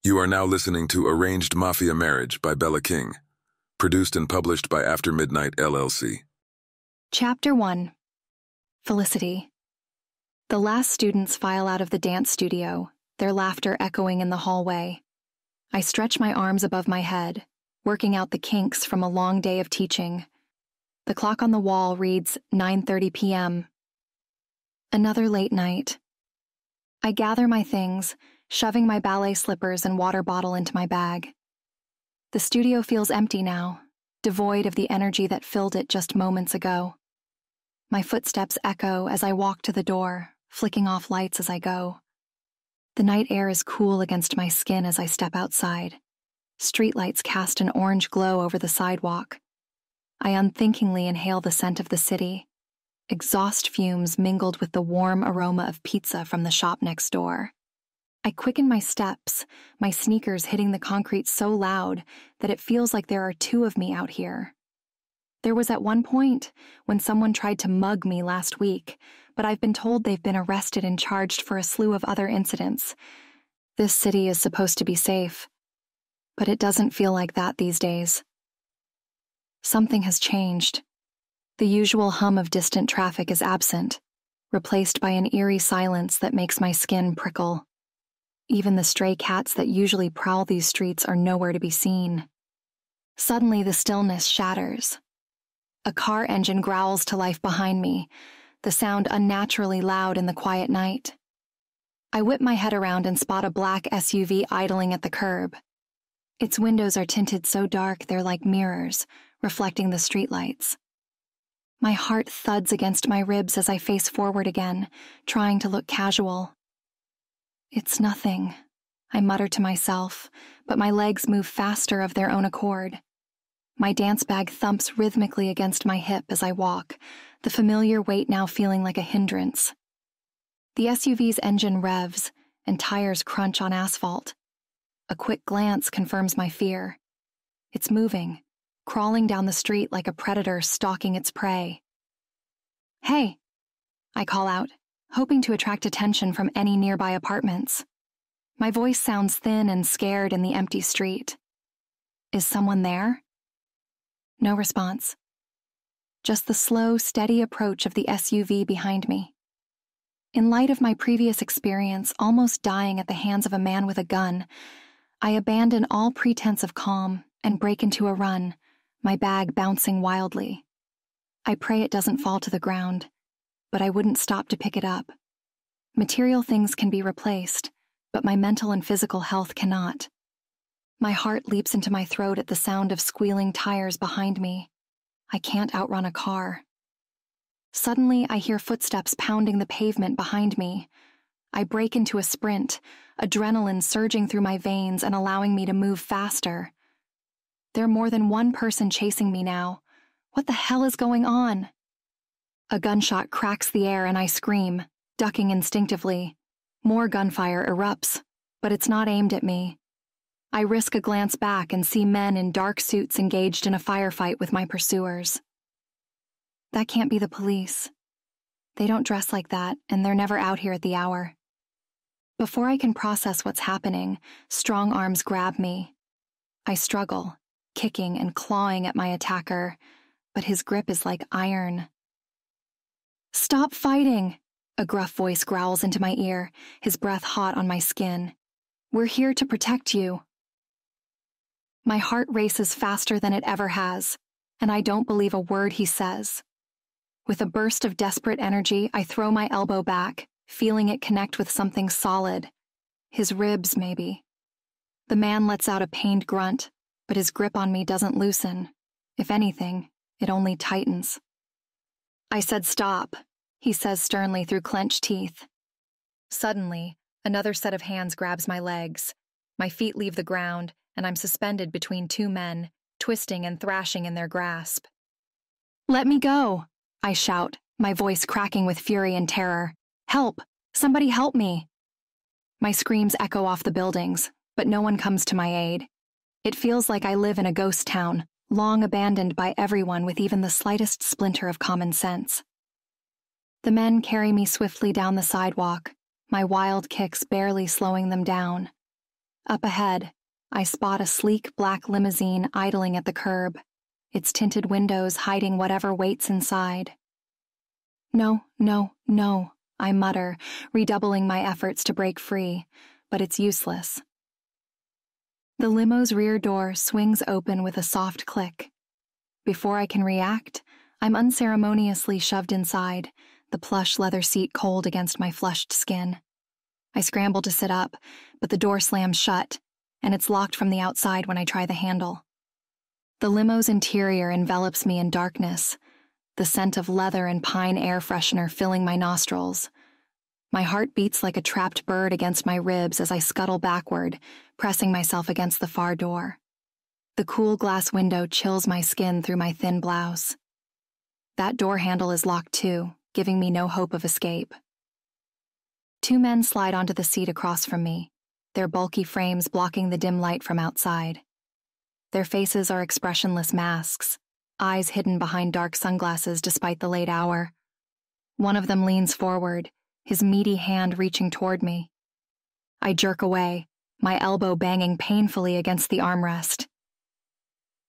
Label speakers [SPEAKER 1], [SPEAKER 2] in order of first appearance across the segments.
[SPEAKER 1] You are now listening to Arranged Mafia Marriage by Bella King, produced and published by After Midnight LLC.
[SPEAKER 2] Chapter 1. Felicity. The last students file out of the dance studio, their laughter echoing in the hallway. I stretch my arms above my head, working out the kinks from a long day of teaching. The clock on the wall reads 9:30 p.m. Another late night. I gather my things, shoving my ballet slippers and water bottle into my bag. The studio feels empty now, devoid of the energy that filled it just moments ago. My footsteps echo as I walk to the door, flicking off lights as I go. The night air is cool against my skin as I step outside. Streetlights cast an orange glow over the sidewalk. I unthinkingly inhale the scent of the city, exhaust fumes mingled with the warm aroma of pizza from the shop next door. I quicken my steps, my sneakers hitting the concrete so loud that it feels like there are two of me out here. There was at one point when someone tried to mug me last week, but I've been told they've been arrested and charged for a slew of other incidents. This city is supposed to be safe, but it doesn't feel like that these days. Something has changed. The usual hum of distant traffic is absent, replaced by an eerie silence that makes my skin prickle. Even the stray cats that usually prowl these streets are nowhere to be seen. Suddenly, the stillness shatters. A car engine growls to life behind me, the sound unnaturally loud in the quiet night. I whip my head around and spot a black SUV idling at the curb. Its windows are tinted so dark they're like mirrors, reflecting the streetlights. My heart thuds against my ribs as I face forward again, trying to look casual. It's nothing, I mutter to myself, but my legs move faster of their own accord. My dance bag thumps rhythmically against my hip as I walk, the familiar weight now feeling like a hindrance. The SUV's engine revs, and tires crunch on asphalt. A quick glance confirms my fear. It's moving, crawling down the street like a predator stalking its prey. "Hey," I call out, hoping to attract attention from any nearby apartments. My voice sounds thin and scared in the empty street. Is someone there? No response. Just the slow, steady approach of the SUV behind me. In light of my previous experience almost dying at the hands of a man with a gun, I abandon all pretense of calm and break into a run, my bag bouncing wildly. I pray it doesn't fall to the ground, but I wouldn't stop to pick it up. Material things can be replaced, but my mental and physical health cannot. My heart leaps into my throat at the sound of squealing tires behind me. I can't outrun a car. Suddenly, I hear footsteps pounding the pavement behind me. I break into a sprint, adrenaline surging through my veins and allowing me to move faster. There's more than one person chasing me now. What the hell is going on? A gunshot cracks the air and I scream, ducking instinctively. More gunfire erupts, but it's not aimed at me. I risk a glance back and see men in dark suits engaged in a firefight with my pursuers. That can't be the police. They don't dress like that, and they're never out here at the hour. Before I can process what's happening, strong arms grab me. I struggle, kicking and clawing at my attacker, but his grip is like iron. "Stop fighting!" a gruff voice growls into my ear, his breath hot on my skin. "We're here to protect you." My heart races faster than it ever has, and I don't believe a word he says. With a burst of desperate energy, I throw my elbow back, feeling it connect with something solid. His ribs, maybe. The man lets out a pained grunt, but his grip on me doesn't loosen. If anything, it only tightens. "I said stop," he says sternly through clenched teeth. Suddenly, another set of hands grabs my legs. My feet leave the ground, and I'm suspended between two men, twisting and thrashing in their grasp. "Let me go," I shout, my voice cracking with fury and terror. "Help! Somebody help me!" My screams echo off the buildings, but no one comes to my aid. It feels like I live in a ghost town, long abandoned by everyone with even the slightest splinter of common sense. The men carry me swiftly down the sidewalk, my wild kicks barely slowing them down. Up ahead, I spot a sleek black limousine idling at the curb, its tinted windows hiding whatever waits inside. No, no, no, I mutter, redoubling my efforts to break free, but it's useless. The limo's rear door swings open with a soft click. Before I can react, I'm unceremoniously shoved inside, the plush leather seat cold against my flushed skin. I scramble to sit up, but the door slams shut, and it's locked from the outside when I try the handle. The limo's interior envelops me in darkness, the scent of leather and pine air freshener filling my nostrils. My heart beats like a trapped bird against my ribs as I scuttle backward, pressing myself against the far door. The cool glass window chills my skin through my thin blouse. That door handle is locked too, giving me no hope of escape. Two men slide onto the seat across from me, their bulky frames blocking the dim light from outside. Their faces are expressionless masks, eyes hidden behind dark sunglasses despite the late hour. One of them leans forward, his meaty hand reaching toward me. I jerk away, my elbow banging painfully against the armrest.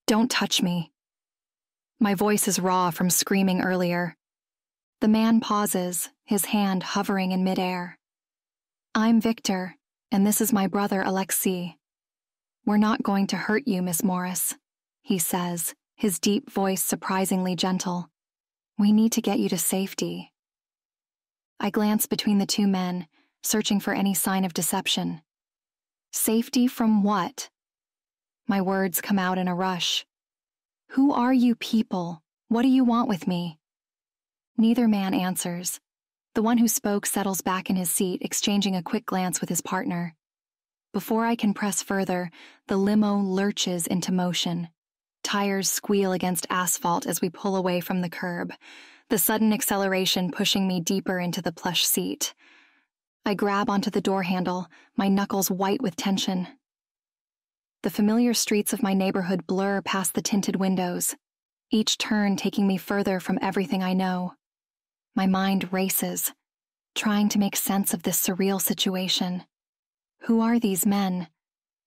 [SPEAKER 2] Don't touch me. My voice is raw from screaming earlier. The man pauses, his hand hovering in midair. I'm Victor, and this is my brother Alexei. We're not going to hurt you, Miss Morris, he says, his deep voice surprisingly gentle. We need to get you to safety. I glance between the two men, searching for any sign of deception. Safety from what? My words come out in a rush. Who are you people? What do you want with me? Neither man answers. The one who spoke settles back in his seat, exchanging a quick glance with his partner. Before I can press further, the limo lurches into motion. Tires squeal against asphalt as we pull away from the curb, the sudden acceleration pushing me deeper into the plush seat. I grab onto the door handle, my knuckles white with tension. The familiar streets of my neighborhood blur past the tinted windows, each turn taking me further from everything I know. My mind races, trying to make sense of this surreal situation. Who are these men?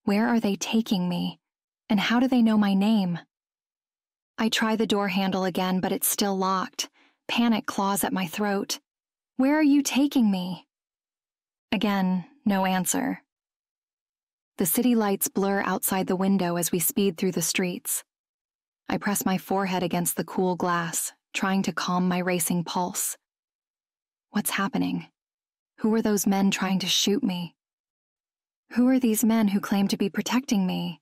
[SPEAKER 2] Where are they taking me? And how do they know my name? I try the door handle again, but it's still locked. Panic claws at my throat. Where are you taking me? Again, no answer. The city lights blur outside the window as we speed through the streets. I press my forehead against the cool glass, trying to calm my racing pulse. What's happening? Who are those men trying to shoot me? Who are these men who claim to be protecting me?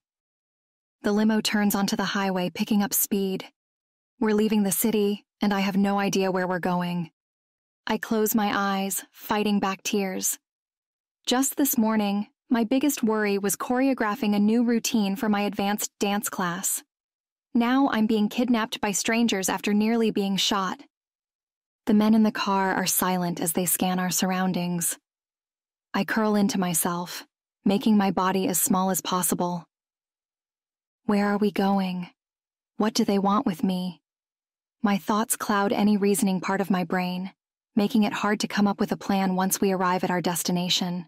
[SPEAKER 2] The limo turns onto the highway, picking up speed. We're leaving the city, and I have no idea where we're going. I close my eyes, fighting back tears. Just this morning, my biggest worry was choreographing a new routine for my advanced dance class. Now I'm being kidnapped by strangers after nearly being shot. The men in the car are silent as they scan our surroundings. I curl into myself, making my body as small as possible. Where are we going? What do they want with me? My thoughts cloud any reasoning part of my brain, making it hard to come up with a plan once we arrive at our destination.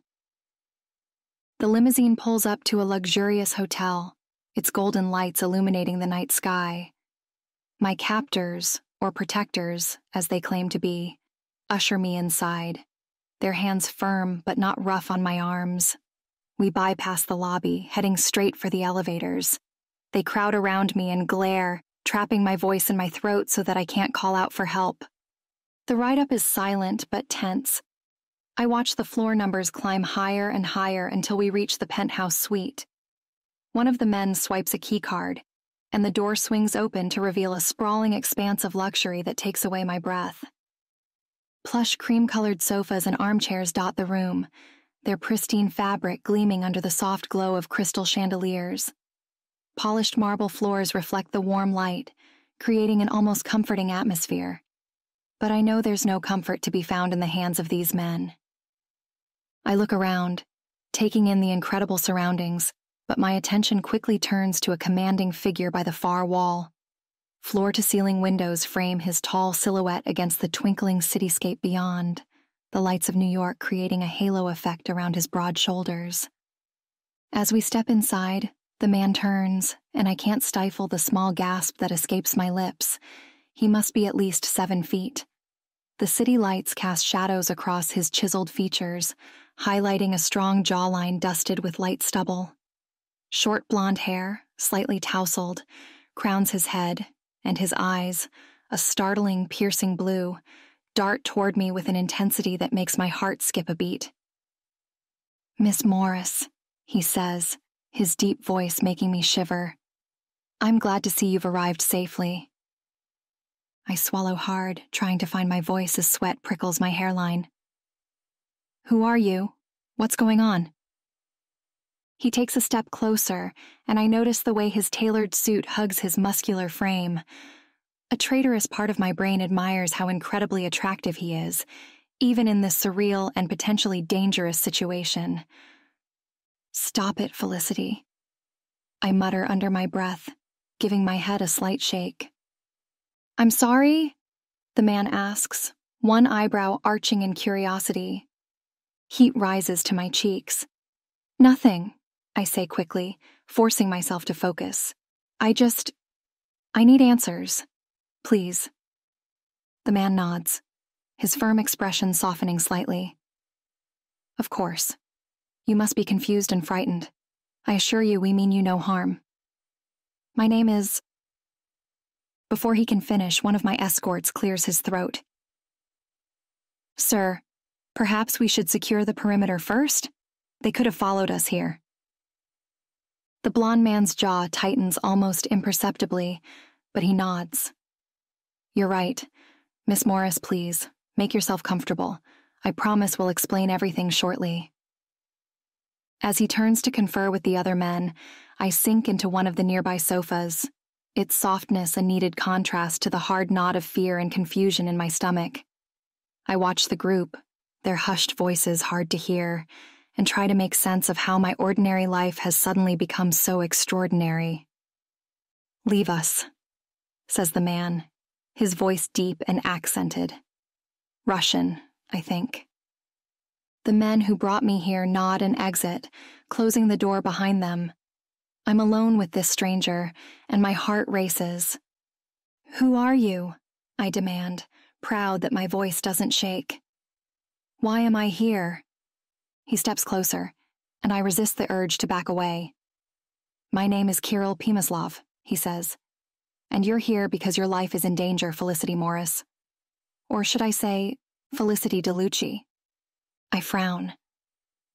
[SPEAKER 2] The limousine pulls up to a luxurious hotel, its golden lights illuminating the night sky. My captors, or protectors, as they claim to be, usher me inside, their hands firm but not rough on my arms. We bypass the lobby, heading straight for the elevators. They crowd around me and glare, trapping my voice in my throat so that I can't call out for help. The ride-up is silent but tense. I watch the floor numbers climb higher and higher until we reach the penthouse suite. One of the men swipes a keycard, and the door swings open to reveal a sprawling expanse of luxury that takes away my breath. Plush cream-colored sofas and armchairs dot the room, their pristine fabric gleaming under the soft glow of crystal chandeliers. Polished marble floors reflect the warm light, creating an almost comforting atmosphere. But I know there's no comfort to be found in the hands of these men. I look around, taking in the incredible surroundings, but my attention quickly turns to a commanding figure by the far wall. Floor-to-ceiling windows frame his tall silhouette against the twinkling cityscape beyond, the lights of New York creating a halo effect around his broad shoulders. As we step inside, the man turns, and I can't stifle the small gasp that escapes my lips. He must be at least 7 feet. The city lights cast shadows across his chiseled features, highlighting a strong jawline dusted with light stubble. Short blonde hair, slightly tousled, crowns his head, and his eyes, a startling, piercing blue, dart toward me with an intensity that makes my heart skip a beat. "Miss Morris," he says, his deep voice making me shiver. "I'm glad to see you've arrived safely." I swallow hard, trying to find my voice as sweat prickles my hairline. "Who are you? What's going on?" He takes a step closer, and I notice the way his tailored suit hugs his muscular frame. A traitorous part of my brain admires how incredibly attractive he is, even in this surreal and potentially dangerous situation. "Stop it, Felicity," I mutter under my breath, giving my head a slight shake. "I'm sorry?" the man asks, one eyebrow arching in curiosity. Heat rises to my cheeks. "Nothing," I say quickly, forcing myself to focus. I need answers. Please." The man nods, his firm expression softening slightly. "Of course. You must be confused and frightened. I assure you we mean you no harm. My name is—" Before he can finish, one of my escorts clears his throat. "Sir, perhaps we should secure the perimeter first? They could have followed us here." The blond man's jaw tightens almost imperceptibly, but he nods. "You're right. Miss Morris, please, make yourself comfortable. I promise we'll explain everything shortly." As he turns to confer with the other men, I sink into one of the nearby sofas, its softness a needed contrast to the hard knot of fear and confusion in my stomach. I watch the group, their hushed voices hard to hear, and try to make sense of how my ordinary life has suddenly become so extraordinary. "Leave us," says the man, his voice deep and accented. Russian, I think. The men who brought me here nod and exit, closing the door behind them. I'm alone with this stranger, and my heart races. "Who are you?" I demand, proud that my voice doesn't shake. "Why am I here?" He steps closer, and I resist the urge to back away. "My name is Kirill Pimaslov," he says, "and you're here because your life is in danger, Felicity Morris. Or should I say, Felicity DeLucci?" I frown.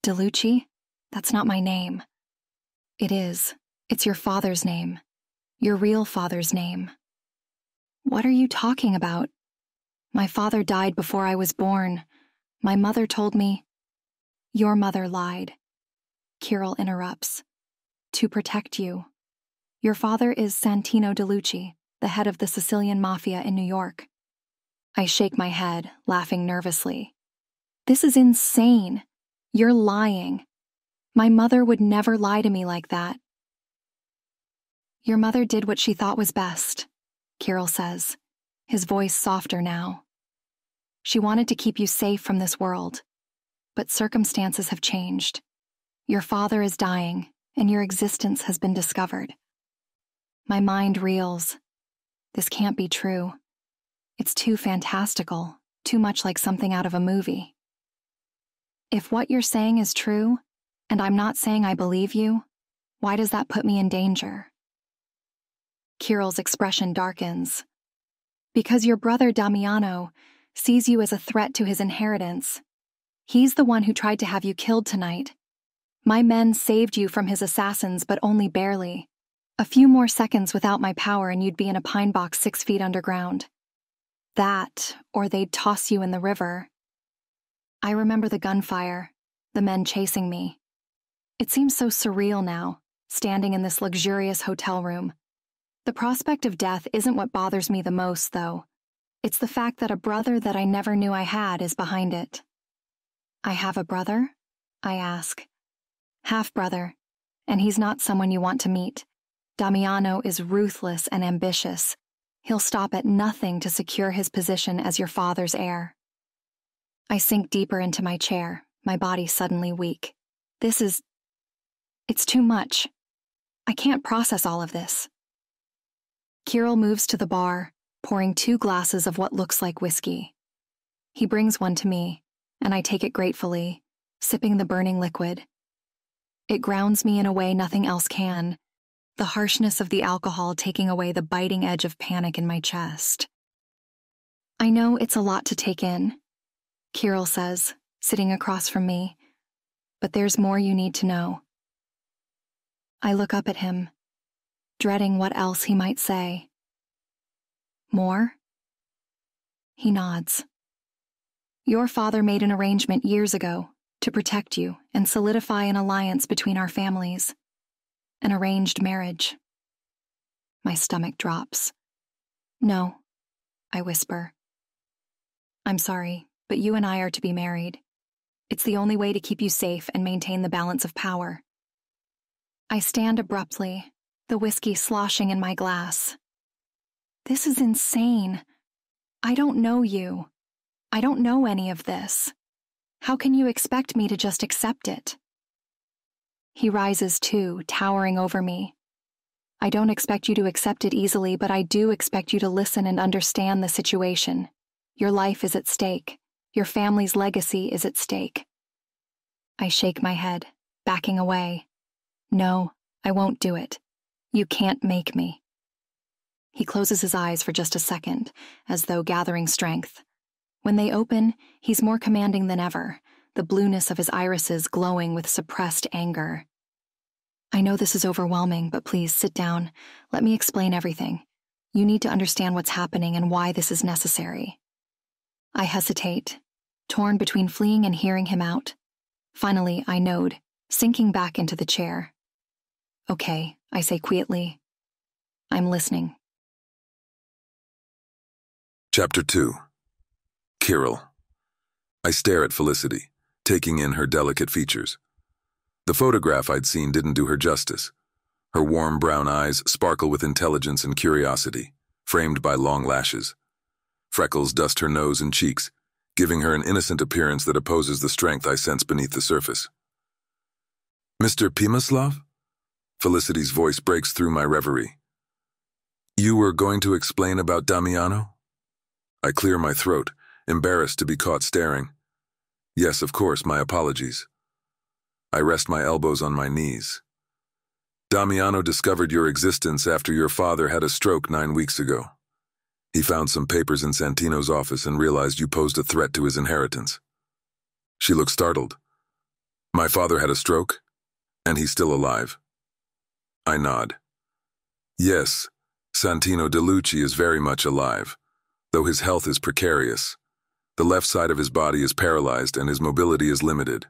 [SPEAKER 2] "DeLucci? That's not my name." "It is. It's your father's name. Your real father's name." "What are you talking about? My father died before I was born. My mother told me—" "Your mother lied," Kirill interrupts. "To protect you. Your father is Santino DeLucci, the head of the Sicilian Mafia in New York." I shake my head, laughing nervously. "This is insane. You're lying. My mother would never lie to me like that." "Your mother did what she thought was best," Kirill says, his voice softer now. "She wanted to keep you safe from this world. But circumstances have changed. Your father is dying, and your existence has been discovered." My mind reels. This can't be true. It's too fantastical, too much like something out of a movie. "If what you're saying is true, and I'm not saying I believe you, why does that put me in danger?" Kirill's expression darkens. "Because your brother Damiano sees you as a threat to his inheritance. He's the one who tried to have you killed tonight. My men saved you from his assassins, but only barely. A few more seconds without my power and you'd be in a pine box 6 feet underground. That, or they'd toss you in the river." I remember the gunfire, the men chasing me. It seems so surreal now, standing in this luxurious hotel room. The prospect of death isn't what bothers me the most, though. It's the fact that a brother that I never knew I had is behind it. "I have a brother?" I ask. "Half-brother, and he's not someone you want to meet. Damiano is ruthless and ambitious. He'll stop at nothing to secure his position as your father's heir." I sink deeper into my chair, my body suddenly weak. This is It's too much. I can't process all of this. Kirill moves to the bar, pouring 2 glasses of what looks like whiskey. He brings one to me, and I take it gratefully, sipping the burning liquid. It grounds me in a way nothing else can, the harshness of the alcohol taking away the biting edge of panic in my chest. I know it's a lot to take in, Kirill says, sitting across from me, but there's more you need to know. I look up at him, dreading what else he might say. More? He nods. Your father made an arrangement years ago to protect you and solidify an alliance between our families. An arranged marriage. My stomach drops. No, I whisper. I'm sorry, but you and I are to be married. It's the only way to keep you safe and maintain the balance of power. I stand abruptly, the whiskey sloshing in my glass. This is insane. I don't know you. I don't know any of this. How can you expect me to just accept it? He rises too, towering over me. I don't expect you to accept it easily, but I do expect you to listen and understand the situation. Your life is at stake. Your family's legacy is at stake. I shake my head, backing away. No, I won't do it. You can't make me. He closes his eyes for just a second, as though gathering strength. When they open, he's more commanding than ever, the blueness of his irises glowing with suppressed anger. I know this is overwhelming, but please sit down. Let me explain everything. You need to understand what's happening and why this is necessary. I hesitate, torn between fleeing and hearing him out. Finally, I nod, sinking back into the chair. Okay, I say quietly. I'm listening.
[SPEAKER 1] Chapter 2. Kirill. I stare at Felicity, taking in her delicate features. The photograph I'd seen didn't do her justice. Her warm brown eyes sparkle with intelligence and curiosity, framed by long lashes. Freckles dust her nose and cheeks, giving her an innocent appearance that opposes the strength I sense beneath the surface. Mr. Pimaslav? Felicity's voice breaks through my reverie. You were going to explain about Damiano? I clear my throat, embarrassed to be caught staring. Yes, of course, my apologies. I rest my elbows on my knees. Damiano discovered your existence after your father had a stroke 9 weeks ago. He found some papers in Santino's office and realized you posed a threat to his inheritance. She looked startled. My father had a stroke? And he's still alive? I nod. Yes, Santino DeLucci is very much alive, though his health is precarious. The left side of his body is paralyzed and his mobility is limited.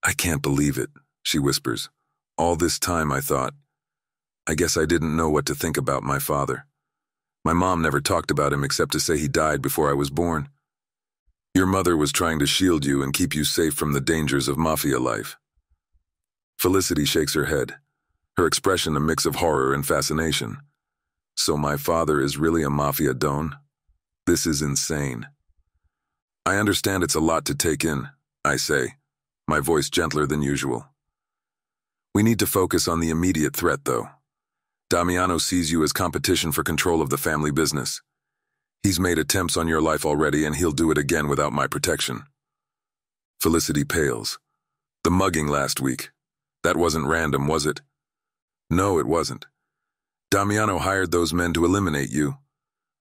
[SPEAKER 1] I can't believe it, she whispers. All this time I thought. I guess I didn't know what to think about my father. My mom never talked about him except to say he died before I was born. Your mother was trying to shield you and keep you safe from the dangers of Mafia life. Felicity shakes her head, her expression a mix of horror and fascination. So my father is really a Mafia don? This is insane. I understand it's a lot to take in, I say, my voice gentler than usual. We need to focus on the immediate threat, though. Damiano sees you as competition for control of the family business. He's made attempts on your life already, and he'll do it again without my protection. Felicity pales. The mugging last week. That wasn't random, was it? No, it wasn't. Damiano hired those men to eliminate you.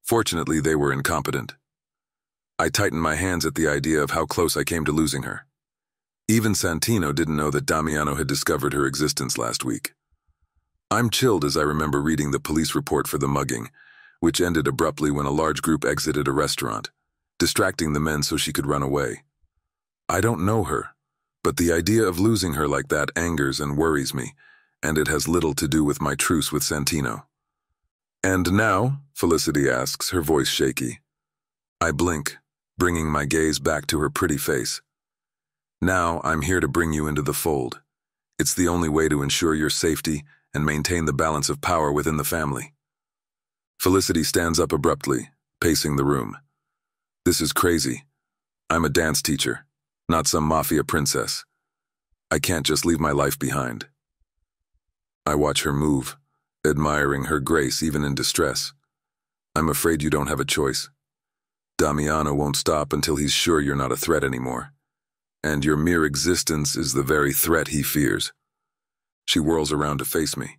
[SPEAKER 1] Fortunately, they were incompetent. I tightened my hands at the idea of how close I came to losing her. Even Santino didn't know that Damiano had discovered her existence last week. I'm chilled as I remember reading the police report for the mugging, which ended abruptly when a large group exited a restaurant, distracting the men so she could run away. I don't know her, but the idea of losing her like that angers and worries me, and it has little to do with my truce with Santino. And now? Felicity asks, her voice shaky. I blink, bringing my gaze back to her pretty face. Now I'm here to bring you into the fold. It's the only way to ensure your safety and maintain the balance of power within the family. Felicity stands up abruptly, pacing the room. This is crazy. I'm a dance teacher, not some Mafia princess. I can't just leave my life behind. I watch her move, admiring her grace even in distress. I'm afraid you don't have a choice. Damiano won't stop until he's sure you're not a threat anymore. And your mere existence is the very threat he fears. She whirls around to face me.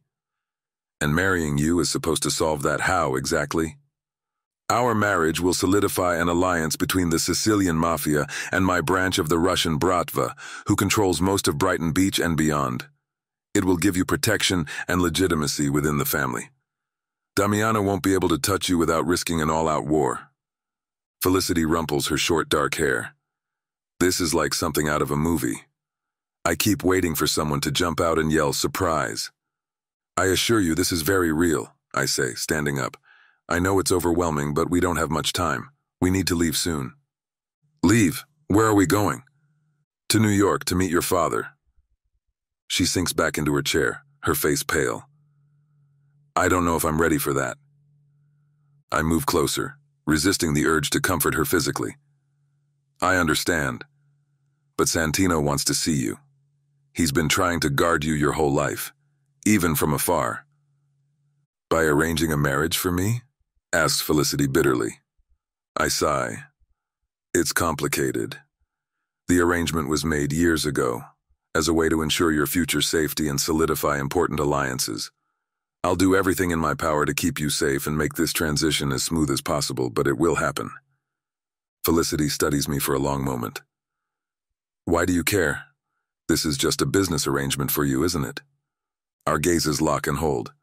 [SPEAKER 1] And marrying you is supposed to solve that. How, exactly? Our marriage will solidify an alliance between the Sicilian Mafia and my branch of the Russian Bratva, who controls most of Brighton Beach and beyond. It will give you protection and legitimacy within the family. Damiano won't be able to touch you without risking an all-out war. Felicity rumples her short dark hair. This is like something out of a movie. I keep waiting for someone to jump out and yell, "Surprise!" I assure you this is very real, I say, standing up. I know it's overwhelming, but we don't have much time. We need to leave soon. Leave? Where are we going? To New York to meet your father. She sinks back into her chair, her face pale. I don't know if I'm ready for that. I move closer, resisting the urge to comfort her physically. I understand, but Santino wants to see you. He's been trying to guard you your whole life, even from afar. By arranging a marriage for me? Asks Felicity bitterly. I sigh. It's complicated. The arrangement was made years ago, as a way to ensure your future safety and solidify important alliances. I'll do everything in my power to keep you safe and make this transition as smooth as possible, but it will happen. Felicity studies me for a long moment. Why do you care? This is just a business arrangement for you, isn't it? Our gazes lock and hold.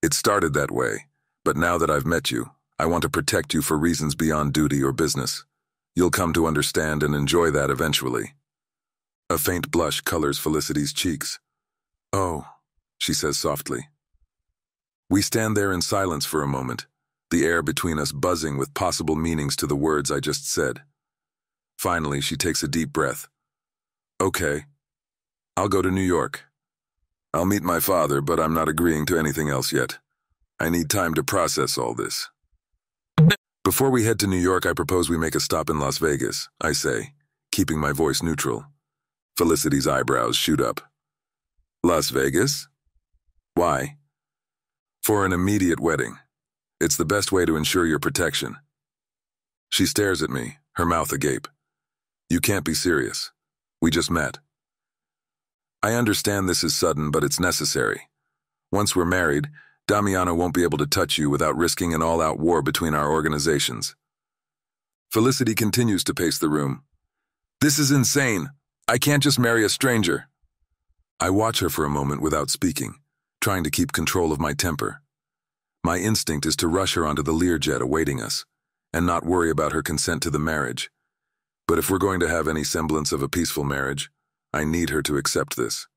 [SPEAKER 1] It started that way, but now that I've met you, I want to protect you for reasons beyond duty or business. You'll come to understand and enjoy that eventually. A faint blush colors Felicity's cheeks. Oh, she says softly. We stand there in silence for a moment, the air between us buzzing with possible meanings to the words I just said. Finally, she takes a deep breath. Okay, I'll go to New York. I'll meet my father, but I'm not agreeing to anything else yet. I need time to process all this. Before we head to New York, I propose we make a stop in Las Vegas, I say, keeping my voice neutral. Felicity's eyebrows shoot up. Las Vegas? Why? For an immediate wedding. It's the best way to ensure your protection. She stares at me, her mouth agape. You can't be serious. We just met. I understand this is sudden, but it's necessary. Once we're married, Damiano won't be able to touch you without risking an all-out war between our organizations. Felicity continues to pace the room. This is insane. I can't just marry a stranger. I watch her for a moment without speaking, trying to keep control of my temper. My instinct is to rush her onto the Learjet awaiting us, and not worry about her consent to the marriage. But if we're going to have any semblance of a peaceful marriage, I need her to accept this.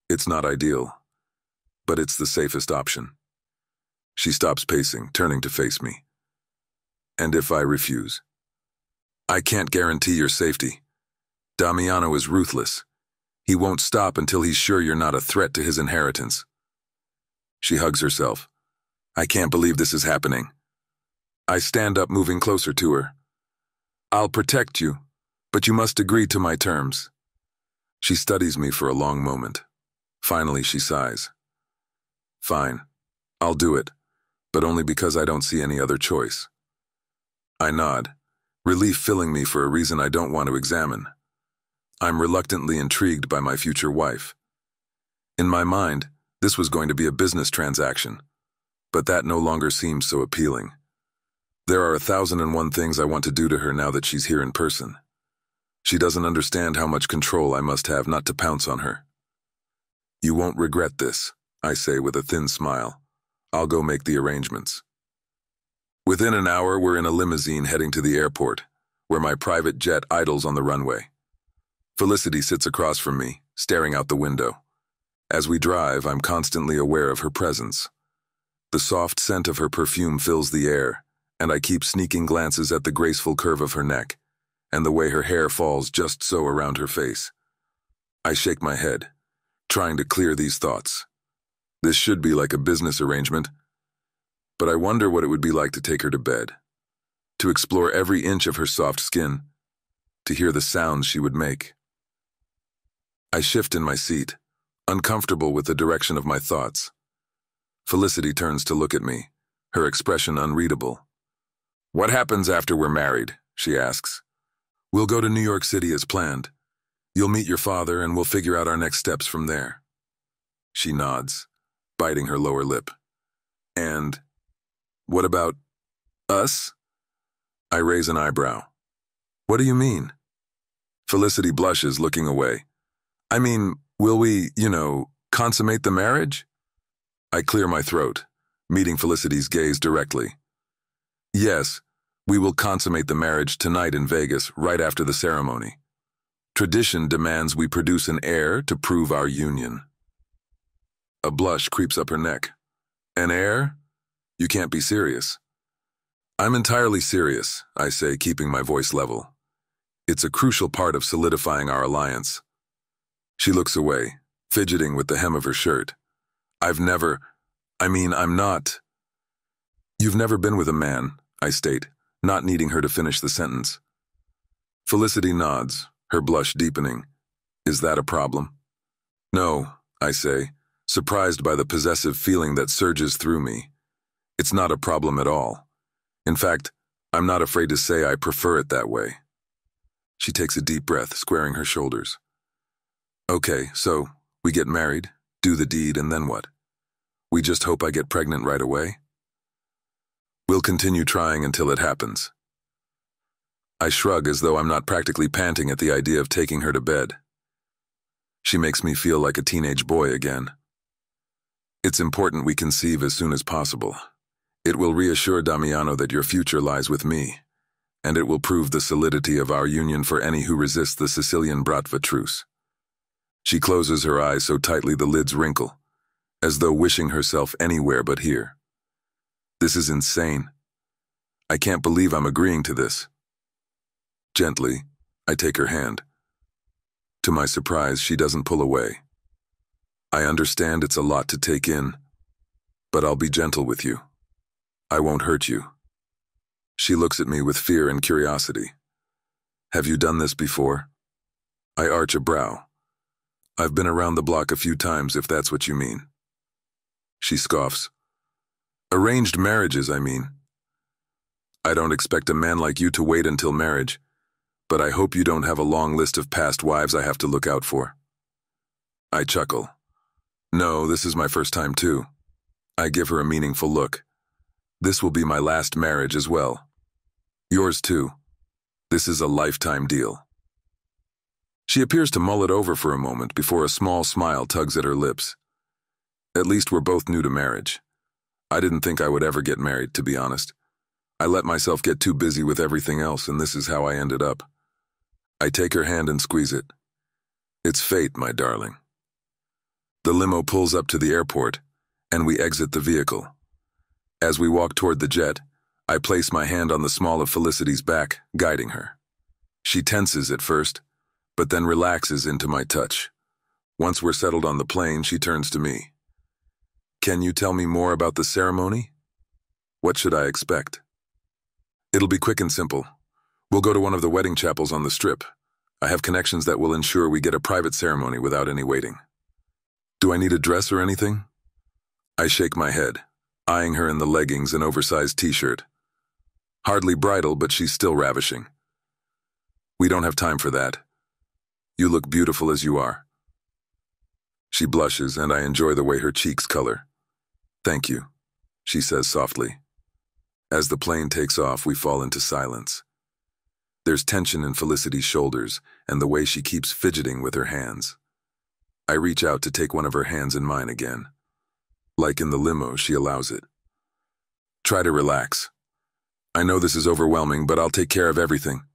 [SPEAKER 1] It's not ideal, but it's the safest option. She stops pacing, turning to face me. And if I refuse? I can't guarantee your safety. Damiano is ruthless. He won't stop until he's sure you're not a threat to his inheritance. She hugs herself. I can't believe this is happening. I stand up, moving closer to her. I'll protect you, but you must agree to my terms. She studies me for a long moment. Finally, she sighs. Fine, I'll do it, but only because I don't see any other choice. I nod, relief filling me for a reason I don't want to examine. I'm reluctantly intrigued by my future wife. In my mind, this was going to be a business transaction, but that no longer seems so appealing. There are 1,001 things I want to do to her now that she's here in person. She doesn't understand how much control I must have not to pounce on her. You won't regret this, I say with a thin smile. I'll go make the arrangements. Within an hour, we're in a limousine heading to the airport, where my private jet idles on the runway. Felicity sits across from me, staring out the window. As we drive, I'm constantly aware of her presence. The soft scent of her perfume fills the air, and I keep sneaking glances at the graceful curve of her neck, and the way her hair falls just so around her face. I shake my head, trying to clear these thoughts. This should be like a business arrangement, but I wonder what it would be like to take her to bed, to explore every inch of her soft skin, to hear the sounds she would make. I shift in my seat, uncomfortable with the direction of my thoughts. Felicity turns to look at me, her expression unreadable. "What happens after we're married?" she asks. "We'll go to New York City as planned. You'll meet your father and we'll figure out our next steps from there." She nods, biting her lower lip. "And what about us?" I raise an eyebrow. "What do you mean?" Felicity blushes, looking away. "I mean, will we, consummate the marriage?" I clear my throat, meeting Felicity's gaze directly. "Yes, we will consummate the marriage tonight in Vegas, right after the ceremony. Tradition demands we produce an heir to prove our union." A blush creeps up her neck. "An heir? You can't be serious." "I'm entirely serious," I say, keeping my voice level. "It's a crucial part of solidifying our alliance." She looks away, fidgeting with the hem of her shirt. I'm not. "You've never been with a man," I state, not needing her to finish the sentence. Felicity nods, her blush deepening. "Is that a problem?" "No," I say, surprised by the possessive feeling that surges through me. "It's not a problem at all. In fact, I'm not afraid to say I prefer it that way." She takes a deep breath, squaring her shoulders. "Okay, so we get married, do the deed, and then what? We just hope I get pregnant right away?" "We'll continue trying until it happens." I shrug as though I'm not practically panting at the idea of taking her to bed. She makes me feel like a teenage boy again. "It's important we conceive as soon as possible. It will reassure Damiano that your future lies with me, and it will prove the solidity of our union for any who resist the Sicilian bratva truce." She closes her eyes so tightly the lids wrinkle, as though wishing herself anywhere but here. This is insane. I can't believe I'm agreeing to this. Gently, I take her hand. To my surprise, she doesn't pull away. "I understand it's a lot to take in, but I'll be gentle with you. I won't hurt you." She looks at me with fear and curiosity. "Have you done this before?" I arch a brow. "I've been around the block a few times, if that's what you mean." She scoffs. "Arranged marriages, I mean." "I don't expect a man like you to wait until marriage, but I hope you don't have a long list of past wives I have to look out for." I chuckle. "No, this is my first time too." I give her a meaningful look. "This will be my last marriage as well. Yours too. This is a lifetime deal." She appears to mull it over for a moment before a small smile tugs at her lips. "At least we're both new to marriage. I didn't think I would ever get married, to be honest. I let myself get too busy with everything else, and this is how I ended up." I take her hand and squeeze it. "It's fate, my darling." The limo pulls up to the airport, and we exit the vehicle. As we walk toward the jet, I place my hand on the small of Felicity's back, guiding her. She tenses at first, but then relaxes into my touch. Once we're settled on the plane, she turns to me. "Can you tell me more about the ceremony? What should I expect?" "It'll be quick and simple. We'll go to one of the wedding chapels on the Strip. I have connections that will ensure we get a private ceremony without any waiting." "Do I need a dress or anything?" I shake my head, eyeing her in the leggings and oversized t-shirt. Hardly bridal, but she's still ravishing. "We don't have time for that. You look beautiful as you are." She blushes, and I enjoy the way her cheeks color. "Thank you," she says softly. As the plane takes off, we fall into silence. There's tension in Felicity's shoulders and the way she keeps fidgeting with her hands. I reach out to take one of her hands in mine again. Like in the limo, she allows it. "Try to relax. I know this is overwhelming, but I'll take care of everything."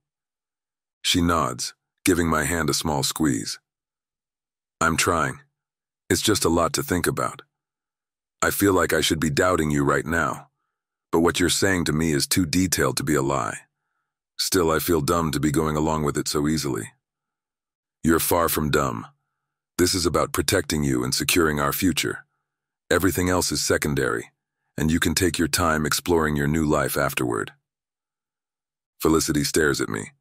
[SPEAKER 1] She nods, giving my hand a small squeeze. "I'm trying. It's just a lot to think about. I feel like I should be doubting you right now, but what you're saying to me is too detailed to be a lie. Still, I feel dumb to be going along with it so easily." "You're far from dumb. This is about protecting you and securing our future. Everything else is secondary, and you can take your time exploring your new life afterward." Felicity stares at me.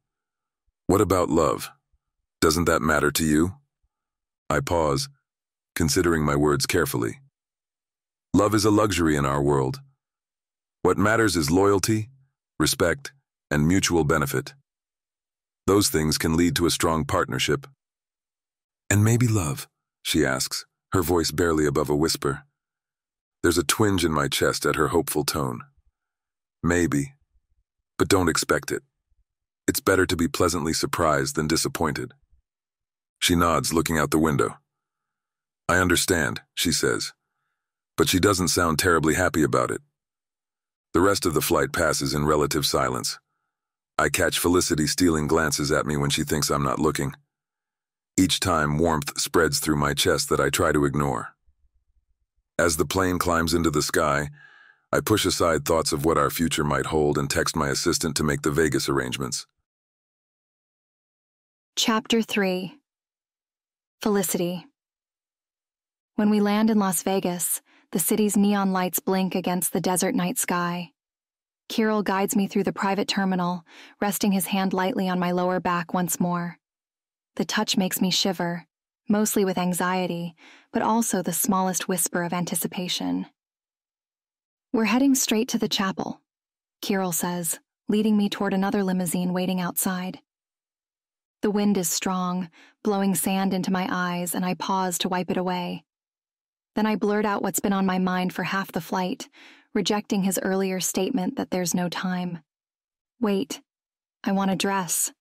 [SPEAKER 1] "What about love? Doesn't that matter to you?" I pause, considering my words carefully. Love is a luxury in our world. What matters is loyalty, respect, and mutual benefit. Those things can lead to a strong partnership. And maybe love, she asks, her voice barely above a whisper. There's a twinge in my chest at her hopeful tone. Maybe, but don't expect it. It's better to be pleasantly surprised than disappointed. She nods, looking out the window. I understand, she says, but she doesn't sound terribly happy about it. The rest of the flight passes in relative silence. I catch Felicity stealing glances at me when she thinks I'm not looking. Each time, warmth spreads through my chest that I try to ignore. As the plane climbs into the sky, I push aside thoughts of what our future might hold and text my assistant to make the Vegas arrangements.
[SPEAKER 2] Chapter 3. Felicity. When we land in Las Vegas, the city's neon lights blink against the desert night sky. Kirill guides me through the private terminal, resting his hand lightly on my lower back once more. The touch makes me shiver, mostly with anxiety, but also the smallest whisper of anticipation. We're heading straight to the chapel, Kirill says, leading me toward another limousine waiting outside. The wind is strong, blowing sand into my eyes, and I pause to wipe it away. Then I blurt out what's been on my mind for half the flight, rejecting his earlier statement that there's no time. Wait, I want a dress.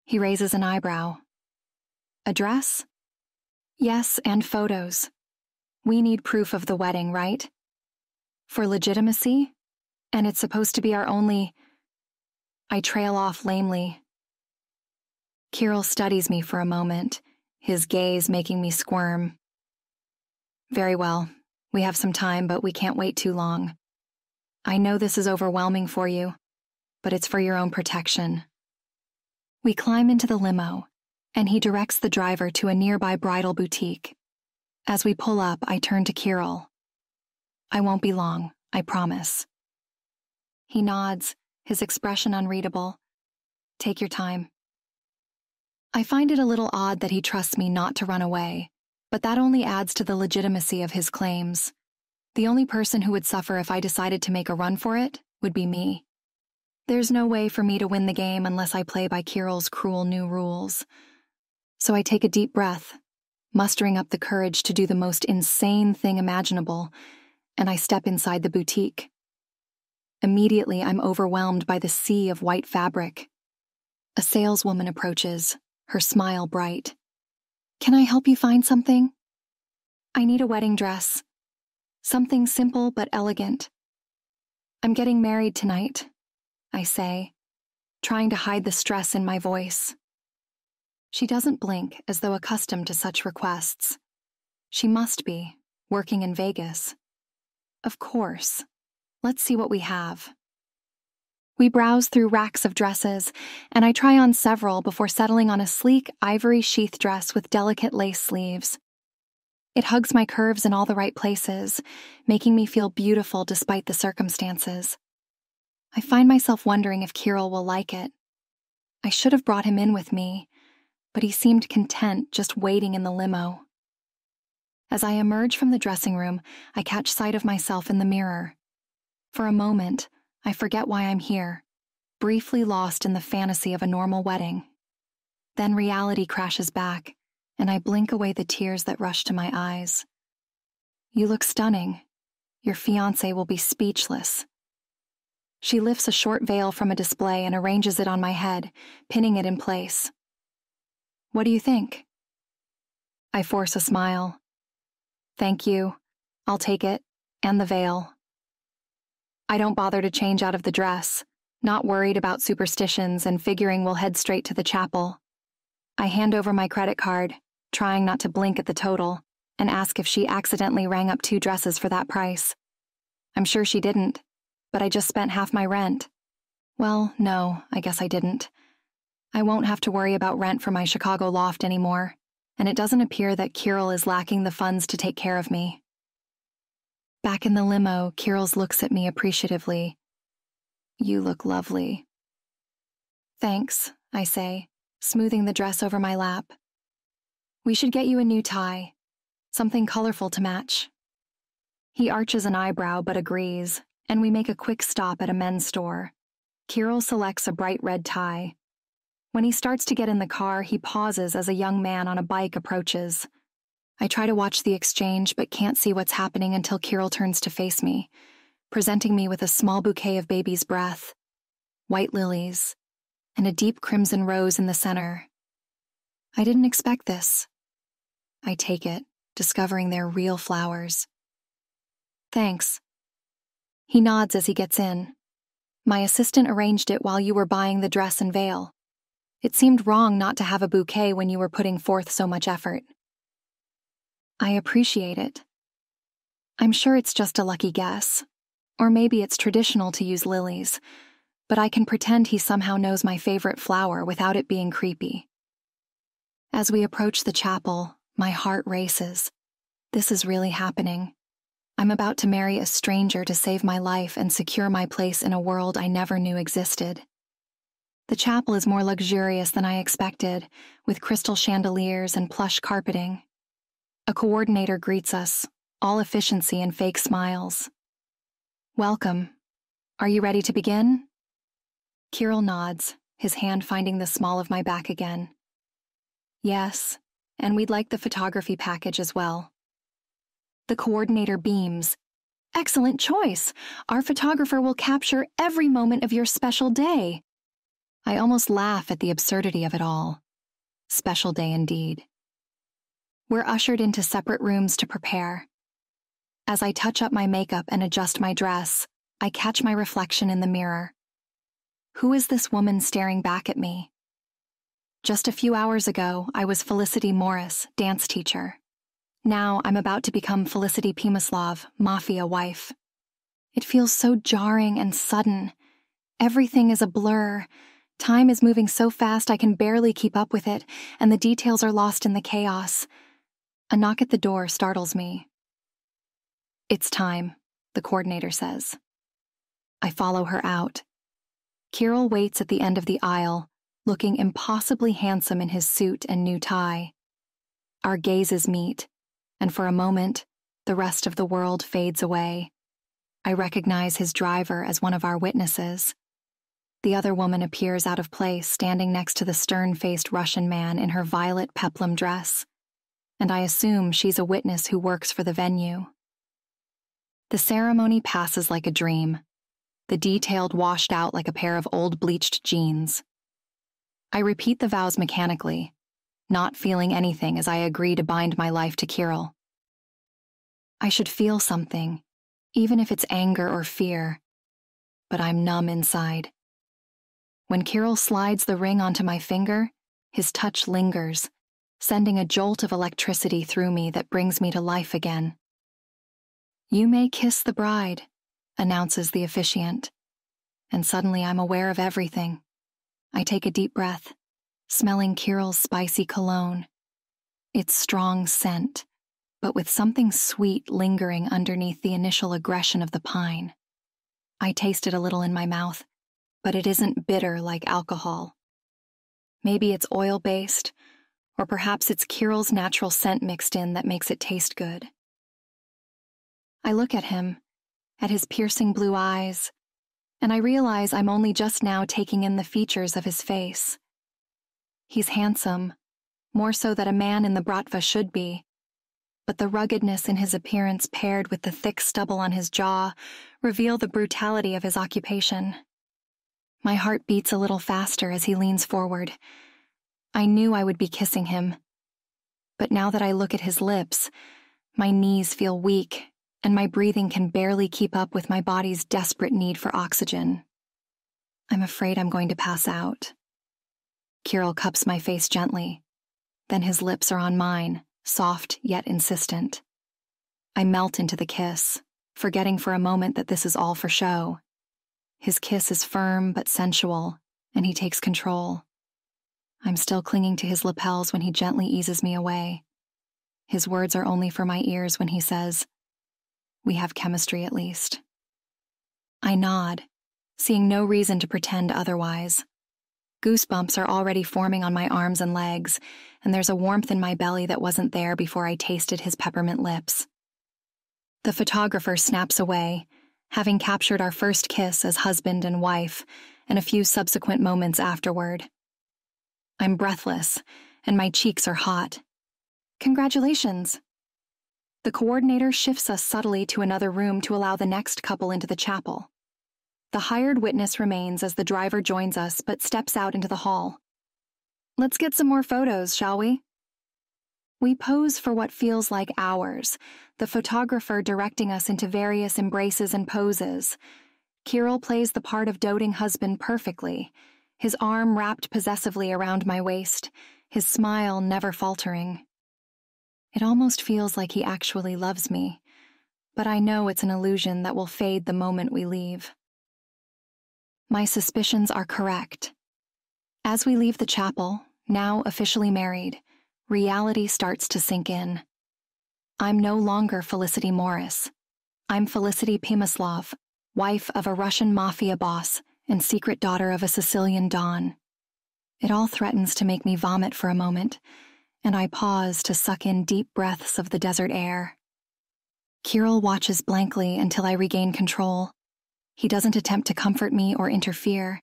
[SPEAKER 2] He raises an eyebrow. A dress? Yes, and photos. We need proof of the wedding, right? For legitimacy? And it's supposed to be our only... I trail off lamely. Kirill studies me for a moment, his gaze making me squirm. Very well. We have some time, but we can't wait too long. I know this is overwhelming for you, but it's for your own protection. We climb into the limo, and he directs the driver to a nearby bridal boutique. As we pull up, I turn to Kirill. I won't be long, I promise. He nods, his expression unreadable. Take your time. I find it a little odd that he trusts me not to run away, but that only adds to the legitimacy of his claims. The only person who would suffer if I decided to make a run for it would be me. There's no way for me to win the game unless I play by Kirill's cruel new rules. So I take a deep breath, mustering up the courage to do the most insane thing imaginable, and I step inside the boutique. Immediately, I'm overwhelmed by the sea of white fabric. A saleswoman approaches, her smile bright. Can I help you find something? I need a wedding dress. Something simple but elegant. I'm getting married tonight, I say, trying to hide the stress in my voice. She doesn't blink as though accustomed to such requests. She must be, working in Vegas. Of course. Let's see what we have. We browse through racks of dresses, and I try on several before settling on a sleek ivory sheath dress with delicate lace sleeves. It hugs my curves in all the right places, making me feel beautiful despite the circumstances. I find myself wondering if Kirill will like it. I should have brought him in with me, but he seemed content just waiting in the limo. As I emerge from the dressing room, I catch sight of myself in the mirror. For a moment, I forget why I'm here, briefly lost in the fantasy of a normal wedding. Then reality crashes back, and I blink away the tears that rush to my eyes. You look stunning. Your fiancé will be speechless. She lifts a short veil from a display and arranges it on my head, pinning it in place. What do you think? I force a smile. Thank you. I'll take it, and the veil. I don't bother to change out of the dress, not worried about superstitions and figuring we'll head straight to the chapel. I hand over my credit card, trying not to blink at the total, and ask if she accidentally rang up 2 dresses for that price. I'm sure she didn't, but I just spent half my rent. Well, no, I guess I didn't. I won't have to worry about rent for my Chicago loft anymore, and it doesn't appear that Kirill is lacking the funds to take care of me. Back in the limo, Kirill looks at me appreciatively. You look lovely. Thanks, I say, smoothing the dress over my lap. We should get you a new tie. Something colorful to match. He arches an eyebrow but agrees, and we make a quick stop at a men's store. Kirill selects a bright red tie. When he starts to get in the car, he pauses as a young man on a bike approaches. I try to watch the exchange but can't see what's happening until Kirill turns to face me, presenting me with a small bouquet of baby's breath, white lilies, and a deep crimson rose in the center. I didn't expect this. I take it, discovering they're real flowers. Thanks. He nods as he gets in. My assistant arranged it while you were buying the dress and veil. It seemed wrong not to have a bouquet when you were putting forth so much effort. I appreciate it. I'm sure it's just a lucky guess, or maybe it's traditional to use lilies, but I can pretend he somehow knows my favorite flower without it being creepy. As we approach the chapel, my heart races. This is really happening. I'm about to marry a stranger to save my life and secure my place in a world I never knew existed. The chapel is more luxurious than I expected, with crystal chandeliers and plush carpeting. A coordinator greets us, all efficiency and fake smiles. Welcome. Are you ready to begin? Kirill nods, his hand finding the small of my back again. Yes, and we'd like the photography package as well. The coordinator beams. Excellent choice. Our photographer will capture every moment of your special day. I almost laugh at the absurdity of it all. Special day indeed. We're ushered into separate rooms to prepare. As I touch up my makeup and adjust my dress, I catch my reflection in the mirror. Who is this woman staring back at me? Just a few hours ago, I was Felicity Morris, dance teacher. Now I'm about to become Felicity Pimaslov, Mafia wife. It feels so jarring and sudden. Everything is a blur. Time is moving so fast I can barely keep up with it, and the details are lost in the chaos. A knock at the door startles me. It's time, the coordinator says. I follow her out. Kirill waits at the end of the aisle, looking impossibly handsome in his suit and new tie. Our gazes meet, and for a moment, the rest of the world fades away. I recognize his driver as one of our witnesses. The other woman appears out of place, standing next to the stern-faced Russian man in her violet peplum dress, and I assume she's a witness who works for the venue. The ceremony passes like a dream, the detailed washed out like a pair of old bleached jeans. I repeat the vows mechanically, not feeling anything as I agree to bind my life to Kirill. I should feel something, even if it's anger or fear, but I'm numb inside. When Kirill slides the ring onto my finger, his touch lingers, sending a jolt of electricity through me that brings me to life again. You may kiss the bride, announces the officiant, and suddenly I'm aware of everything. I take a deep breath, smelling Kirill's spicy cologne. Its strong scent, but with something sweet lingering underneath the initial aggression of the pine. I taste it a little in my mouth, but it isn't bitter like alcohol. Maybe it's oil-based, or perhaps it's Kirill's natural scent mixed in that makes it taste good. I look at him, at his piercing blue eyes, and I realize I'm only just now taking in the features of his face. He's handsome, more so than a man in the Bratva should be, but the ruggedness in his appearance paired with the thick stubble on his jaw reveal the brutality of his occupation. My heart beats a little faster as he leans forward. I knew I would be kissing him, but now that I look at his lips, my knees feel weak and my breathing can barely keep up with my body's desperate need for oxygen. I'm afraid I'm going to pass out. Kirill cups my face gently. Then his lips are on mine, soft yet insistent. I melt into the kiss, forgetting for a moment that this is all for show. His kiss is firm but sensual, and he takes control. I'm still clinging to his lapels when he gently eases me away. His words are only for my ears when he says, "We have chemistry at least." I nod, seeing no reason to pretend otherwise. Goosebumps are already forming on my arms and legs, and there's a warmth in my belly that wasn't there before I tasted his peppermint lips. The photographer snaps away, having captured our first kiss as husband and wife, and a few subsequent moments afterward. I'm breathless, and my cheeks are hot. Congratulations! The coordinator shifts us subtly to another room to allow the next couple into the chapel. The hired witness remains as the driver joins us but steps out into the hall. Let's get some more photos, shall we? We pose for what feels like hours, the photographer directing us into various embraces and poses. Kirill plays the part of doting husband perfectly, his arm wrapped possessively around my waist, his smile never faltering. It almost feels like he actually loves me, but I know it's an illusion that will fade the moment we leave. My suspicions are correct. As we leave the chapel, now officially married, reality starts to sink in. I'm no longer Felicity Morris. I'm Felicity Pimislov, wife of a Russian Mafia boss and secret daughter of a Sicilian Don. It all threatens to make me vomit for a moment, and I pause to suck in deep breaths of the desert air. Kirill watches blankly until I regain control. He doesn't attempt to comfort me or interfere.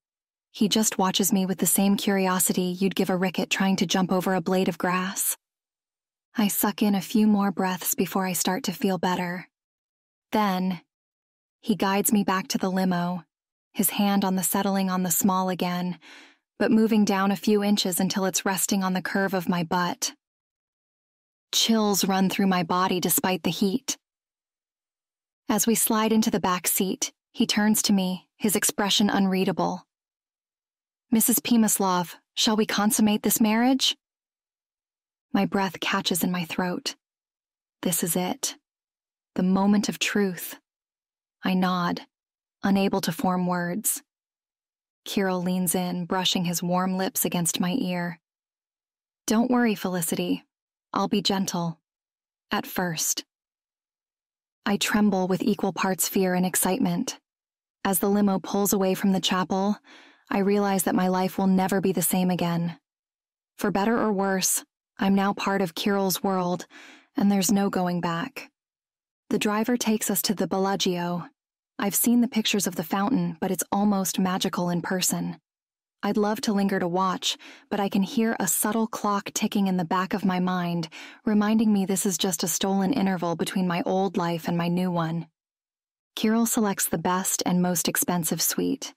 [SPEAKER 2] He just watches me with the same curiosity you'd give a ricket trying to jump over a blade of grass. I suck in a few more breaths before I start to feel better. Then, he guides me back to the limo, his hand on the settling on the small again, but moving down a few inches until it's resting on the curve of my butt. Chills run through my body despite the heat. As we slide into the back seat, he turns to me, his expression unreadable. Mrs. Pimislov, shall we consummate this marriage? My breath catches in my throat. This is it. The moment of truth. I nod, unable to form words. Kirill leans in, brushing his warm lips against my ear. Don't worry, Felicity. I'll be gentle. At first. I tremble with equal parts fear and excitement. As the limo pulls away from the chapel, I realize that my life will never be the same again. For better or worse, I'm now part of Kirill's world, and there's no going back. The driver takes us to the Bellagio. I've seen the pictures of the fountain, but it's almost magical in person. I'd love to linger to watch, but I can hear a subtle clock ticking in the back of my mind, reminding me this is just a stolen interval between my old life and my new one. Kirill selects the best and most expensive suite.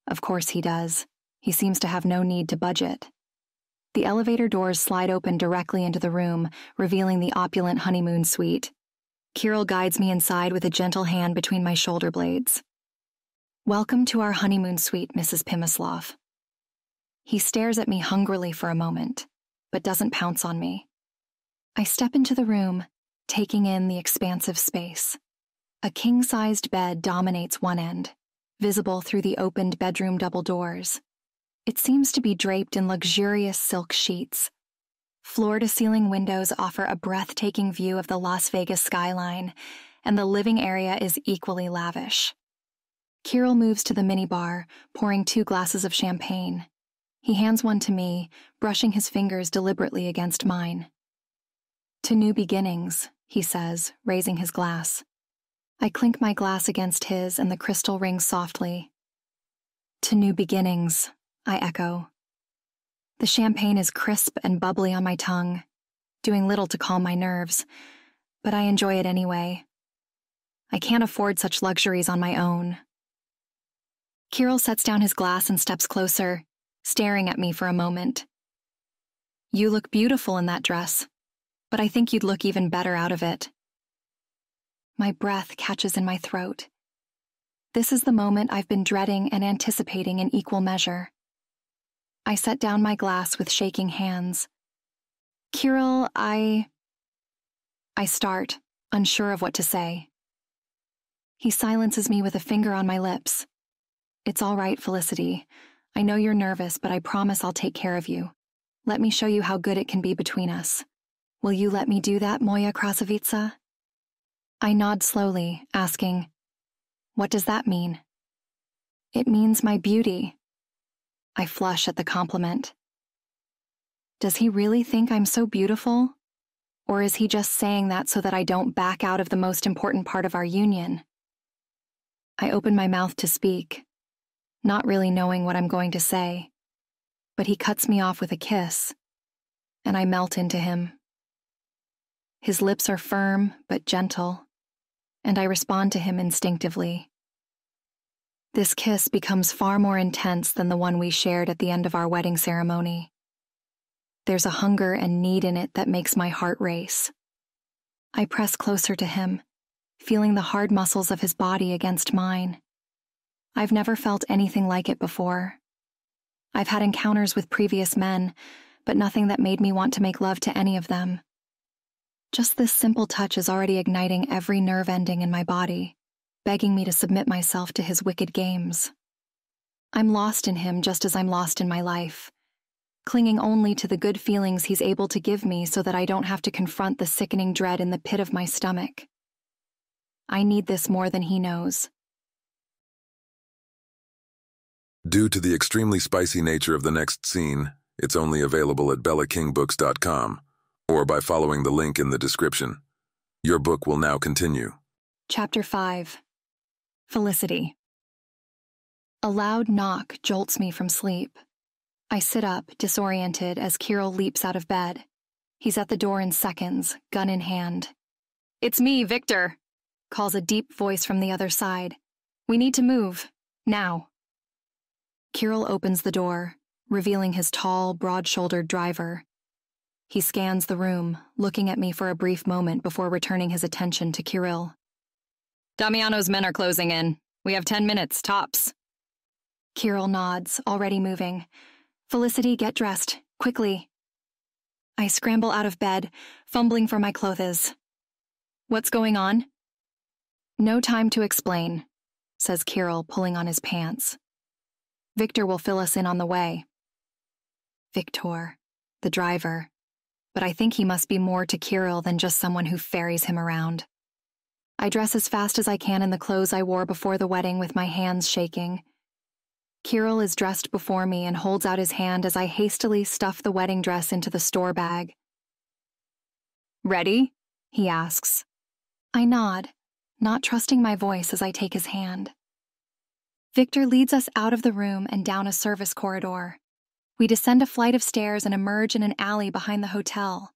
[SPEAKER 2] Of course he does. He seems to have no need to budget. The elevator doors slide open directly into the room, revealing the opulent honeymoon suite. Kirill guides me inside with a gentle hand between my shoulder blades. Welcome to our honeymoon suite, Mrs. Pimislov. He stares at me hungrily for a moment, but doesn't pounce on me. I step into the room, taking in the expansive space. A king-sized bed dominates one end, visible through the opened bedroom double doors. It seems to be draped in luxurious silk sheets. Floor-to-ceiling windows offer a breathtaking view of the Las Vegas skyline, and the living area is equally lavish. Kirill moves to the minibar, pouring 2 glasses of champagne. He hands one to me, brushing his fingers deliberately against mine. To new beginnings, he says, raising his glass. I clink my glass against his, and the crystal rings softly. To new beginnings, I echo. The champagne is crisp and bubbly on my tongue, doing little to calm my nerves, but I enjoy it anyway. I can't afford such luxuries on my own. Kirill sets down his glass and steps closer, staring at me for a moment. You look beautiful in that dress, but I think you'd look even better out of it. My breath catches in my throat. This is the moment I've been dreading and anticipating in equal measure. I set down my glass with shaking hands. Kirill, I start, unsure of what to say. He silences me with a finger on my lips. It's all right, Felicity. I know you're nervous, but I promise I'll take care of you. Let me show you how good it can be between us. Will you let me do that, Moya Krasavitsa? I nod slowly, asking, what does that mean? It means my beauty. I flush at the compliment. Does he really think I'm so beautiful? Or is he just saying that so that I don't back out of the most important part of our union? I open my mouth to speak, not really knowing what I'm going to say, but he cuts me off with a kiss, and I melt into him. His lips are firm but gentle, and I respond to him instinctively. This kiss becomes far more intense than the one we shared at the end of our wedding ceremony. There's a hunger and need in it that makes my heart race. I press closer to him, feeling the hard muscles of his body against mine. I've never felt anything like it before. I've had encounters with previous men, but nothing that made me want to make love to any of them. Just this simple touch is already igniting every nerve ending in my body, begging me to submit myself to his wicked games. I'm lost in him just as I'm lost in my life, clinging only to the good feelings he's able to give me so that I don't have to confront the sickening dread in the pit of my stomach. I need this more than he knows.
[SPEAKER 1] Due to the extremely spicy nature of the next scene, it's only available at bellakingbooks.com or by following the link in the description. Your book will now continue.
[SPEAKER 2] Chapter 5. Felicity. A loud knock jolts me from sleep. I sit up, disoriented, as Kirill leaps out of bed. He's at the door in seconds, gun in hand. "It's me, Victor," calls a deep voice from the other side. "We need to move. Now." Kirill opens the door, revealing his tall, broad-shouldered driver. He scans the room, looking at me for a brief moment before returning his attention to Kirill. "Damiano's men are closing in. We have 10 minutes, tops." Kirill nods, already moving. "Felicity, get dressed, quickly." I scramble out of bed, fumbling for my clothes. "What's going on?" "No time to explain," says Kirill, pulling on his pants. "Victor will fill us in on the way." Victor, the driver. But I think he must be more to Kirill than just someone who ferries him around. I dress as fast as I can in the clothes I wore before the wedding with my hands shaking. Kirill is dressed before me and holds out his hand as I hastily stuff the wedding dress into the store bag. "Ready?" he asks. I nod, not trusting my voice as I take his hand. Victor leads us out of the room and down a service corridor. We descend a flight of stairs and emerge in an alley behind the hotel.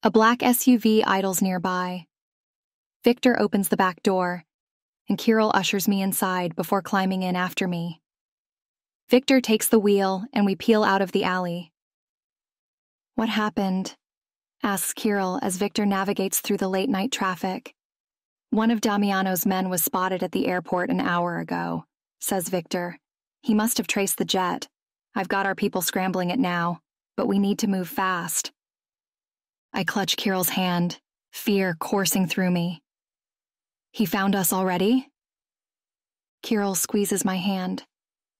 [SPEAKER 2] A black SUV idles nearby. Victor opens the back door, and Kirill ushers me inside before climbing in after me. Victor takes the wheel, and we peel out of the alley. "What happened?" asks Kirill as Victor navigates through the late-night traffic. "One of Damiano's men was spotted at the airport an hour ago," says Victor. "He must have traced the jet. I've got our people scrambling it now, but we need to move fast." I clutch Kirill's hand, fear coursing through me. "He found us already?" Kirill squeezes my hand.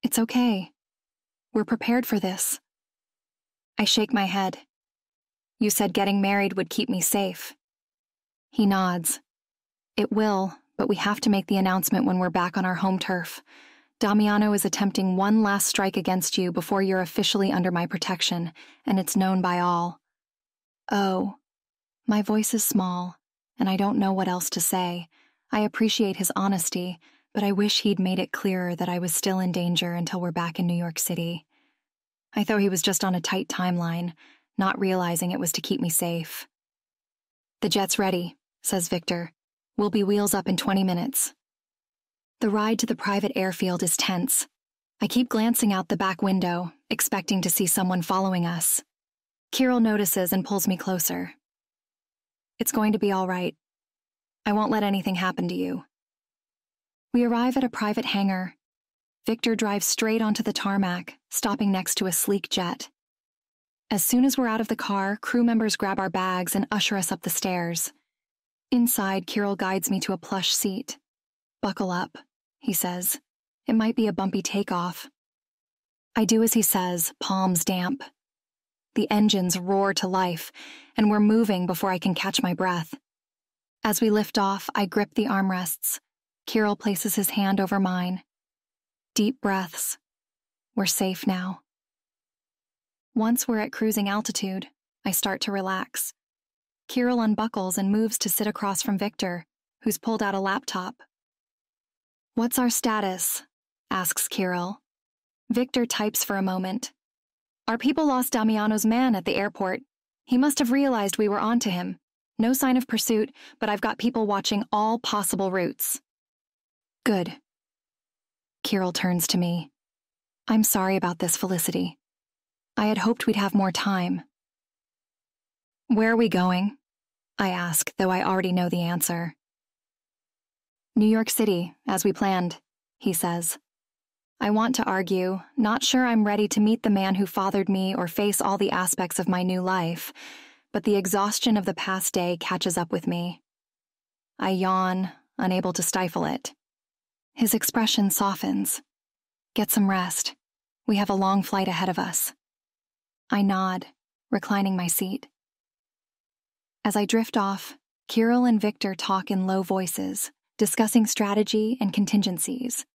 [SPEAKER 2] "It's okay. We're prepared for this." I shake my head. "You said getting married would keep me safe." He nods. "It will, but we have to make the announcement when we're back on our home turf. Damiano is attempting one last strike against you before you're officially under my protection, and it's known by all." "Oh." My voice is small, and I don't know what else to say. I appreciate his honesty, but I wish he'd made it clearer that I was still in danger until we're back in New York City. I thought he was just on a tight timeline, not realizing it was to keep me safe. "The jet's ready," says Victor. "We'll be wheels up in 20 minutes. The ride to the private airfield is tense. I keep glancing out the back window, expecting to see someone following us. Kirill notices and pulls me closer. "It's going to be all right. I won't let anything happen to you." We arrive at a private hangar. Victor drives straight onto the tarmac, stopping next to a sleek jet. As soon as we're out of the car, crew members grab our bags and usher us up the stairs. Inside, Kirill guides me to a plush seat. "Buckle up," he says. "It might be a bumpy takeoff." I do as he says, palms damp. The engines roar to life, and we're moving before I can catch my breath. As we lift off, I grip the armrests. Kirill places his hand over mine. Deep breaths. We're safe now. Once we're at cruising altitude, I start to relax. Kirill unbuckles and moves to sit across from Victor, who's pulled out a laptop. "What's our status?" asks Kirill. Victor types for a moment. "Our people lost Damiano's man at the airport. He must have realized we were onto him. No sign of pursuit, but I've got people watching all possible routes." "Good." Kirill turns to me. "I'm sorry about this, Felicity. I had hoped we'd have more time." "Where are we going?" I ask, though I already know the answer. "New York City, as we planned," he says. "I want to argue, not sure I'm ready to meet the man who fathered me or face all the aspects of my new life, but the exhaustion of the past day catches up with me." I yawn, unable to stifle it. His expression softens. "Get some rest. We have a long flight ahead of us." I nod, reclining my seat. As I drift off, Kirill and Victor talk in low voices, discussing strategy and contingencies.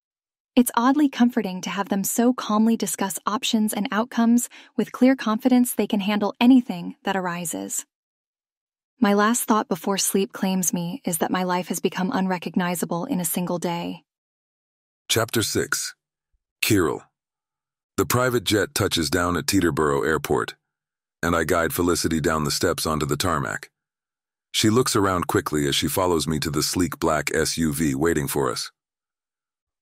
[SPEAKER 2] It's oddly comforting to have them so calmly discuss options and outcomes with clear confidence they can handle anything that arises. My last thought before sleep claims me is that my life has become unrecognizable in a single day.
[SPEAKER 1] Chapter 6. Kirill. The private jet touches down at Teterboro Airport, and I guide Felicity down the steps onto the tarmac. She looks around quickly as she follows me to the sleek black SUV waiting for us.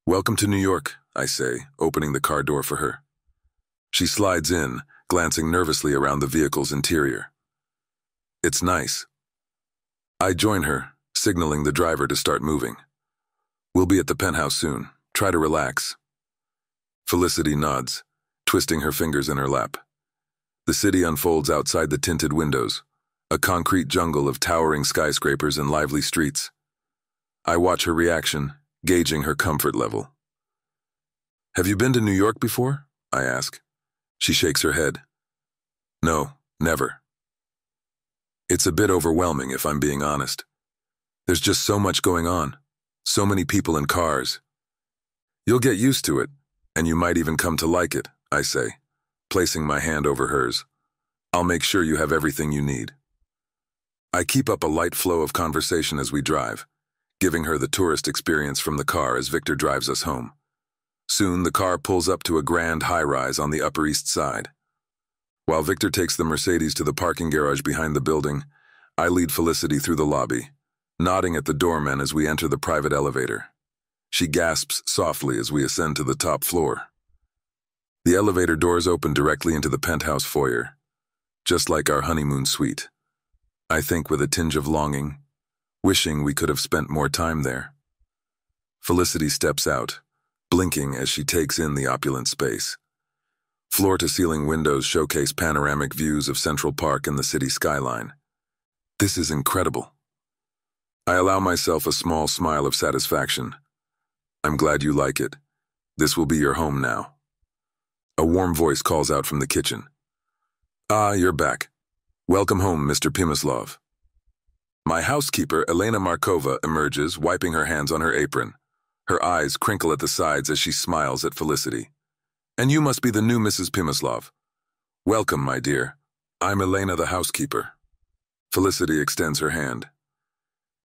[SPEAKER 1] "Welcome to New York," I say, opening the car door for her. She slides in, glancing nervously around the vehicle's interior. "It's nice." I join her, signaling the driver to start moving. "We'll be at the penthouse soon. Try to relax." Felicity nods, twisting her fingers in her lap. The city unfolds outside the tinted windows, a concrete jungle of towering skyscrapers and lively streets. I watch her reaction, gauging her comfort level. "Have you been to New York before?" I ask. She shakes her head. "No, never." It's a bit overwhelming, if I'm being honest. There's just so much going on, so many people and cars. "You'll get used to it, and you might even come to like it," I say, placing my hand over hers. "I'll make sure you have everything you need." I keep up a light flow of conversation as we drive, giving her the tourist experience from the car as Victor drives us home. Soon, the car pulls up to a grand high-rise on the Upper East Side. While Victor takes the Mercedes to the parking garage behind the building, I lead Felicity through the lobby, nodding at the doorman as we enter the private elevator. She gasps softly as we ascend to the top floor. The elevator doors open directly into the penthouse foyer, just like our honeymoon suite. I think with a tinge of longing, wishing we could have spent more time there. Felicity steps out, blinking as she takes in the opulent space. Floor-to-ceiling windows showcase panoramic views of Central Park and the city skyline. "This is incredible." I allow myself a small smile of satisfaction. "I'm glad you like it. This will be your home now." A warm voice calls out from the kitchen. "Ah, you're back. Welcome home, Mr. Pimislov." My housekeeper, Elena Markova, emerges, wiping her hands on her apron. Her eyes crinkle at the sides as she smiles at Felicity. "And you must be the new Mrs. Pimislov." "Welcome, my dear. I'm Elena, the housekeeper." Felicity extends her hand.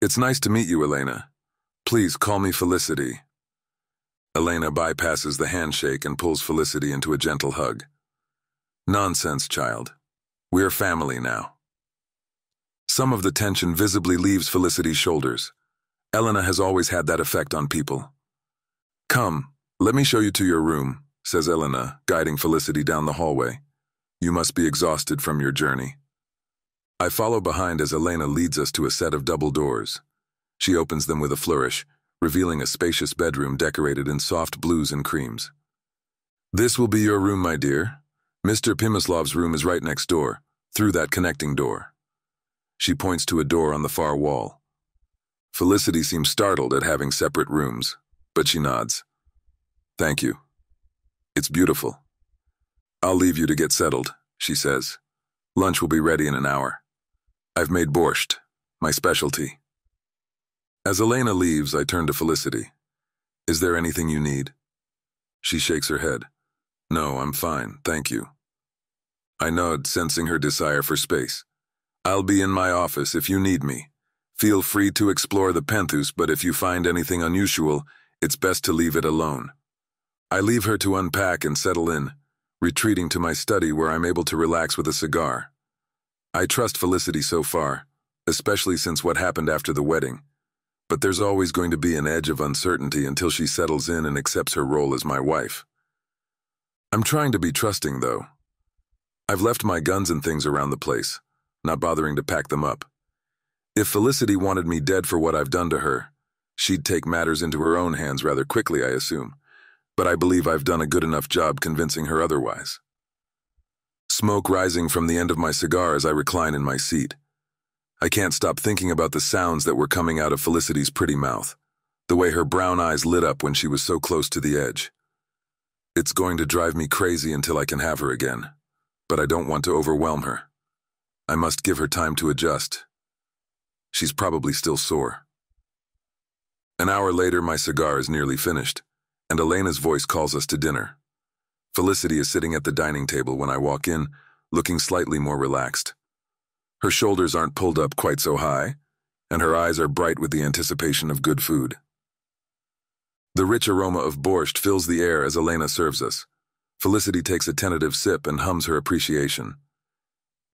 [SPEAKER 1] "It's nice to meet you, Elena. Please call me Felicity." Elena bypasses the handshake and pulls Felicity into a gentle hug. "Nonsense, child. We're family now." Some of the tension visibly leaves Felicity's shoulders. Elena has always had that effect on people. "Come, let me show you to your room," says Elena, guiding Felicity down the hallway. "You must be exhausted from your journey." I follow behind as Elena leads us to a set of double doors. She opens them with a flourish, revealing a spacious bedroom decorated in soft blues and creams. "This will be your room, my dear. Mr. Pimislov's room is right next door, through that connecting door." She points to a door on the far wall. Felicity seems startled at having separate rooms, but she nods. "Thank you. It's beautiful." "I'll leave you to get settled," she says. "Lunch will be ready in an hour. I've made borscht, my specialty." As Elena leaves, I turn to Felicity. "Is there anything you need?" She shakes her head. "No, I'm fine, thank you." I nod, sensing her desire for space. I'll be in my office if you need me. Feel free to explore the penthouse, but if you find anything unusual, it's best to leave it alone. I leave her to unpack and settle in, retreating to my study where I'm able to relax with a cigar. I trust Felicity so far, especially since what happened after the wedding. But there's always going to be an edge of uncertainty until she settles in and accepts her role as my wife. I'm trying to be trusting, though. I've left my guns and things around the place, not bothering to pack them up. If Felicity wanted me dead for what I've done to her, she'd take matters into her own hands rather quickly, I assume. But I believe I've done a good enough job convincing her otherwise. Smoke rising from the end of my cigar as I recline in my seat. I can't stop thinking about the sounds that were coming out of Felicity's pretty mouth, the way her brown eyes lit up when she was so close to the edge. It's going to drive me crazy until I can have her again, but I don't want to overwhelm her. I must give her time to adjust. She's probably still sore. An hour later, my cigar is nearly finished, and Elena's voice calls us to dinner. Felicity is sitting at the dining table when I walk in, looking slightly more relaxed. Her shoulders aren't pulled up quite so high, and her eyes are bright with the anticipation of good food. The rich aroma of borscht fills the air as Elena serves us. Felicity takes a tentative sip and hums her appreciation.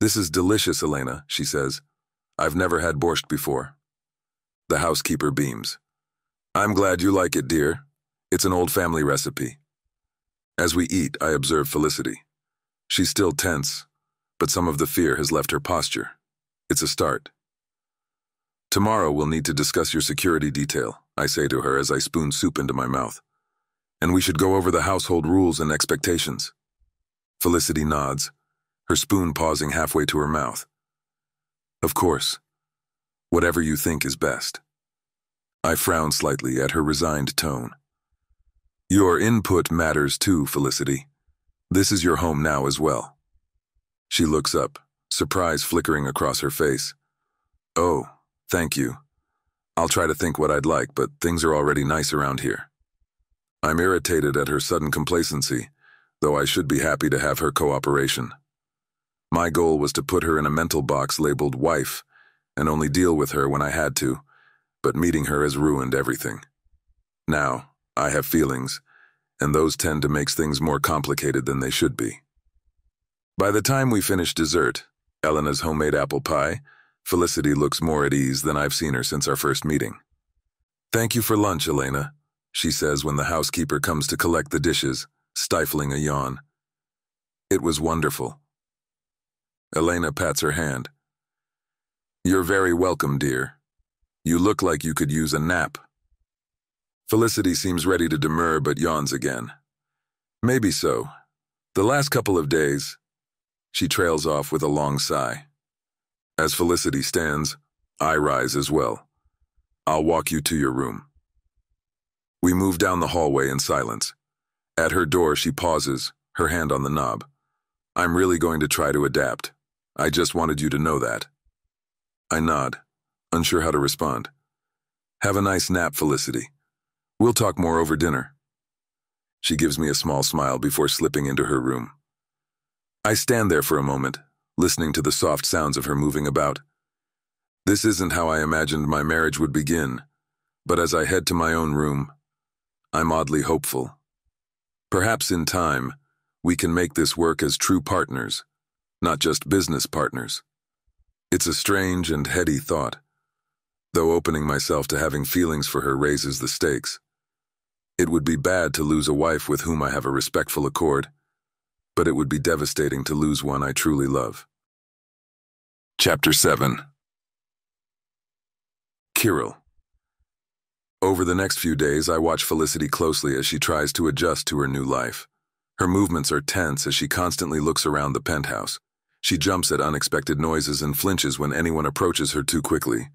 [SPEAKER 1] "This is delicious, Elena," she says. "I've never had borscht before." The housekeeper beams. "I'm glad you like it, dear. It's an old family recipe." As we eat, I observe Felicity. She's still tense, but some of the fear has left her posture. It's a start. "Tomorrow we'll need to discuss your security detail," I say to her as I spoon soup into my mouth. "And we should go over the household rules and expectations." Felicity nods, her spoon pausing halfway to her mouth. "Of course. Whatever you think is best." I frown slightly at her resigned tone. "Your input matters too, Felicity. This is your home now as well." She looks up, surprise flickering across her face. "Oh, thank you. I'll try to think what I'd like, but things are already nice around here." I'm irritated at her sudden complacency, though I should be happy to have her cooperation. My goal was to put her in a mental box labeled wife and only deal with her when I had to, but meeting her has ruined everything. Now, I have feelings, and those tend to make things more complicated than they should be. By the time we finish dessert, Elena's homemade apple pie, Felicity looks more at ease than I've seen her since our first meeting. "Thank you for lunch, Elena," she says when the housekeeper comes to collect the dishes, stifling a yawn. "It was wonderful." Elena pats her hand. "You're very welcome, dear. You look like you could use a nap." Felicity seems ready to demur but yawns again. "Maybe so. The last couple of days." She trails off with a long sigh. As Felicity stands, I rise as well. "I'll walk you to your room." We move down the hallway in silence. At her door, she pauses, her hand on the knob. "I'm really going to try to adapt. I just wanted you to know that." I nod, unsure how to respond. "Have a nice nap, Felicity. We'll talk more over dinner." She gives me a small smile before slipping into her room. I stand there for a moment, listening to the soft sounds of her moving about. This isn't how I imagined my marriage would begin, but as I head to my own room, I'm oddly hopeful. Perhaps in time, we can make this work as true partners, not just business partners. It's a strange and heady thought, though opening myself to having feelings for her raises the stakes. It would be bad to lose a wife with whom I have a respectful accord, but it would be devastating to lose one I truly love. Chapter 7. Kirill. Over the next few days, I watch Felicity closely as she tries to adjust to her new life. Her movements are tense as she constantly looks around the penthouse. She jumps at unexpected noises and flinches when anyone approaches her too quickly.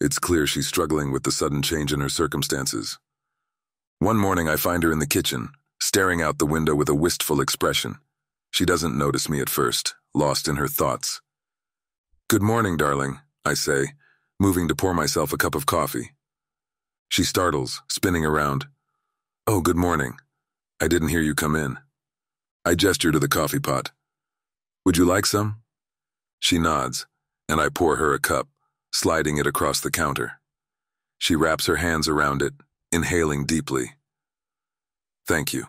[SPEAKER 1] It's clear she's struggling with the sudden change in her circumstances. One morning, I find her in the kitchen, staring out the window with a wistful expression. She doesn't notice me at first, lost in her thoughts. "Good morning, darling," I say, moving to pour myself a cup of coffee. She startles, spinning around. "Oh, good morning. I didn't hear you come in." I gesture to the coffee pot. Would you like some? She nods, and I pour her a cup, sliding it across the counter. She wraps her hands around it, inhaling deeply. Thank you.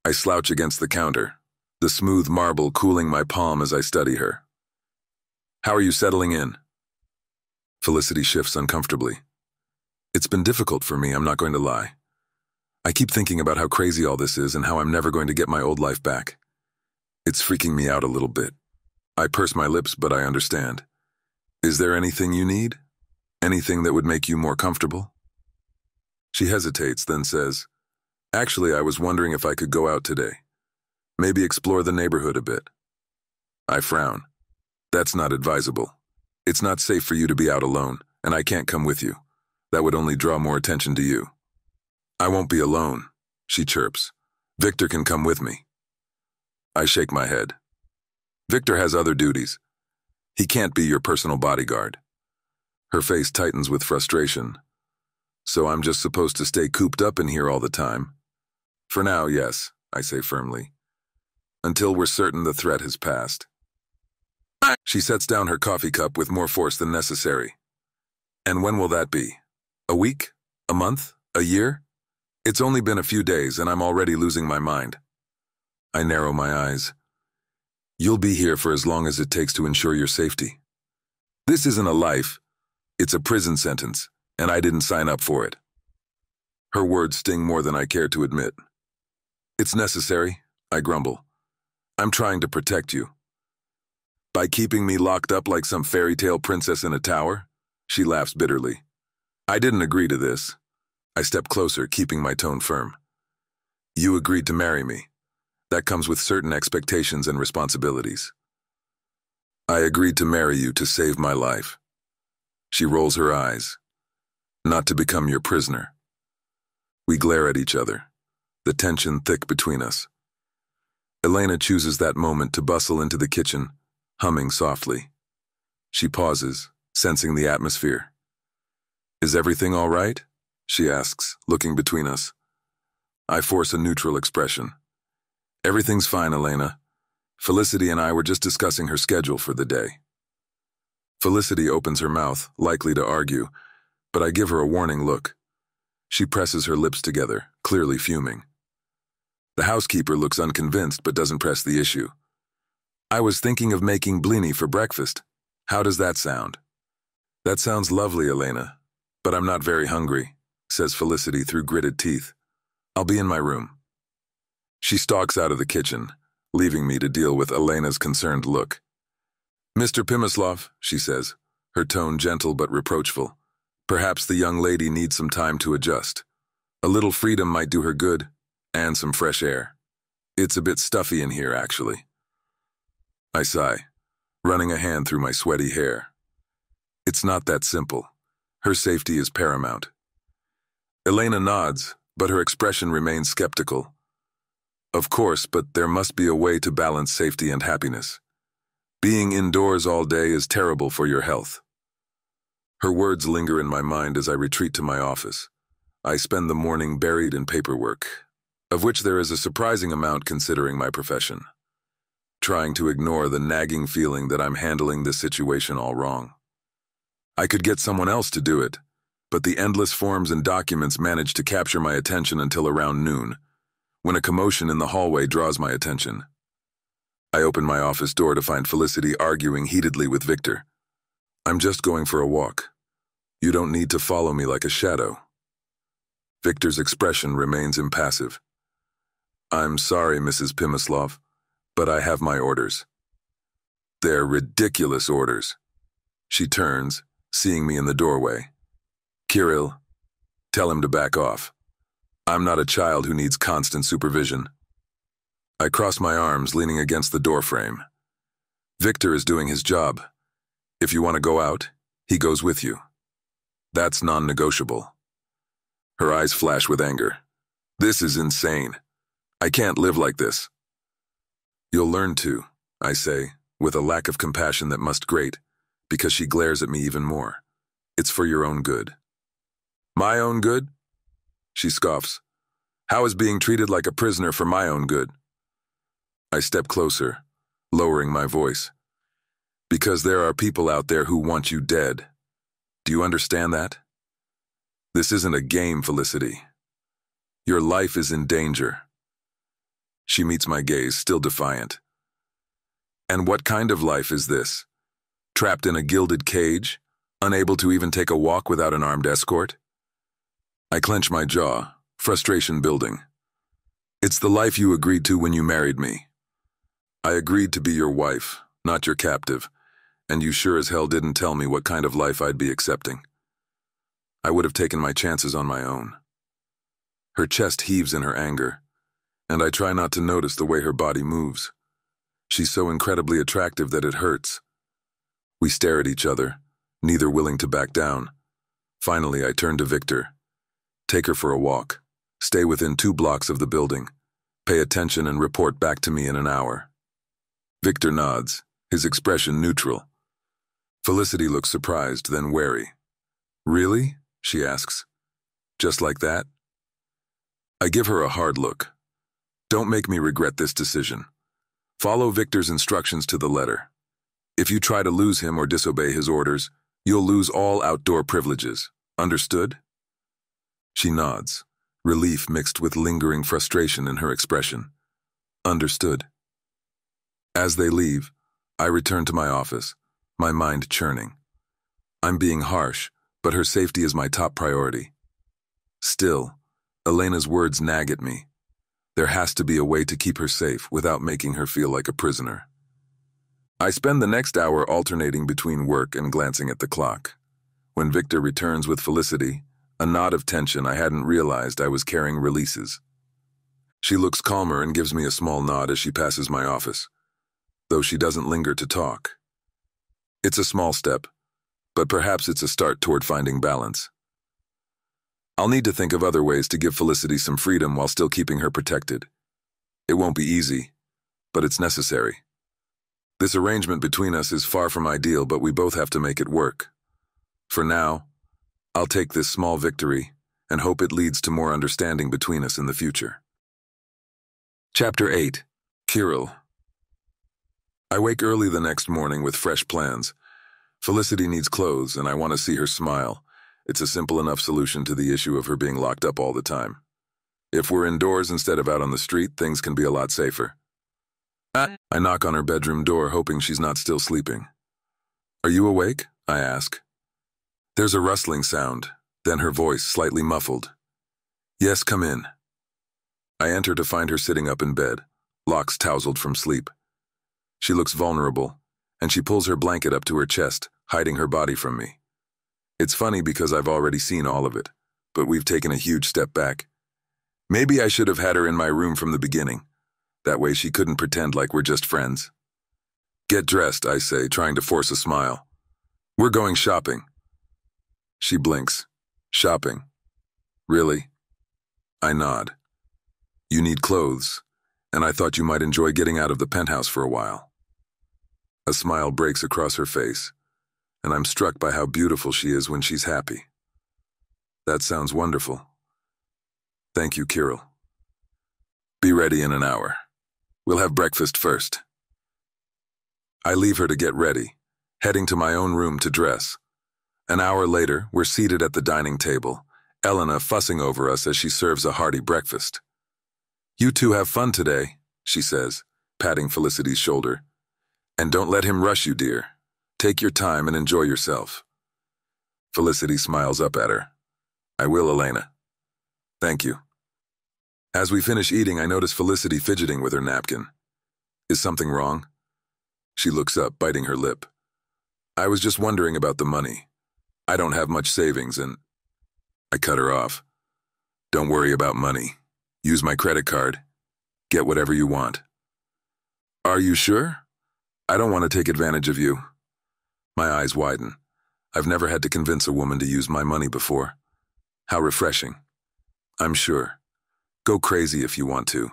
[SPEAKER 1] I slouch against the counter, the smooth marble cooling my palm as I study her. How are you settling in? Felicity shifts uncomfortably. It's been difficult for me, I'm not going to lie. I keep thinking about how crazy all this is and how I'm never going to get my old life back. It's freaking me out a little bit. I purse my lips, but I understand. Is there anything you need? Anything that would make you more comfortable? She hesitates, then says, Actually, I was wondering if I could go out today. Maybe explore the neighborhood a bit. I frown. That's not advisable. It's not safe for you to be out alone, and I can't come with you. That would only draw more attention to you. I won't be alone, she chirps. Victor can come with me. I shake my head. Victor has other duties. He can't be your personal bodyguard. Her face tightens with frustration. So I'm just supposed to stay cooped up in here all the time? For now, yes, I say firmly. Until we're certain the threat has passed. She sets down her coffee cup with more force than necessary. And when will that be? A week? A month? A year? It's only been a few days and I'm already losing my mind. I narrow my eyes. You'll be here for as long as it takes to ensure your safety. This isn't a life. It's a prison sentence, and I didn't sign up for it. Her words sting more than I care to admit. It's necessary, I grumble. I'm trying to protect you. By keeping me locked up like some fairy tale princess in a tower? She laughs bitterly. I didn't agree to this. I step closer, keeping my tone firm. You agreed to marry me. That comes with certain expectations and responsibilities. I agreed to marry you to save my life. She rolls her eyes. Not to become your prisoner. We glare at each other, the tension thick between us. Elena chooses that moment to bustle into the kitchen, humming softly. She pauses, sensing the atmosphere. Is everything all right? She asks, looking between us. I force a neutral expression. Everything's fine, Elena. Felicity and I were just discussing her schedule for the day. Felicity opens her mouth, likely to argue, but I give her a warning look. She presses her lips together, clearly fuming. The housekeeper looks unconvinced but doesn't press the issue. I was thinking of making blini for breakfast. How does that sound? That sounds lovely, Elena, but I'm not very hungry, says Felicity through gritted teeth. I'll be in my room. She stalks out of the kitchen, leaving me to deal with Elena's concerned look. Mr. Pimislov, she says, her tone gentle but reproachful. Perhaps the young lady needs some time to adjust. A little freedom might do her good, and some fresh air. It's a bit stuffy in here, actually. I sigh, running a hand through my sweaty hair. It's not that simple. Her safety is paramount. Elena nods, but her expression remains skeptical. Of course, but there must be a way to balance safety and happiness. Being indoors all day is terrible for your health. Her words linger in my mind as I retreat to my office. I spend the morning buried in paperwork, of which there is a surprising amount considering my profession, trying to ignore the nagging feeling that I'm handling this situation all wrong. I could get someone else to do it, but the endless forms and documents manage to capture my attention until around noon, when a commotion in the hallway draws my attention. I open my office door to find Felicity arguing heatedly with Victor. I'm just going for a walk. You don't need to follow me like a shadow. Victor's expression remains impassive. I'm sorry, Mrs. Pimislov, but I have my orders. They're ridiculous orders. She turns, seeing me in the doorway. Kirill, tell him to back off. I'm not a child who needs constant supervision. I cross my arms, leaning against the doorframe. Victor is doing his job. If you want to go out, he goes with you. That's non-negotiable. Her eyes flash with anger. This is insane. I can't live like this. You'll learn to, I say, with a lack of compassion that must grate, because she glares at me even more. It's for your own good. My own good? She scoffs. How is being treated like a prisoner for my own good? I step closer, lowering my voice. Because there are people out there who want you dead. Do you understand that? This isn't a game, Felicity. Your life is in danger. She meets my gaze, still defiant. And what kind of life is this? Trapped in a gilded cage? Unable to even take a walk without an armed escort? I clench my jaw, frustration building. It's the life you agreed to when you married me. I agreed to be your wife, not your captive, and you sure as hell didn't tell me what kind of life I'd be accepting. I would have taken my chances on my own. Her chest heaves in her anger, and I try not to notice the way her body moves. She's so incredibly attractive that it hurts. We stare at each other, neither willing to back down. Finally, I turn to Victor. Take her for a walk. Stay within 2 blocks of the building. Pay attention and report back to me in an hour. Victor nods, his expression neutral. Felicity looks surprised, then wary. Really? She asks. Just like that? I give her a hard look. Don't make me regret this decision. Follow Victor's instructions to the letter. If you try to lose him or disobey his orders, you'll lose all outdoor privileges. Understood? She nods, relief mixed with lingering frustration in her expression. Understood. As they leave, I return to my office, my mind churning. I'm being harsh, but her safety is my top priority. Still, Elena's words nag at me. There has to be a way to keep her safe without making her feel like a prisoner. I spend the next hour alternating between work and glancing at the clock. When Victor returns with Felicity, a knot of tension I hadn't realized I was carrying releases. She looks calmer and gives me a small nod as she passes my office, though she doesn't linger to talk. It's a small step, but perhaps it's a start toward finding balance. I'll need to think of other ways to give Felicity some freedom while still keeping her protected. It won't be easy, but it's necessary. This arrangement between us is far from ideal, but we both have to make it work. For now, I'll take this small victory and hope it leads to more understanding between us in the future. Chapter 8. Kirill. I wake early the next morning with fresh plans. Felicity needs clothes, and I want to see her smile. It's a simple enough solution to the issue of her being locked up all the time. If we're indoors instead of out on the street, things can be a lot safer. I knock on her bedroom door, hoping she's not still sleeping. Are you awake? I ask. There's a rustling sound, then her voice slightly muffled. Yes, come in. I enter to find her sitting up in bed, locks tousled from sleep. She looks vulnerable, and she pulls her blanket up to her chest, hiding her body from me. It's funny because I've already seen all of it, but we've taken a huge step back. Maybe I should have had her in my room from the beginning. That way she couldn't pretend like we're just friends. Get dressed, I say, trying to force a smile. We're going shopping. She blinks. Shopping? Really? I nod. You need clothes, and I thought you might enjoy getting out of the penthouse for a while. A smile breaks across her face, and I'm struck by how beautiful she is when she's happy. That sounds wonderful. Thank you, Kirill. Be ready in an hour. We'll have breakfast first. I leave her to get ready, heading to my own room to dress. An hour later, we're seated at the dining table, Elena fussing over us as she serves a hearty breakfast. You two have fun today, she says, patting Felicity's shoulder. And don't let him rush you, dear. Take your time and enjoy yourself. Felicity smiles up at her. I will, Elena. Thank you. As we finish eating, I notice Felicity fidgeting with her napkin. Is something wrong? She looks up, biting her lip. I was just wondering about the money. I don't have much savings and... I cut her off. Don't worry about money. Use my credit card. Get whatever you want. Are you sure? I don't want to take advantage of you. My eyes widen. I've never had to convince a woman to use my money before. How refreshing. I'm sure. Go crazy if you want to.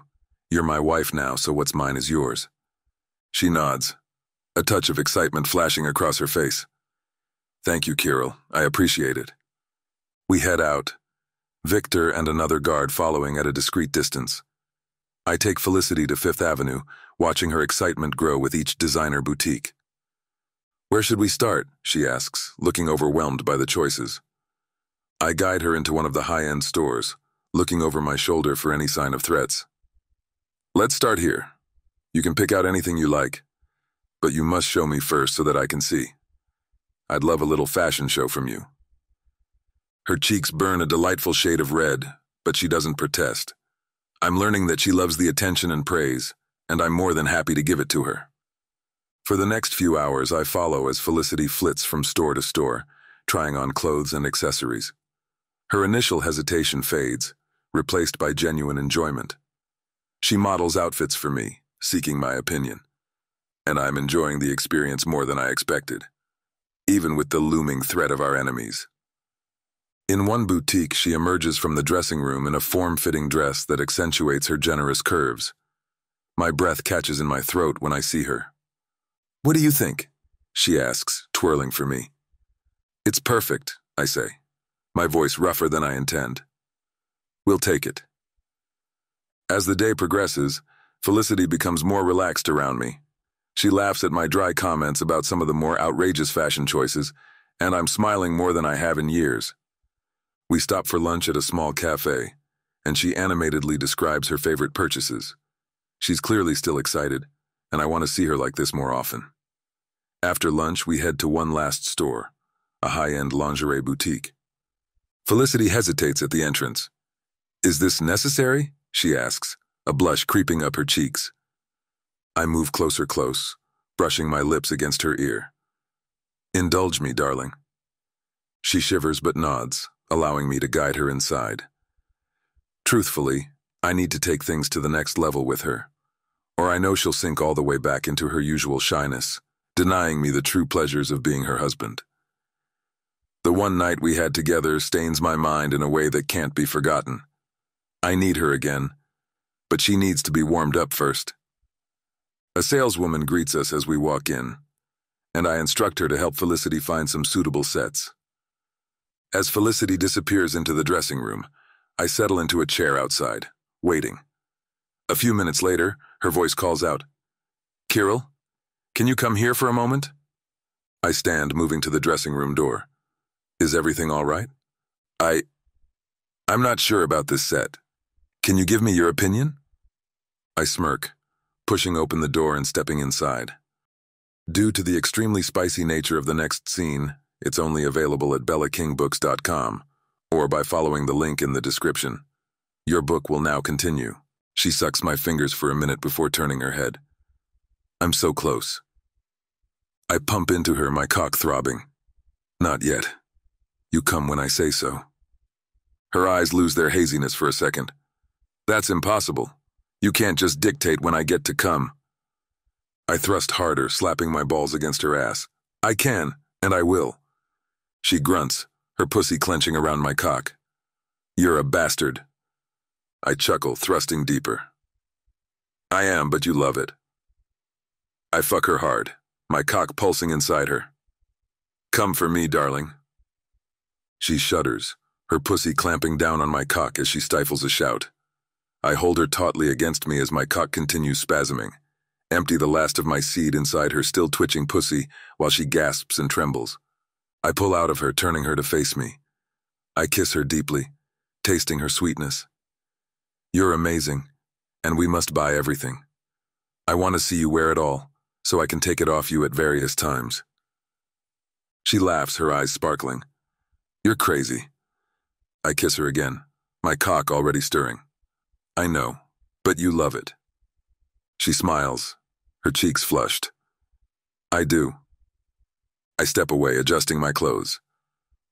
[SPEAKER 1] You're my wife now, so what's mine is yours. She nods, a touch of excitement flashing across her face. Thank you, Kirill. I appreciate it. We head out, Victor and another guard following at a discreet distance. I take Felicity to Fifth Avenue, watching her excitement grow with each designer boutique. "Where should we start?" she asks, looking overwhelmed by the choices. I guide her into one of the high-end stores, looking over my shoulder for any sign of threats. "Let's start here. You can pick out anything you like, but you must show me first so that I can see. I'd love a little fashion show from you." Her cheeks burn a delightful shade of red, but she doesn't protest. I'm learning that she loves the attention and praise, and I'm more than happy to give it to her. For the next few hours, I follow as Felicity flits from store to store, trying on clothes and accessories. Her initial hesitation fades, replaced by genuine enjoyment. She models outfits for me, seeking my opinion, and I'm enjoying the experience more than I expected, even with the looming threat of our enemies. In one boutique, she emerges from the dressing room in a form-fitting dress that accentuates her generous curves. My breath catches in my throat when I see her. "What do you think?" she asks, twirling for me. "It's perfect," I say, my voice rougher than I intend. "We'll take it." As the day progresses, Felicity becomes more relaxed around me. She laughs at my dry comments about some of the more outrageous fashion choices, and I'm smiling more than I have in years. We stop for lunch at a small cafe, and she animatedly describes her favorite purchases. She's clearly still excited, and I want to see her like this more often. After lunch, we head to one last store, a high-end lingerie boutique. Felicity hesitates at the entrance. "Is this necessary?" she asks, a blush creeping up her cheeks. I move closer, brushing my lips against her ear. "Indulge me, darling." She shivers but nods, allowing me to guide her inside. Truthfully, I need to take things to the next level with her, or I know she'll sink all the way back into her usual shyness, denying me the true pleasures of being her husband. The one night we had together stains my mind in a way that can't be forgotten. I need her again, but she needs to be warmed up first. A saleswoman greets us as we walk in, and I instruct her to help Felicity find some suitable sets. As Felicity disappears into the dressing room, I settle into a chair outside, waiting. A few minutes later, her voice calls out, "Kirill, can you come here for a moment?" I stand, moving to the dressing room door. "Is everything all right?" I'm not sure about this set. Can you give me your opinion?" I smirk, pushing open the door and stepping inside. Due to the extremely spicy nature of the next scene, it's only available at bellakingbooks.com or by following the link in the description. Your book will now continue. She sucks my fingers for a minute before turning her head. I'm so close. I pump into her, my cock throbbing. Not yet. You come when I say so. Her eyes lose their haziness for a second. That's impossible. You can't just dictate when I get to come. I thrust harder, slapping my balls against her ass. I can, and I will. She grunts, her pussy clenching around my cock. You're a bastard. I chuckle, thrusting deeper. I am, but you love it. I fuck her hard, my cock pulsing inside her. Come for me, darling. She shudders, her pussy clamping down on my cock as she stifles a shout. I hold her tautly against me as my cock continues spasming, empty the last of my seed inside her still twitching pussy while she gasps and trembles. I pull out of her, turning her to face me. I kiss her deeply, tasting her sweetness. You're amazing, and we must buy everything. I want to see you wear it all, so I can take it off you at various times. She laughs, her eyes sparkling. You're crazy. I kiss her again, my cock already stirring. I know, but you love it. She smiles, her cheeks flushed. I do. I step away, adjusting my clothes.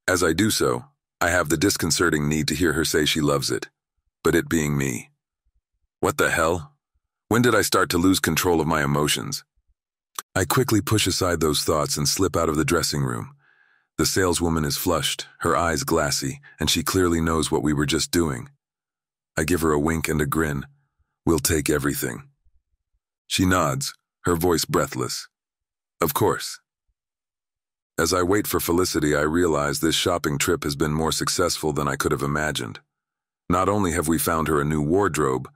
[SPEAKER 1] As I do so, I have the disconcerting need to hear her say she loves it, but it being me. What the hell? When did I start to lose control of my emotions? I quickly push aside those thoughts and slip out of the dressing room. The saleswoman is flushed, her eyes glassy, and she clearly knows what we were just doing. I give her a wink and a grin. We'll take everything. She nods, her voice breathless. Of course. As I wait for Felicity, I realize this shopping trip has been more successful than I could have imagined. Not only have we found her a new wardrobe,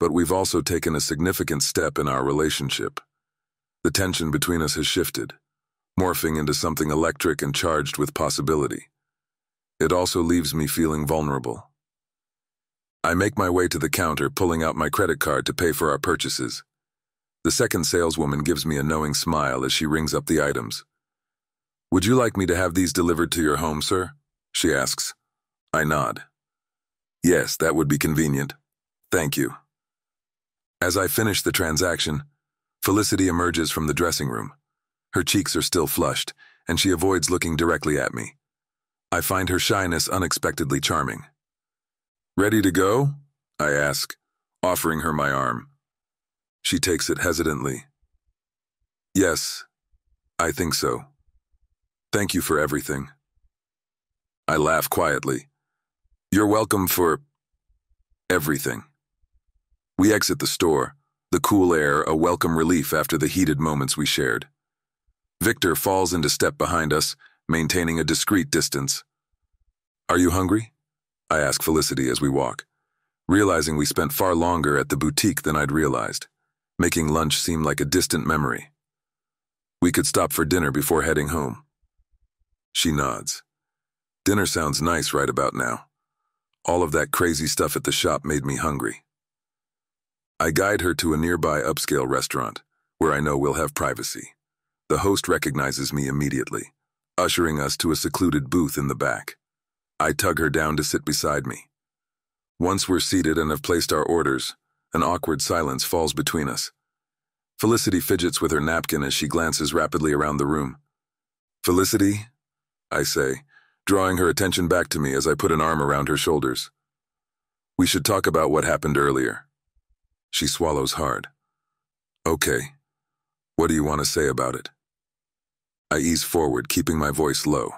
[SPEAKER 1] but we've also taken a significant step in our relationship. The tension between us has shifted, morphing into something electric and charged with possibility. It also leaves me feeling vulnerable. I make my way to the counter, pulling out my credit card to pay for our purchases. The second saleswoman gives me a knowing smile as she rings up the items. "Would you like me to have these delivered to your home, sir?" she asks. I nod. "Yes, that would be convenient. Thank you." As I finish the transaction, Felicity emerges from the dressing room. Her cheeks are still flushed, and she avoids looking directly at me. I find her shyness unexpectedly charming. "Ready to go?" I ask, offering her my arm. She takes it hesitantly. "Yes, I think so. Thank you for everything." I laugh quietly. "You're welcome for everything." We exit the store, the cool air a welcome relief after the heated moments we shared. Victor falls into step behind us, maintaining a discreet distance. "Are you hungry?" I ask Felicity as we walk, realizing we spent far longer at the boutique than I'd realized, making lunch seem like a distant memory. "We could stop for dinner before heading home." She nods. Dinner sounds nice right about now. All of that crazy stuff at the shop made me hungry. I guide her to a nearby upscale restaurant, where I know we'll have privacy. The host recognizes me immediately, ushering us to a secluded booth in the back. I tug her down to sit beside me. Once we're seated and have placed our orders, an awkward silence falls between us. Felicity fidgets with her napkin as she glances rapidly around the room. "Felicity," I say, drawing her attention back to me as I put an arm around her shoulders. "We should talk about what happened earlier." She swallows hard. "Okay. What do you want to say about it?" I ease forward, keeping my voice low.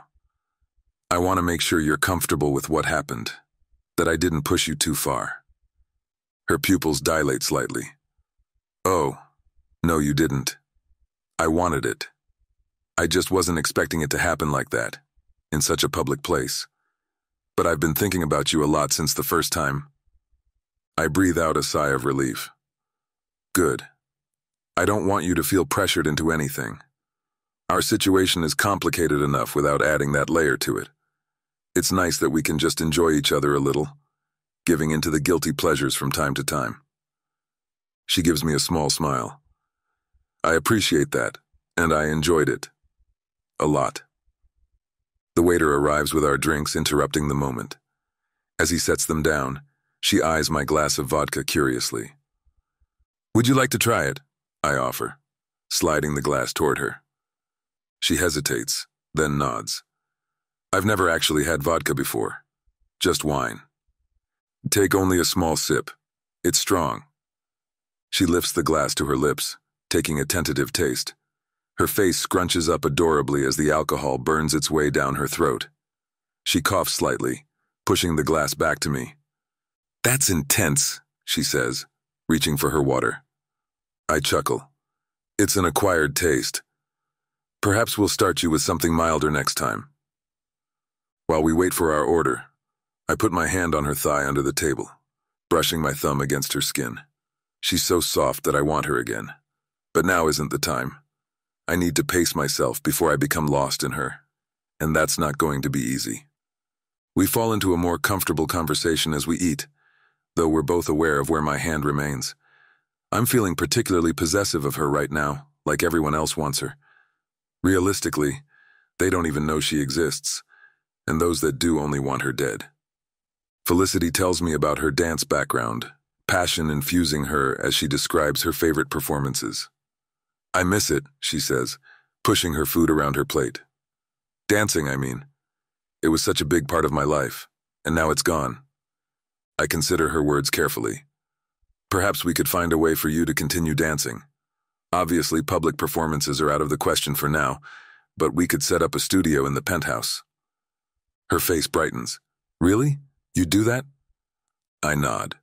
[SPEAKER 1] "I want to make sure you're comfortable with what happened, that I didn't push you too far." Her pupils dilate slightly. "Oh, no, you didn't. I wanted it. I just wasn't expecting it to happen like that, in such a public place. But I've been thinking about you a lot since the first time." I breathe out a sigh of relief. "Good. I don't want you to feel pressured into anything. Our situation is complicated enough without adding that layer to it. It's nice that we can just enjoy each other a little, giving into the guilty pleasures from time to time." She gives me a small smile. "I appreciate that, and I enjoyed it. A lot." The waiter arrives with our drinks, interrupting the moment. As he sets them down, she eyes my glass of vodka curiously. "Would you like to try it?" I offer, sliding the glass toward her. She hesitates, then nods. "I've never actually had vodka before. Just wine. Take only a small sip. It's strong." She lifts the glass to her lips, taking a tentative taste. Her face scrunches up adorably as the alcohol burns its way down her throat. She coughs slightly, pushing the glass back to me. "That's intense," she says, reaching for her water. I chuckle. "It's an acquired taste. Perhaps we'll start you with something milder next time." While we wait for our order, I put my hand on her thigh under the table, brushing my thumb against her skin. She's so soft that I want her again. But now isn't the time. I need to pace myself before I become lost in her, and that's not going to be easy. We fall into a more comfortable conversation as we eat, though we're both aware of where my hand remains. I'm feeling particularly possessive of her right now, like everyone else wants her. Realistically, they don't even know she exists, and those that do only want her dead. Felicity tells me about her dance background, passion infusing her as she describes her favorite performances. "I miss it," she says, pushing her food around her plate. "Dancing, I mean. It was such a big part of my life, and now it's gone." I consider her words carefully. "Perhaps we could find a way for you to continue dancing. Obviously, public performances are out of the question for now, but we could set up a studio in the penthouse." Her face brightens. "Really? You'd do that?" I nod.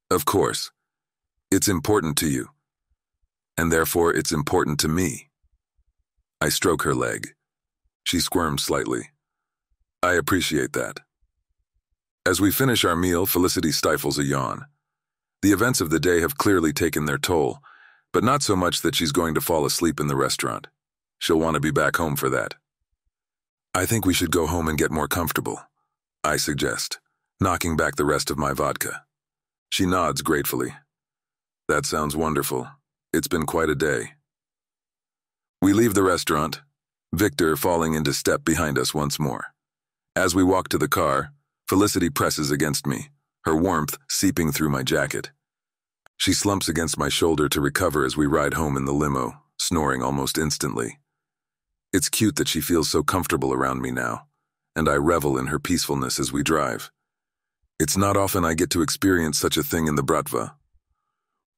[SPEAKER 1] "Of course. It's important to you. And therefore it's important to me." I stroke her leg. She squirms slightly. "I appreciate that." As we finish our meal, Felicity stifles a yawn. The events of the day have clearly taken their toll, but not so much that she's going to fall asleep in the restaurant. She'll want to be back home for that. I think we should go home and get more comfortable, I suggest, knocking back the rest of my vodka. She nods gratefully. That sounds wonderful. It's been quite a day. We leave the restaurant, Victor falling into step behind us once more. As we walk to the car, Felicity presses against me, her warmth seeping through my jacket. She slumps against my shoulder to recover as we ride home in the limo, snoring almost instantly. It's cute that she feels so comfortable around me now, and I revel in her peacefulness as we drive. It's not often I get to experience such a thing in the Bratva.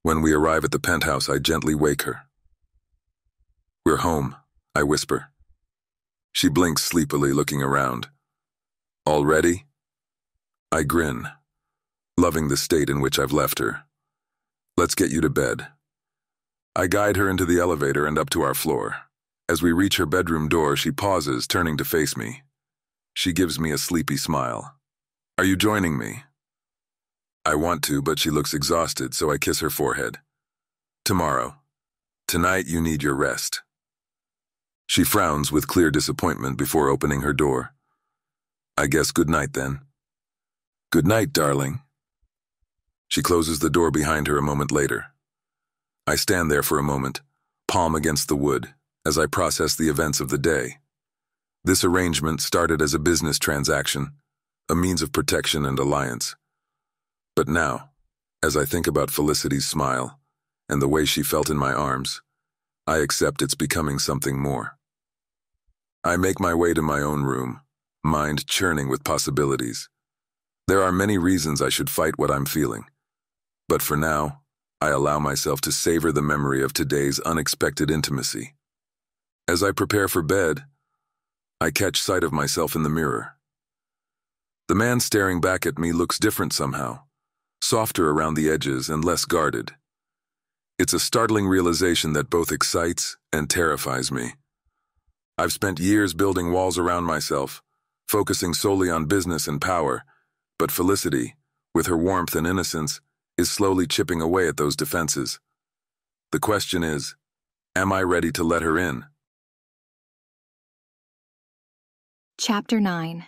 [SPEAKER 1] When we arrive at the penthouse, I gently wake her. We're home, I whisper. She blinks sleepily, looking around. Already? I grin, loving the state in which I've left her. Let's get you to bed. I guide her into the elevator and up to our floor. As we reach her bedroom door, she pauses, turning to face me. She gives me a sleepy smile. Are you joining me? I want to, but she looks exhausted, so I kiss her forehead. Tomorrow. Tonight you need your rest. She frowns with clear disappointment before opening her door. I guess good night then. Good night, darling. She closes the door behind her a moment later. I stand there for a moment, palm against the wood, as I process the events of the day. This arrangement started as a business transaction, a means of protection and alliance. But now, as I think about Felicity's smile and the way she felt in my arms, I accept it's becoming something more. I make my way to my own room, mind churning with possibilities. There are many reasons I should fight what I'm feeling, but for now, I allow myself to savor the memory of today's unexpected intimacy. As I prepare for bed, I catch sight of myself in the mirror. The man staring back at me looks different somehow, softer around the edges and less guarded. It's a startling realization that both excites and terrifies me. I've spent years building walls around myself, focusing solely on business and power, but Felicity, with her warmth and innocence, is slowly chipping away at those defenses. The question is, am I ready to let her in?
[SPEAKER 2] Chapter 9.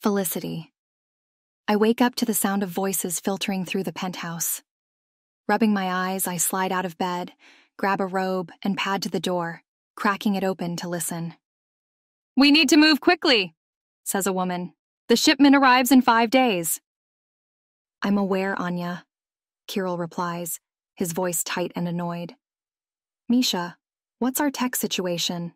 [SPEAKER 2] Felicity. I wake up to the sound of voices filtering through the penthouse. Rubbing my eyes, I slide out of bed, grab a robe, and pad to the door, cracking it open to listen. "We need to move quickly," says a woman. "The shipment arrives in 5 days." "I'm aware, Anya," Kirill replies, his voice tight and annoyed. "Misha, what's our tech situation?"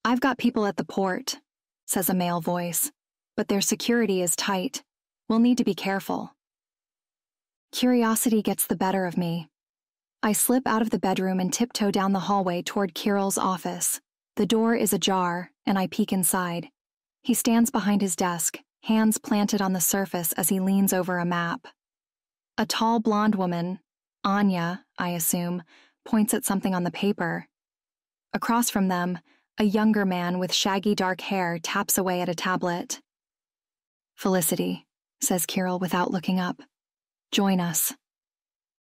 [SPEAKER 2] "I've got people at the port," says a male voice, "but their security is tight. We'll need to be careful." Curiosity gets the better of me. I slip out of the bedroom and tiptoe down the hallway toward Kirill's office. The door is ajar, and I peek inside. He stands behind his desk, hands planted on the surface as he leans over a map. A tall blonde woman, Anya, I assume, points at something on the paper. Across from them, a younger man with shaggy dark hair taps away at a tablet. "Felicity," says Kirill without looking up. "Join us."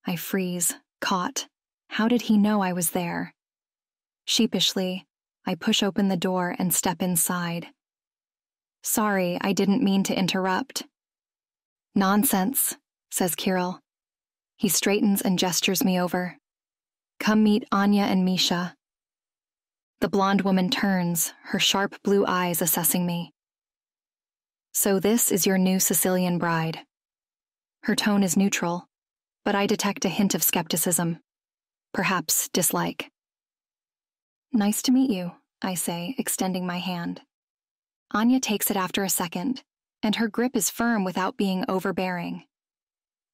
[SPEAKER 2] I freeze, caught. How did he know I was there? Sheepishly, I push open the door and step inside. "Sorry, I didn't mean to interrupt." "Nonsense," says Kirill. He straightens and gestures me over. "Come meet Anya and Misha." The blonde woman turns, her sharp blue eyes assessing me. "So this is your new Sicilian bride." Her tone is neutral, but I detect a hint of skepticism, perhaps dislike. "Nice to meet you," I say, extending my hand. Anya takes it after a second, and her grip is firm without being overbearing.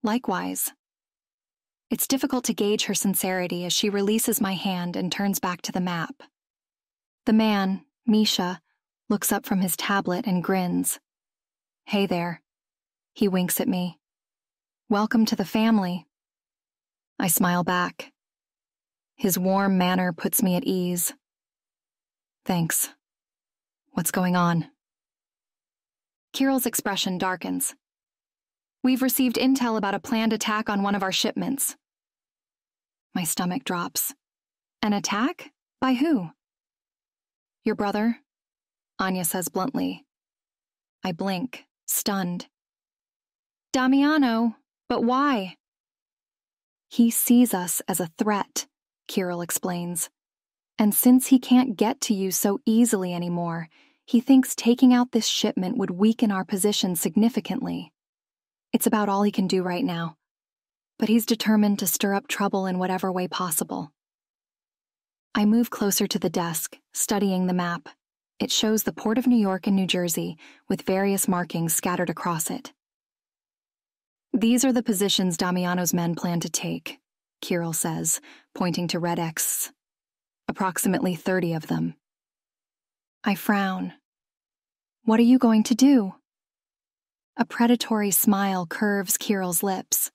[SPEAKER 2] Likewise. It's difficult to gauge her sincerity as she releases my hand and turns back to the map. The man, Misha, looks up from his tablet and grins. "Hey there." He winks at me. "Welcome to the family." I smile back. His warm manner puts me at ease. "Thanks. What's going on?" Kirill's expression darkens. We've received intel about a planned attack on one of our shipments. My stomach drops. An attack? By who? Your brother, Anya says bluntly. I blink, stunned. Damiano, but why? He sees us as a threat, Kirill explains. And since he can't get to you so easily anymore, he thinks taking out this shipment would weaken our position significantly. It's about all he can do right now. But he's determined to stir up trouble in whatever way possible. I move closer to the desk, studying the map. It shows the Port of New York and New Jersey, with various markings scattered across it. These are the positions Damiano's men plan to take, Kirill says, pointing to red X's. Approximately 30 of them. I frown. What are you going to do? A predatory smile curves Kirill's lips.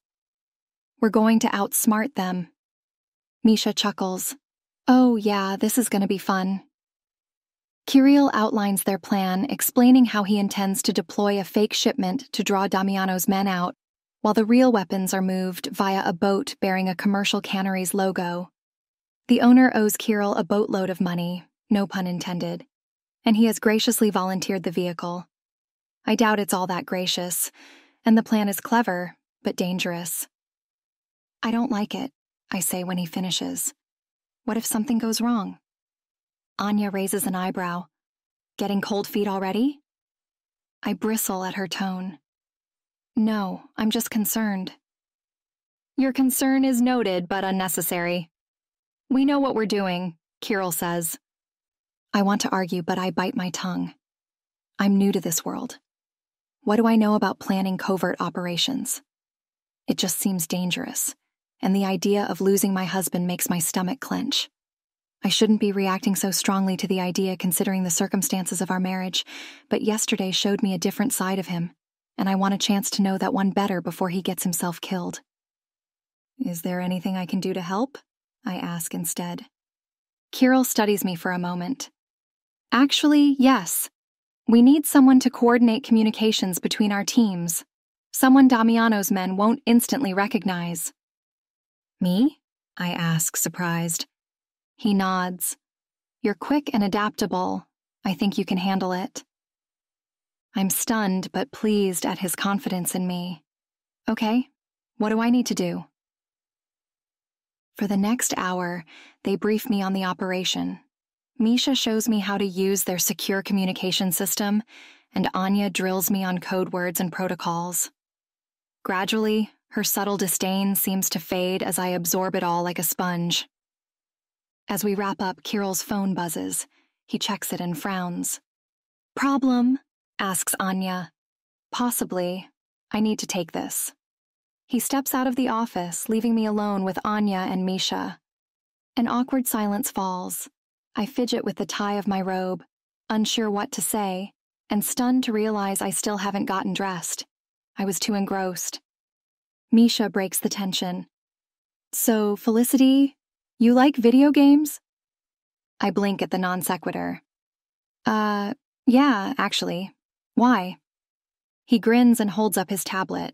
[SPEAKER 2] We're going to outsmart them. Misha chuckles. Oh yeah, this is going to be fun. Kirill outlines their plan, explaining how he intends to deploy a fake shipment to draw Damiano's men out, while the real weapons are moved via a boat bearing a commercial cannery's logo. The owner owes Kirill a boatload of money, no pun intended, and he has graciously volunteered the vehicle. I doubt it's all that gracious, and the plan is clever, but dangerous. I don't like it, I say when he finishes. What if something goes wrong? Anya raises an eyebrow. Getting cold feet already? I bristle at her tone. No, I'm just concerned. Your concern is noted but unnecessary. We know what we're doing, Kirill says. I want to argue, but I bite my tongue. I'm new to this world. What do I know about planning covert operations? It just seems dangerous, and the idea of losing my husband makes my stomach clench. I shouldn't be reacting so strongly to the idea considering the circumstances of our marriage, but yesterday showed me a different side of him, and I want a chance to know that one better before he gets himself killed. Is there anything I can do to help? I ask instead. Kirill studies me for a moment. Actually, yes. We need someone to coordinate communications between our teams. Someone Damiano's men won't instantly recognize. Me? I ask, surprised. He nods. You're quick and adaptable. I think you can handle it. I'm stunned but pleased at his confidence in me. Okay, what do I need to do? For the next hour, they brief me on the operation. Misha shows me how to use their secure communication system, and Anya drills me on code words and protocols. Gradually, her subtle disdain seems to fade as I absorb it all like a sponge. As we wrap up, Kirill's phone buzzes. He checks it and frowns. Problem? Asks Anya. Possibly. I need to take this. He steps out of the office, leaving me alone with Anya and Misha. An awkward silence falls. I fidget with the tie of my robe, unsure what to say, and stunned to realize I still haven't gotten dressed. I was too engrossed. Misha breaks the tension. So, Felicity, you like video games? I blink at the non sequitur. Yeah, actually. Why? He grins and holds up his tablet.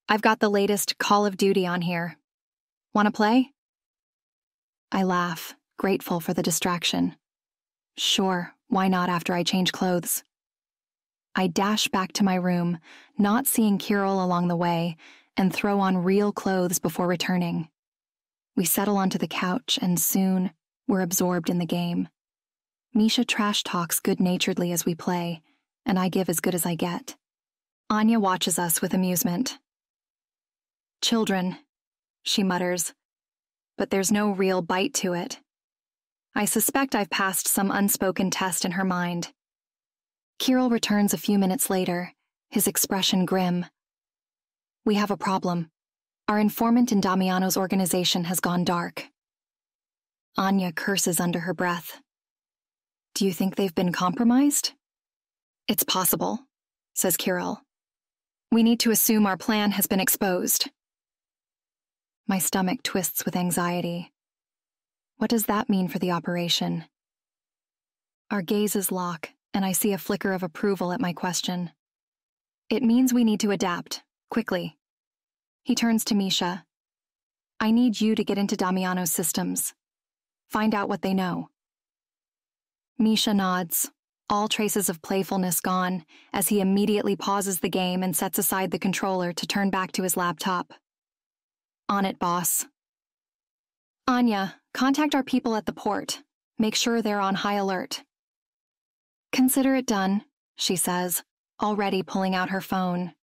[SPEAKER 2] I've got the latest Call of Duty on here. Wanna play? I laugh, grateful for the distraction. Sure, why not after I change clothes? I dash back to my room, not seeing Kirill along the way, and throw on real clothes before returning. We settle onto the couch, and soon, we're absorbed in the game. Misha trash talks good-naturedly as we play, and I give as good as I get. Anya watches us with amusement. Children, she mutters, but there's no real bite to it. I suspect I've passed some unspoken test in her mind. Kirill returns a few minutes later, his expression grim. We have a problem. Our informant in Damiano's organization has gone dark. Anya curses under her breath. Do you think they've been compromised? It's possible, says Kirill. We need to assume our plan has been exposed. My stomach twists with anxiety. What does that mean for the operation? Our gazes lock, and I see a flicker of approval at my question. It means we need to adapt, quickly. He turns to Misha. I need you to get into Damiano's systems. Find out what they know. Misha nods, all traces of playfulness gone, as he immediately pauses the game and sets aside the controller to turn back to his laptop. On it, boss. Anya, contact our people at the port. Make sure they're on high alert. Consider it done, she says, already pulling out her phone.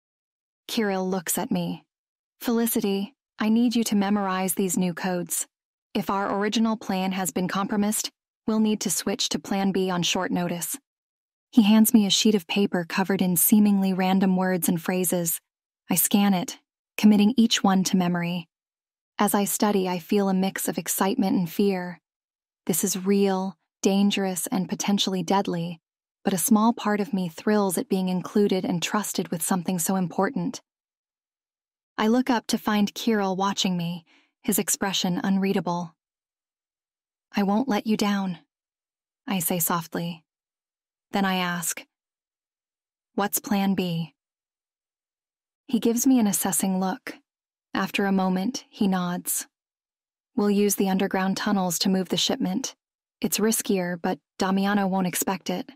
[SPEAKER 2] Kirill looks at me. Felicity, I need you to memorize these new codes. If our original plan has been compromised, we'll need to switch to Plan B on short notice. He hands me a sheet of paper covered in seemingly random words and phrases. I scan it, committing each one to memory. As I study, I feel a mix of excitement and fear. This is real, dangerous, and potentially deadly, but a small part of me thrills at being included and trusted with something so important. I look up to find Kirill watching me, his expression unreadable. I won't let you down, I say softly. Then I ask, what's Plan B? He gives me an assessing look. After a moment, he nods. We'll use the underground tunnels to move the shipment. It's riskier, but Damiano won't expect it.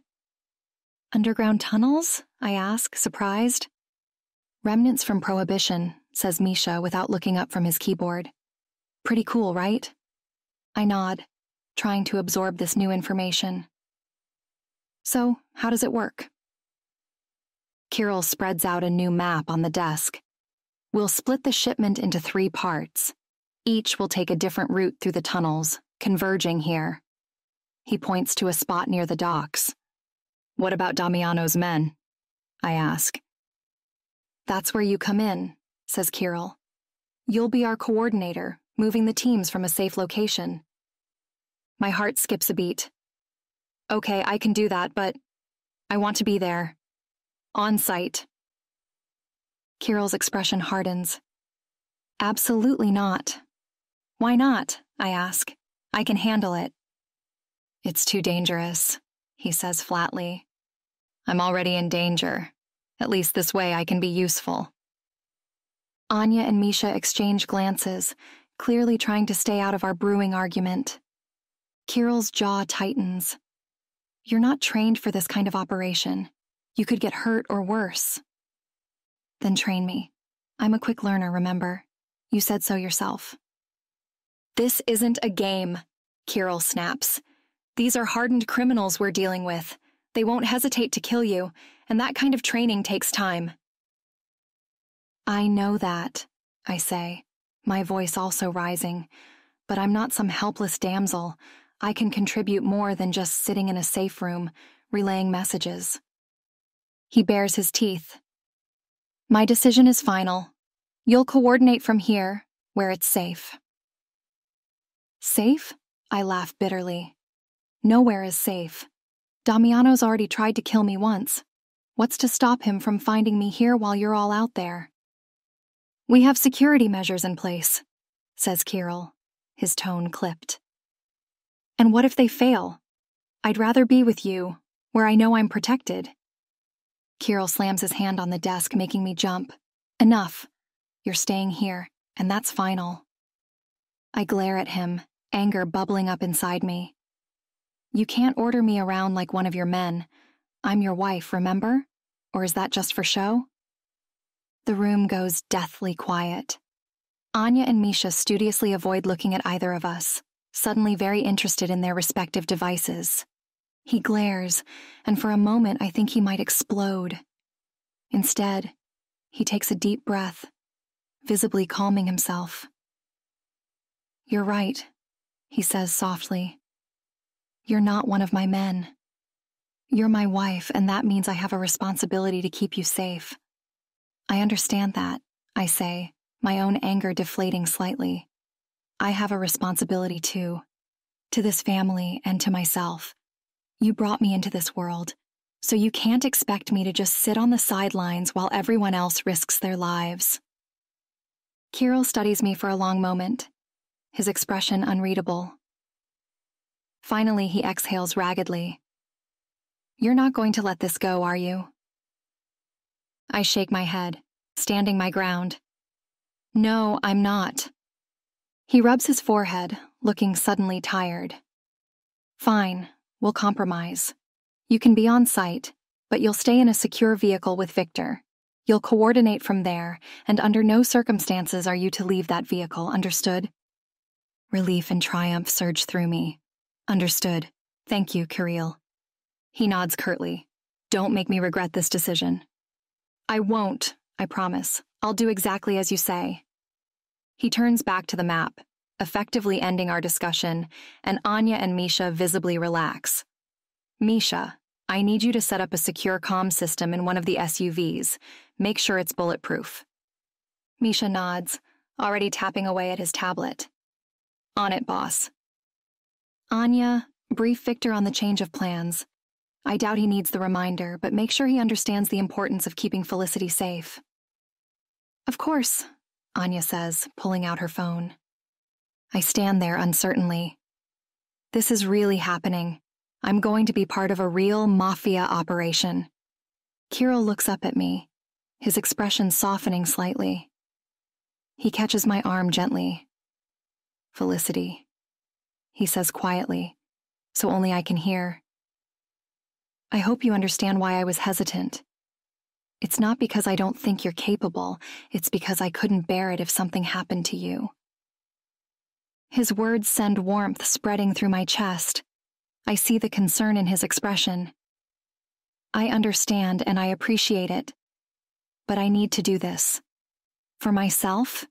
[SPEAKER 2] Underground tunnels? I ask, surprised. Remnants from Prohibition, says Misha without looking up from his keyboard. Pretty cool, right? I nod, trying to absorb this new information. So, how does it work? Kirill spreads out a new map on the desk. We'll split the shipment into 3 parts. Each will take a different route through the tunnels, converging here. He points to a spot near the docks. What about Damiano's men? I ask. That's where you come in, says Kirill. You'll be our coordinator, moving the teams from a safe location. My heart skips a beat. Okay, I can do that, but I want to be there. On site. Kirill's expression hardens. Absolutely not. Why not? I ask. I can handle it. It's too dangerous, he says flatly. I'm already in danger. At least this way I can be useful. Anya and Misha exchange glances, clearly trying to stay out of our brewing argument. Kirill's jaw tightens. You're not trained for this kind of operation. You could get hurt or worse. Then train me. I'm a quick learner, remember? You said so yourself. This isn't a game, Kirill snaps. These are hardened criminals we're dealing with. They won't hesitate to kill you, and that kind of training takes time. I know that, I say, my voice also rising. But I'm not some helpless damsel. I can contribute more than just sitting in a safe room, relaying messages. He bares his teeth. My decision is final. You'll coordinate from here, where it's safe. Safe? I laugh bitterly. Nowhere is safe. Damiano's already tried to kill me once. What's to stop him from finding me here while you're all out there? We have security measures in place, says Kirill, his tone clipped. And what if they fail? I'd rather be with you, where I know I'm protected. Kirill slams his hand on the desk, making me jump. Enough. You're staying here, and that's final. I glare at him, anger bubbling up inside me. You can't order me around like one of your men. I'm your wife, remember? Or is that just for show? The room goes deathly quiet. Anya and Misha studiously avoid looking at either of us, suddenly very interested in their respective devices. He glares, and for a moment I think he might explode. Instead, he takes a deep breath, visibly calming himself. You're right, he says softly. You're not one of my men. You're my wife, and that means I have a responsibility to keep you safe. I understand that, I say, my own anger deflating slightly. I have a responsibility too, to this family and to myself. You brought me into this world, so you can't expect me to just sit on the sidelines while everyone else risks their lives. Kirill studies me for a long moment, his expression unreadable. Finally, he exhales raggedly. You're not going to let this go, are you? I shake my head, standing my ground. No, I'm not. He rubs his forehead, looking suddenly tired. Fine, we'll compromise. You can be on site, but you'll stay in a secure vehicle with Victor. You'll coordinate from there, and under no circumstances are you to leave that vehicle, understood? Relief and triumph surge through me. Understood. Thank you, Kirill. He nods curtly. Don't make me regret this decision. I won't, I promise. I'll do exactly as you say. He turns back to the map, effectively ending our discussion, and Anya and Misha visibly relax. Misha, I need you to set up a secure comm system in one of the SUVs. Make sure it's bulletproof. Misha nods, already tapping away at his tablet. On it, boss. Anya, brief Victor on the change of plans. I doubt he needs the reminder, but make sure he understands the importance of keeping Felicity safe. Of course, Anya says, pulling out her phone. I stand there uncertainly. This is really happening. I'm going to be part of a real Mafia operation. Kirill looks up at me, his expression softening slightly. He catches my arm gently. Felicity, he says quietly, so only I can hear. I hope you understand why I was hesitant. It's not because I don't think you're capable, it's because I couldn't bear it if something happened to you. His words send warmth spreading through my chest. I see the concern in his expression. I understand and I appreciate it, but I need to do this. For myself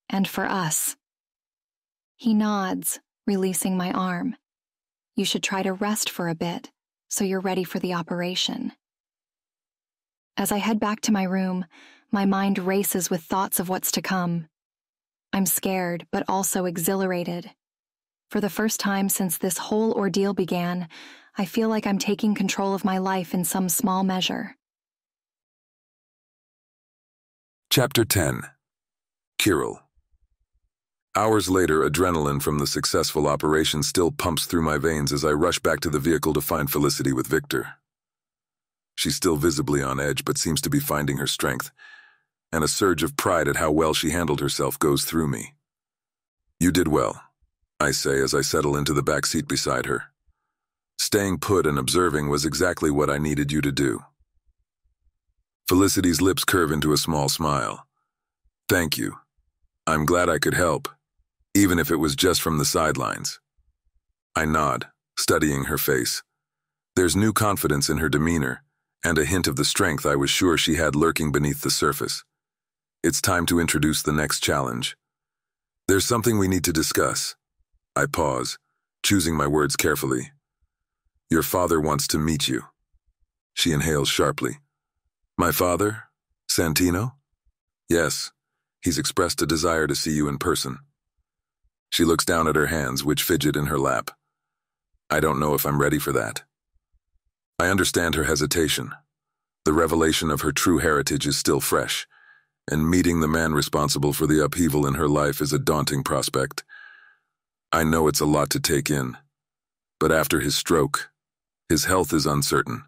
[SPEAKER 2] and for us. He nods, releasing my arm. You should try to rest for a bit, so you're ready for the operation. As I head back to my room, my mind races with thoughts of what's to come. I'm scared, but also exhilarated. For the first time since this whole ordeal began, I feel like I'm taking control of my life in some small measure.
[SPEAKER 1] Chapter 10. Kirill. Hours later, adrenaline from the successful operation still pumps through my veins as I rush back to the vehicle to find Felicity with Victor. She's still visibly on edge, but seems to be finding her strength, and a surge of pride at how well she handled herself goes through me. You did well, I say as I settle into the back seat beside her. Staying put and observing was exactly what I needed you to do. Felicity's lips curve into a small smile. Thank you. I'm glad I could help, even if it was just from the sidelines. I nod, studying her face. There's new confidence in her demeanor, and a hint of the strength I was sure she had lurking beneath the surface. It's time to introduce the next challenge. There's something we need to discuss. I pause, choosing my words carefully. Your father wants to meet you. She inhales sharply. My father? Santino? Yes, he's expressed a desire to see you in person. She looks down at her hands, which fidget in her lap. I don't know if I'm ready for that. I understand her hesitation. The revelation of her true heritage is still fresh, and meeting the man responsible for the upheaval in her life is a daunting prospect. I know it's a lot to take in, but after his stroke, his health is uncertain.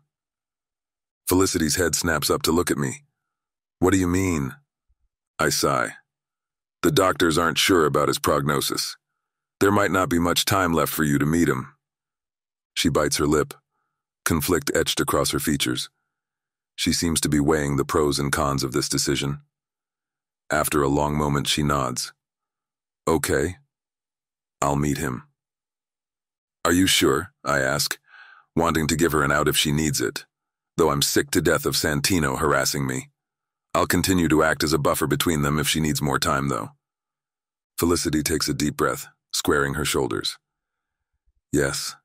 [SPEAKER 1] Felicity's head snaps up to look at me. What do you mean? I sigh. The doctors aren't sure about his prognosis. There might not be much time left for you to meet him. She bites her lip, conflict etched across her features. She seems to be weighing the pros and cons of this decision. After a long moment, she nods. Okay, I'll meet him. Are you sure? I ask, wanting to give her an out if she needs it, though I'm sick to death of Santino harassing me. I'll continue to act as a buffer between them if she needs more time, though. Felicity takes a deep breath, squaring her shoulders. Yes,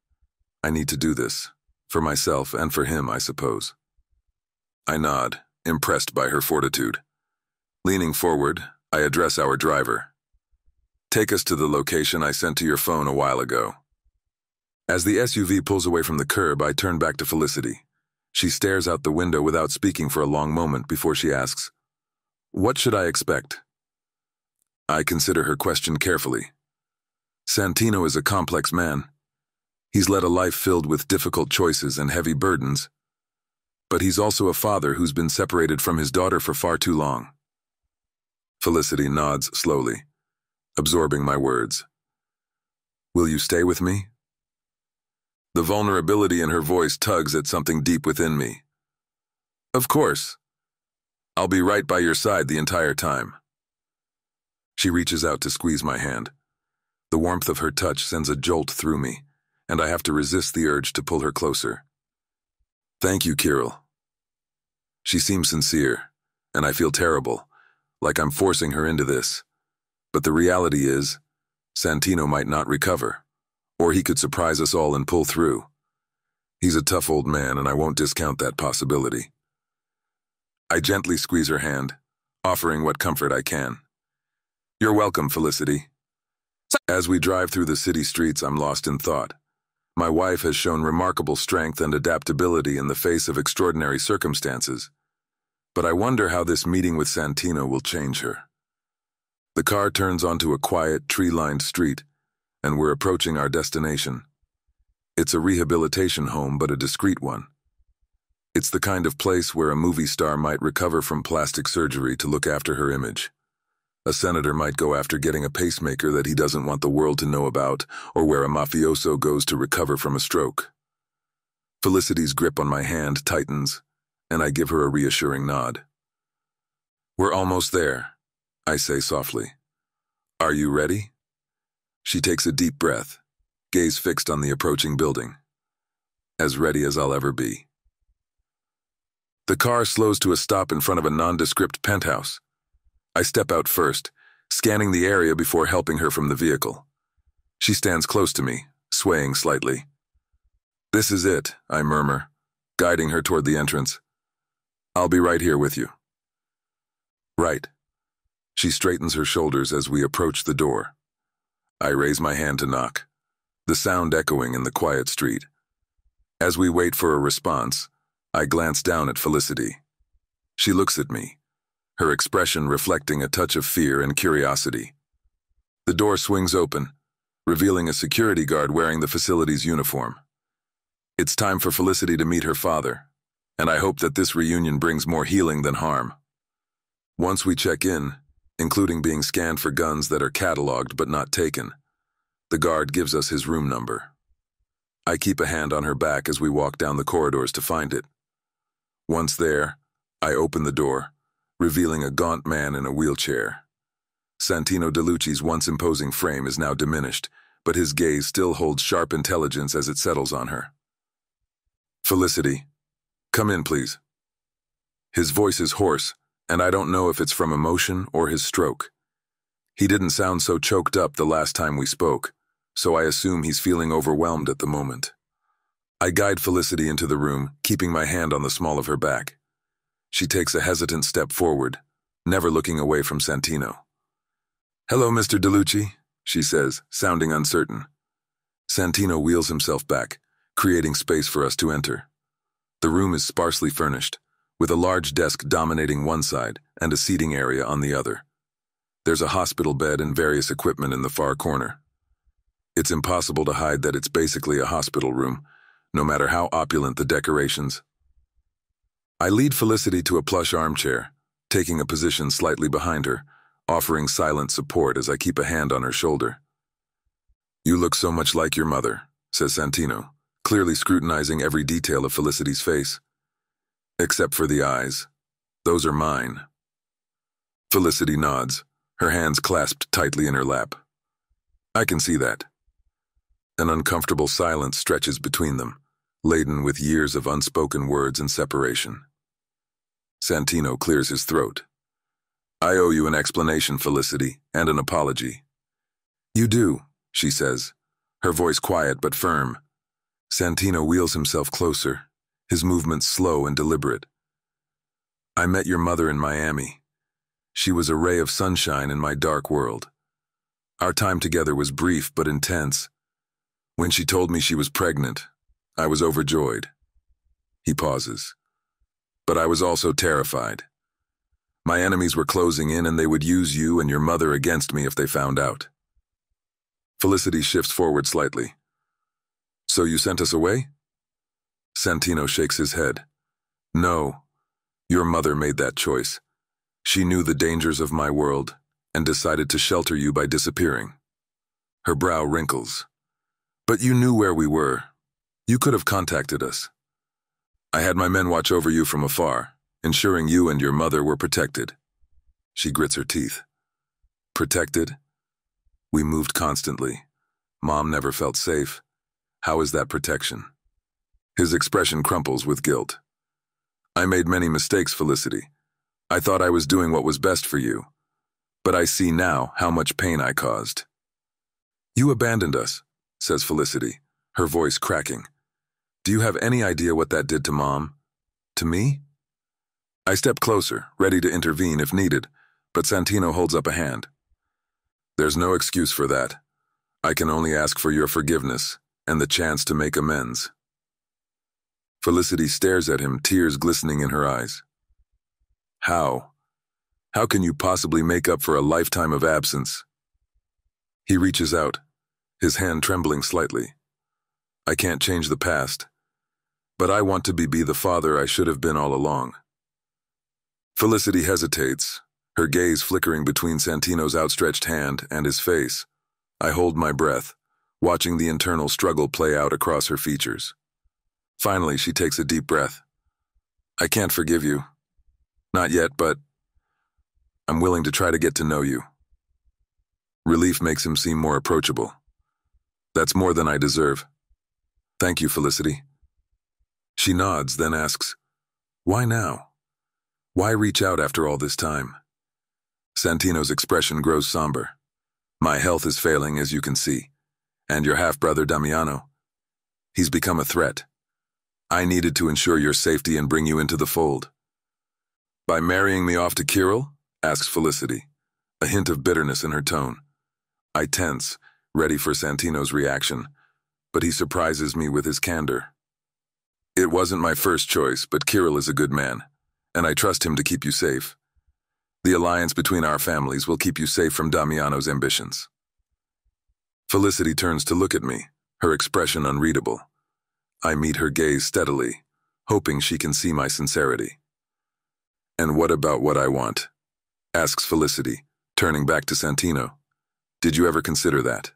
[SPEAKER 1] I need to do this. For myself and for him, I suppose. I nod, impressed by her fortitude. Leaning forward, I address our driver. Take us to the location I sent to your phone a while ago. As the SUV pulls away from the curb, I turn back to Felicity. She stares out the window without speaking for a long moment before she asks, What should I expect? I consider her question carefully. Santino is a complex man. He's led a life filled with difficult choices and heavy burdens. but he's also a father who's been separated from his daughter for far too long. Felicity nods slowly, absorbing my words. Will you stay with me? The vulnerability in her voice tugs at something deep within me. Of course. I'll be right by your side the entire time. She reaches out to squeeze my hand. The warmth of her touch sends a jolt through me, and I have to resist the urge to pull her closer. Thank you, Kirill. She seems sincere, and I feel terrible, like I'm forcing her into this. But the reality is, Santino might not recover, or he could surprise us all and pull through. He's a tough old man, and I won't discount that possibility. I gently squeeze her hand, offering what comfort I can. You're welcome, Felicity. As we drive through the city streets, I'm lost in thought. My wife has shown remarkable strength and adaptability in the face of extraordinary circumstances. But I wonder how this meeting with Santino will change her. The car turns onto a quiet, tree-lined street, and we're approaching our destination. It's a rehabilitation home, but a discreet one. It's the kind of place where a movie star might recover from plastic surgery to look after her image. A senator might go after getting a pacemaker that he doesn't want the world to know about, or where a mafioso goes to recover from a stroke. Felicity's grip on my hand tightens, and I give her a reassuring nod. We're almost there, I say softly. Are you ready? She takes a deep breath, gaze fixed on the approaching building. As ready as I'll ever be. The car slows to a stop in front of a nondescript penthouse. I step out first, scanning the area before helping her from the vehicle. She stands close to me, swaying slightly. This is it, I murmur, guiding her toward the entrance. I'll be right here with you. Right. She straightens her shoulders as we approach the door. I raise my hand to knock, the sound echoing in the quiet street. As we wait for a response, I glance down at Felicity. She looks at me, her expression reflecting a touch of fear and curiosity. The door swings open, revealing a security guard wearing the facility's uniform. It's time for Felicity to meet her father, and I hope that this reunion brings more healing than harm. Once we check in, including being scanned for guns that are cataloged but not taken, the guard gives us his room number. I keep a hand on her back as we walk down the corridors to find it. Once there, I open the door, revealing a gaunt man in a wheelchair. Santino DeLucci's once imposing frame is now diminished, but his gaze still holds sharp intelligence as it settles on her. Felicity, come in, please. His voice is hoarse, and I don't know if it's from emotion or his stroke. He didn't sound so choked up the last time we spoke, so I assume he's feeling overwhelmed at the moment. I guide Felicity into the room, keeping my hand on the small of her back. She takes a hesitant step forward, never looking away from Santino. Hello, Mr. DeLucci, she says, sounding uncertain. Santino wheels himself back, creating space for us to enter. The room is sparsely furnished, with a large desk dominating one side and a seating area on the other. There's a hospital bed and various equipment in the far corner. It's impossible to hide that it's basically a hospital room, no matter how opulent the decorations. I lead Felicity to a plush armchair, taking a position slightly behind her, offering silent support as I keep a hand on her shoulder. You look so much like your mother, says Santino, clearly scrutinizing every detail of Felicity's face. Except for the eyes. Those are mine. Felicity nods, her hands clasped tightly in her lap. I can see that. An uncomfortable silence stretches between them, laden with years of unspoken words and separation. Santino clears his throat. I owe you an explanation, Felicity, and an apology. You do, she says, her voice quiet but firm. Santino wheels himself closer, his movements slow and deliberate. I met your mother in Miami. She was a ray of sunshine in my dark world. Our time together was brief but intense. When she told me she was pregnant, I was overjoyed. He pauses. But I was also terrified. My enemies were closing in, and they would use you and your mother against me if they found out. Felicity shifts forward slightly. So you sent us away? Santino shakes his head. No, your mother made that choice. She knew the dangers of my world and decided to shelter you by disappearing. Her brow wrinkles. But you knew where we were. You could have contacted us. I had my men watch over you from afar, ensuring you and your mother were protected. She grits her teeth. Protected? We moved constantly. Mom never felt safe. How is that protection? His expression crumples with guilt. I made many mistakes, Felicity. I thought I was doing what was best for you. But I see now how much pain I caused. You abandoned us, says Felicity, her voice cracking. Do you have any idea what that did to Mom? To me? I step closer, ready to intervene if needed, but Santino holds up a hand. There's no excuse for that. I can only ask for your forgiveness and the chance to make amends. Felicity stares at him, tears glistening in her eyes. How? How can you possibly make up for a lifetime of absence? He reaches out, his hand trembling slightly. I can't change the past, but I want to be the father I should have been all along. Felicity hesitates, her gaze flickering between Santino's outstretched hand and his face. I hold my breath, watching the internal struggle play out across her features. Finally, she takes a deep breath. I can't forgive you. Not yet, but I'm willing to try to get to know you. Relief makes him seem more approachable. That's more than I deserve. Thank you, Felicity. She nods, then asks, why now? Why reach out after all this time? Santino's expression grows somber. My health is failing, as you can see. And your half-brother, Damiano, he's become a threat. I needed to ensure your safety and bring you into the fold. By marrying me off to Kirill? Asks Felicity, a hint of bitterness in her tone. I tense, ready for Santino's reaction, but he surprises me with his candor. It wasn't my first choice, but Kirill is a good man, and I trust him to keep you safe. The alliance between our families will keep you safe from Damiano's ambitions. Felicity turns to look at me, her expression unreadable. I meet her gaze steadily, hoping she can see my sincerity. And what about what I want? Asks Felicity, turning back to Santino. Did you ever consider that?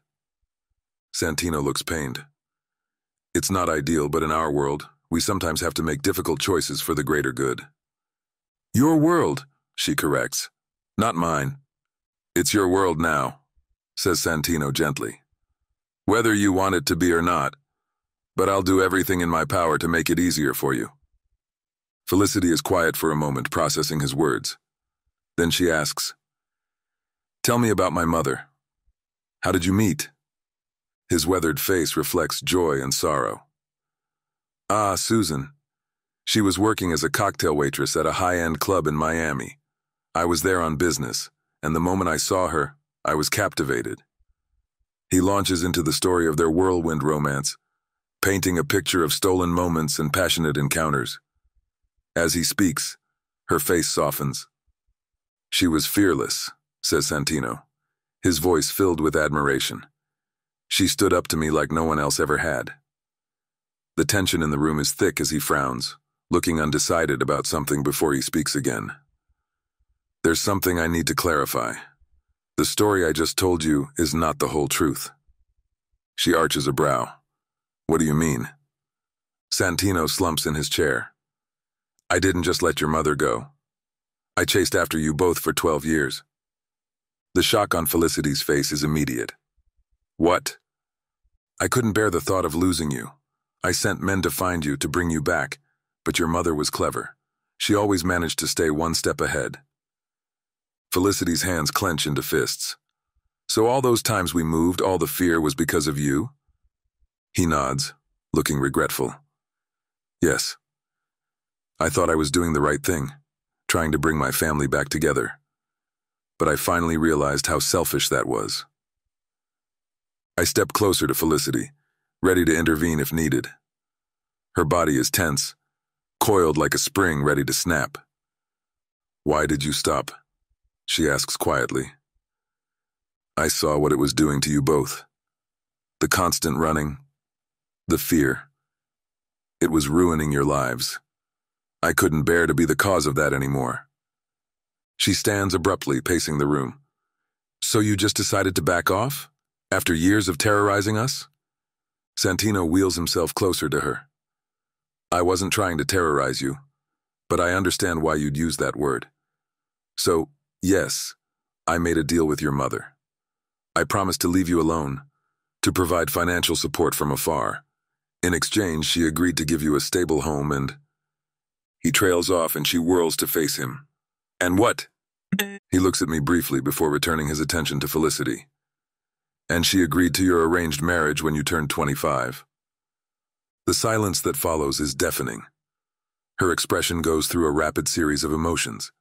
[SPEAKER 1] Santino looks pained. It's not ideal, but in our world, we sometimes have to make difficult choices for the greater good. Your world, she corrects. Not mine. It's your world now, says Santino gently. Whether you want it to be or not, but I'll do everything in my power to make it easier for you. Felicity is quiet for a moment, processing his words. Then she asks, tell me about my mother. How did you meet? His weathered face reflects joy and sorrow. Ah, Susan. She was working as a cocktail waitress at a high-end club in Miami. I was there on business, and the moment I saw her, I was captivated. He launches into the story of their whirlwind romance, painting a picture of stolen moments and passionate encounters. As he speaks, her face softens. She was fearless, says Santino, his voice filled with admiration. She stood up to me like no one else ever had. The tension in the room is thick as he frowns, looking undecided about something before he speaks again. There's something I need to clarify. The story I just told you is not the whole truth. She arches a brow. What do you mean? Santino slumps in his chair. I didn't just let your mother go. I chased after you both for 12 years. The shock on Felicity's face is immediate. What? I couldn't bear the thought of losing you. I sent men to find you, to bring you back, but your mother was clever. She always managed to stay one step ahead. Felicity's hands clench into fists. So all those times we moved, all the fear was because of you? He nods, looking regretful. Yes. I thought I was doing the right thing, trying to bring my family back together. But I finally realized how selfish that was. I step closer to Felicity, ready to intervene if needed. Her body is tense, coiled like a spring ready to snap. Why did you stop? She asks quietly. I saw what it was doing to you both. The constant running, the fear. It was ruining your lives. I couldn't bear to be the cause of that anymore. She stands abruptly, pacing the room. So you just decided to back off? After years of terrorizing us? Santino wheels himself closer to her. I wasn't trying to terrorize you, but I understand why you'd use that word. So, yes, I made a deal with your mother. I promised to leave you alone, to provide financial support from afar. In exchange, she agreed to give you a stable home and... He trails off and she whirls to face him. And what? He looks at me briefly before returning his attention to Felicity. And she agreed to your arranged marriage when you turned 25. The silence that follows is deafening. Her expression goes through a rapid series of emotions.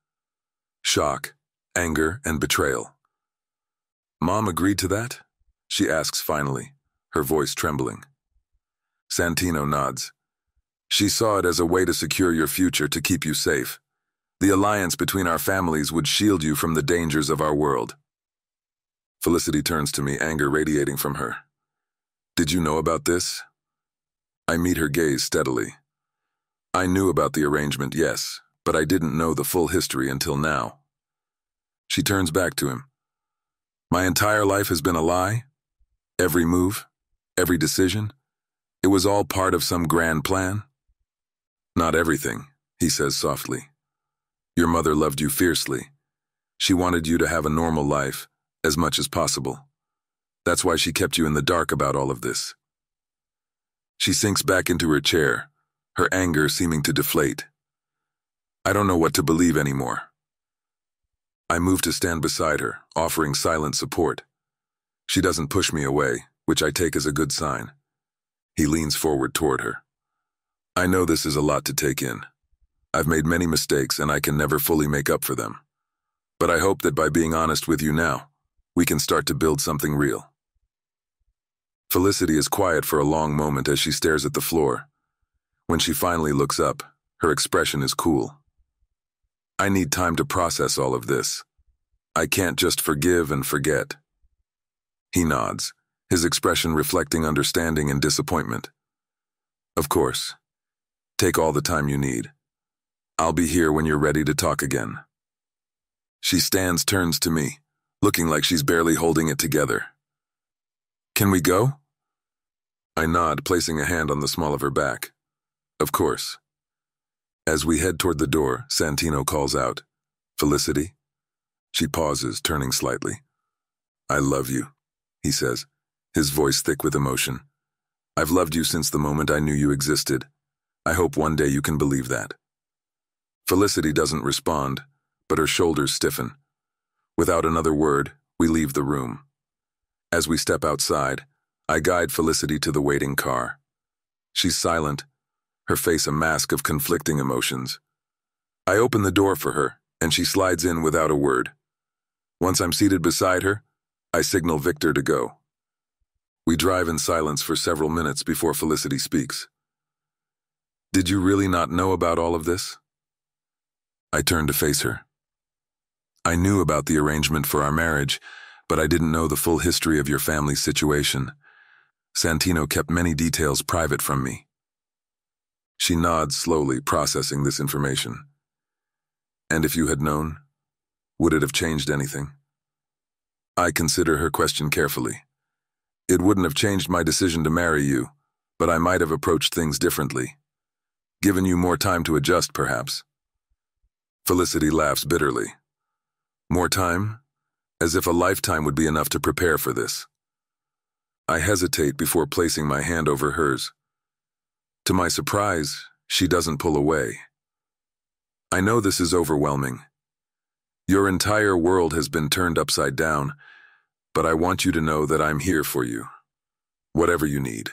[SPEAKER 1] Shock, anger, and betrayal. Mom agreed to that? She asks finally, her voice trembling. Santino nods. She saw it as a way to secure your future, to keep you safe. The alliance between our families would shield you from the dangers of our world. Felicity turns to me, anger radiating from her. Did you know about this? I meet her gaze steadily. I knew about the arrangement, yes, but I didn't know the full history until now. She turns back to him. My entire life has been a lie? Every move? Every decision? It was all part of some grand plan? Not everything, he says softly. Your mother loved you fiercely. She wanted you to have a normal life, as much as possible. That's why she kept you in the dark about all of this. She sinks back into her chair, her anger seeming to deflate. I don't know what to believe anymore. I move to stand beside her, offering silent support. She doesn't push me away, which I take as a good sign. He leans forward toward her. I know this is a lot to take in. I've made many mistakes and I can never fully make up for them. But I hope that by being honest with you now, we can start to build something real. Felicity is quiet for a long moment as she stares at the floor. When she finally looks up, her expression is cool. I need time to process all of this. I can't just forgive and forget. He nods, his expression reflecting understanding and disappointment. Of course. Take all the time you need. I'll be here when you're ready to talk again. She turns to me, looking like she's barely holding it together. Can we go? I nod, placing a hand on the small of her back. Of course. As we head toward the door, Santino calls out, Felicity? She pauses, turning slightly. I love you, he says, his voice thick with emotion. I've loved you since the moment I knew you existed. I hope one day you can believe that. Felicity doesn't respond, but her shoulders stiffen. Without another word, we leave the room. As we step outside, I guide Felicity to the waiting car. She's silent, her face a mask of conflicting emotions. I open the door for her, and she slides in without a word. Once I'm seated beside her, I signal Victor to go. We drive in silence for several minutes before Felicity speaks. Did you really not know about all of this? I turn to face her. I knew about the arrangement for our marriage, but I didn't know the full history of your family's situation. Santino kept many details private from me. She nods slowly, processing this information. And if you had known, would it have changed anything? I consider her question carefully. It wouldn't have changed my decision to marry you, but I might have approached things differently. Given you more time to adjust, perhaps. Felicity laughs bitterly. More time? As if a lifetime would be enough to prepare for this. I hesitate before placing my hand over hers. To my surprise, she doesn't pull away. I know this is overwhelming. Your entire world has been turned upside down, but I want you to know that I'm here for you. Whatever you need.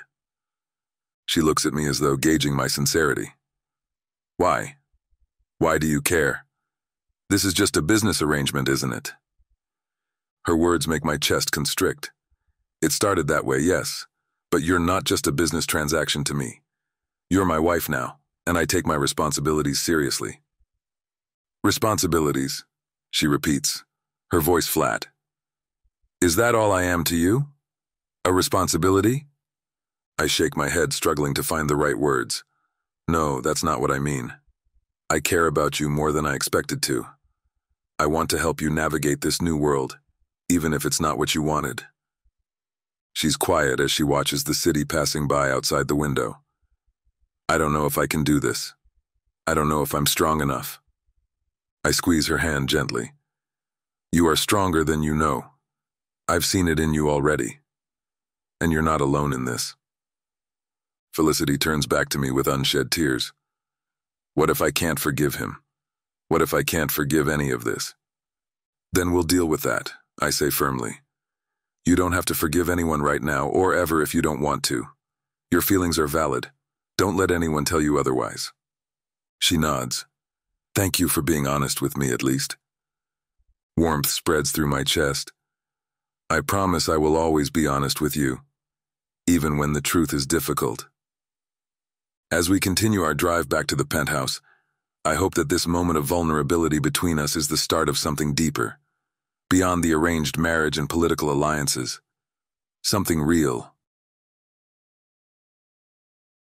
[SPEAKER 1] She looks at me as though gauging my sincerity. Why? Why do you care? This is just a business arrangement, isn't it? Her words make my chest constrict. It started that way, yes, but you're not just a business transaction to me. You're my wife now, and I take my responsibilities seriously. Responsibilities, she repeats, her voice flat. Is that all I am to you? A responsibility? I shake my head, struggling to find the right words. No, that's not what I mean. I care about you more than I expected to. I want to help you navigate this new world, even if it's not what you wanted. She's quiet as she watches the city passing by outside the window. I don't know if I can do this. I don't know if I'm strong enough. I squeeze her hand gently. You are stronger than you know. I've seen it in you already. And you're not alone in this. Felicity turns back to me with unshed tears. What if I can't forgive him? What if I can't forgive any of this? Then we'll deal with that, I say firmly. You don't have to forgive anyone right now, or ever if you don't want to. Your feelings are valid. Don't let anyone tell you otherwise. She nods. Thank you for being honest with me, at least. Warmth spreads through my chest. I promise I will always be honest with you, even when the truth is difficult. As we continue our drive back to the penthouse, I hope that this moment of vulnerability between us is the start of something deeper, beyond the arranged marriage and political alliances. Something real.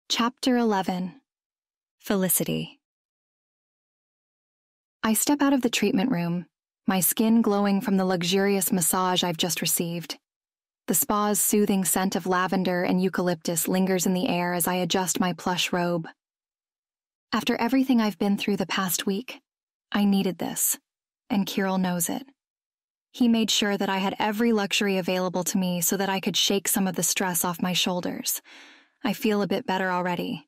[SPEAKER 2] Chapter 11. Felicity. I step out of the treatment room, my skin glowing from the luxurious massage I've just received. The spa's soothing scent of lavender and eucalyptus lingers in the air as I adjust my plush robe. After everything I've been through the past week, I needed this, and Kirill knows it. He made sure that I had every luxury available to me so that I could shake some of the stress off my shoulders. I feel a bit better already.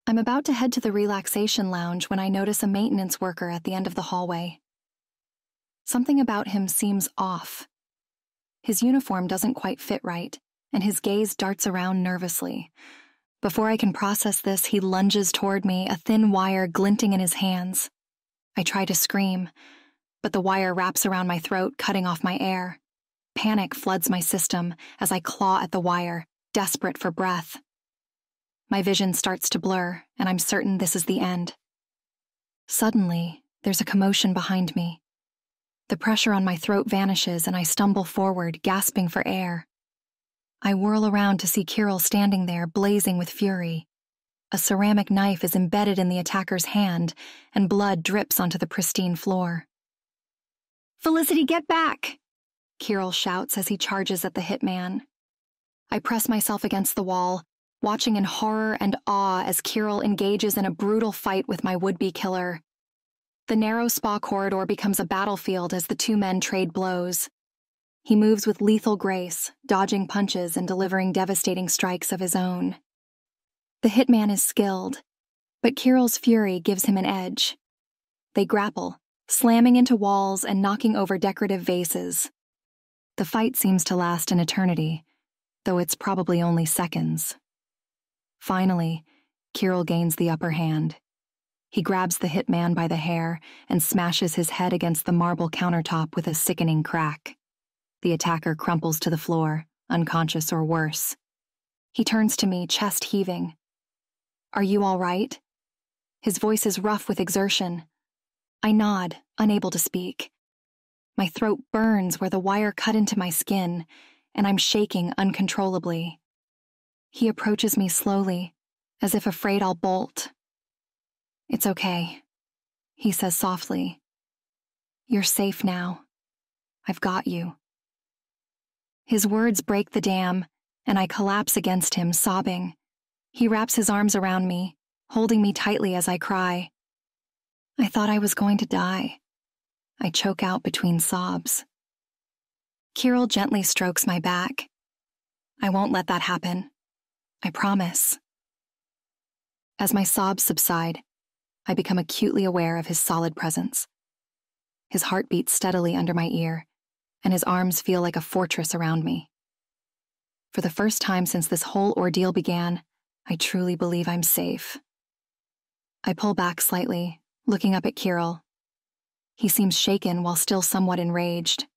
[SPEAKER 2] I'm about to head to the relaxation lounge when I notice a maintenance worker at the end of the hallway. Something about him seems off. His uniform doesn't quite fit right, and his gaze darts around nervously. Before I can process this, he lunges toward me, a thin wire glinting in his hands. I try to scream, but the wire wraps around my throat, cutting off my air. Panic floods my system as I claw at the wire, desperate for breath. My vision starts to blur, and I'm certain this is the end. Suddenly, there's a commotion behind me. The pressure on my throat vanishes, and I stumble forward, gasping for air. I whirl around to see Kirill standing there, blazing with fury. A ceramic knife is embedded in the attacker's hand, and blood drips onto the pristine floor. "Felicity, get back!" Kirill shouts as he charges at the hitman. I press myself against the wall, watching in horror and awe as Kirill engages in a brutal fight with my would-be killer. The narrow spa corridor becomes a battlefield as the two men trade blows. He moves with lethal grace, dodging punches and delivering devastating strikes of his own. The hitman is skilled, but Kirill's fury gives him an edge. They grapple, slamming into walls and knocking over decorative vases. The fight seems to last an eternity, though it's probably only seconds. Finally, Kirill gains the upper hand. He grabs the hitman by the hair and smashes his head against the marble countertop with a sickening crack. The attacker crumples to the floor, unconscious or worse. He turns to me, chest heaving. "Are you all right?" His voice is rough with exertion. I nod, unable to speak. My throat burns where the wire cut into my skin, and I'm shaking uncontrollably. He approaches me slowly, as if afraid I'll bolt. "It's okay," he says softly. "You're safe now. I've got you." His words break the dam, and I collapse against him, sobbing. He wraps his arms around me, holding me tightly as I cry. "I thought I was going to die." I choke out between sobs. Kirill gently strokes my back. "I won't let that happen. I promise." As my sobs subside, I become acutely aware of his solid presence. His heart beats steadily under my ear, and his arms feel like a fortress around me. For the first time since this whole ordeal began, I truly believe I'm safe. I pull back slightly, looking up at Kirill. He seems shaken while still somewhat enraged.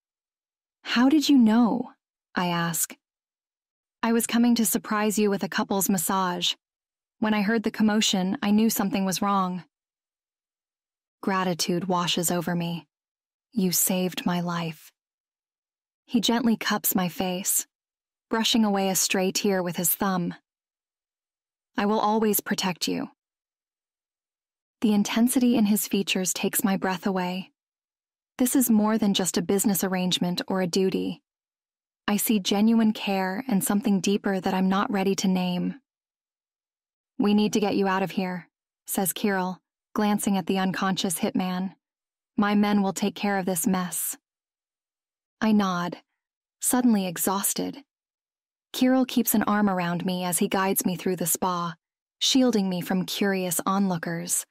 [SPEAKER 2] "How did you know?" I ask. "I was coming to surprise you with a couple's massage. When I heard the commotion, I knew something was wrong." Gratitude washes over me. "You saved my life." He gently cups my face, brushing away a stray tear with his thumb. "I will always protect you." The intensity in his features takes my breath away. This is more than just a business arrangement or a duty. I see genuine care and something deeper that I'm not ready to name. "We need to get you out of here," says Kirill, glancing at the unconscious hitman. "My men will take care of this mess." I nod, suddenly exhausted. Kirill keeps an arm around me as he guides me through the spa, shielding me from curious onlookers.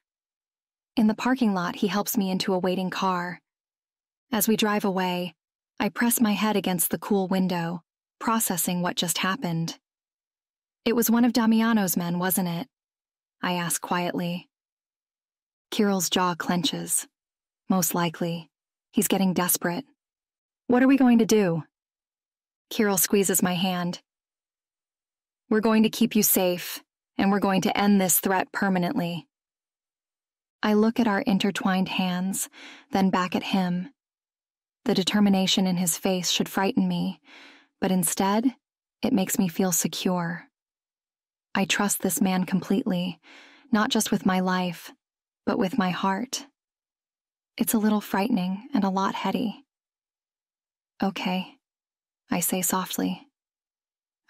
[SPEAKER 2] In the parking lot, he helps me into a waiting car. As we drive away, I press my head against the cool window, processing what just happened. "It was one of Damiano's men, wasn't it?" I ask quietly. Kirill's jaw clenches. Most likely. He's getting desperate. "What are we going to do?" Kirill squeezes my hand. "We're going to keep you safe, and we're going to end this threat permanently." I look at our intertwined hands, then back at him. The determination in his face should frighten me, but instead, it makes me feel secure. I trust this man completely, not just with my life, but with my heart. It's a little frightening and a lot heady. "Okay," I say softly.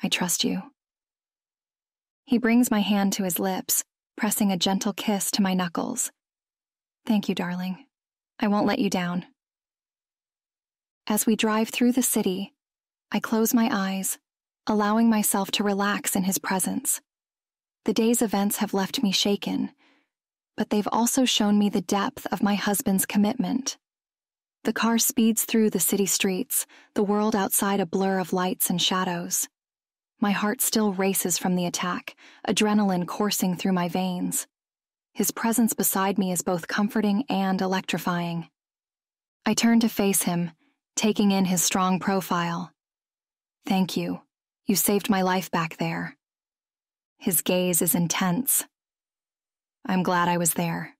[SPEAKER 2] "I trust you." He brings my hand to his lips, pressing a gentle kiss to my knuckles. "Thank you, darling. I won't let you down." As we drive through the city, I close my eyes, allowing myself to relax in his presence. The day's events have left me shaken, but they've also shown me the depth of my husband's commitment. The car speeds through the city streets, the world outside a blur of lights and shadows. My heart still races from the attack, adrenaline coursing through my veins. His presence beside me is both comforting and electrifying. I turn to face him, taking in his strong profile. "Thank you. You saved my life back there." His gaze is intense. "I'm glad I was there."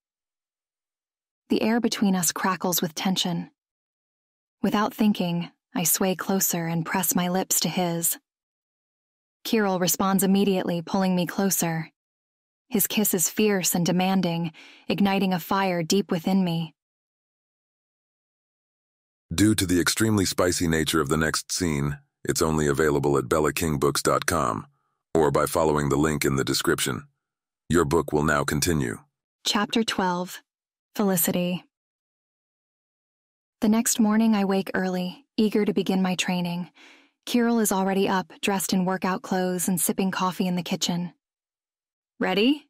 [SPEAKER 2] The air between us crackles with tension. Without thinking, I sway closer and press my lips to his. Kirill responds immediately, pulling me closer. His kiss is fierce and demanding, igniting a fire deep within me.
[SPEAKER 1] Due to the extremely spicy nature of the next scene, it's only available at bellakingbooks.com or by following the link in the description. Your book will now continue.
[SPEAKER 2] Chapter 12. Felicity. The next morning I wake early, eager to begin my training. Kirill is already up, dressed in workout clothes and sipping coffee in the kitchen. "Ready?"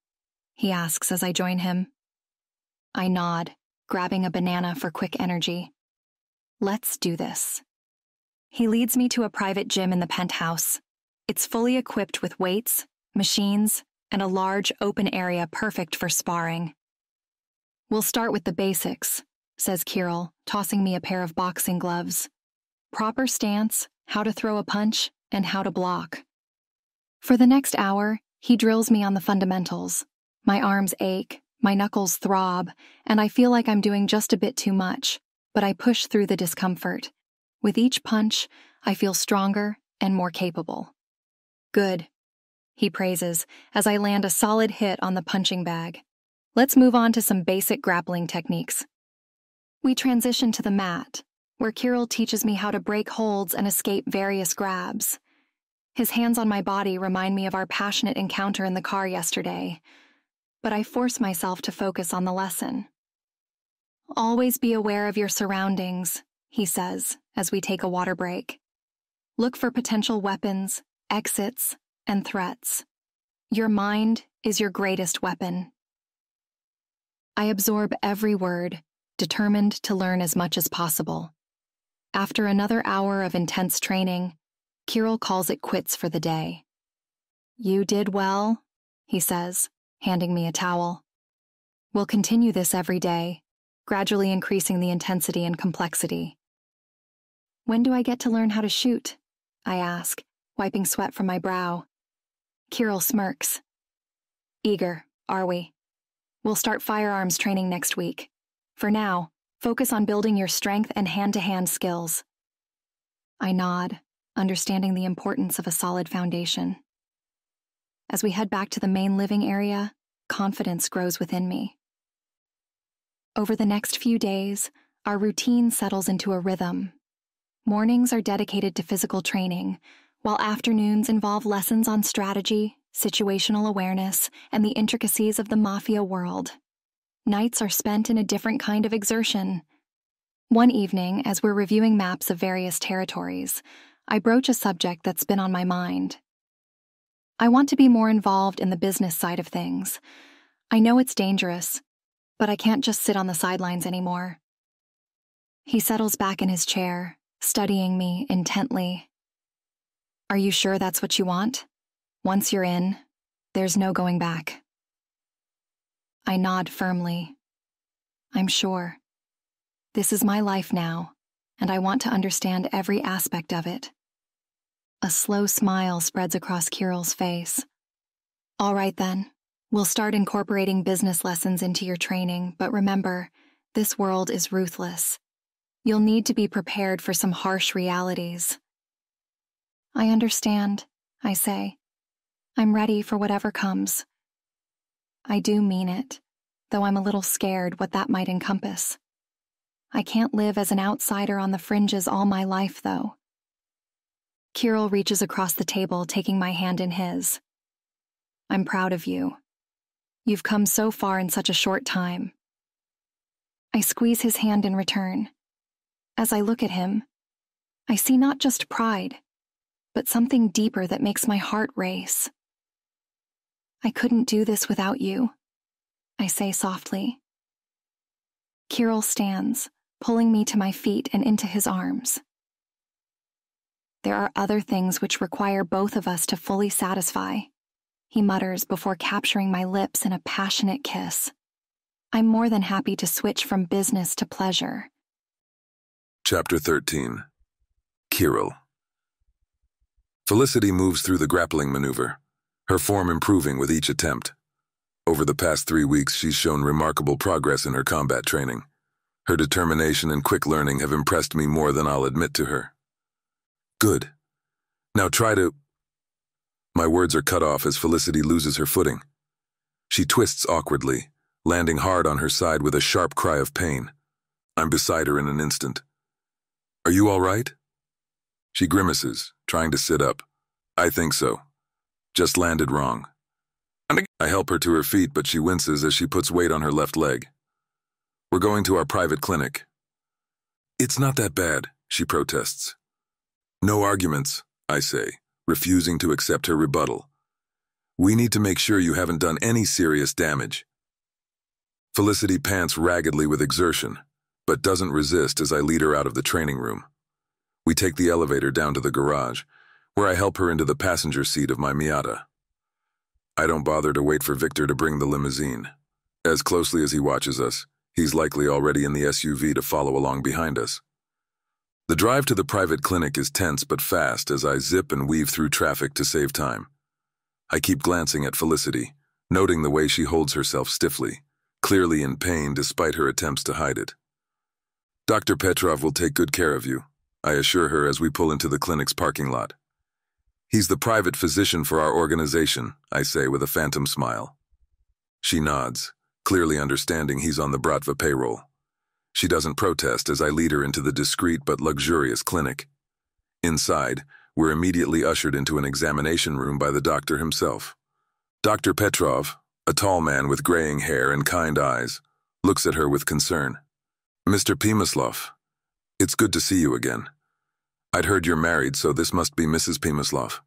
[SPEAKER 2] he asks as I join him. I nod, grabbing a banana for quick energy. "Let's do this." He leads me to a private gym in the penthouse. It's fully equipped with weights, machines, and a large open area perfect for sparring. "We'll start with the basics," says Kirill, tossing me a pair of boxing gloves. "Proper stance, how to throw a punch, and how to block." For the next hour, he drills me on the fundamentals. My arms ache, my knuckles throb, and I feel like I'm doing just a bit too much, but I push through the discomfort. With each punch, I feel stronger and more capable. "Good," he praises as I land a solid hit on the punching bag. "Let's move on to some basic grappling techniques." We transition to the mat, where Kirill teaches me how to break holds and escape various grabs. His hands on my body remind me of our passionate encounter in the car yesterday, but I force myself to focus on the lesson. "Always be aware of your surroundings," he says as we take a water break. "Look for potential weapons, exits, and threats. Your mind is your greatest weapon." I absorb every word, determined to learn as much as possible. After another hour of intense training, Kirill calls it quits for the day. "You did well," he says, handing me a towel. "We'll continue this every day, gradually increasing the intensity and complexity." "When do I get to learn how to shoot?" I ask, wiping sweat from my brow. Kirill smirks. "Eager, are we? We'll start firearms training next week. For now, focus on building your strength and hand-to-hand skills." I nod, understanding the importance of a solid foundation. As we head back to the main living area, confidence grows within me. Over the next few days, our routine settles into a rhythm. Mornings are dedicated to physical training, while afternoons involve lessons on strategy, situational awareness, and the intricacies of the Mafia world. Nights are spent in a different kind of exertion. One evening, as we're reviewing maps of various territories, I broach a subject that's been on my mind. I want to be more involved in the business side of things. I know it's dangerous, but I can't just sit on the sidelines anymore. He settles back in his chair, studying me intently. Are you sure that's what you want? Once you're in, there's no going back. I nod firmly. I'm sure. This is my life now, and I want to understand every aspect of it. A slow smile spreads across Kirill's face. All right then, we'll start incorporating business lessons into your training, but remember, this world is ruthless. You'll need to be prepared for some harsh realities. I understand, I say. I'm ready for whatever comes. I do mean it, though I'm a little scared what that might encompass. I can't live as an outsider on the fringes all my life, though. Kirill reaches across the table, taking my hand in his. I'm proud of you. You've come so far in such a short time. I squeeze his hand in return. As I look at him, I see not just pride, but something deeper that makes my heart race. I couldn't do this without you, I say softly. Kirill stands, pulling me to my feet and into his arms. There are other things which require both of us to fully satisfy, he mutters before capturing my lips in a passionate kiss. I'm more than happy to switch from business to pleasure.
[SPEAKER 1] Chapter 13. Kirill. Felicity moves through the grappling maneuver, her form improving with each attempt. Over the past 3 weeks, she's shown remarkable progress in her combat training. Her determination and quick learning have impressed me more than I'll admit to her. Good. Now try to... My words are cut off as Felicity loses her footing. She twists awkwardly, landing hard on her side with a sharp cry of pain. I'm beside her in an instant. Are you all right? She grimaces, trying to sit up. I think so. Just landed wrong. I help her to her feet, but she winces as she puts weight on her left leg. We're going to our private clinic. It's not that bad, she protests. No arguments, I say, refusing to accept her rebuttal. We need to make sure you haven't done any serious damage. Felicity pants raggedly with exertion, but doesn't resist as I lead her out of the training room. We take the elevator down to the garage, where I help her into the passenger seat of my Miata. I don't bother to wait for Victor to bring the limousine. As closely as he watches us, he's likely already in the SUV to follow along behind us. The drive to the private clinic is tense but fast as I zip and weave through traffic to save time. I keep glancing at Felicity, noting the way she holds herself stiffly, clearly in pain despite her attempts to hide it. Dr. Petrov will take good care of you, I assure her as we pull into the clinic's parking lot. He's the private physician for our organization, I say with a phantom smile. She nods, clearly understanding he's on the Bratva payroll. She doesn't protest as I lead her into the discreet but luxurious clinic. Inside, we're immediately ushered into an examination room by the doctor himself. Dr. Petrov, a tall man with graying hair and kind eyes, looks at her with concern. Mr. Pimislov, it's good to see you again. I'd heard you're married, so this must be Mrs. Pimislov.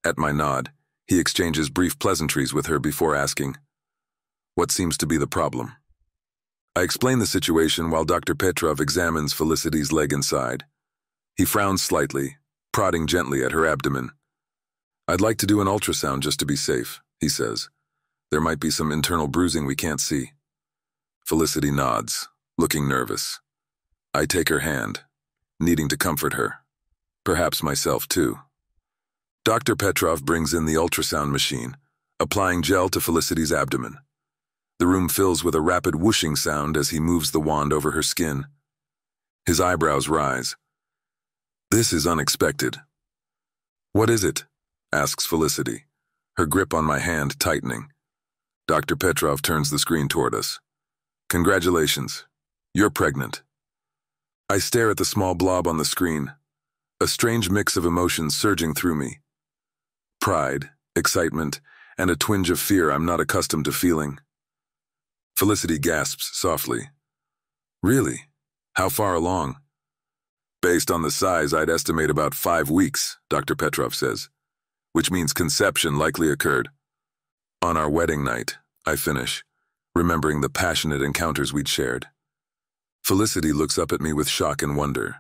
[SPEAKER 1] At my nod, he exchanges brief pleasantries with her before asking, what seems to be the problem? I explain the situation while Dr. Petrov examines Felicity's leg and side. He frowns slightly, prodding gently at her abdomen. I'd like to do an ultrasound just to be safe, he says. There might be some internal bruising we can't see. Felicity nods, looking nervous. I take her hand, needing to comfort her. Perhaps myself too. Dr. Petrov brings in the ultrasound machine, applying gel to Felicity's abdomen. The room fills with a rapid whooshing sound as he moves the wand over her skin. His eyebrows rise. This is unexpected. What is it? Asks Felicity, her grip on my hand tightening. Dr. Petrov turns the screen toward us. Congratulations. You're pregnant. I stare at the small blob on the screen, a strange mix of emotions surging through me. Pride, excitement, and a twinge of fear I'm not accustomed to feeling. Felicity gasps softly. Really? How far along? Based on the size, I'd estimate about 5 weeks, Dr. Petrov says, which means conception likely occurred. On our wedding night, I finish, remembering the passionate encounters we'd shared. Felicity looks up at me with shock and wonder.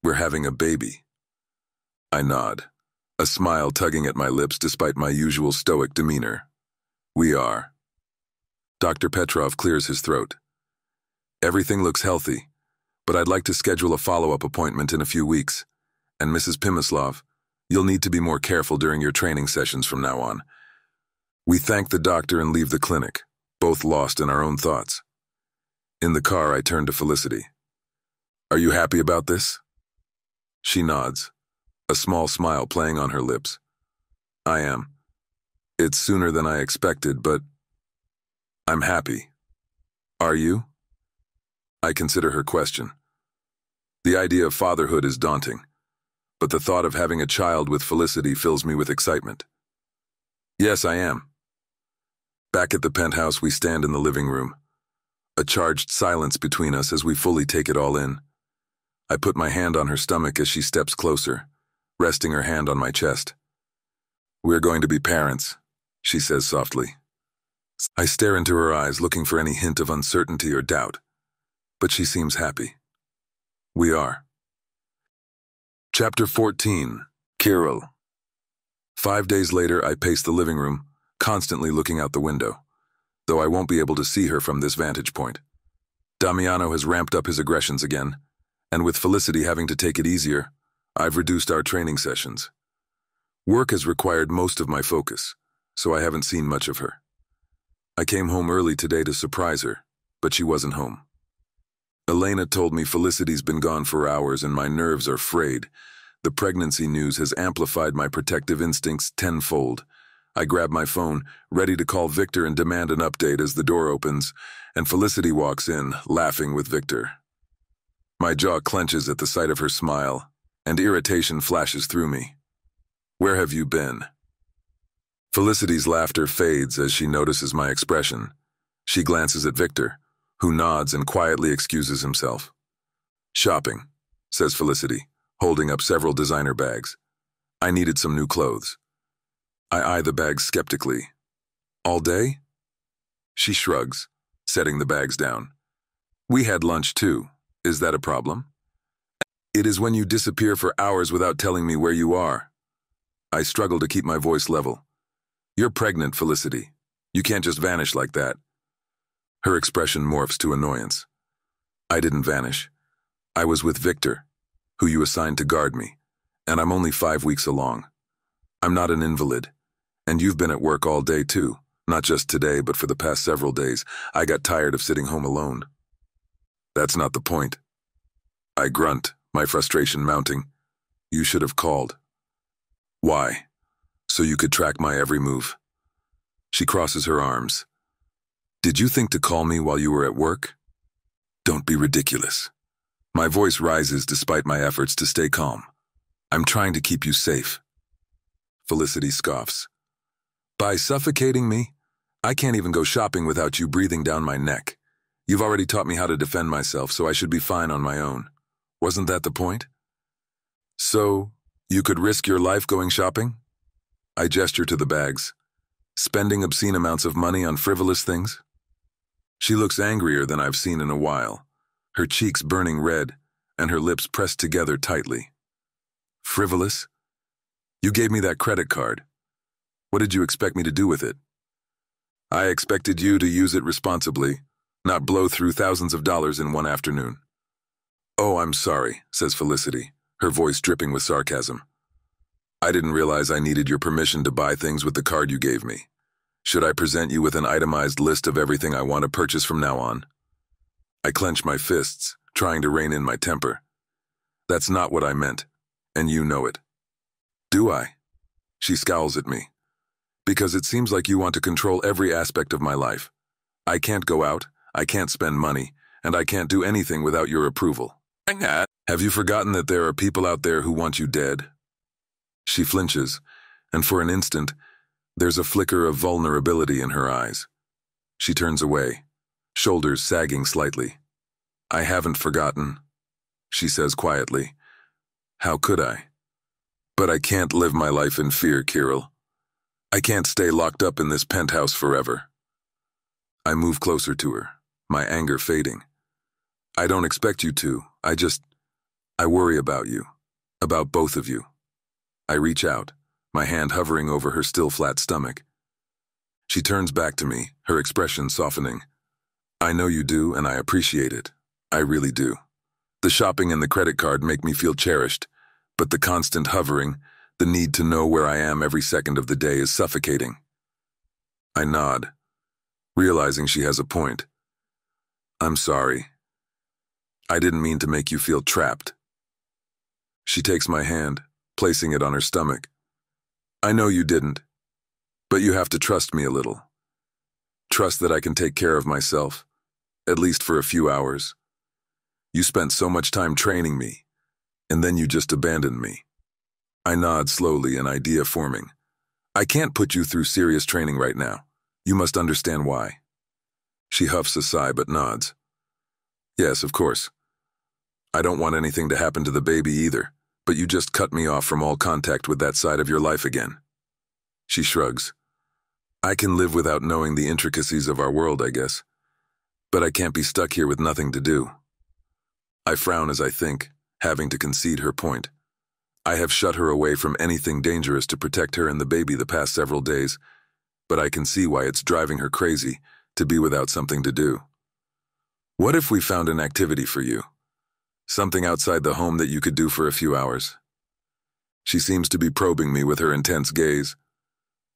[SPEAKER 1] We're having a baby. I nod, a smile tugging at my lips despite my usual stoic demeanor. We are. Dr. Petrov clears his throat. Everything looks healthy, but I'd like to schedule a follow-up appointment in a few weeks. And Mrs. Pimislov, you'll need to be more careful during your training sessions from now on. We thank the doctor and leave the clinic, both lost in our own thoughts. In the car, I turn to Felicity. Are you happy about this? She nods, a small smile playing on her lips. I am. It's sooner than I expected, but I'm happy. Are you? I consider her question. The idea of fatherhood is daunting, but the thought of having a child with Felicity fills me with excitement. Yes, I am. Back at the penthouse, we stand in the living room, a charged silence between us as we fully take it all in. I put my hand on her stomach as she steps closer, resting her hand on my chest. We're going to be parents, she says softly. I stare into her eyes, looking for any hint of uncertainty or doubt, but she seems happy. We are. Chapter 14. Kirill. 5 days later, I pace the living room, constantly looking out the window, though I won't be able to see her from this vantage point. Damiano has ramped up his aggressions again, and with Felicity having to take it easier, I've reduced our training sessions. Work has required most of my focus, so I haven't seen much of her. I came home early today to surprise her, but she wasn't home. Elena told me Felicity's been gone for hours and my nerves are frayed. The pregnancy news has amplified my protective instincts tenfold. I grab my phone, ready to call Victor and demand an update as the door opens, and Felicity walks in, laughing with Victor. My jaw clenches at the sight of her smile, and irritation flashes through me. Where have you been? Felicity's laughter fades as she notices my expression. She glances at Victor, who nods and quietly excuses himself. Shopping, says Felicity, holding up several designer bags. I needed some new clothes. I eye the bags skeptically. All day? She shrugs, setting the bags down. We had lunch too. Is that a problem? It is when you disappear for hours without telling me where you are. I struggle to keep my voice level. You're pregnant, Felicity. You can't just vanish like that. Her expression morphs to annoyance. I didn't vanish. I was with Victor, who you assigned to guard me, and I'm only 5 weeks along. I'm not an invalid, and you've been at work all day too, not just today, but for the past several days. I got tired of sitting home alone. That's not the point. I grunt, my frustration mounting. You should have called. Why? So you could track my every move. She crosses her arms. Did you think to call me while you were at work? Don't be ridiculous. My voice rises despite my efforts to stay calm. I'm trying to keep you safe. Felicity scoffs. By suffocating me? I can't even go shopping without you breathing down my neck. You've already taught me how to defend myself, so I should be fine on my own. Wasn't that the point? So, you could risk your life going shopping? I gesture to the bags. Spending obscene amounts of money on frivolous things? She looks angrier than I've seen in a while, her cheeks burning red and her lips pressed together tightly. Frivolous? You gave me that credit card. What did you expect me to do with it? I expected you to use it responsibly, not blow through thousands of dollars in one afternoon. Oh, I'm sorry, says Felicity, her voice dripping with sarcasm. I didn't realize I needed your permission to buy things with the card you gave me. Should I present you with an itemized list of everything I want to purchase from now on? I clench my fists, trying to rein in my temper. That's not what I meant, and you know it. Do I? She scowls at me. Because it seems like you want to control every aspect of my life. I can't go out, I can't spend money, and I can't do anything without your approval. Have you forgotten that there are people out there who want you dead? She flinches, and for an instant, there's a flicker of vulnerability in her eyes. She turns away, shoulders sagging slightly. I haven't forgotten, she says quietly. How could I? But I can't live my life in fear, Kirill. I can't stay locked up in this penthouse forever. I move closer to her, my anger fading. I don't expect you to. I worry about you, about both of you. I reach out, my hand hovering over her still flat stomach. She turns back to me, her expression softening. I know you do, and I appreciate it. I really do. The shopping and the credit card make me feel cherished, but the constant hovering, the need to know where I am every second of the day is suffocating. I nod, realizing she has a point. I'm sorry. I didn't mean to make you feel trapped. She takes my hand, placing it on her stomach. I know you didn't, but you have to trust me a little. Trust that I can take care of myself, at least for a few hours. You spent so much time training me, and then you just abandoned me. I nod slowly, an idea forming. I can't put you through serious training right now. You must understand why. She huffs a sigh but nods. Yes, of course. I don't want anything to happen to the baby either, but you just cut me off from all contact with that side of your life again. She shrugs. I can live without knowing the intricacies of our world, I guess. But I can't be stuck here with nothing to do. I frown as I think, having to concede her point. I have shut her away from anything dangerous to protect her and the baby the past several days, but I can see why it's driving her crazy to be without something to do. What if we found an activity for you? Something outside the home that you could do for a few hours? She seems to be probing me with her intense gaze.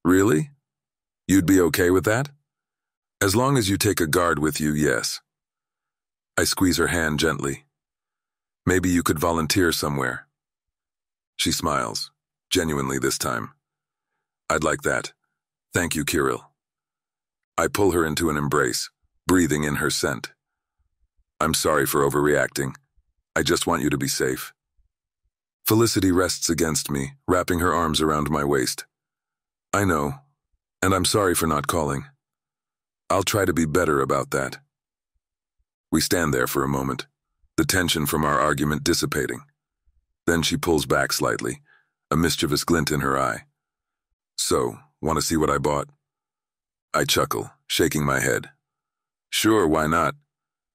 [SPEAKER 1] Really? You'd be okay with that? As long as you take a guard with you, yes. I squeeze her hand gently. Maybe you could volunteer somewhere. She smiles, genuinely this time. I'd like that. Thank you, Kirill. I pull her into an embrace, breathing in her scent. I'm sorry for overreacting. I just want you to be safe. Felicity rests against me, wrapping her arms around my waist. I know, and I'm sorry for not calling. I'll try to be better about that. We stand there for a moment, the tension from our argument dissipating. Then she pulls back slightly, a mischievous glint in her eye. So, want to see what I bought? I chuckle, shaking my head. Sure, why not?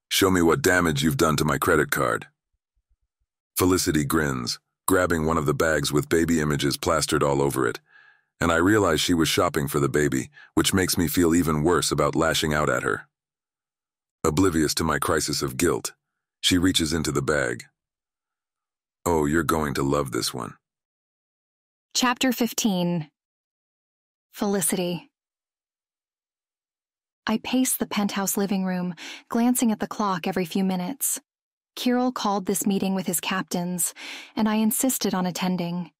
[SPEAKER 1] Show me what damage you've done to my credit card. Felicity grins, grabbing one of the bags with baby images plastered all over it, and I realize she was shopping for the baby, which makes me feel even worse about lashing out at her. Oblivious to my crisis of guilt, she reaches into the bag. Oh, you're going to love this one.
[SPEAKER 2] Chapter 15. Felicity. I pace the penthouse living room, glancing at the clock every few minutes. Kirill called this meeting with his captains, and I insisted on attending.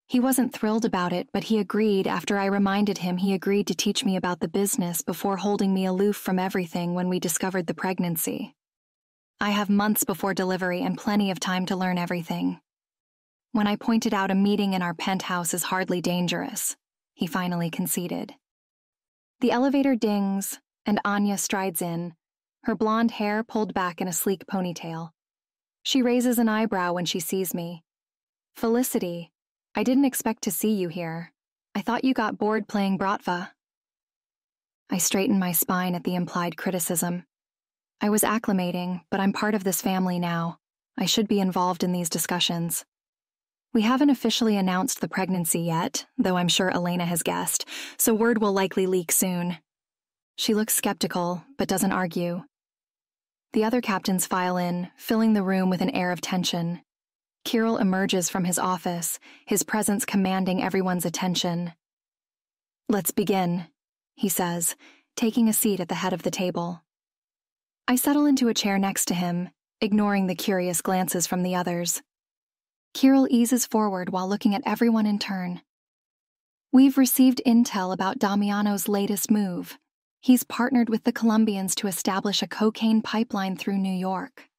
[SPEAKER 2] He wasn't thrilled about it, but he agreed after I reminded him he agreed to teach me about the business before holding me aloof from everything when we discovered the pregnancy. I have months before delivery and plenty of time to learn everything. When I pointed out a meeting in our penthouse is hardly dangerous, he finally conceded. The elevator dings, and Anya strides in, her blonde hair pulled back in a sleek ponytail. She raises an eyebrow when she sees me. Felicity, I didn't expect to see you here. I thought you got bored playing Bratva. I straighten my spine at the implied criticism. I was acclimating, but I'm part of this family now. I should be involved in these discussions. We haven't officially announced the pregnancy yet, though I'm sure Elena has guessed, so word will likely leak soon. She looks skeptical, but doesn't argue. The other captains file in, filling the room with an air of tension. Kirill emerges from his office, his presence commanding everyone's attention. Let's begin, he says, taking a seat at the head of the table. I settle into a chair next to him, ignoring the curious glances from the others. Kirill eases forward while looking at everyone in turn. We've received intel about Damiano's latest move. He's partnered with the Colombians to establish a cocaine pipeline through New York.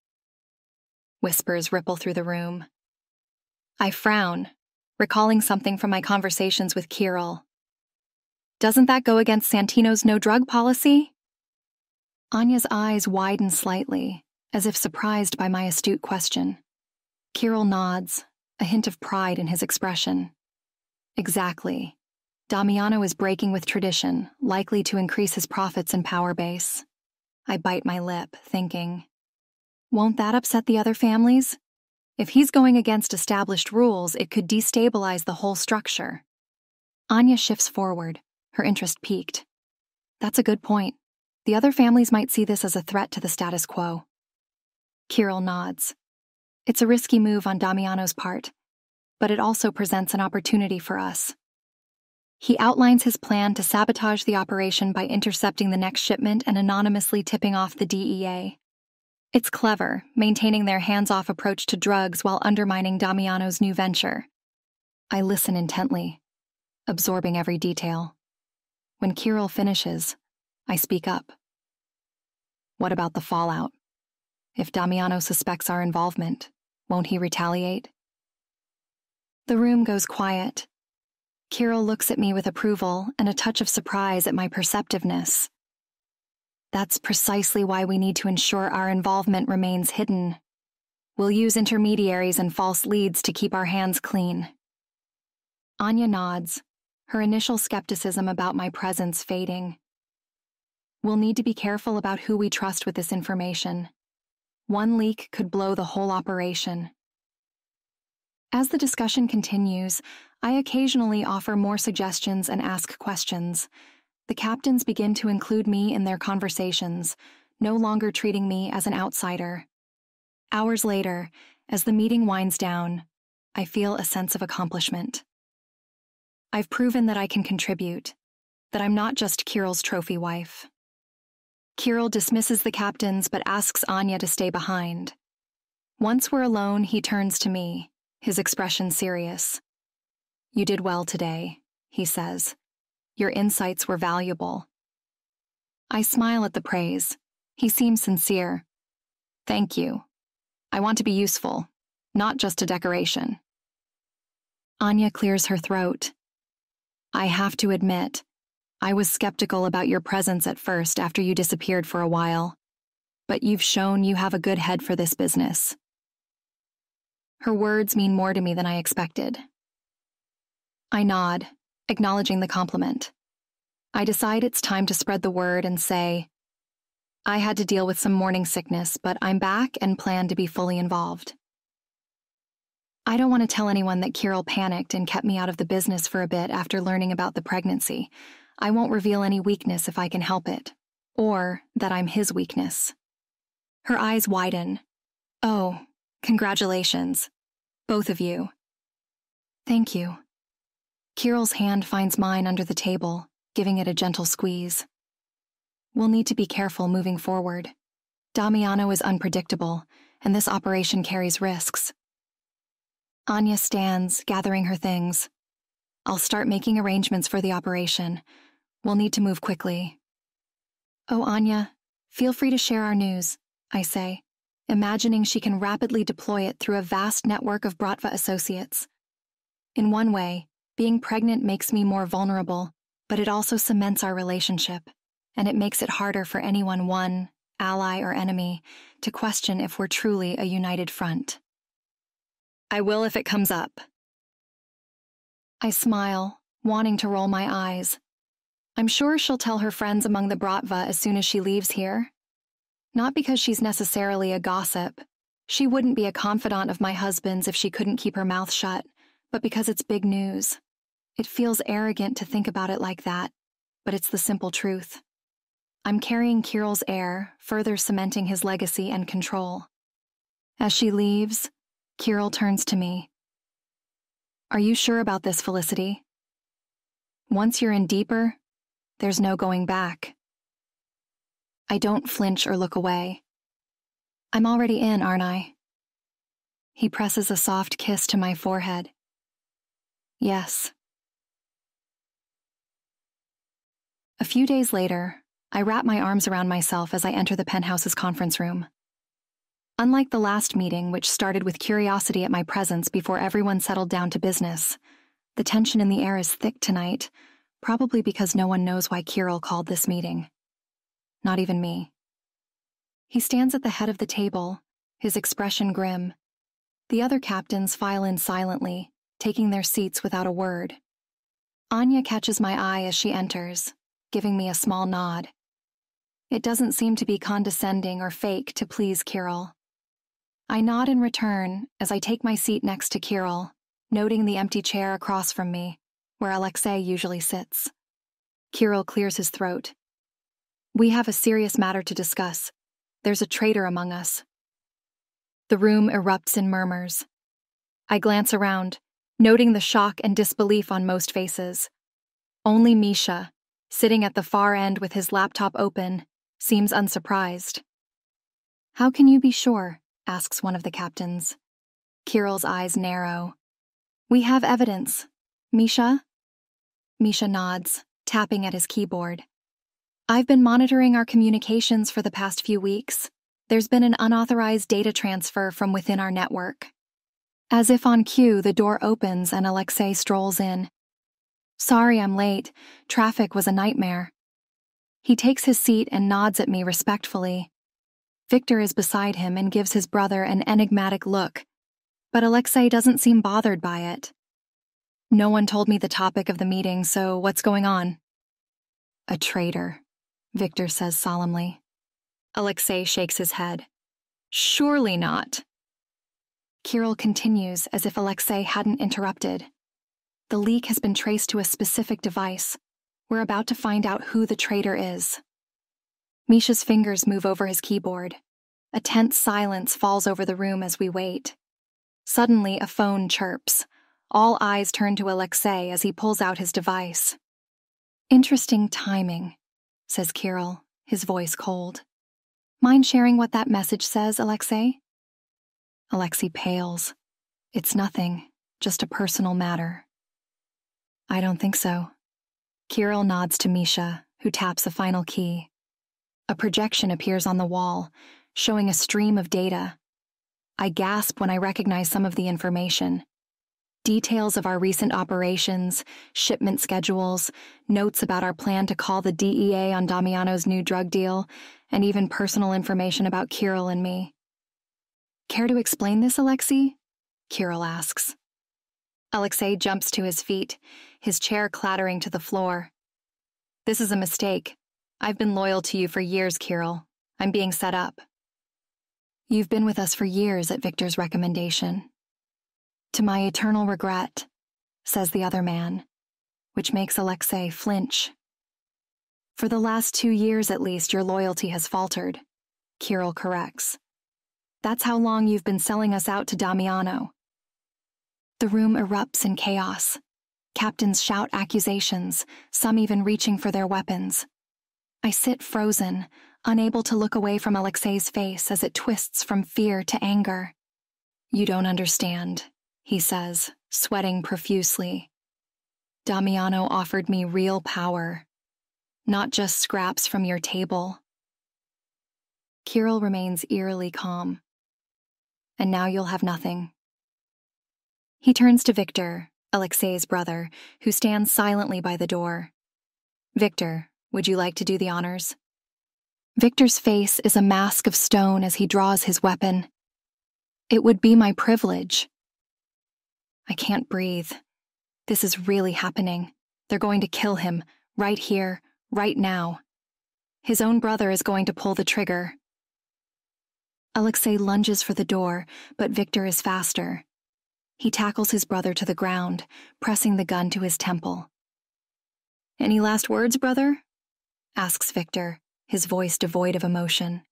[SPEAKER 2] Whispers ripple through the room. I frown, recalling something from my conversations with Kirill. Doesn't that go against Santino's no-drug policy? Anya's eyes widen slightly, as if surprised by my astute question. Kirill nods, a hint of pride in his expression. Exactly. Damiano is breaking with tradition, likely to increase his profits and power base. I bite my lip, thinking, won't that upset the other families? If he's going against established rules, it could destabilize the whole structure. Anya shifts forward, her interest piqued. That's a good point. The other families might see this as a threat to the status quo. Kirill nods. It's a risky move on Damiano's part, but it also presents an opportunity for us. He outlines his plan to sabotage the operation by intercepting the next shipment and anonymously tipping off the DEA. It's clever, maintaining their hands-off approach to drugs while undermining Damiano's new venture. I listen intently, absorbing every detail. When Kirill finishes, I speak up. What about the fallout? If Damiano suspects our involvement, won't he retaliate? The room goes quiet. Kirill looks at me with approval and a touch of surprise at my perceptiveness. That's precisely why we need to ensure our involvement remains hidden. We'll use intermediaries and false leads to keep our hands clean. Anya nods, her initial skepticism about my presence fading. We'll need to be careful about who we trust with this information. One leak could blow the whole operation. As the discussion continues, I occasionally offer more suggestions and ask questions. The captains begin to include me in their conversations, no longer treating me as an outsider. Hours later, as the meeting winds down, I feel a sense of accomplishment. I've proven that I can contribute, that I'm not just Kirill's trophy wife. Kirill dismisses the captains but asks Anya to stay behind. Once we're alone, he turns to me, his expression serious. You did well today, he says. Your insights were valuable. I smile at the praise. He seems sincere. Thank you. I want to be useful, not just a decoration. Anya clears her throat. I have to admit, I was skeptical about your presence at first after you disappeared for a while, but you've shown you have a good head for this business. Her words mean more to me than I expected. I nod, acknowledging the compliment. I decide it's time to spread the word and say, I had to deal with some morning sickness, but I'm back and plan to be fully involved. I don't want to tell anyone that Kirill panicked and kept me out of the business for a bit after learning about the pregnancy. I won't reveal any weakness if I can help it, or that I'm his weakness. Her eyes widen. Oh, congratulations. Both of you. Thank you. Kirill's hand finds mine under the table, giving it a gentle squeeze. We'll need to be careful moving forward. Damiano is unpredictable, and this operation carries risks. Anya stands, gathering her things. I'll start making arrangements for the operation. We'll need to move quickly. Oh, Anya, feel free to share our news, I say, imagining she can rapidly deploy it through a vast network of Bratva associates. In one way, being pregnant makes me more vulnerable, but it also cements our relationship, and it makes it harder for anyone, one, ally or enemy, to question if we're truly a united front. I will if it comes up. I smile, wanting to roll my eyes. I'm sure she'll tell her friends among the Bratva as soon as she leaves here. Not because she's necessarily a gossip. She wouldn't be a confidant of my husband's if she couldn't keep her mouth shut, but because it's big news. It feels arrogant to think about it like that, but it's the simple truth. I'm carrying Kirill's heir, further cementing his legacy and control. As she leaves, Kirill turns to me. Are you sure about this, Felicity? Once you're in deeper, there's no going back. I don't flinch or look away. I'm already in, aren't I? He presses a soft kiss to my forehead. Yes. A few days later, I wrap my arms around myself as I enter the penthouse's conference room. Unlike the last meeting, which started with curiosity at my presence before everyone settled down to business, the tension in the air is thick tonight, probably because no one knows why Kirill called this meeting. Not even me. He stands at the head of the table, his expression grim. The other captains file in silently, taking their seats without a word. Anya catches my eye as she enters, giving me a small nod. It doesn't seem to be condescending or fake to please Kirill. I nod in return as I take my seat next to Kirill, noting the empty chair across from me, where Alexei usually sits. Kirill clears his throat. We have a serious matter to discuss. There's a traitor among us. The room erupts in murmurs. I glance around, noting the shock and disbelief on most faces. Only Misha, sitting at the far end with his laptop open, seems unsurprised. How can you be sure? Asks one of the captains. Kirill's eyes narrow. We have evidence. Misha? Misha nods, tapping at his keyboard. I've been monitoring our communications for the past few weeks. There's been an unauthorized data transfer from within our network. As if on cue, the door opens and Alexei strolls in. Sorry I'm late. Traffic was a nightmare. He takes his seat and nods at me respectfully. Victor is beside him and gives his brother an enigmatic look, but Alexei doesn't seem bothered by it. No one told me the topic of the meeting, so what's going on? A traitor, Victor says solemnly. Alexei shakes his head. Surely not. Kirill continues as if Alexei hadn't interrupted. The leak has been traced to a specific device. We're about to find out who the traitor is. Misha's fingers move over his keyboard. A tense silence falls over the room as we wait. Suddenly, a phone chirps. All eyes turn to Alexei as he pulls out his device. Interesting timing, says Kirill, his voice cold. Mind sharing what that message says, Alexei? Alexei pales. It's nothing, just a personal matter. I don't think so. Kirill nods to Misha, who taps a final key. A projection appears on the wall, showing a stream of data. I gasp when I recognize some of the information. Details of our recent operations, shipment schedules, notes about our plan to call the DEA on Damiano's new drug deal, and even personal information about Kirill and me. Care to explain this, Alexei? Kirill asks. Alexei jumps to his feet, his chair clattering to the floor. This is a mistake. I've been loyal to you for years, Kirill. I'm being set up. You've been with us for years at Victor's recommendation. To my eternal regret, says the other man, which makes Alexei flinch. For the last 2 years at least, your loyalty has faltered, Kirill corrects. That's how long you've been selling us out to Damiano. The room erupts in chaos. Captains shout accusations, some even reaching for their weapons. I sit frozen, unable to look away from Alexei's face as it twists from fear to anger. You don't understand, he says, sweating profusely. Damiano offered me real power, not just scraps from your table. Kirill remains eerily calm. And now you'll have nothing. He turns to Victor, Alexei's brother, who stands silently by the door. Victor, would you like to do the honors? Victor's face is a mask of stone as he draws his weapon. It would be my privilege. I can't breathe. This is really happening. They're going to kill him, right here, right now. His own brother is going to pull the trigger. Alexei lunges for the door, but Victor is faster. He tackles his brother to the ground, pressing the gun to his temple. Any last words, brother? Asks Victor, his voice devoid of emotion.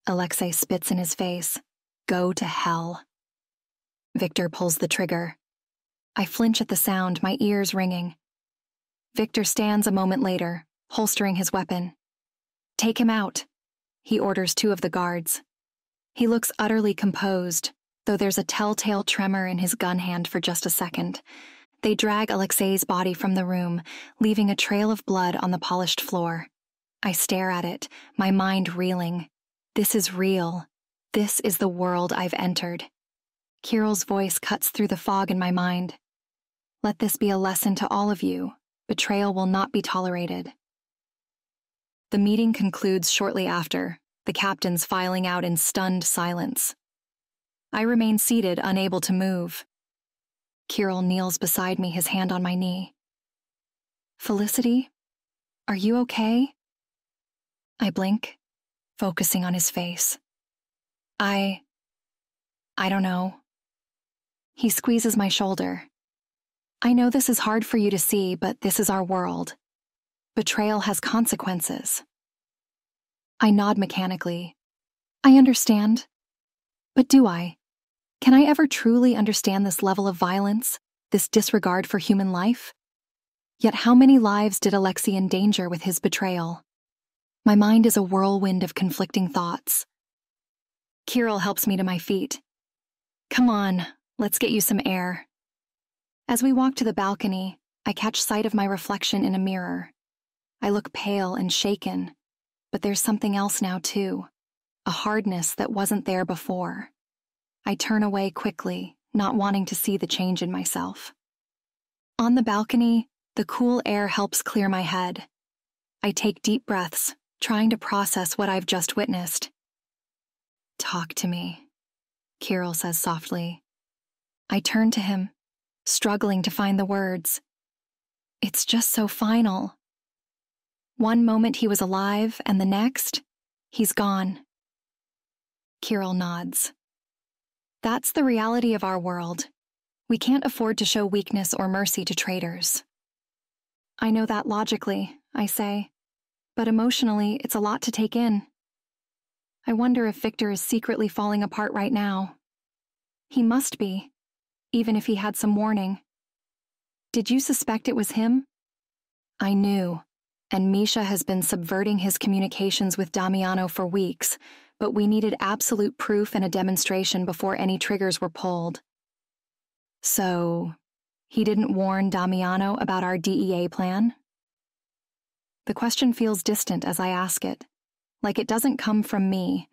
[SPEAKER 2] Alexei spits in his face. Go to hell. Victor pulls the trigger. I flinch at the sound, my ears ringing. Victor stands a moment later, holstering his weapon. Take him out, he orders 2 of the guards. He looks utterly composed, though there's a telltale tremor in his gun hand for just a second. They drag Alexei's body from the room, leaving a trail of blood on the polished floor. I stare at it, my mind reeling. This is real. This is the world I've entered. Kirill's voice cuts through the fog in my mind. Let this be a lesson to all of you. Betrayal will not be tolerated. The meeting concludes shortly after, the captains filing out in stunned silence. I remain seated, unable to move. Kirill kneels beside me, his hand on my knee. Felicity, are you okay? I blink, focusing on his face. I don't know. He squeezes my shoulder. I know this is hard for you to see, but this is our world. Betrayal has consequences. I nod mechanically. I understand. But do I? Can I ever truly understand this level of violence, this disregard for human life? Yet how many lives did Alexei endanger with his betrayal? My mind is a whirlwind of conflicting thoughts. Kirill helps me to my feet. Come on, let's get you some air. As we walk to the balcony, I catch sight of my reflection in a mirror. I look pale and shaken, but there's something else now too, a hardness that wasn't there before. I turn away quickly, not wanting to see the change in myself. On the balcony, the cool air helps clear my head. I take deep breaths, trying to process what I've just witnessed. Talk to me, Kirill says softly. I turn to him, struggling to find the words. It's just so final. One moment he was alive, and the next, he's gone. Kirill nods. That's the reality of our world. We can't afford to show weakness or mercy to traitors. I know that logically, I say, but emotionally, it's a lot to take in. I wonder if Victor is secretly falling apart right now. He must be, even if he had some warning. Did you suspect it was him? I knew, and Misha has been subverting his communications with Damiano for weeks, but we needed absolute proof and a demonstration before any triggers were pulled. So, he didn't warn Damiano about our DEA plan? The question feels distant as I ask it, like it doesn't come from me.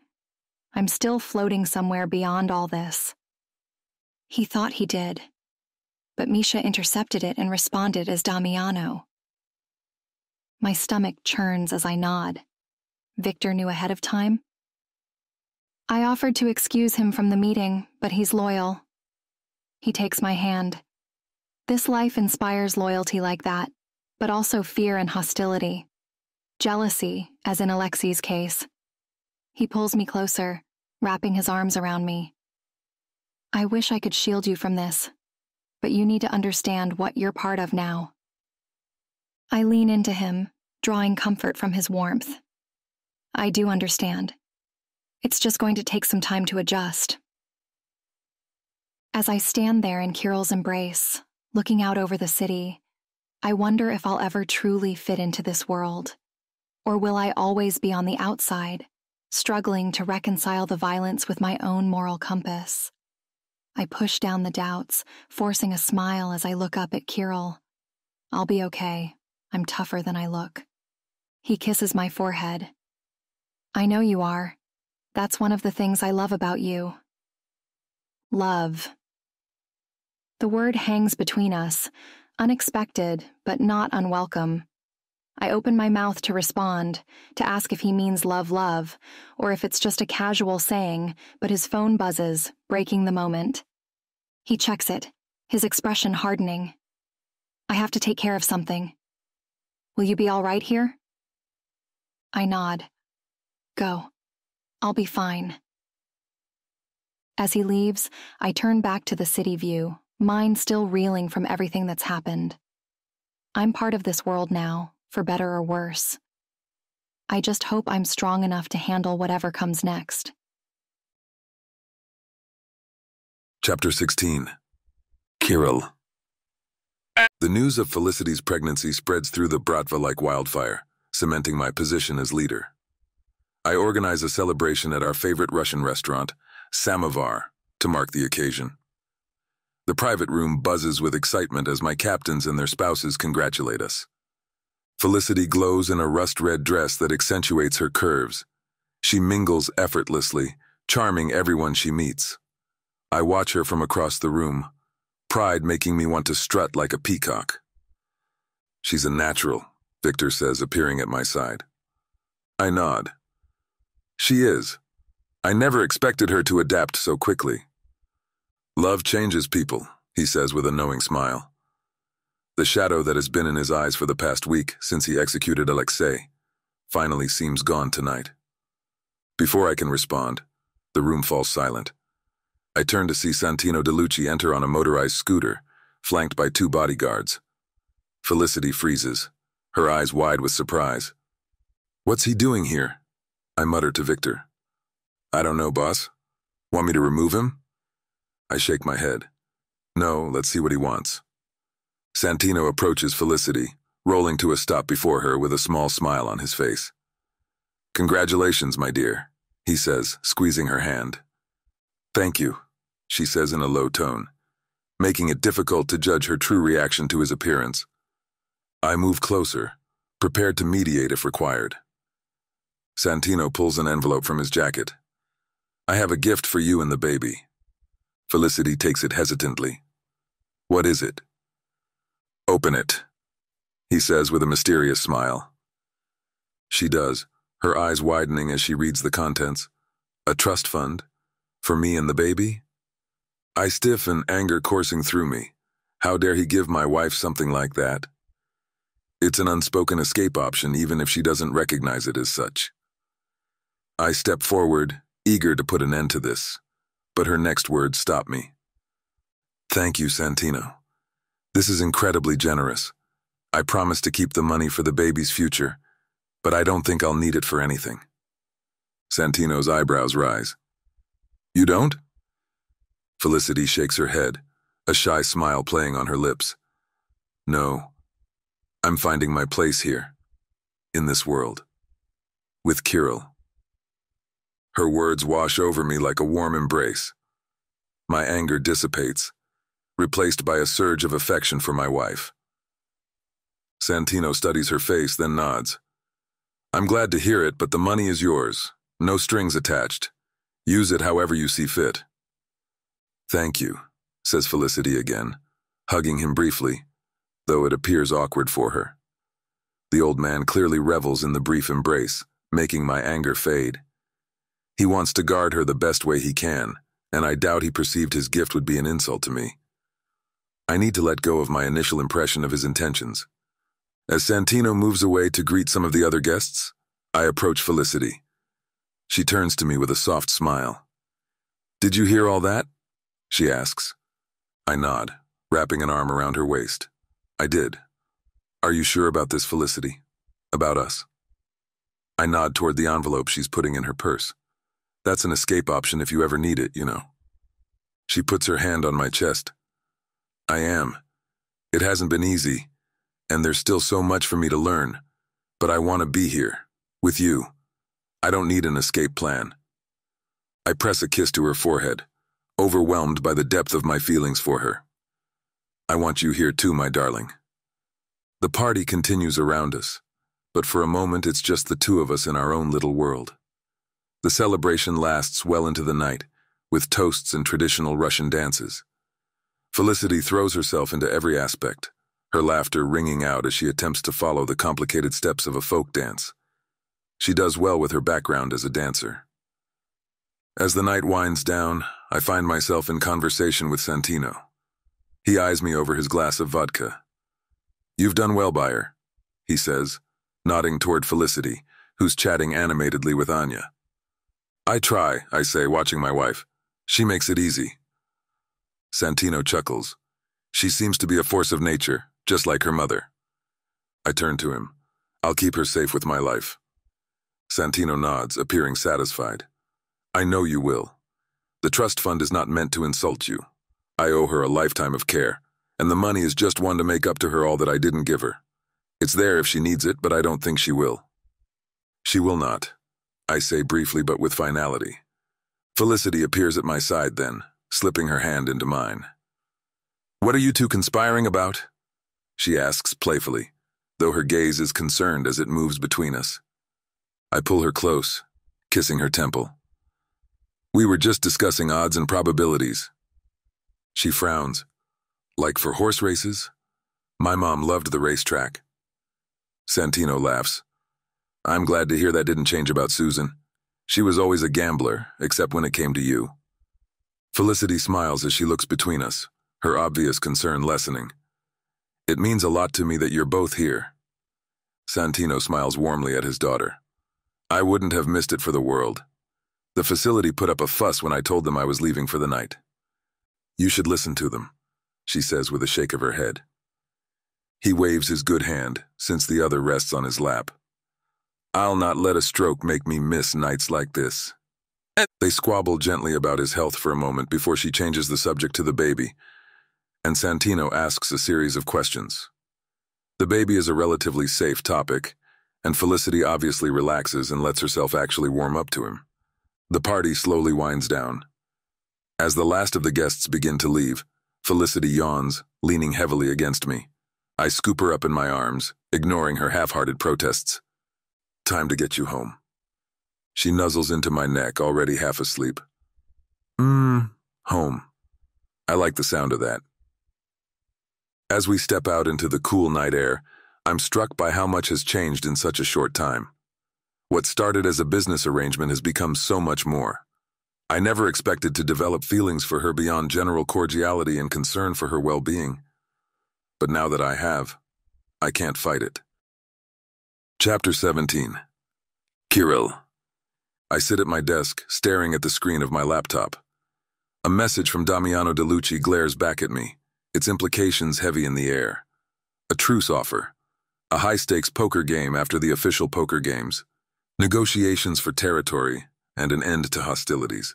[SPEAKER 2] I'm still floating somewhere beyond all this. He thought he did, but Misha intercepted it and responded as Damiano. My stomach churns as I nod. Victor knew ahead of time? I offered to excuse him from the meeting, but he's loyal. He takes my hand. This life inspires loyalty like that, but also fear and hostility. Jealousy, as in Alexei's case. He pulls me closer, wrapping his arms around me. I wish I could shield you from this, but you need to understand what you're part of now. I lean into him, drawing comfort from his warmth. I do understand. It's just going to take some time to adjust. As I stand there in Kirill's embrace, looking out over the city, I wonder if I'll ever truly fit into this world. Or will I always be on the outside, struggling to reconcile the violence with my own moral compass? I push down the doubts, forcing a smile as I look up at Kirill. I'll be okay. I'm tougher than I look. He kisses my forehead. I know you are. That's one of the things I love about you. Love. The word hangs between us, unexpected, but not unwelcome. I open my mouth to respond, to ask if he means love, or if it's just a casual saying, but his phone buzzes, breaking the moment. He checks it, his expression hardening. I have to take care of something. Will you be all right here? I nod. Go. I'll be fine. As he leaves, I turn back to the city view, mind still reeling from everything that's happened. I'm part of this world now, for better or worse. I just hope I'm strong enough to handle whatever comes next.
[SPEAKER 1] Chapter 16. Kirill. The news of Felicity's pregnancy spreads through the Bratva like wildfire, cementing my position as leader. I organize a celebration at our favorite Russian restaurant, Samovar, to mark the occasion. The private room buzzes with excitement as my captains and their spouses congratulate us. Felicity glows in a rust-red dress that accentuates her curves. She mingles effortlessly, charming everyone she meets. I watch her from across the room, pride making me want to strut like a peacock. She's a natural, Victor says, appearing at my side. I nod. She is. I never expected her to adapt so quickly. Love changes people, he says with a knowing smile. The shadow that has been in his eyes for the past week since he executed Alexei finally seems gone tonight. Before I can respond, the room falls silent. I turn to see Santino DeLucci enter on a motorized scooter, flanked by 2 bodyguards. Felicity freezes, her eyes wide with surprise. What's he doing here? I mutter to Victor. I don't know, boss. Want me to remove him? I shake my head. No, let's see what he wants. Santino approaches Felicity, rolling to a stop before her with a small smile on his face. Congratulations, my dear, he says, squeezing her hand. Thank you, she says in a low tone, making it difficult to judge her true reaction to his appearance. I move closer, prepared to mediate if required. Santino pulls an envelope from his jacket. I have a gift for you and the baby. Felicity takes it hesitantly. What is it? Open it, he says with a mysterious smile. She does, her eyes widening as she reads the contents. A trust fund? For me and the baby? I stiffen, anger coursing through me. How dare he give my wife something like that? It's an unspoken escape option even if she doesn't recognize it as such. I step forward, eager to put an end to this, but her next words stop me. Thank you, Santino. This is incredibly generous. I promise to keep the money for the baby's future, but I don't think I'll need it for anything. Santino's eyebrows rise. You don't? Felicity shakes her head, a shy smile playing on her lips. No, I'm finding my place here, in this world, with Kirill. Her words wash over me like a warm embrace. My anger dissipates, replaced by a surge of affection for my wife. Santino studies her face, then nods. I'm glad to hear it, but the money is yours. No strings attached. Use it however you see fit. Thank you, says Felicity again, hugging him briefly, though it appears awkward for her. The old man clearly revels in the brief embrace, making my anger fade. He wants to guard her the best way he can, and I doubt he perceived his gift would be an insult to me. I need to let go of my initial impression of his intentions. As Santino moves away to greet some of the other guests, I approach Felicity. She turns to me with a soft smile. Did you hear all that? She asks. I nod, wrapping an arm around her waist. I did. Are you sure about this, Felicity? About us? I nod toward the envelope she's putting in her purse. That's an escape option if you ever need it, you know. She puts her hand on my chest. I am. It hasn't been easy, and there's still so much for me to learn, but I want to be here, with you. I don't need an escape plan. I press a kiss to her forehead, overwhelmed by the depth of my feelings for her. I want you here too, my darling. The party continues around us, but for a moment it's just the two of us in our own little world. The celebration lasts well into the night, with toasts and traditional Russian dances. Felicity throws herself into every aspect, her laughter ringing out as she attempts to follow the complicated steps of a folk dance. She does well with her background as a dancer. As the night winds down, I find myself in conversation with Santino. He eyes me over his glass of vodka. You've done well by her, he says, nodding toward Felicity, who's chatting animatedly with Anya. I try, I say, watching my wife. She makes it easy. Santino chuckles. She seems to be a force of nature, just like her mother. I turn to him. I'll keep her safe with my life. Santino nods, appearing satisfied. I know you will. The trust fund is not meant to insult you. I owe her a lifetime of care, and the money is just one to make up to her all that I didn't give her. It's there if she needs it, but I don't think she will. She will not, I say briefly but with finality. Felicity appears at my side then, slipping her hand into mine. What are you two conspiring about? She asks playfully. though her gaze is concerned as it moves between us. I pull her close, kissing her temple. We were just discussing odds and probabilities. She frowns. Like for horse races? My mom loved the racetrack. Santino laughs. I'm glad to hear that didn't change about Susan. She was always a gambler, except when it came to you. Felicity smiles as she looks between us, her obvious concern lessening. It means a lot to me that you're both here. Santino smiles warmly at his daughter. I wouldn't have missed it for the world. The facility put up a fuss when I told them I was leaving for the night. You should listen to them, she says with a shake of her head. He waves his good hand, since the other rests on his lap. I'll not let a stroke make me miss nights like this. They squabble gently about his health for a moment before she changes the subject to the baby, and Santino asks a series of questions. The baby is a relatively safe topic, and Felicity obviously relaxes and lets herself actually warm up to him. The party slowly winds down. As the last of the guests begin to leave, Felicity yawns, leaning heavily against me. I scoop her up in my arms, ignoring her half-hearted protests. Time to get you home. She nuzzles into my neck, already half asleep. Home. I like the sound of that. As we step out into the cool night air, I'm struck by how much has changed in such a short time. What started as a business arrangement has become so much more. I never expected to develop feelings for her beyond general cordiality and concern for her well-being. But now that I have, I can't fight it. Chapter 17. Kirill. I sit at my desk, staring at the screen of my laptop. A message from Damiano DeLucci glares back at me, its implications heavy in the air. A truce offer. A high-stakes poker game after the official poker games. Negotiations for territory, and an end to hostilities.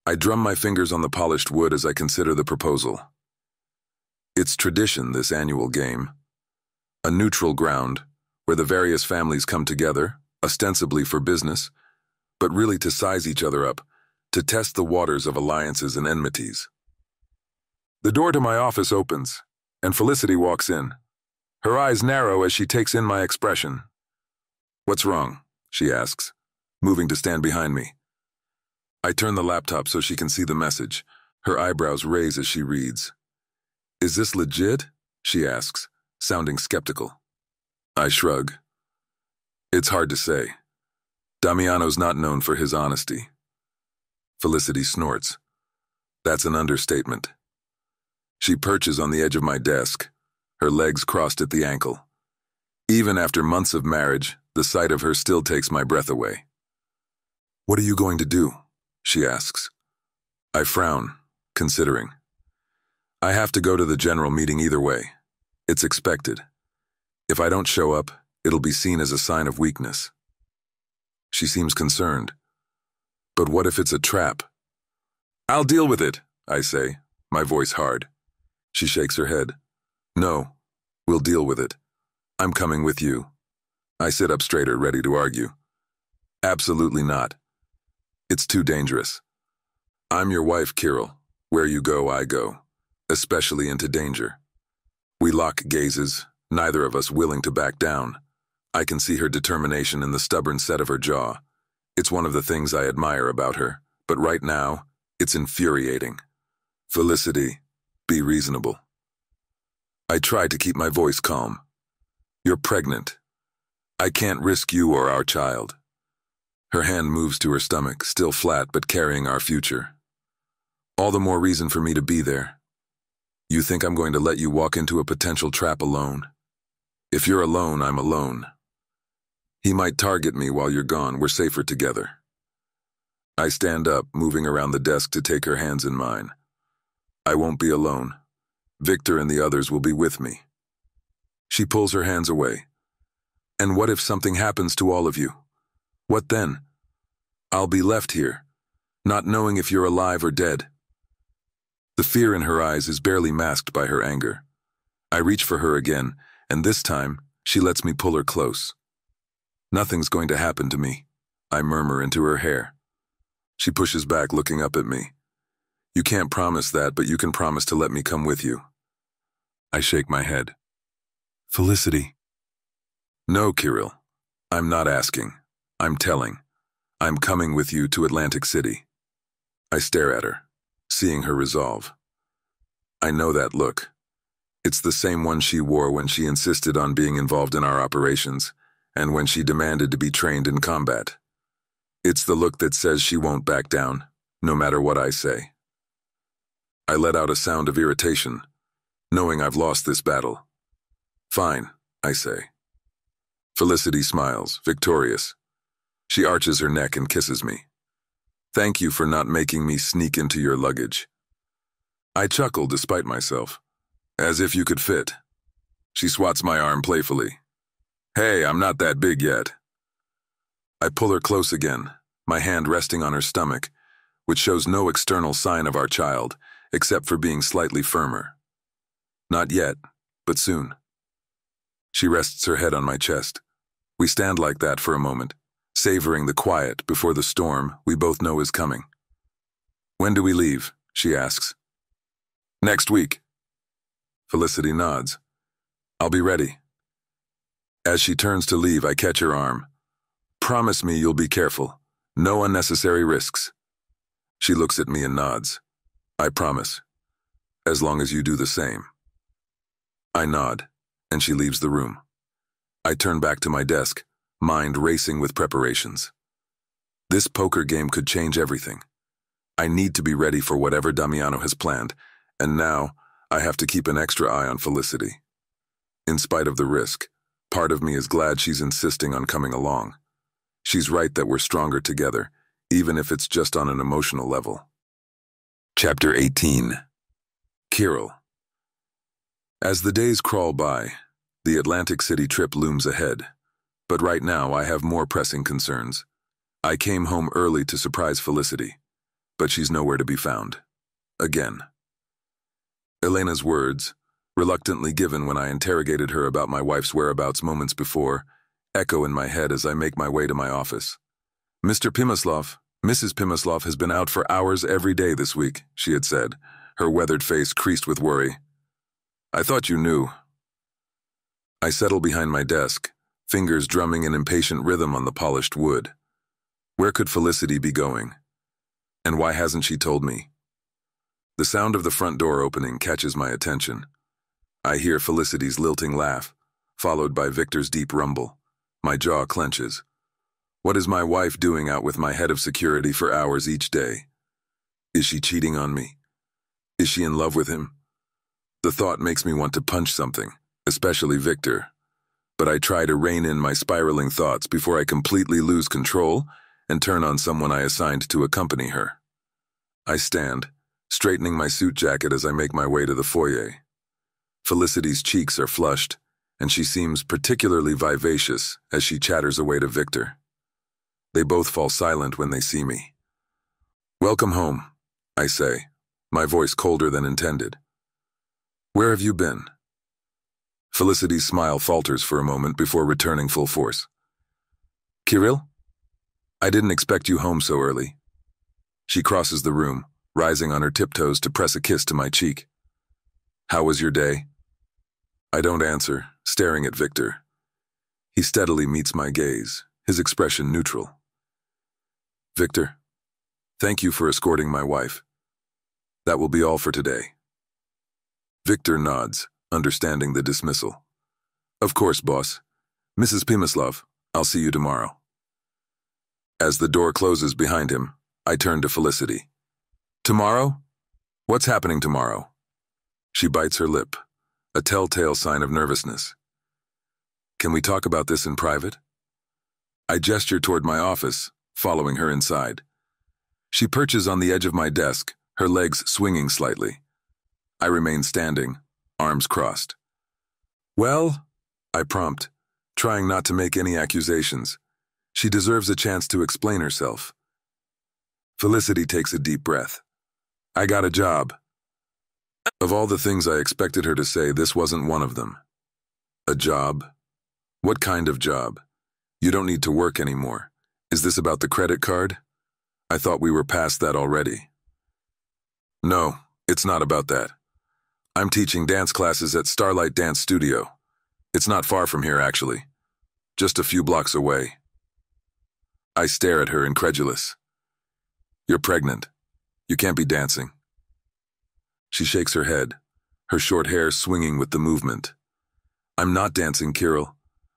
[SPEAKER 1] I drum my fingers on the polished wood as I consider the proposal. It's tradition, this annual game. A neutral ground, where the various families come together, ostensibly for business, but really to size each other up, to test the waters of alliances and enmities. The door to my office opens, and Felicity walks in. Her eyes narrow as she takes in my expression. What's wrong? She asks, moving to stand behind me. I turn the laptop so she can see the message. Her eyebrows raise as she reads. Is this legit? She asks, sounding skeptical. I shrug. It's hard to say. Damiano's not known for his honesty. Felicity snorts. That's an understatement. She perches on the edge of my desk, her legs crossed at the ankle. Even after months of marriage, the sight of her still takes my breath away. What are you going to do? She asks. I frown, considering. I have to go to the general meeting either way. It's expected. If I don't show up, it'll be seen as a sign of weakness. She seems concerned. But what if it's a trap? I'll deal with it, I say, my voice hard. She shakes her head. No, we'll deal with it. I'm coming with you. I sit up straighter, ready to argue. Absolutely not. It's too dangerous. I'm your wife, Kirill. Where you go, I go. Especially into danger. We lock gazes, neither of us willing to back down. I can see her determination in the stubborn set of her jaw. It's one of the things I admire about her, but right now, it's infuriating. Felicity, be reasonable. I try to keep my voice calm. You're pregnant. I can't risk you or our child. Her hand moves to her stomach, still flat but carrying our future. All the more reason for me to be there. You think I'm going to let you walk into a potential trap alone? If you're alone, I'm alone. He might target me while you're gone. We're safer together. I stand up, moving around the desk to take her hands in mine. I won't be alone. Victor and the others will be with me. She pulls her hands away. And what if something happens to all of you? What then? I'll be left here, not knowing if you're alive or dead. The fear in her eyes is barely masked by her anger. I reach for her again, and this time, she lets me pull her close. Nothing's going to happen to me, I murmur into her hair. She pushes back, looking up at me. You can't promise that, but you can promise to let me come with you. I shake my head. Felicity, No, Kirill. I'm not asking. I'm telling. I'm coming with you to Atlantic City. I stare at her, seeing her resolve. I know that look. It's the same one she wore when she insisted on being involved in our operations, and when she demanded to be trained in combat. It's the look that says she won't back down, no matter what I say. I let out a sound of irritation, knowing I've lost this battle. Fine, I say. Felicity smiles, victorious. She arches her neck and kisses me. Thank you for not making me sneak into your luggage. I chuckle despite myself. As if you could fit. She swats my arm playfully. Hey, I'm not that big yet. I pull her close again, my hand resting on her stomach, which shows no external sign of our child, except for being slightly firmer. Not yet, but soon. She rests her head on my chest. We stand like that for a moment, savoring the quiet before the storm we both know is coming. When do we leave? She asks. Next week. Felicity nods. I'll be ready. As she turns to leave, I catch her arm. Promise me you'll be careful. No unnecessary risks. She looks at me and nods. I promise. As long as you do the same. I nod, and she leaves the room. I turn back to my desk, mind racing with preparations. This poker game could change everything. I need to be ready for whatever Damiano has planned, and now I have to keep an extra eye on Felicity. In spite of the risk, part of me is glad she's insisting on coming along. She's right that we're stronger together, even if it's just on an emotional level. Chapter 18. Kirill. As the days crawl by, the Atlantic City trip looms ahead, but right now I have more pressing concerns. I came home early to surprise Felicity, but she's nowhere to be found. Again. Elena's words, reluctantly given when I interrogated her about my wife's whereabouts moments before, echo in my head as I make my way to my office. Mrs. Pimislov has been out for hours every day this week, she had said, her weathered face creased with worry. I thought you knew. I settle behind my desk, fingers drumming an impatient rhythm on the polished wood. Where could Felicity be going? And why hasn't she told me? The sound of the front door opening catches my attention. I hear Felicity's lilting laugh, followed by Victor's deep rumble. My jaw clenches. What is my wife doing out with my head of security for hours each day? Is she cheating on me? Is she in love with him? The thought makes me want to punch something, especially Victor. But I try to rein in my spiraling thoughts before I completely lose control and turn on someone I assigned to accompany her. I stand, straightening my suit jacket as I make my way to the foyer. Felicity's cheeks are flushed, and she seems particularly vivacious as she chatters away to Victor. They both fall silent when they see me. Welcome home, I say, my voice colder than intended. Where have you been? Felicity's smile falters for a moment before returning full force. Kirill? I didn't expect you home so early. She crosses the room, rising on her tiptoes to press a kiss to my cheek. How was your day? I don't answer, staring at Victor. He steadily meets my gaze, his expression neutral. Victor, thank you for escorting my wife. That will be all for today. Victor nods, understanding the dismissal. Of course, boss. Mrs. Pimislov, I'll see you tomorrow. As the door closes behind him, I turn to Felicity. Tomorrow? What's happening tomorrow? She bites her lip, a telltale sign of nervousness. Can we talk about this in private? I gesture toward my office, following her inside. She perches on the edge of my desk, her legs swinging slightly. I remain standing, arms crossed. Well, I prompt, trying not to make any accusations. She deserves a chance to explain herself. Felicity takes a deep breath. I got a job. Of all the things I expected her to say, this wasn't one of them. A job? What kind of job? You don't need to work anymore. Is this about the credit card? I thought we were past that already. No, it's not about that. I'm teaching dance classes at Starlight Dance Studio. It's not far from here, actually. just a few blocks away. I stare at her, incredulous. You're pregnant. You can't be dancing. She shakes her head, her short hair swinging with the movement. I'm not dancing, Kirill.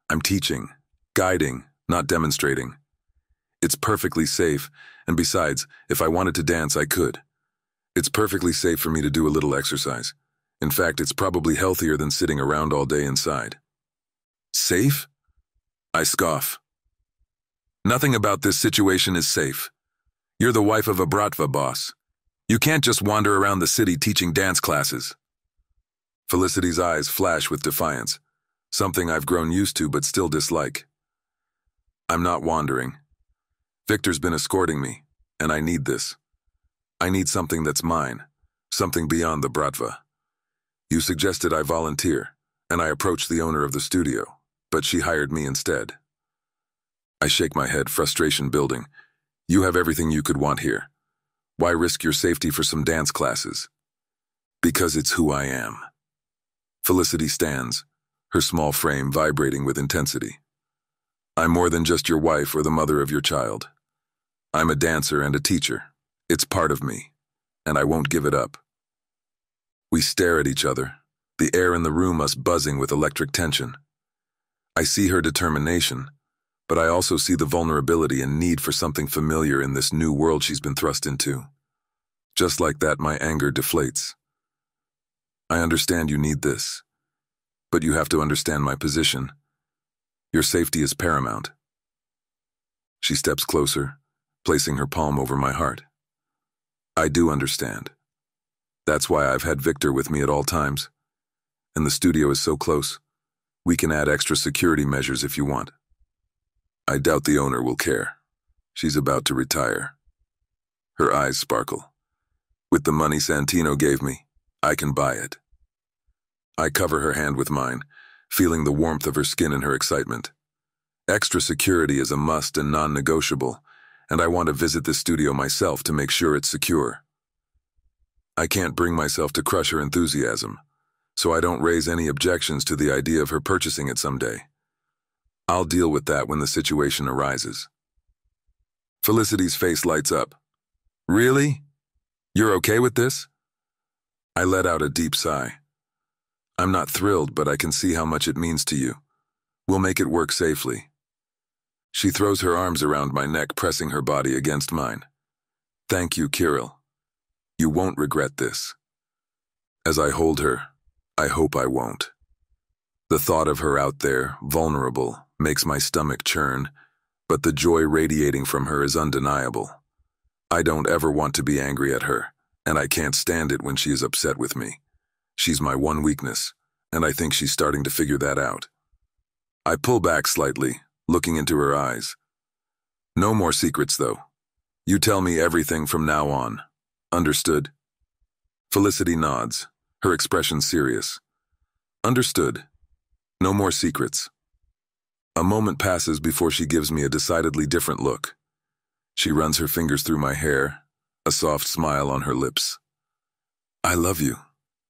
[SPEAKER 1] I'm teaching, guiding, not demonstrating. It's perfectly safe, and besides, if I wanted to dance, I could. It's perfectly safe for me to do a little exercise. In fact, it's probably healthier than sitting around all day inside. Safe? I scoff. Nothing about this situation is safe. You're the wife of a bratva boss. You can't just wander around the city teaching dance classes. Felicity's eyes flash with defiance, something I've grown used to but still dislike. I'm not wandering. Victor's been escorting me, and I need this. I need something that's mine, something beyond the bratva. You suggested I volunteer, and I approached the owner of the studio, but she hired me instead. I shake my head, frustration building. You have everything you could want here. Why risk your safety for some dance classes? Because it's who I am. Felicity stands, her small frame vibrating with intensity. I'm more than just your wife or the mother of your child. I'm a dancer and a teacher. It's part of me, and I won't give it up. We stare at each other, the air in the room us buzzing with electric tension. I see her determination, but I also see the vulnerability and need for something familiar in this new world she's been thrust into. Just like that, my anger deflates. I understand you need this, but you have to understand my position. Your safety is paramount. She steps closer, placing her palm over my heart. I do understand. That's why I've had Victor with me at all times. And the studio is so close. We can add extra security measures if you want. I doubt the owner will care. She's about to retire. Her eyes sparkle. With the money Santino gave me, I can buy it. I cover her hand with mine, feeling the warmth of her skin and her excitement. Extra security is a must and non-negotiable, and I want to visit the studio myself to make sure it's secure. I can't bring myself to crush her enthusiasm, so I don't raise any objections to the idea of her purchasing it someday. I'll deal with that when the situation arises. Felicity's face lights up. Really? You're okay with this? I let out a deep sigh. I'm not thrilled, but I can see how much it means to you. We'll make it work safely. She throws her arms around my neck, pressing her body against mine. Thank you, Kirill. You won't regret this. As I hold her, I hope I won't. The thought of her out there, vulnerable, makes my stomach churn, but the joy radiating from her is undeniable. I don't ever want to be angry at her, and I can't stand it when she is upset with me. She's my one weakness, and I think she's starting to figure that out. I pull back slightly, looking into her eyes. No more secrets, though. You tell me everything from now on. Understood? Felicity nods, her expression serious. Understood. No more secrets. A moment passes before she gives me a decidedly different look. She runs her fingers through my hair, a soft smile on her lips. I love you,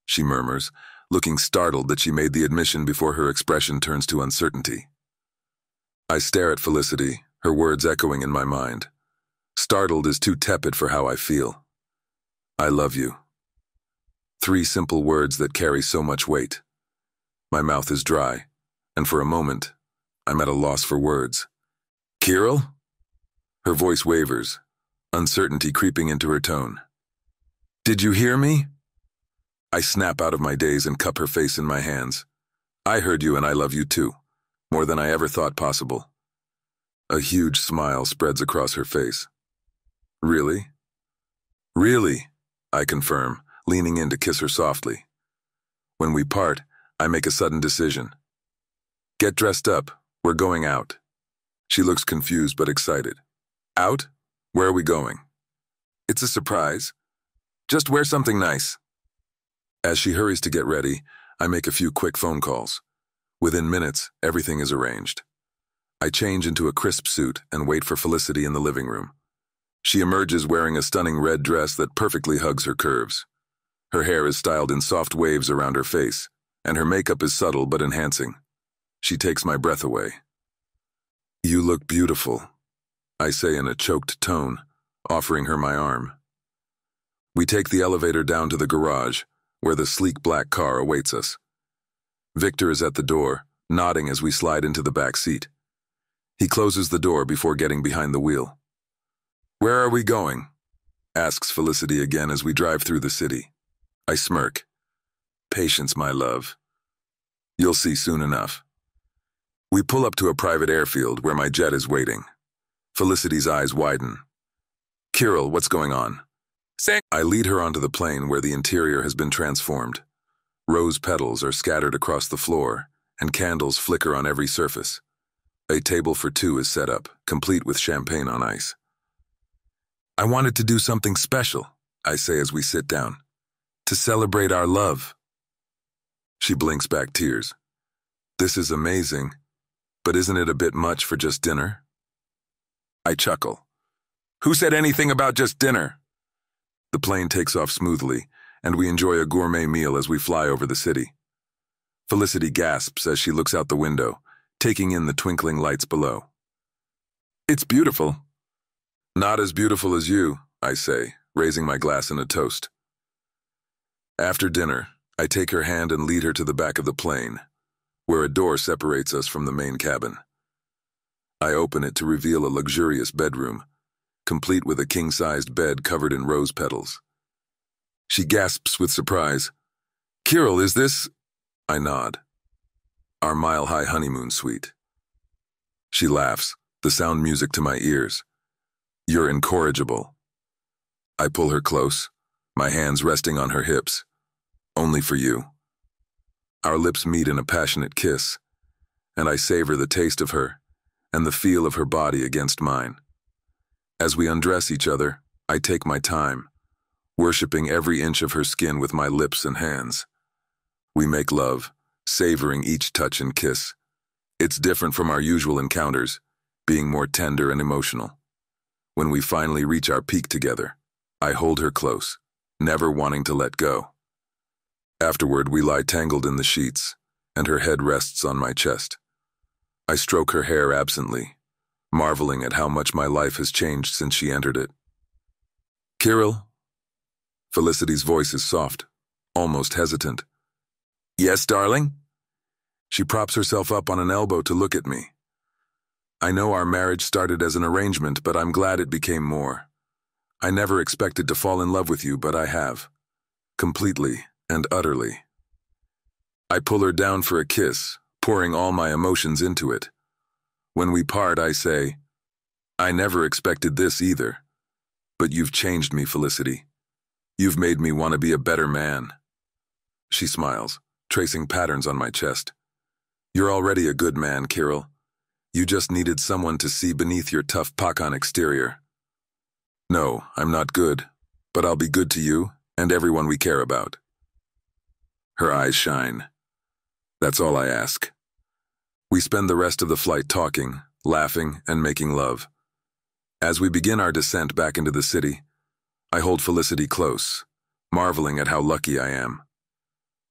[SPEAKER 1] she murmurs, looking startled that she made the admission before her expression turns to uncertainty. I stare at Felicity, her words echoing in my mind. Startled is too tepid for how I feel. I love you. 3 simple words that carry so much weight. My mouth is dry, and for a moment, I'm at a loss for words. Kirill? Her voice wavers, uncertainty creeping into her tone. Did you hear me? I snap out of my daze and cup her face in my hands. I heard you and I love you too, more than I ever thought possible. A huge smile spreads across her face. Really? Really, I confirm, leaning in to kiss her softly. When we part, I make a sudden decision. Get dressed up. We're going out. She looks confused but excited. Out? Where are we going? It's a surprise. Just wear something nice. As she hurries to get ready, I make a few quick phone calls. Within minutes, everything is arranged. I change into a crisp suit and wait for Felicity in the living room. She emerges wearing a stunning red dress that perfectly hugs her curves. Her hair is styled in soft waves around her face, and her makeup is subtle but enhancing. She takes my breath away. You look beautiful, I say in a choked tone, offering her my arm. We take the elevator down to the garage, where the sleek black car awaits us. Victor is at the door, nodding as we slide into the back seat. He closes the door before getting behind the wheel. "Where are we going?" asks Felicity again as we drive through the city. I smirk. "Patience, my love. You'll see soon enough." We pull up to a private airfield where my jet is waiting. Felicity's eyes widen. "Kirill, what's going on?" I lead her onto the plane where the interior has been transformed. Rose petals are scattered across the floor, and candles flicker on every surface. A table for two is set up, complete with champagne on ice. "I wanted to do something special," I say as we sit down, "to celebrate our love." She blinks back tears. "This is amazing, but isn't it a bit much for just dinner?" I chuckle. "Who said anything about just dinner?" The plane takes off smoothly, and we enjoy a gourmet meal as we fly over the city. Felicity gasps as she looks out the window, taking in the twinkling lights below. "It's beautiful." "Not as beautiful as you," I say, raising my glass in a toast. After dinner, I take her hand and lead her to the back of the plane, where a door separates us from the main cabin. I open it to reveal a luxurious bedroom, complete with a king-sized bed covered in rose petals. She gasps with surprise. "Kirill, is this—" I nod. "Our mile-high honeymoon suite." She laughs, the sound music to my ears. "You're incorrigible." I pull her close, my hands resting on her hips. "Only for you." Our lips meet in a passionate kiss, and I savor the taste of her and the feel of her body against mine. As we undress each other, I take my time, worshipping every inch of her skin with my lips and hands. We make love, savoring each touch and kiss. It's different from our usual encounters, being more tender and emotional. When we finally reach our peak together, I hold her close, never wanting to let go. Afterward, we lie tangled in the sheets, and her head rests on my chest. I stroke her hair absently, marveling at how much my life has changed since she entered it. "Kirill?" Felicity's voice is soft, almost hesitant. "Yes, darling?" She props herself up on an elbow to look at me. "I know our marriage started as an arrangement, but I'm glad it became more. I never expected to fall in love with you, but I have. Completely and utterly." I pull her down for a kiss, pouring all my emotions into it. When we part, I say, "I never expected this either. But you've changed me, Felicity. You've made me want to be a better man." She smiles, tracing patterns on my chest. "You're already a good man, Kirill. You just needed someone to see beneath your tough Pacan exterior." "No, I'm not good, but I'll be good to you and everyone we care about." Her eyes shine. That's all I ask. We spend the rest of the flight talking, laughing, and making love. As we begin our descent back into the city, I hold Felicity close, marveling at how lucky I am.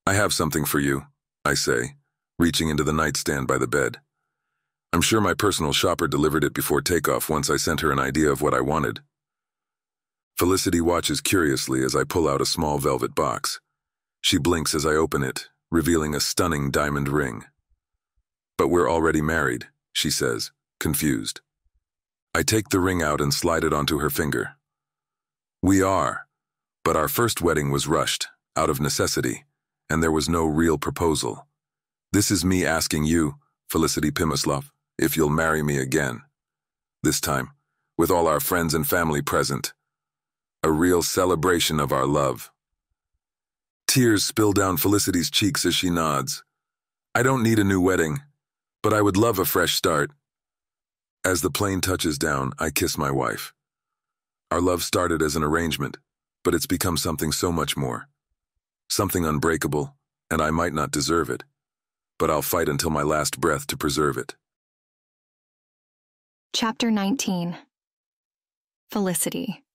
[SPEAKER 1] "I have something for you," I say, reaching into the nightstand by the bed. I'm sure my personal shopper delivered it before takeoff once I sent her an idea of what I wanted. Felicity watches curiously as I pull out a small velvet box. She blinks as I open it, revealing a stunning diamond ring. "But we're already married," she says, confused. I take the ring out and slide it onto her finger. "We are, but our first wedding was rushed, out of necessity, and there was no real proposal. This is me asking you, Felicity Pimislov, if you'll marry me again. This time, with all our friends and family present. A real celebration of our love." Tears spill down Felicity's cheeks as she nods. "I don't need a new wedding, but I would love a fresh start." As the plane touches down, I kiss my wife. Our love started as an arrangement, but it's become something so much more. Something unbreakable, and I might not deserve it, but I'll fight until my last breath to preserve it.
[SPEAKER 2] Chapter 19. Felicity.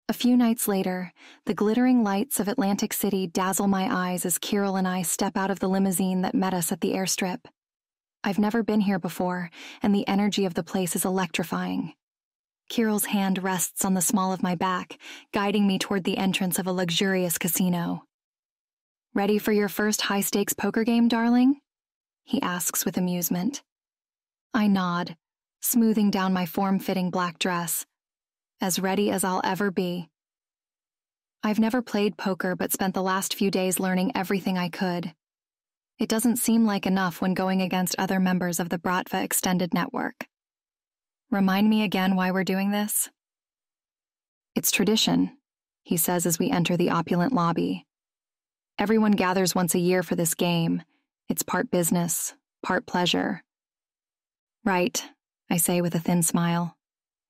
[SPEAKER 2] A few nights later, the glittering lights of Atlantic City dazzle my eyes as Kirill and I step out of the limousine that met us at the airstrip. I've never been here before, and the energy of the place is electrifying. Kirill's hand rests on the small of my back, guiding me toward the entrance of a luxurious casino. "Ready for your first high-stakes poker game, darling?" he asks with amusement. I nod, smoothing down my form-fitting black dress. As ready as I'll ever be. I've never played poker but spent the last few days learning everything I could. It doesn't seem like enough when going against other members of the Bratva extended network. Remind me again why we're doing this? It's tradition, he says as we enter the opulent lobby. Everyone gathers once a year for this game. It's part business, part pleasure. Right, I say with a thin smile.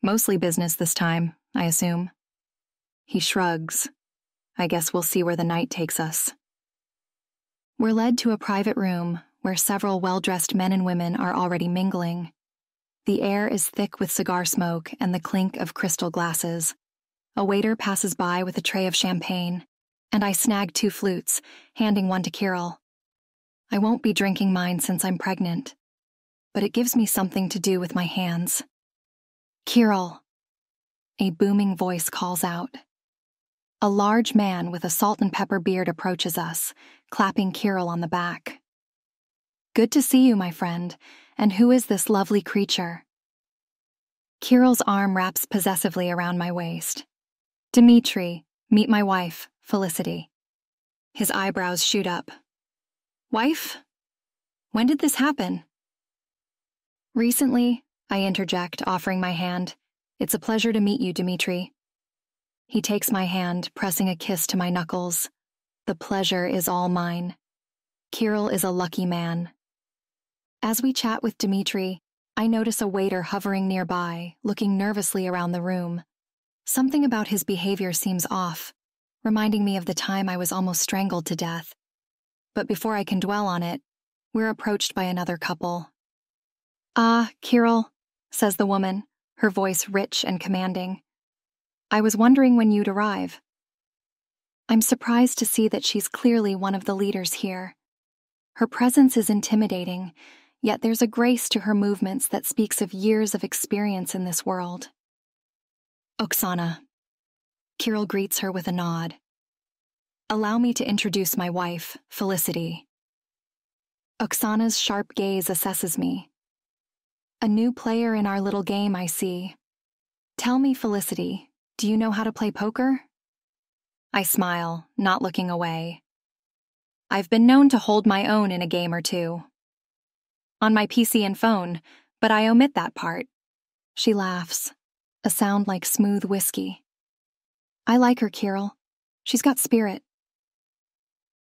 [SPEAKER 2] Mostly business this time, I assume. He shrugs. I guess we'll see where the night takes us. We're led to a private room where several well-dressed men and women are already mingling. The air is thick with cigar smoke and the clink of crystal glasses. A waiter passes by with a tray of champagne, and I snag 2 flutes, handing one to Kirill. I won't be drinking mine since I'm pregnant, but it gives me something to do with my hands. "Kirill," a booming voice calls out. A large man with a salt and pepper beard approaches us, clapping Kirill on the back. "Good to see you, my friend. And who is this lovely creature?" Kirill's arm wraps possessively around my waist. "Dmitri, meet my wife, Felicity." His eyebrows shoot up. "Wife? When did this happen?" "Recently," I interject, offering my hand. "It's a pleasure to meet you, Dmitri." He takes my hand, pressing a kiss to my knuckles. The pleasure is all mine. Kirill is a lucky man. As we chat with Dmitri, I notice a waiter hovering nearby, looking nervously around the room. Something about his behavior seems off, reminding me of the time I was almost strangled to death. But before I can dwell on it, we're approached by another couple. "Ah, Kirill," says the woman, her voice rich and commanding. "I was wondering when you'd arrive." I'm surprised to see that she's clearly one of the leaders here. Her presence is intimidating, yet there's a grace to her movements that speaks of years of experience in this world. "Oksana." Kirill greets her with a nod. "Allow me to introduce my wife, Felicity." Oksana's sharp gaze assesses me. "A new player in our little game, I see. Tell me, Felicity, do you know how to play poker?" I smile, not looking away. "I've been known to hold my own in a game or two. On my PC and phone, but I omit that part." She laughs, a sound like smooth whiskey. "I like her, Kirill. She's got spirit."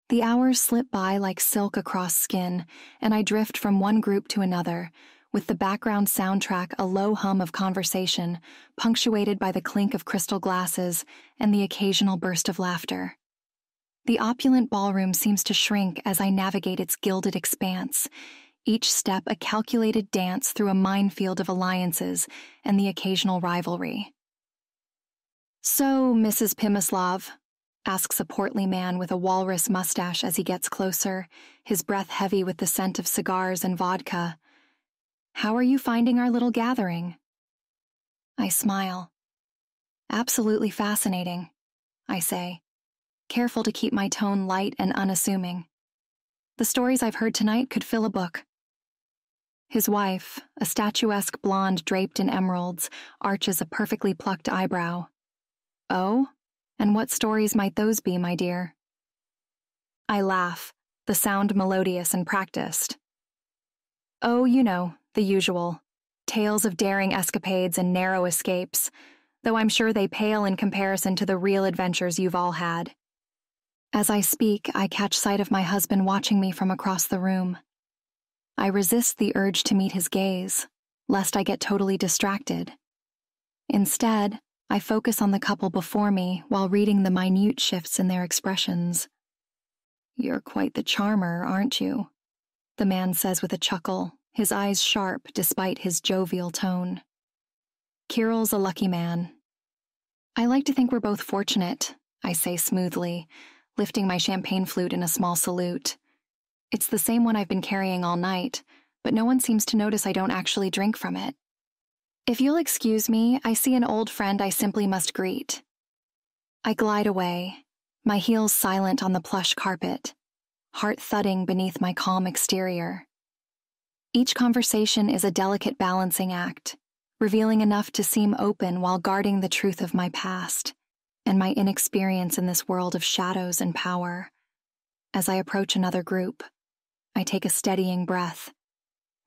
[SPEAKER 2] The hours slip by like silk across skin, and I drift from one group to another, with the background soundtrack a low hum of conversation, punctuated by the clink of crystal glasses and the occasional burst of laughter. The opulent ballroom seems to shrink as I navigate its gilded expanse, each step a calculated dance through a minefield of alliances and the occasional rivalry. "So, Mrs. Pimislav," asks a portly man with a walrus mustache as he gets closer, his breath heavy with the scent of cigars and vodka, "how are you finding our little gathering?" I smile. "Absolutely fascinating," I say, careful to keep my tone light and unassuming. "The stories I've heard tonight could fill a book." His wife, a statuesque blonde draped in emeralds, arches a perfectly plucked eyebrow. "Oh? And what stories might those be, my dear?" I laugh, the sound melodious and practiced. "Oh, you know, the usual. Tales of daring escapades and narrow escapes, though I'm sure they pale in comparison to the real adventures you've all had." As I speak, I catch sight of my husband watching me from across the room. I resist the urge to meet his gaze, lest I get totally distracted. Instead, I focus on the couple before me while reading the minute shifts in their expressions. "You're quite the charmer, aren't you?" the man says with a chuckle, his eyes sharp despite his jovial tone. "Kirill's a lucky man." "I like to think we're both fortunate," I say smoothly, lifting my champagne flute in a small salute. It's the same one I've been carrying all night, but no one seems to notice I don't actually drink from it. If you'll excuse me, I see an old friend I simply must greet. I glide away, my heels silent on the plush carpet, heart thudding beneath my calm exterior. Each conversation is a delicate balancing act, revealing enough to seem open while guarding the truth of my past and my inexperience in this world of shadows and power. As I approach another group, I take a steadying breath,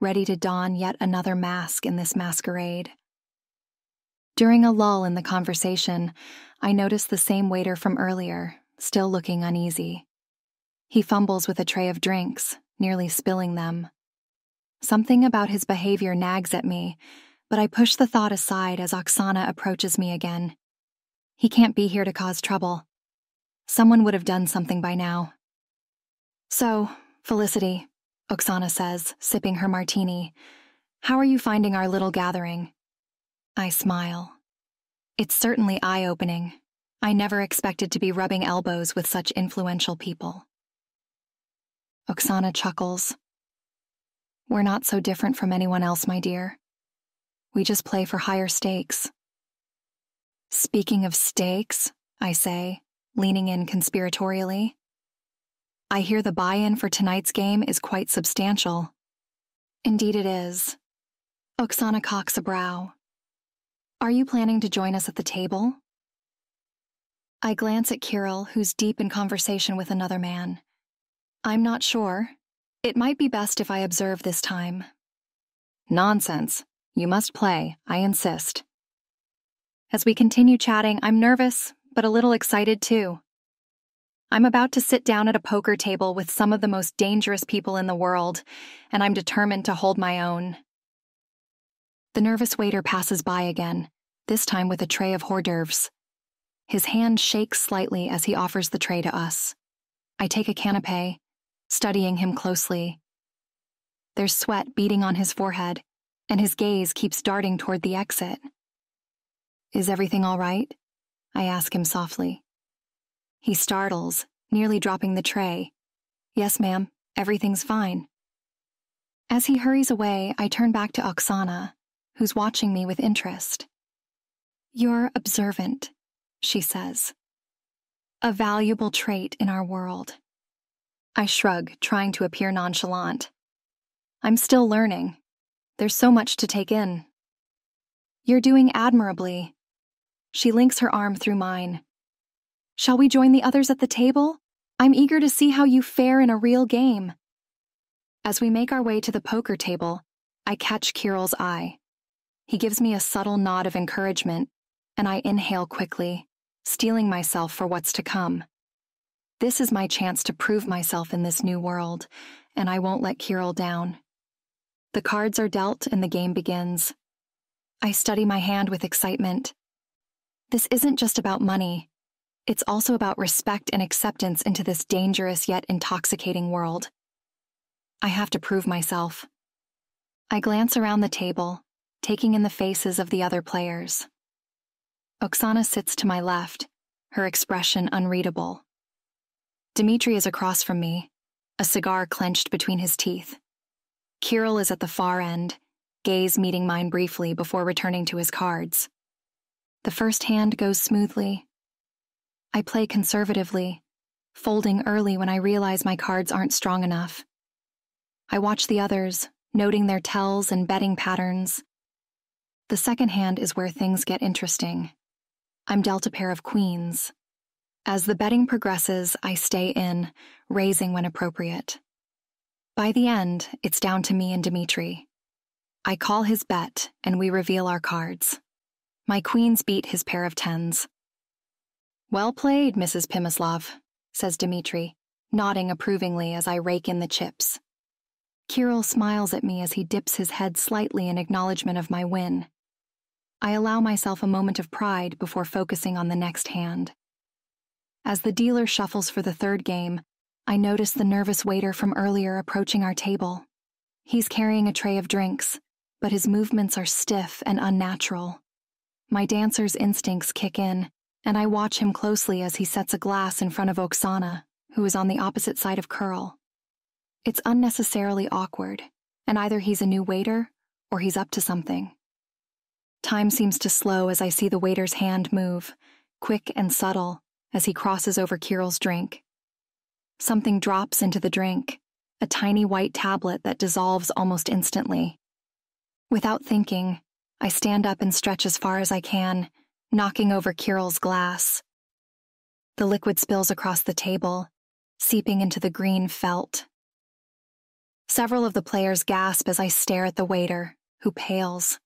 [SPEAKER 2] ready to don yet another mask in this masquerade. During a lull in the conversation, I notice the same waiter from earlier, still looking uneasy. He fumbles with a tray of drinks, nearly spilling them. Something about his behavior nags at me, but I push the thought aside as Oksana approaches me again. He can't be here to cause trouble. Someone would have done something by now. So, Felicity, Oksana says, sipping her martini, how are you finding our little gathering? I smile. It's certainly eye-opening. I never expected to be rubbing elbows with such influential people. Oksana chuckles. We're not so different from anyone else, my dear. We just play for higher stakes. Speaking of stakes, I say, leaning in conspiratorially, I hear the buy-in for tonight's game is quite substantial. Indeed it is. Oksana cocks a brow. Are you planning to join us at the table? I glance at Kirill, who's deep in conversation with another man. I'm not sure. It might be best if I observe this time. Nonsense. You must play, I insist. As we continue chatting, I'm nervous, but a little excited too. I'm about to sit down at a poker table with some of the most dangerous people in the world, and I'm determined to hold my own. The nervous waiter passes by again, this time with a tray of hors d'oeuvres. His hand shakes slightly as he offers the tray to us. I take a canapé, studying him closely. There's sweat beading on his forehead, and his gaze keeps darting toward the exit. Is everything all right? I ask him softly. He startles, nearly dropping the tray. Yes, ma'am, everything's fine. As he hurries away, I turn back to Oksana, who's watching me with interest. You're observant, she says. A valuable trait in our world. I shrug, trying to appear nonchalant. I'm still learning. There's so much to take in. You're doing admirably. She links her arm through mine. Shall we join the others at the table? I'm eager to see how you fare in a real game. As we make our way to the poker table, I catch Kirill's eye. He gives me a subtle nod of encouragement, and I inhale quickly, steeling myself for what's to come. This is my chance to prove myself in this new world, and I won't let Kirill down. The cards are dealt and the game begins. I study my hand with excitement. This isn't just about money. It's also about respect and acceptance into this dangerous yet intoxicating world. I have to prove myself. I glance around the table, taking in the faces of the other players. Oksana sits to my left, her expression unreadable. Dmitri is across from me, a cigar clenched between his teeth. Kirill is at the far end, gaze meeting mine briefly before returning to his cards. The first hand goes smoothly. I play conservatively, folding early when I realize my cards aren't strong enough. I watch the others, noting their tells and betting patterns. The second hand is where things get interesting. I'm dealt a pair of queens. As the betting progresses, I stay in, raising when appropriate. By the end, it's down to me and Dmitri. I call his bet, and we reveal our cards. My queens beat his pair of tens. Well played, Mrs. Pimislov, says Dmitri, nodding approvingly as I rake in the chips. Kirill smiles at me as he dips his head slightly in acknowledgement of my win. I allow myself a moment of pride before focusing on the next hand. As the dealer shuffles for the third game, I notice the nervous waiter from earlier approaching our table. He's carrying a tray of drinks, but his movements are stiff and unnatural. My dancer's instincts kick in, and I watch him closely as he sets a glass in front of Oksana, who is on the opposite side of Kirill. It's unnecessarily awkward, and either he's a new waiter or he's up to something. Time seems to slow as I see the waiter's hand move, quick and subtle, as he crosses over Kirill's drink. Something drops into the drink, a tiny white tablet that dissolves almost instantly. Without thinking, I stand up and stretch as far as I can, knocking over Kirill's glass. The liquid spills across the table, seeping into the green felt. Several of the players gasp as I stare at the waiter, who pales.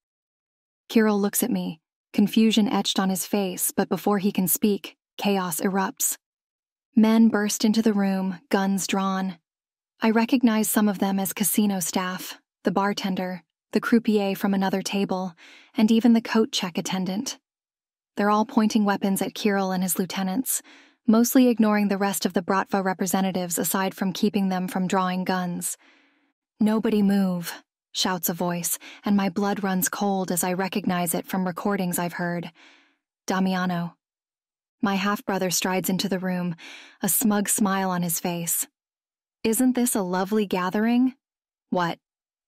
[SPEAKER 2] Kirill looks at me, confusion etched on his face, but before he can speak, chaos erupts. Men burst into the room, guns drawn. I recognize some of them as casino staff, the bartender, the croupier from another table, and even the coat check attendant. They're all pointing weapons at Kirill and his lieutenants, mostly ignoring the rest of the Bratva representatives aside from keeping them from drawing guns. "Nobody move," shouts a voice, and my blood runs cold as I recognize it from recordings I've heard. Damiano. My half-brother strides into the room, a smug smile on his face. "Isn't this a lovely gathering?" "What?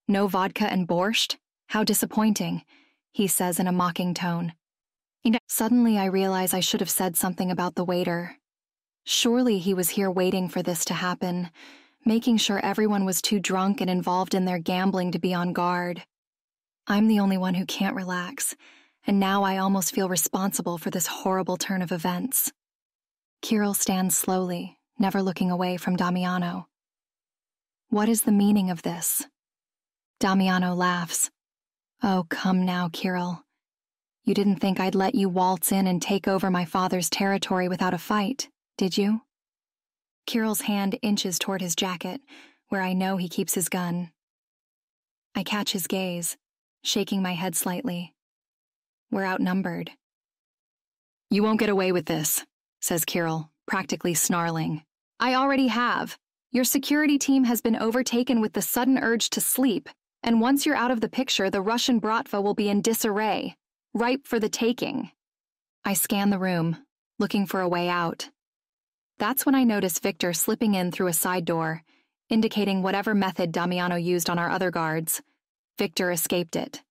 [SPEAKER 2] No vodka and borscht? How disappointing," he says in a mocking tone. Suddenly I realize I should have said something about the waiter. Surely he was here waiting for this to happen, making sure everyone was too drunk and involved in their gambling to be on guard. I'm the only one who can't relax, and now I almost feel responsible for this horrible turn of events. Kirill stands slowly, never looking away from Damiano. "What is the meaning of this?" Damiano laughs. "Oh, come now, Kirill. You didn't think I'd let you waltz in and take over my father's territory without a fight, did you?" Kirill's hand inches toward his jacket, where I know he keeps his gun. I catch his gaze, shaking my head slightly. "We're outnumbered." "You won't get away with this," says Kirill, practically snarling. "I already have. Your security team has been overtaken with the sudden urge to sleep, and once you're out of the picture, the Russian Bratva will be in disarray, ripe for the taking." I scan the room, looking for a way out. That's when I notice Victor slipping in through a side door, indicating whatever method Damiano used on our other guards. Victor escaped it.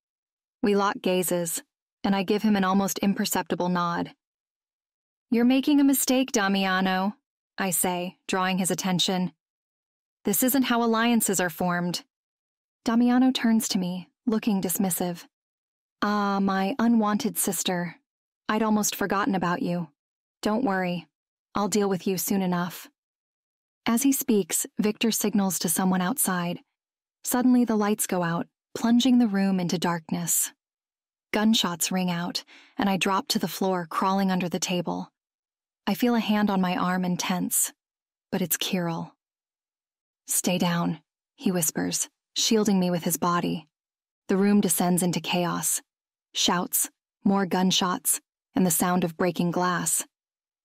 [SPEAKER 2] We lock gazes, and I give him an almost imperceptible nod. "You're making a mistake, Damiano," I say, drawing his attention. "This isn't how alliances are formed." Damiano turns to me, looking dismissive. "Ah, my unwanted sister. I'd almost forgotten about you. Don't worry. I'll deal with you soon enough." As he speaks, Victor signals to someone outside. Suddenly the lights go out, plunging the room into darkness. Gunshots ring out, and I drop to the floor, crawling under the table. I feel a hand on my arm and tense, but it's Kirill. "Stay down," he whispers, shielding me with his body. The room descends into chaos. Shouts, more gunshots, and the sound of breaking glass.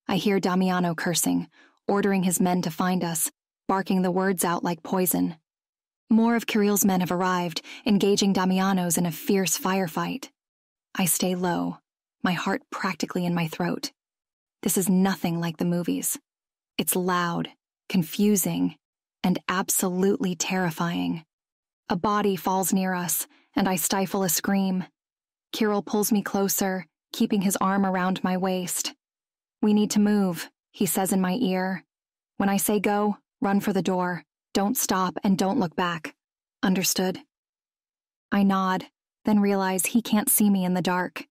[SPEAKER 2] I hear Damiano cursing, ordering his men to find us, barking the words out like poison. More of Kirill's men have arrived, engaging Damiano's in a fierce firefight. I stay low, my heart practically in my throat. This is nothing like the movies. It's loud, confusing, and absolutely terrifying. A body falls near us, and I stifle a scream. Kirill pulls me closer, keeping his arm around my waist. "We need to move," he says in my ear. "When I say go, run for the door. Don't stop and don't look back. Understood?" I nod, then realize he can't see me in the dark.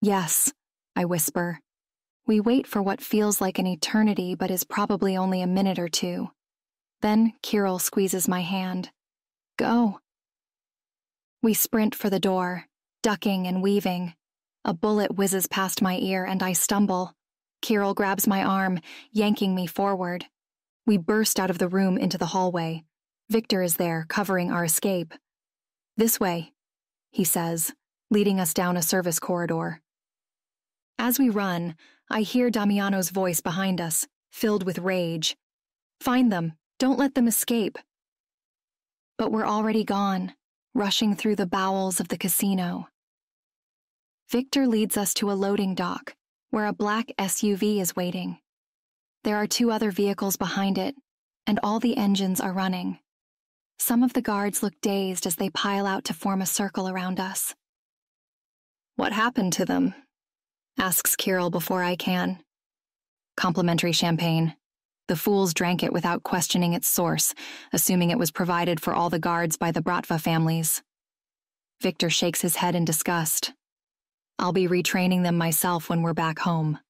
[SPEAKER 2] "Yes," I whisper. We wait for what feels like an eternity but is probably only a minute or two. Then Kirill squeezes my hand. "Go." We sprint for the door, ducking and weaving. A bullet whizzes past my ear and I stumble. Kirill grabs my arm, yanking me forward. We burst out of the room into the hallway. Victor is there, covering our escape. "This way," he says, leading us down a service corridor. As we run, I hear Damiano's voice behind us, filled with rage. "Find them. Don't let them escape." But we're already gone, rushing through the bowels of the casino. Victor leads us to a loading dock, where a black SUV is waiting. There are 2 other vehicles behind it, and all the engines are running. Some of the guards look dazed as they pile out to form a circle around us. "What happened to them?" asks Kirill before I can. "Complimentary champagne. The fools drank it without questioning its source, assuming it was provided for all the guards by the Bratva families." Victor shakes his head in disgust. "I'll be retraining them myself when we're back home."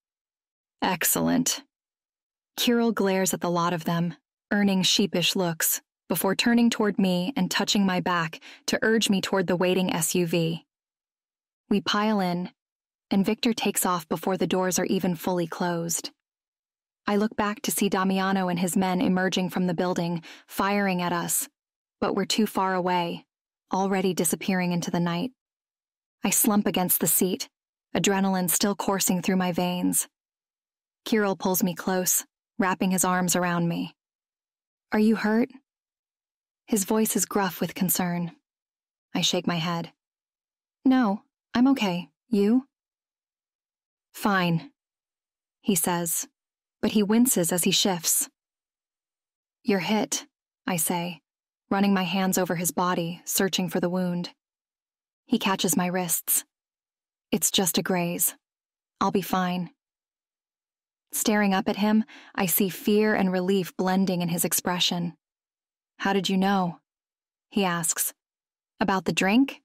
[SPEAKER 2] "Excellent." Kirill glares at the lot of them, earning sheepish looks, before turning toward me and touching my back to urge me toward the waiting SUV. We pile in, and Victor takes off before the doors are even fully closed. I look back to see Damiano and his men emerging from the building, firing at us, but we're too far away, already disappearing into the night. I slump against the seat, adrenaline still coursing through my veins. Kirill pulls me close, wrapping his arms around me. "Are you hurt?" His voice is gruff with concern. I shake my head. "No, I'm okay. You?" "Fine," he says, but he winces as he shifts. "You're hit," I say, running my hands over his body, searching for the wound. He catches my wrists. "It's just a graze. I'll be fine." Staring up at him, I see fear and relief blending in his expression. "How did you know?" he asks. "About the drink?"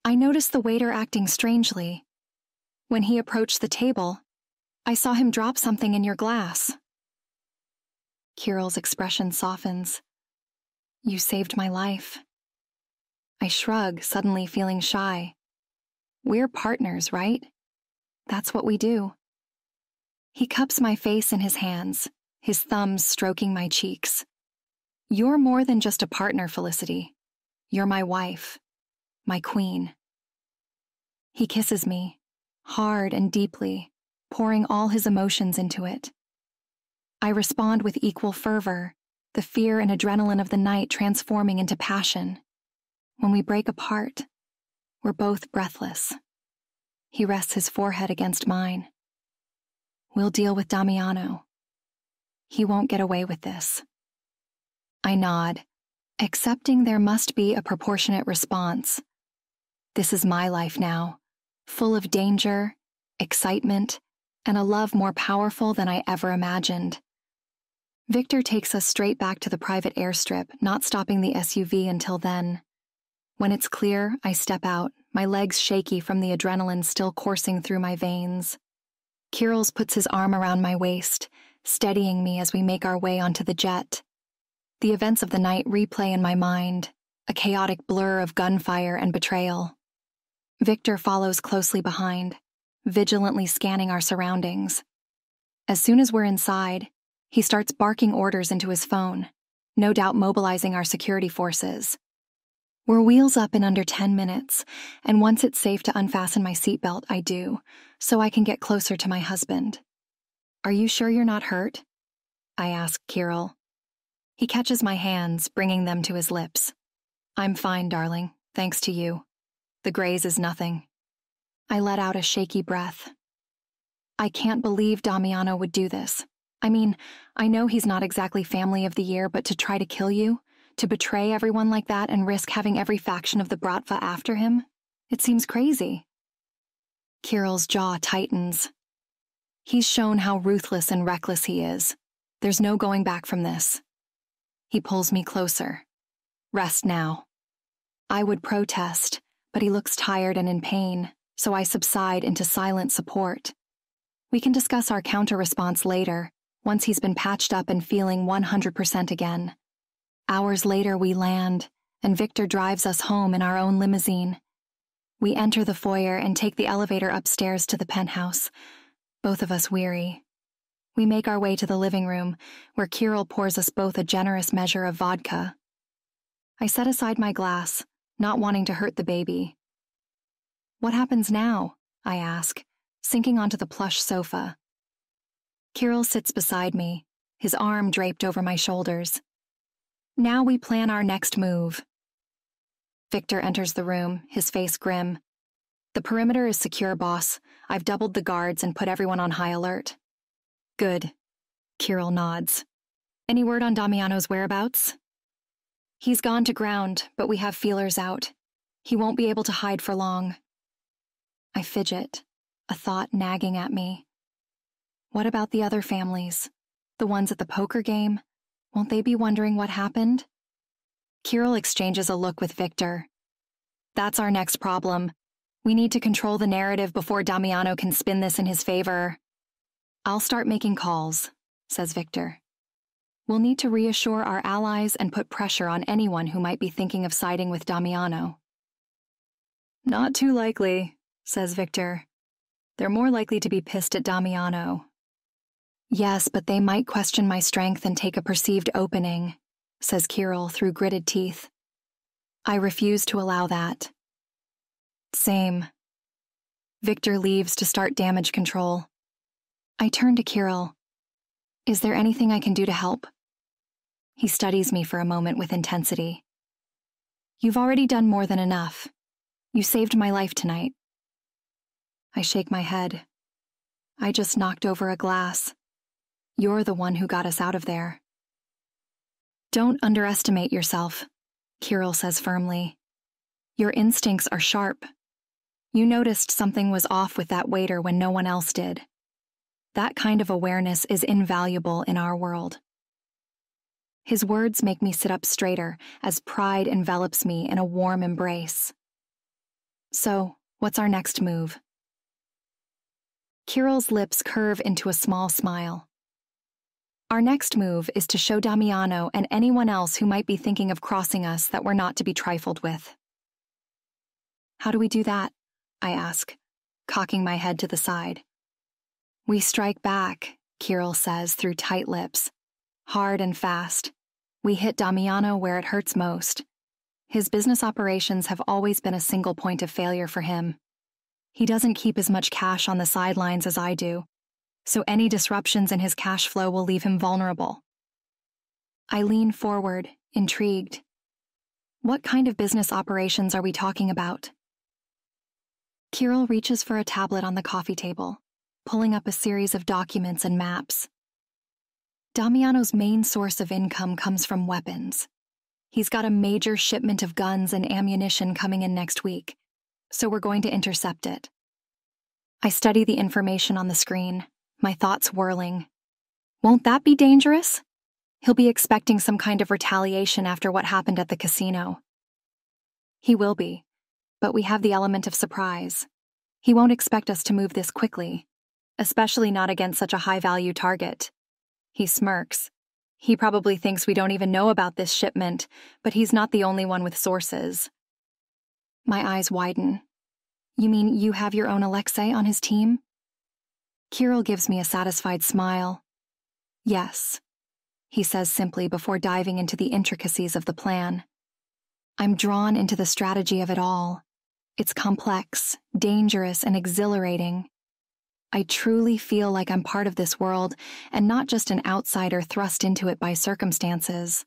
[SPEAKER 2] I noticed the waiter acting strangely. When he approached the table, I saw him drop something in your glass. Kirill's expression softens. "You saved my life." I shrug, suddenly feeling shy. We're partners, right? That's what we do. He cups my face in his hands, his thumbs stroking my cheeks. "You're more than just a partner, Felicity. You're my wife, my queen." He kisses me, hard and deeply, pouring all his emotions into it. I respond with equal fervor, the fear and adrenaline of the night transforming into passion. When we break apart, we're both breathless. He rests his forehead against mine. "We'll deal with Damiano. He won't get away with this." I nod, accepting there must be a proportionate response. This is my life now, full of danger, excitement, and a love more powerful than I ever imagined. Victor takes us straight back to the private airstrip, not stopping the SUV until then. When it's clear, I step out, my legs shaky from the adrenaline still coursing through my veins. Kirill puts his arm around my waist, steadying me as we make our way onto the jet. The events of the night replay in my mind, a chaotic blur of gunfire and betrayal. Victor follows closely behind, vigilantly scanning our surroundings. As soon as we're inside, he starts barking orders into his phone, no doubt mobilizing our security forces. We're wheels up in under 10 minutes, and once it's safe to unfasten my seatbelt, I do, so I can get closer to my husband. "Are you sure you're not hurt?" I ask Kirill. He catches my hands, bringing them to his lips. "I'm fine, darling, thanks to you. The graze is nothing." I let out a shaky breath. I can't believe Damiano would do this. I mean, I know he's not exactly family of the year, but to try to kill you, to betray everyone like that and risk having every faction of the Bratva after him, it seems crazy. Kirill's jaw tightens. He's shown how ruthless and reckless he is. There's no going back from this. He pulls me closer. "Rest now." I would protest, but he looks tired and in pain, so I subside into silent support. We can discuss our counter-response later, once he's been patched up and feeling 100% again. Hours later we land, and Victor drives us home in our own limousine. We enter the foyer and take the elevator upstairs to the penthouse, both of us weary. We make our way to the living room, where Kirill pours us both a generous measure of vodka. I set aside my glass, not wanting to hurt the baby. "What happens now?" I ask, sinking onto the plush sofa. Kirill sits beside me, his arm draped over my shoulders. "Now we plan our next move." Victor enters the room, his face grim. "The perimeter is secure, boss. I've doubled the guards and put everyone on high alert." "Good." Kirill nods. "Any word on Damiano's whereabouts?" He's gone to ground, but we have feelers out. He won't be able to hide for long. I fidget, a thought nagging at me. What about the other families? The ones at the poker game? Won't they be wondering what happened? Kirill exchanges a look with Victor. That's our next problem. We need to control the narrative before Damiano can spin this in his favor. I'll start making calls, says Victor. We'll need to reassure our allies and put pressure on anyone who might be thinking of siding with Damiano. Not too likely, says Victor. They're more likely to be pissed at Damiano. Yes, but they might question my strength and take a perceived opening, says Kirill through gritted teeth. I refuse to allow that. Same. Victor leaves to start damage control. I turn to Kirill. Is there anything I can do to help? He studies me for a moment with intensity. You've already done more than enough. You saved my life tonight. I shake my head. I just knocked over a glass. You're the one who got us out of there. Don't underestimate yourself, Kirill says firmly. Your instincts are sharp. You noticed something was off with that waiter when no one else did. That kind of awareness is invaluable in our world. His words make me sit up straighter as pride envelops me in a warm embrace. So, what's our next move? Kirill's lips curve into a small smile. Our next move is to show Damiano and anyone else who might be thinking of crossing us that we're not to be trifled with. How do we do that? I ask, cocking my head to the side. We strike back, Kirill says through tight lips. Hard and fast. We hit Damiano where it hurts most. His business operations have always been a single point of failure for him. He doesn't keep as much cash on the sidelines as I do, so any disruptions in his cash flow will leave him vulnerable. I lean forward, intrigued. What kind of business operations are we talking about? Kirill reaches for a tablet on the coffee table, pulling up a series of documents and maps. Damiano's main source of income comes from weapons. He's got a major shipment of guns and ammunition coming in next week, so we're going to intercept it. I study the information on the screen, my thoughts whirling. Won't that be dangerous? He'll be expecting some kind of retaliation after what happened at the casino. He will be, but we have the element of surprise. He won't expect us to move this quickly, especially not against such a high-value target. He smirks. He probably thinks we don't even know about this shipment, but he's not the only one with sources. My eyes widen. You mean you have your own Alexei on his team? Kirill gives me a satisfied smile. Yes, he says simply before diving into the intricacies of the plan. I'm drawn into the strategy of it all. It's complex, dangerous, and exhilarating. I truly feel like I'm part of this world and not just an outsider thrust into it by circumstances.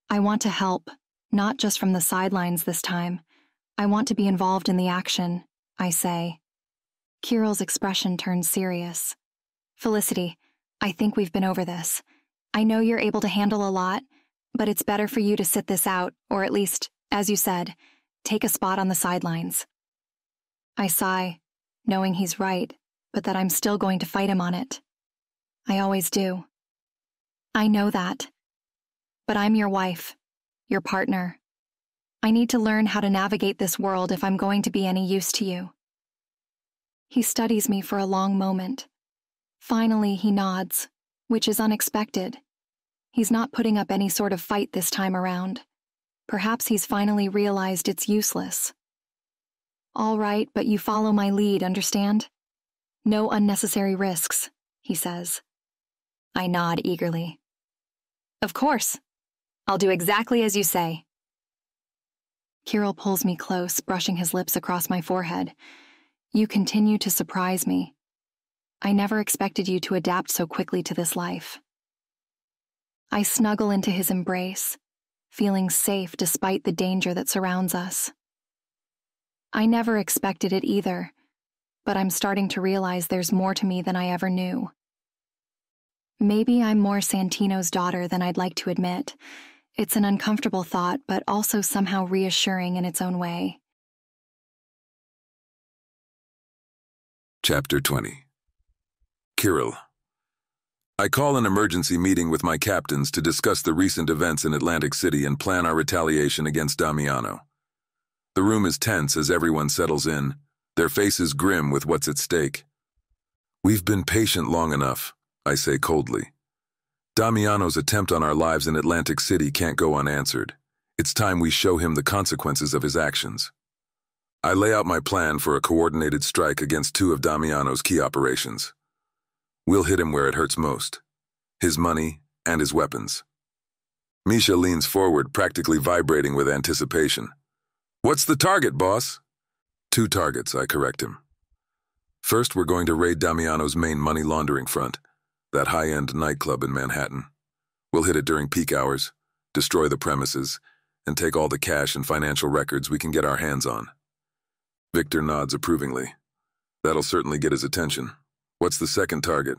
[SPEAKER 2] I want to help, not just from the sidelines this time. I want to be involved in the action, I say. Kirill's expression turns serious. Felicity, I think we've been over this. I know you're able to handle a lot, but it's better for you to sit this out, or at least, as you said, take a spot on the sidelines. I sigh, knowing he's right, but that I'm still going to fight him on it. I always do. I know that. But I'm your wife, your partner. I need to learn how to navigate this world if I'm going to be any use to you. He studies me for a long moment. Finally, he nods, which is unexpected. He's not putting up any sort of fight this time around. Perhaps he's finally realized it's useless. All right, but you follow my lead, understand? No unnecessary risks, he says. I nod eagerly. Of course. I'll do exactly as you say. Kirill pulls me close, brushing his lips across my forehead. You continue to surprise me. I never expected you to adapt so quickly to this life. I snuggle into his embrace, feeling safe despite the danger that surrounds us. I never expected it either, but I'm starting to realize there's more to me than I ever knew. Maybe I'm more Santino's daughter than I'd like to admit, It's an uncomfortable thought, but also somehow reassuring in its own way.
[SPEAKER 1] Chapter 20. Kirill. I call an emergency meeting with my captains to discuss the recent events in Atlantic City and plan our retaliation against Damiano. The room is tense as everyone settles in, their faces grim with what's at stake. We've been patient long enough, I say coldly. Damiano's attempt on our lives in Atlantic City can't go unanswered. It's time we show him the consequences of his actions. I lay out my plan for a coordinated strike against two of Damiano's key operations. We'll hit him where it hurts most: his money and his weapons. Misha leans forward, practically vibrating with anticipation. What's the target, boss? 2 targets, I correct him. First, we're going to raid Damiano's main money laundering front, that high-end nightclub in Manhattan. We'll hit it during peak hours, destroy the premises, and take all the cash and financial records we can get our hands on. Victor nods approvingly. That'll certainly get his attention. What's the second target?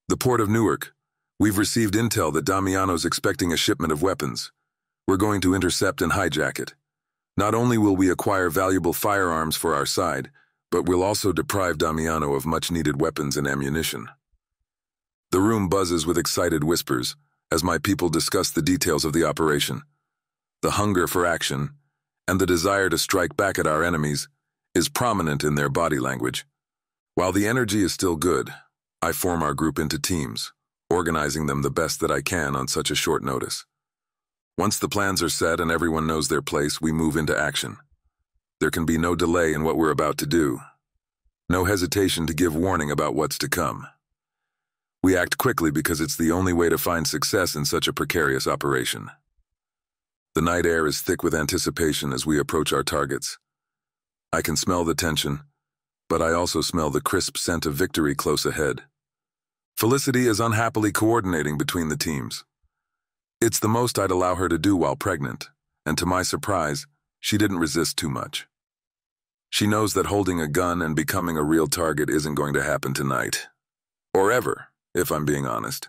[SPEAKER 1] The port of Newark. We've received intel that Damiano's expecting a shipment of weapons. We're going to intercept and hijack it. Not only will we acquire valuable firearms for our side, but we'll also deprive Damiano of much-needed weapons and ammunition. The room buzzes with excited whispers as my people discuss the details of the operation. The hunger for action and the desire to strike back at our enemies is prominent in their body language. While the energy is still good, I form our group into teams, organizing them the best that I can on such a short notice. Once the plans are set and everyone knows their place, we move into action. There can be no delay in what we're about to do. No hesitation to give warning about what's to come. We act quickly because it's the only way to find success in such a precarious operation. The night air is thick with anticipation as we approach our targets. I can smell the tension, but I also smell the crisp scent of victory close ahead. Felicity is unhappily coordinating between the teams. It's the most I'd allow her to do while pregnant, and to my surprise, she didn't resist too much. She knows that holding a gun and becoming a real target isn't going to happen tonight. Or ever, if I'm being honest.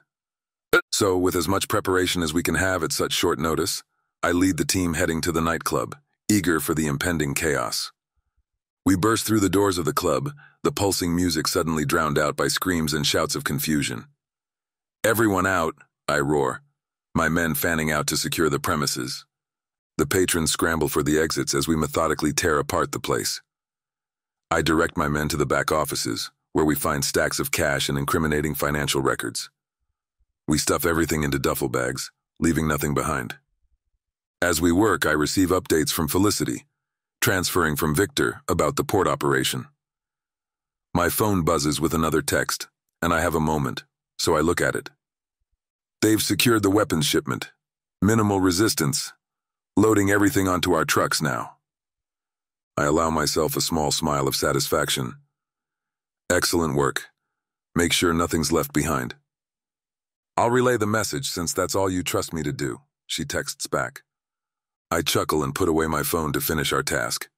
[SPEAKER 1] So, with as much preparation as we can have at such short notice, I lead the team heading to the nightclub, eager for the impending chaos. We burst through the doors of the club, the pulsing music suddenly drowned out by screams and shouts of confusion. Everyone out, I roar, my men fanning out to secure the premises. The patrons scramble for the exits as we methodically tear apart the place. I direct my men to the back offices, where we find stacks of cash and incriminating financial records. We stuff everything into duffel bags, leaving nothing behind. As we work, I receive updates from Felicity, transferring from Victor about the port operation. My phone buzzes with another text, and I have a moment, so I look at it. They've secured the weapons shipment. Minimal resistance. Loading everything onto our trucks now. I allow myself a small smile of satisfaction. Excellent work. Make sure nothing's left behind. I'll relay the message since that's all you trust me to do, she texts back. I chuckle and put away my phone to finish our task.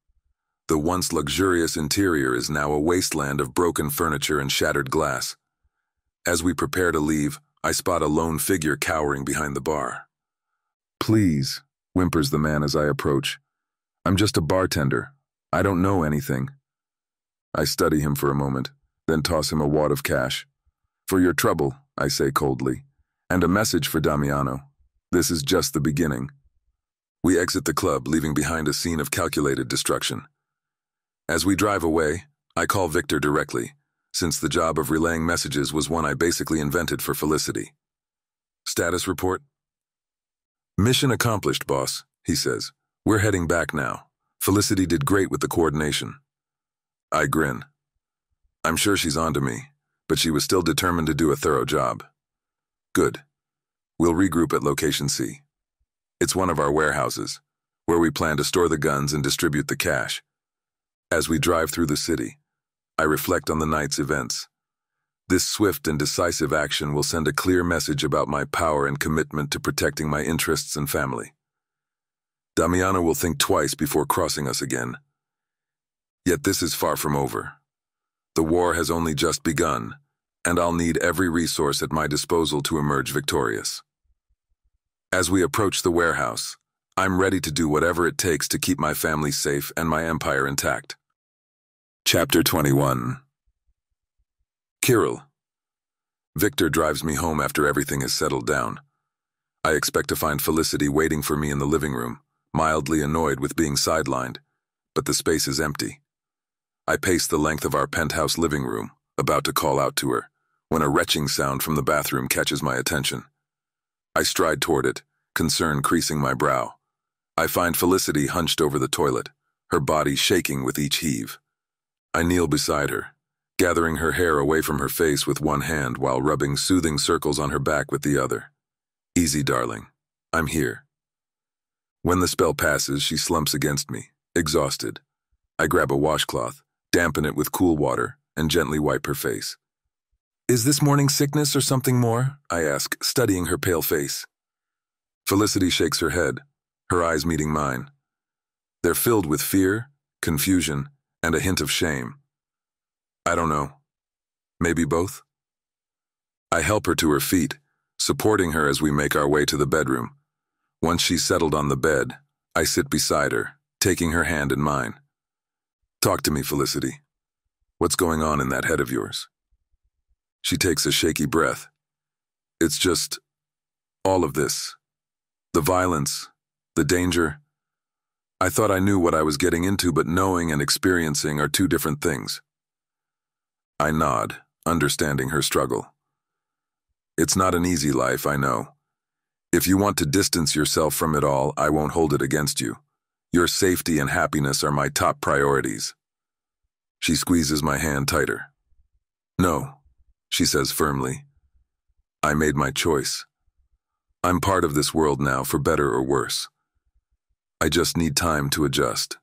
[SPEAKER 1] The once luxurious interior is now a wasteland of broken furniture and shattered glass. As we prepare to leave, I spot a lone figure cowering behind the bar. Please, whimpers the man as I approach. I'm just a bartender. I don't know anything. I study him for a moment, then toss him a wad of cash. For your trouble, I say coldly, and a message for Damiano. This is just the beginning. We exit the club, leaving behind a scene of calculated destruction. As we drive away, I call Victor directly, since the job of relaying messages was one I basically invented for Felicity. Status report? Mission accomplished, boss, he says. We're heading back now. Felicity did great with the coordination. I grin. I'm sure she's onto me, but she was still determined to do a thorough job. Good. We'll regroup at location C. It's one of our warehouses, where we plan to store the guns and distribute the cash. As we drive through the city, I reflect on the night's events. This swift and decisive action will send a clear message about my power and commitment to protecting my interests and family. Damiano will think twice before crossing us again. Yet this is far from over. The war has only just begun, and I'll need every resource at my disposal to emerge victorious. As we approach the warehouse, I'm ready to do whatever it takes to keep my family safe and my empire intact. Chapter 21. Kirill. Victor drives me home after everything has settled down. I expect to find Felicity waiting for me in the living room, mildly annoyed with being sidelined, but the space is empty. I pace the length of our penthouse living room, about to call out to her, when a retching sound from the bathroom catches my attention. I stride toward it, concern creasing my brow. I find Felicity hunched over the toilet, her body shaking with each heave. I kneel beside her, gathering her hair away from her face with one hand while rubbing soothing circles on her back with the other. Easy, darling. I'm here. When the spell passes, she slumps against me, exhausted. I grab a washcloth, dampen it with cool water, and gently wipe her face. Is this morning sickness or something more? I ask, studying her pale face. Felicity shakes her head, her eyes meeting mine. They're filled with fear, confusion, and a hint of shame. I don't know. Maybe both? I help her to her feet, supporting her as we make our way to the bedroom. Once she's settled on the bed, I sit beside her, taking her hand in mine. Talk to me, Felicity. What's going on in that head of yours? She takes a shaky breath. It's just all of this. The violence, the danger. I thought I knew what I was getting into, but knowing and experiencing are two different things. I nod, understanding her struggle. It's not an easy life, I know. If you want to distance yourself from it all, I won't hold it against you. Your safety and happiness are my top priorities. She squeezes my hand tighter. No, she says firmly. I made my choice. I'm part of this world now, for better or worse. I just need time to adjust.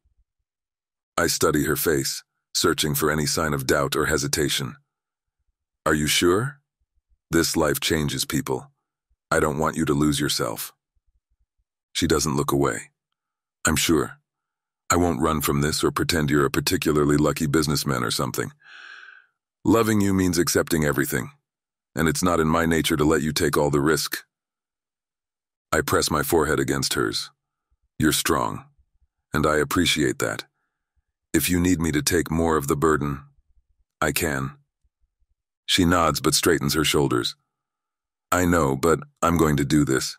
[SPEAKER 1] I study her face, searching for any sign of doubt or hesitation. Are you sure? This life changes people. I don't want you to lose yourself. She doesn't look away. I'm sure. I won't run from this or pretend you're a particularly lucky businessman or something. Loving you means accepting everything, and it's not in my nature to let you take all the risk. I press my forehead against hers. You're strong, and I appreciate that. If you need me to take more of the burden, I can. She nods but straightens her shoulders. I know, but I'm going to do this.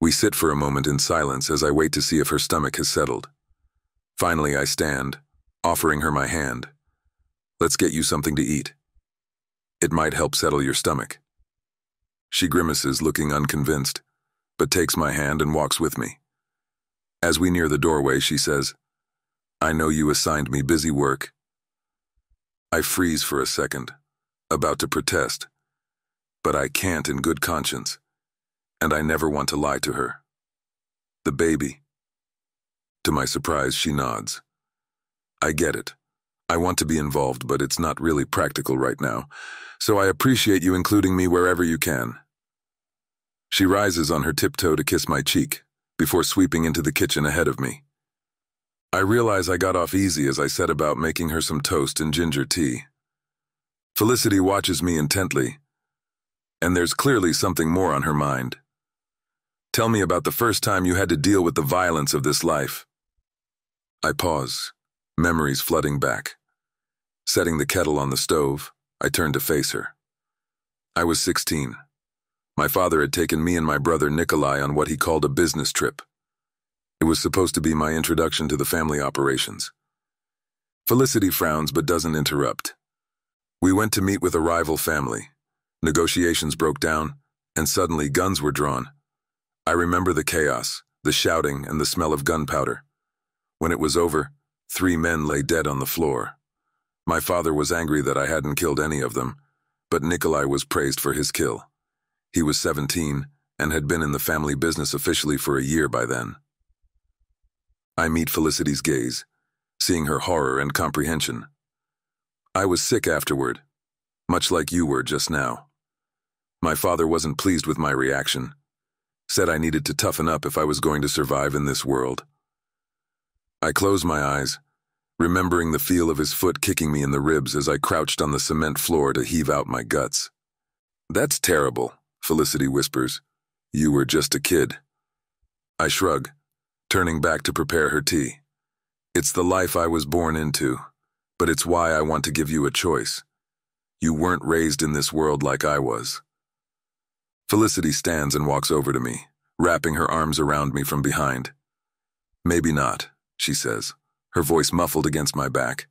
[SPEAKER 1] We sit for a moment in silence as I wait to see if her stomach has settled. Finally, I stand, offering her my hand. Let's get you something to eat. It might help settle your stomach. She grimaces, looking unconvinced, but takes my hand and walks with me. As we near the doorway, she says, I know you assigned me busy work. I freeze for a second, about to protest, but I can't in good conscience, and I never want to lie to her. The baby. To my surprise, she nods. I get it. I want to be involved, but it's not really practical right now, so I appreciate you including me wherever you can. She rises on her tiptoe to kiss my cheek, before sweeping into the kitchen ahead of me. I realize I got off easy as I set about making her some toast and ginger tea. Felicity watches me intently, and there's clearly something more on her mind. Tell me about the first time you had to deal with the violence of this life. I pause, memories flooding back. Setting the kettle on the stove, I turn to face her. I was 16. My father had taken me and my brother Nikolai on what he called a business trip. It was supposed to be my introduction to the family operations. Felicity frowns but doesn't interrupt. We went to meet with a rival family. Negotiations broke down, and suddenly guns were drawn. I remember the chaos, the shouting, and the smell of gunpowder. When it was over, 3 men lay dead on the floor. My father was angry that I hadn't killed any of them, but Nikolai was praised for his kill. He was 17 and had been in the family business officially for a year by then. I meet Felicity's gaze, seeing her horror and comprehension. I was sick afterward, much like you were just now. My father wasn't pleased with my reaction, said I needed to toughen up if I was going to survive in this world. I closed my eyes, remembering the feel of his foot kicking me in the ribs as I crouched on the cement floor to heave out my guts. That's terrible, Felicity whispers. You were just a kid. I shrug, turning back to prepare her tea. It's the life I was born into, but it's why I want to give you a choice. You weren't raised in this world like I was. Felicity stands and walks over to me, wrapping her arms around me from behind. Maybe not, she says, her voice muffled against my back,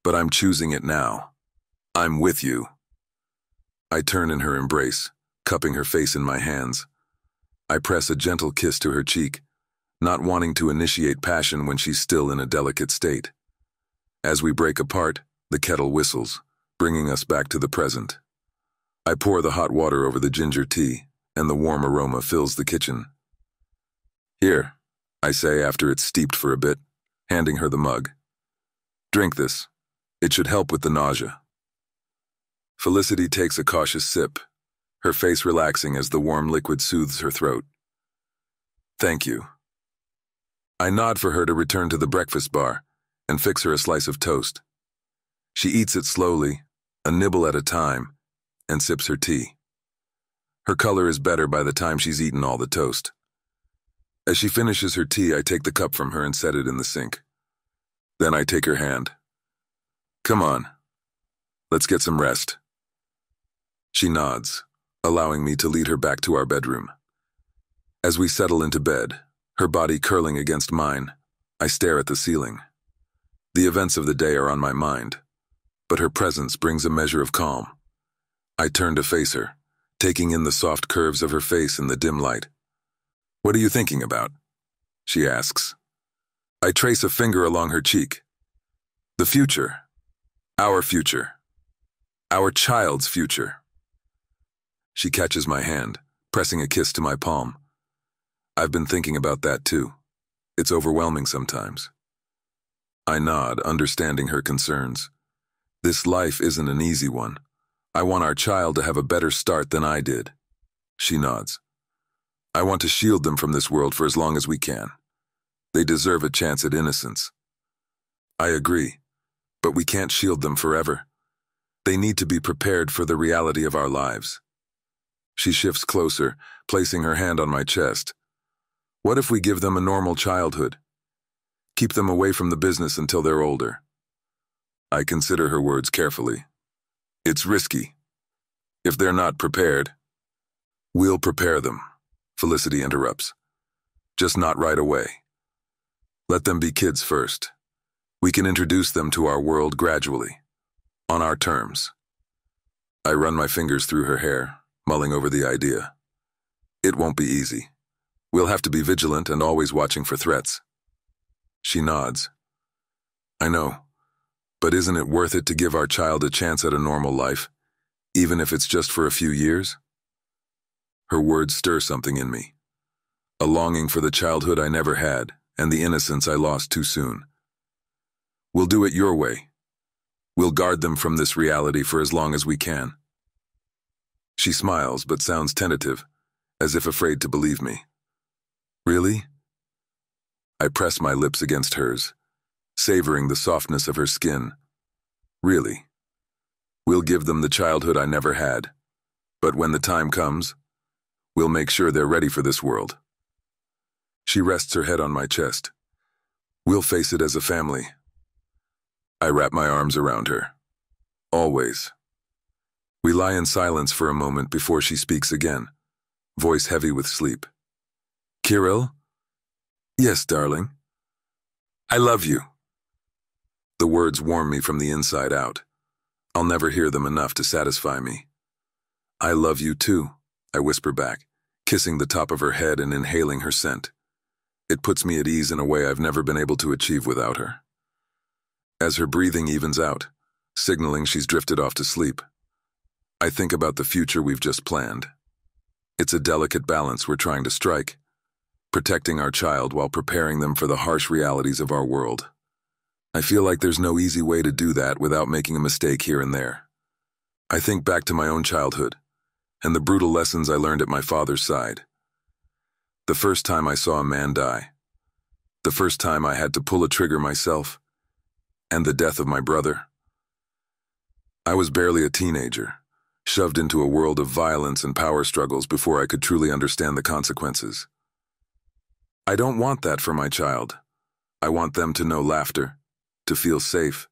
[SPEAKER 1] but I'm choosing it now. I'm with you. I turn in her embrace, cupping her face in my hands. I press a gentle kiss to her cheek, not wanting to initiate passion when she's still in a delicate state. As we break apart, the kettle whistles, bringing us back to the present. I pour the hot water over the ginger tea, and the warm aroma fills the kitchen. Here, I say after it's steeped for a bit, handing her the mug. Drink this. It should help with the nausea. Felicity takes a cautious sip, her face relaxing as the warm liquid soothes her throat. Thank you. I nod for her to return to the breakfast bar and fix her a slice of toast. She eats it slowly, a nibble at a time, and sips her tea. Her color is better by the time she's eaten all the toast. As she finishes her tea, I take the cup from her and set it in the sink. Then I take her hand. Come on, let's get some rest. She nods, allowing me to lead her back to our bedroom. As we settle into bed, her body curling against mine, I stare at the ceiling. The events of the day are on my mind, but her presence brings a measure of calm. I turn to face her, taking in the soft curves of her face in the dim light. What are you thinking about? She asks. I trace a finger along her cheek. The future. Our future. Our child's future. She catches my hand, pressing a kiss to my palm. I've been thinking about that too. It's overwhelming sometimes. I nod, understanding her concerns. This life isn't an easy one. I want our child to have a better start than I did. She nods. I want to shield them from this world for as long as we can. They deserve a chance at innocence. I agree, but we can't shield them forever. They need to be prepared for the reality of our lives. She shifts closer, placing her hand on my chest. What if we give them a normal childhood? Keep them away from the business until they're older. I consider her words carefully. It's risky. If they're not prepared, we'll prepare them, Felicity interrupts. Just not right away. Let them be kids first. We can introduce them to our world gradually, on our terms. I run my fingers through her hair, mulling over the idea. It won't be easy. We'll have to be vigilant and always watching for threats. She nods. I know, but isn't it worth it to give our child a chance at a normal life, even if it's just for a few years? Her words stir something in me, a longing for the childhood I never had and the innocence I lost too soon. We'll do it your way. We'll guard them from this reality for as long as we can. She smiles but sounds tentative, as if afraid to believe me. Really? I press my lips against hers, savoring the softness of her skin. Really. We'll give them the childhood I never had, but when the time comes, we'll make sure they're ready for this world. She rests her head on my chest. We'll face it as a family. I wrap my arms around her. Always. We lie in silence for a moment before she speaks again, voice heavy with sleep. Kirill? Yes, darling. I love you. The words warm me from the inside out. I'll never hear them enough to satisfy me. I love you too, I whisper back, kissing the top of her head and inhaling her scent. It puts me at ease in a way I've never been able to achieve without her. As her breathing evens out, signaling she's drifted off to sleep, I think about the future we've just planned. It's a delicate balance we're trying to strike, protecting our child while preparing them for the harsh realities of our world. I feel like there's no easy way to do that without making a mistake here and there. I think back to my own childhood and the brutal lessons I learned at my father's side. The first time I saw a man die, the first time I had to pull a trigger myself, and the death of my brother. I was barely a teenager, shoved into a world of violence and power struggles before I could truly understand the consequences. I don't want that for my child. I want them to know laughter, to feel safe,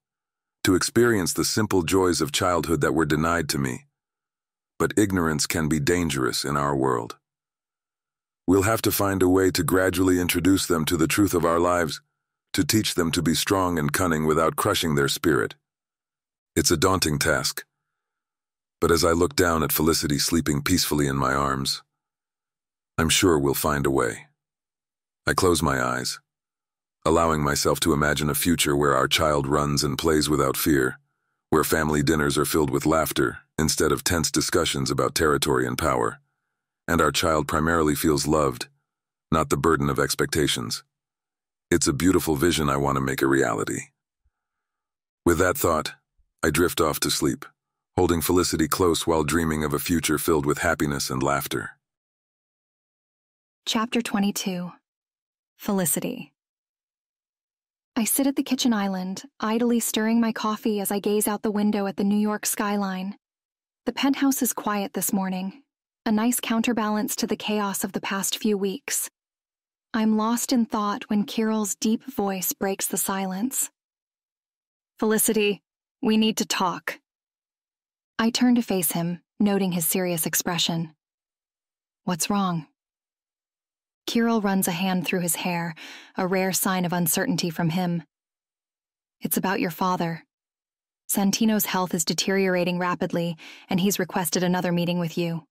[SPEAKER 1] to experience the simple joys of childhood that were denied to me. But ignorance can be dangerous in our world. We'll have to find a way to gradually introduce them to the truth of our lives, to teach them to be strong and cunning without crushing their spirit. It's a daunting task. But as I look down at Felicity sleeping peacefully in my arms, I'm sure we'll find a way. I close my eyes, allowing myself to imagine a future where our child runs and plays without fear, where family dinners are filled with laughter instead of tense discussions about territory and power, and our child primarily feels loved, not the burden of expectations. It's a beautiful vision I want to make a reality. With that thought, I drift off to sleep, holding Felicity close while dreaming of a future filled with happiness and laughter.
[SPEAKER 2] Chapter 22. Felicity. I sit at the kitchen island, idly stirring my coffee as I gaze out the window at the New York skyline. The penthouse is quiet this morning, a nice counterbalance to the chaos of the past few weeks. I'm lost in thought when Kirill's deep voice breaks the silence. Felicity, we need to talk. I turn to face him, noting his serious expression. What's wrong? Kirill runs a hand through his hair, a rare sign of uncertainty from him. It's about your father. Santino's health is deteriorating rapidly, and he's requested another meeting with you.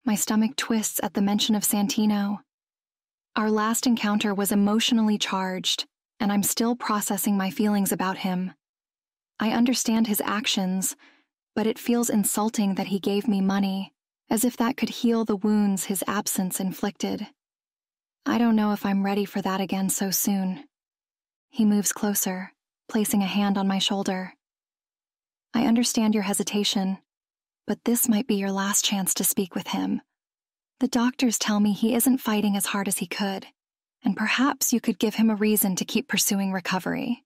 [SPEAKER 2] My stomach twists at the mention of Santino. Our last encounter was emotionally charged, and I'm still processing my feelings about him. I understand his actions, but it feels insulting that he gave me money, as if that could heal the wounds his absence inflicted. I don't know if I'm ready for that again so soon. He moves closer, placing a hand on my shoulder. I understand your hesitation, but this might be your last chance to speak with him. The doctors tell me he isn't fighting as hard as he could, and perhaps you could give him a reason to keep pursuing recovery.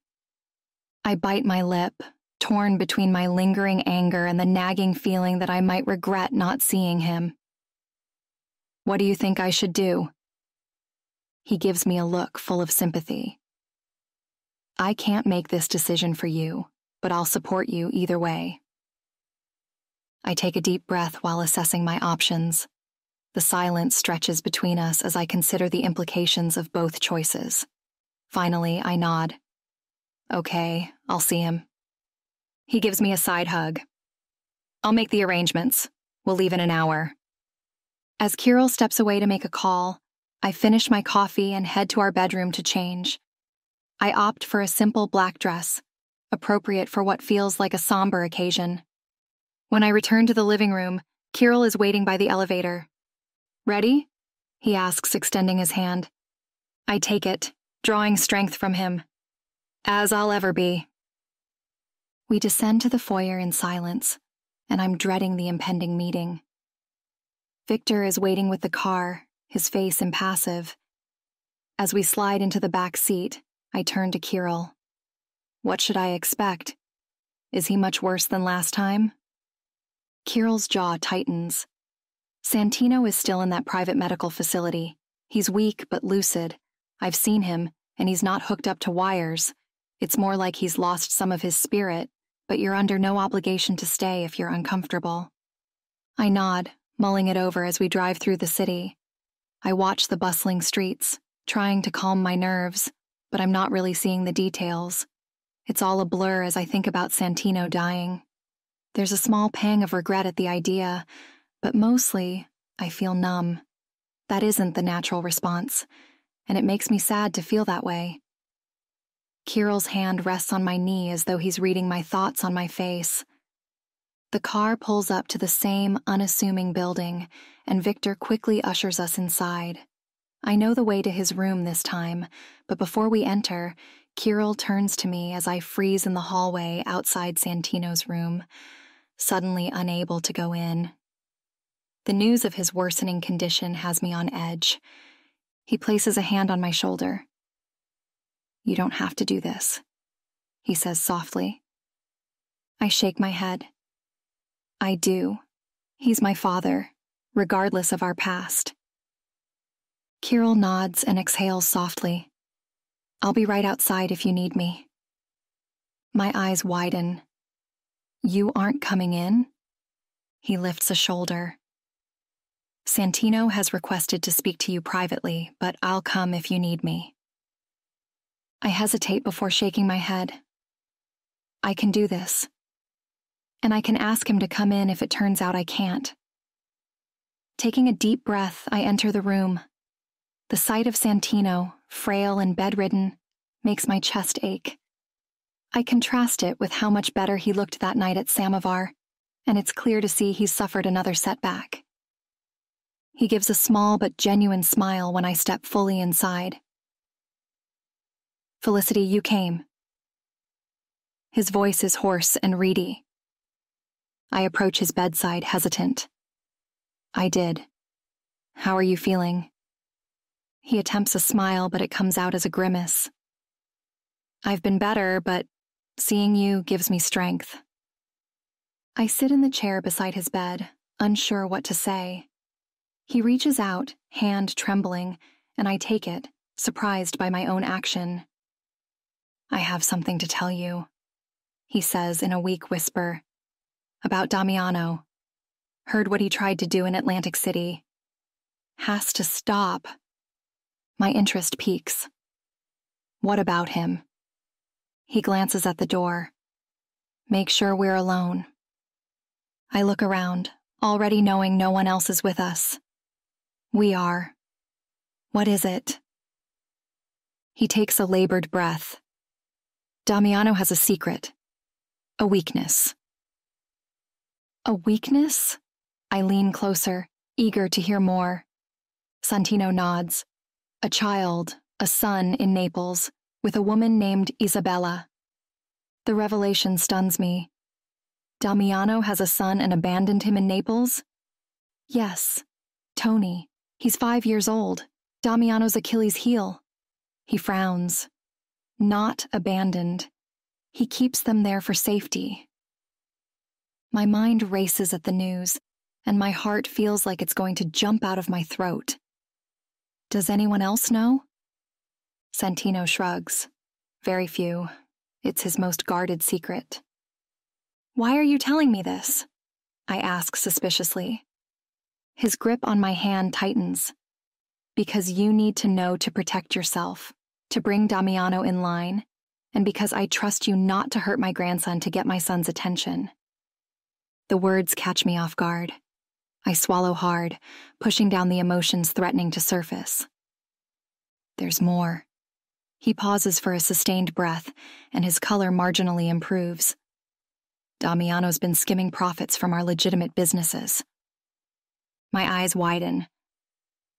[SPEAKER 2] I bite my lip, torn between my lingering anger and the nagging feeling that I might regret not seeing him. What do you think I should do? He gives me a look full of sympathy. I can't make this decision for you, but I'll support you either way. I take a deep breath while assessing my options. The silence stretches between us as I consider the implications of both choices. Finally, I nod. Okay, I'll see him. He gives me a side hug. I'll make the arrangements. We'll leave in an hour. As Kirill steps away to make a call, I finish my coffee and head to our bedroom to change. I opt for a simple black dress, appropriate for what feels like a somber occasion. When I return to the living room, Kirill is waiting by the elevator. Ready? He asks, extending his hand. I take it, drawing strength from him. As I'll ever be. We descend to the foyer in silence, and I'm dreading the impending meeting. Victor is waiting with the car, his face impassive. As we slide into the back seat, I turn to Kirill. What should I expect? Is he much worse than last time? Kirill's jaw tightens. Santino is still in that private medical facility. He's weak but lucid. I've seen him, and he's not hooked up to wires. It's more like he's lost some of his spirit, but you're under no obligation to stay if you're uncomfortable. I nod, mulling it over as we drive through the city. I watch the bustling streets, trying to calm my nerves, but I'm not really seeing the details. It's all a blur as I think about Santino dying. There's a small pang of regret at the idea, but mostly, I feel numb. That isn't the natural response, and it makes me sad to feel that way. Kirill's hand rests on my knee as though he's reading my thoughts on my face. The car pulls up to the same unassuming building, and Victor quickly ushers us inside. I know the way to his room this time, but before we enter, Kirill turns to me as I freeze in the hallway outside Santino's room, suddenly unable to go in. The news of his worsening condition has me on edge. He places a hand on my shoulder. You don't have to do this, he says softly. I shake my head. I do. He's my father, regardless of our past. Kirill nods and exhales softly. I'll be right outside if you need me. My eyes widen. You aren't coming in? He lifts a shoulder. Santino has requested to speak to you privately, but I'll come if you need me. I hesitate before shaking my head. I can do this. And I can ask him to come in if it turns out I can't. Taking a deep breath, I enter the room. The sight of Santino, frail and bedridden, makes my chest ache. I contrast it with how much better he looked that night at Samovar, and it's clear to see he's suffered another setback. He gives a small but genuine smile when I step fully inside. Felicity, you came. His voice is hoarse and reedy. I approach his bedside, hesitant. I did. How are you feeling? He attempts a smile, but it comes out as a grimace. I've been better, but seeing you gives me strength. I sit in the chair beside his bed, unsure what to say. He reaches out, hand trembling, and I take it, surprised by my own action. I have something to tell you, he says in a weak whisper. About Damiano. Heard what he tried to do in Atlantic City. Has to stop. My interest peaks. What about him? He glances at the door. Make sure we're alone. I look around, already knowing no one else is with us. We are. What is it? He takes a labored breath. Damiano has a secret. A weakness. A weakness? I lean closer, eager to hear more. Santino nods. A child, a son in Naples, with a woman named Isabella. The revelation stuns me. Damiano has a son and abandoned him in Naples? Yes. Tony. He's 5 years old. Damiano's Achilles' heel. He frowns. Not abandoned. He keeps them there for safety. My mind races at the news, and my heart feels like it's going to jump out of my throat. Does anyone else know? Santino shrugs. Very few. It's his most guarded secret. Why are you telling me this? I ask suspiciously. His grip on my hand tightens. Because you need to know to protect yourself, to bring Damiano in line, and because I trust you not to hurt my grandson to get my son's attention. The words catch me off guard. I swallow hard, pushing down the emotions threatening to surface. There's more. He pauses for a sustained breath, and his color marginally improves. Damiano's been skimming profits from our legitimate businesses. My eyes widen.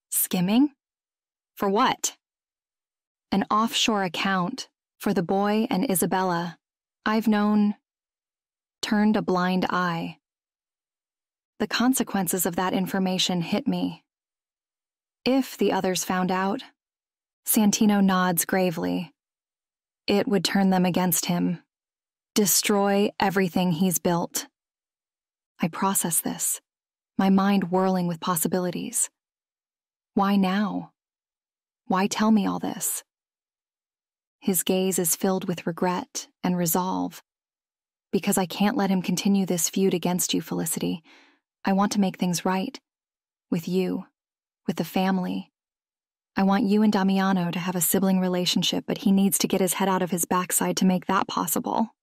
[SPEAKER 2] Skimming? For what? An offshore account for the boy and Isabella I've known turned a blind eye. The consequences of that information hit me. If the others found out, Santino nods gravely. It would turn them against him. Destroy everything he's built. I process this, my mind whirling with possibilities. Why now? Why tell me all this? His gaze is filled with regret and resolve. Because I can't let him continue this feud against you, Felicity. I want to make things right. With you. With the family. I want you and Damiano to have a sibling relationship, but he needs to get his head out of his backside to make that possible.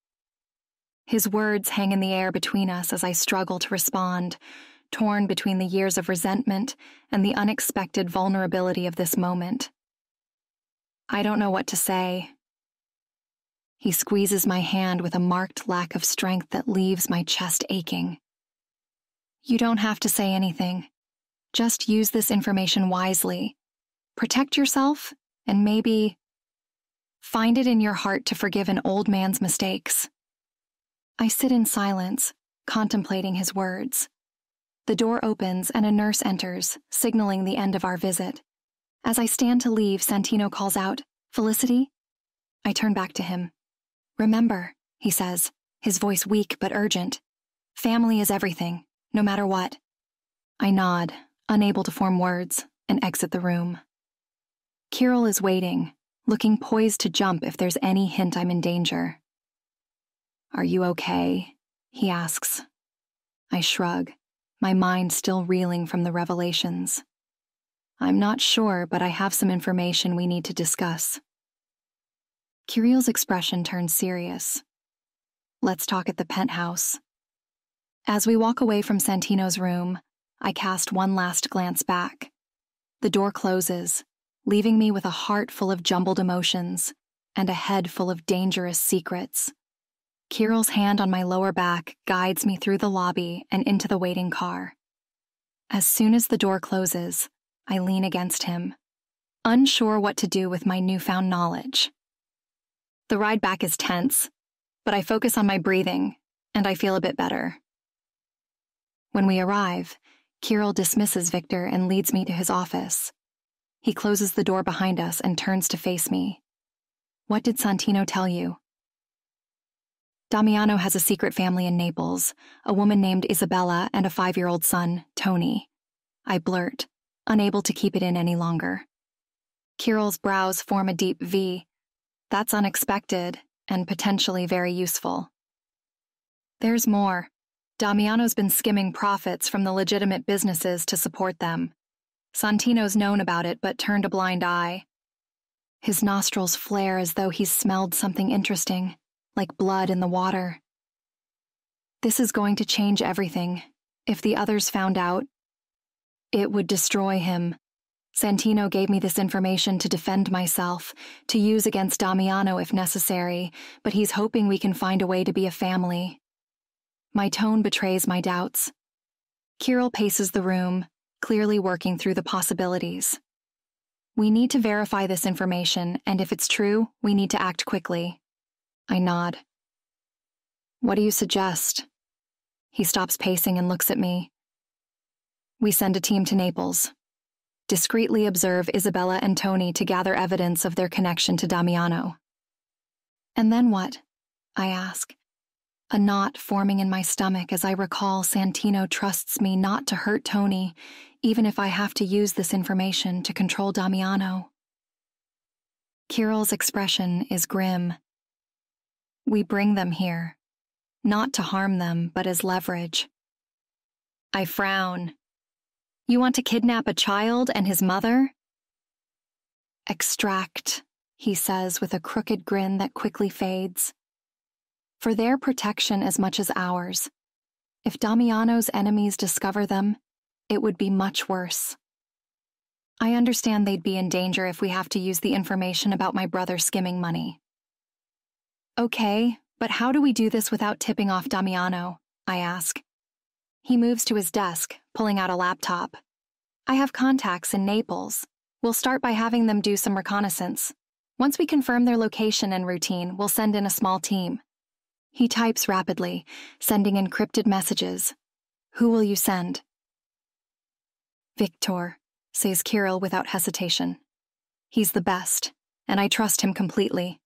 [SPEAKER 2] His words hang in the air between us as I struggle to respond, torn between the years of resentment and the unexpected vulnerability of this moment. I don't know what to say. He squeezes my hand with a marked lack of strength that leaves my chest aching. You don't have to say anything. Just use this information wisely. Protect yourself, and maybe find it in your heart to forgive an old man's mistakes. I sit in silence, contemplating his words. The door opens and a nurse enters, signaling the end of our visit. As I stand to leave, Santino calls out, "Felicity?" I turn back to him. "Remember," he says, his voice weak but urgent. Family is everything, no matter what. I nod, unable to form words, and exit the room. Kirill is waiting, looking poised to jump if there's any hint I'm in danger. "Are you okay?" he asks. I shrug, my mind still reeling from the revelations. "I'm not sure, but I have some information we need to discuss." Kirill's expression turns serious. "Let's talk at the penthouse." As we walk away from Santino's room, I cast one last glance back. The door closes, leaving me with a heart full of jumbled emotions and a head full of dangerous secrets. Kirill's hand on my lower back guides me through the lobby and into the waiting car. As soon as the door closes, I lean against him, unsure what to do with my newfound knowledge. The ride back is tense, but I focus on my breathing, and I feel a bit better. When we arrive, Kirill dismisses Victor and leads me to his office. He closes the door behind us and turns to face me. "What did Santino tell you?" "Damiano has a secret family in Naples, a woman named Isabella and a 5-year-old son, Tony." I blurt, unable to keep it in any longer. Kirill's brows form a deep V. "That's unexpected and potentially very useful." "There's more. Damiano's been skimming profits from the legitimate businesses to support them. Santino's known about it but turned a blind eye." His nostrils flare as though he's smelled something interesting, like blood in the water. "This is going to change everything. If the others found out, it would destroy him. Santino gave me this information to defend myself, to use against Damiano if necessary, but he's hoping we can find a way to be a family." My tone betrays my doubts. Kirill paces the room, clearly working through the possibilities. "We need to verify this information, and if it's true, we need to act quickly." I nod. "What do you suggest?" He stops pacing and looks at me. "We send a team to Naples. Discreetly observe Isabella and Tony to gather evidence of their connection to Damiano." "And then what?" I ask, a knot forming in my stomach as I recall Santino trusts me not to hurt Tony, even if I have to use this information to control Damiano. Kirill's expression is grim. "We bring them here, not to harm them, but as leverage." I frown. "You want to kidnap a child and his mother?" "Extract," he says with a crooked grin that quickly fades. "For their protection as much as ours. If Damiano's enemies discover them, it would be much worse. I understand they'd be in danger if we have to use the information about my brother skimming money." "Okay, but how do we do this without tipping off Damiano?" I ask. He moves to his desk, pulling out a laptop. "I have contacts in Naples. We'll start by having them do some reconnaissance. Once we confirm their location and routine, we'll send in a small team." He types rapidly, sending encrypted messages. "Who will you send?" "Victor," says Kirill without hesitation. "He's the best, and I trust him completely."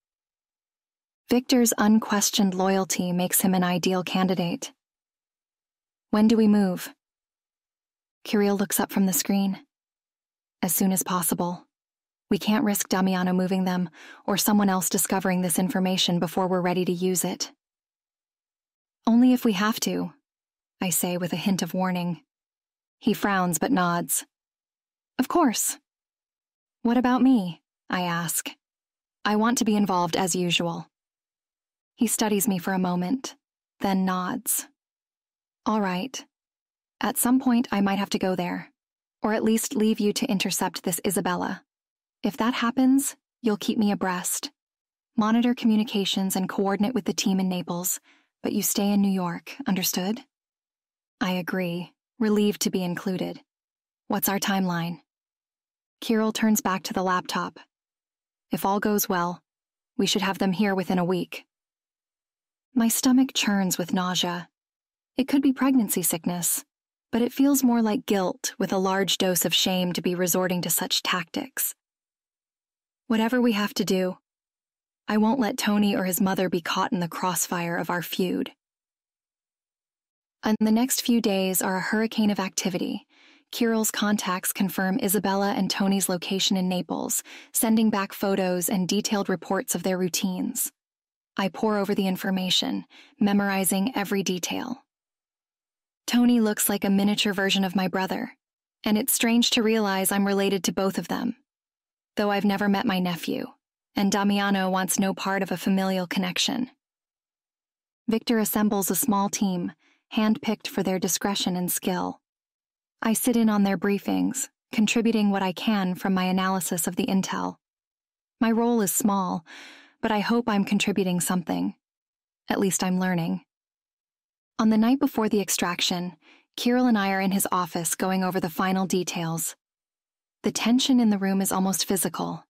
[SPEAKER 2] Victor's unquestioned loyalty makes him an ideal candidate. "When do we move?" Kirill looks up from the screen. "As soon as possible. We can't risk Damiano moving them, or someone else discovering this information before we're ready to use it." "Only if we have to," I say with a hint of warning. He frowns but nods. "Of course." "What about me?" I ask. I want to be involved as usual. He studies me for a moment, then nods. "All right. At some point I might have to go there, or at least leave you to intercept this Isabella. If that happens, you'll keep me abreast. Monitor communications and coordinate with the team in Naples, but you stay in New York, understood?" I agree, relieved to be included. "What's our timeline?" Kirill turns back to the laptop. "If all goes well, we should have them here within a week." My stomach churns with nausea. It could be pregnancy sickness, but it feels more like guilt with a large dose of shame to be resorting to such tactics. "Whatever we have to do, I won't let Tony or his mother be caught in the crossfire of our feud." And the next few days are a hurricane of activity. Kirill's contacts confirm Isabella and Tony's location in Naples, sending back photos and detailed reports of their routines. I pore over the information, memorizing every detail. Tony looks like a miniature version of my brother, and it's strange to realize I'm related to both of them, though I've never met my nephew, and Damiano wants no part of a familial connection. Victor assembles a small team, handpicked for their discretion and skill. I sit in on their briefings, contributing what I can from my analysis of the intel. My role is small, but I hope I'm contributing something. At least I'm learning. On the night before the extraction, Kirill and I are in his office going over the final details. The tension in the room is almost physical.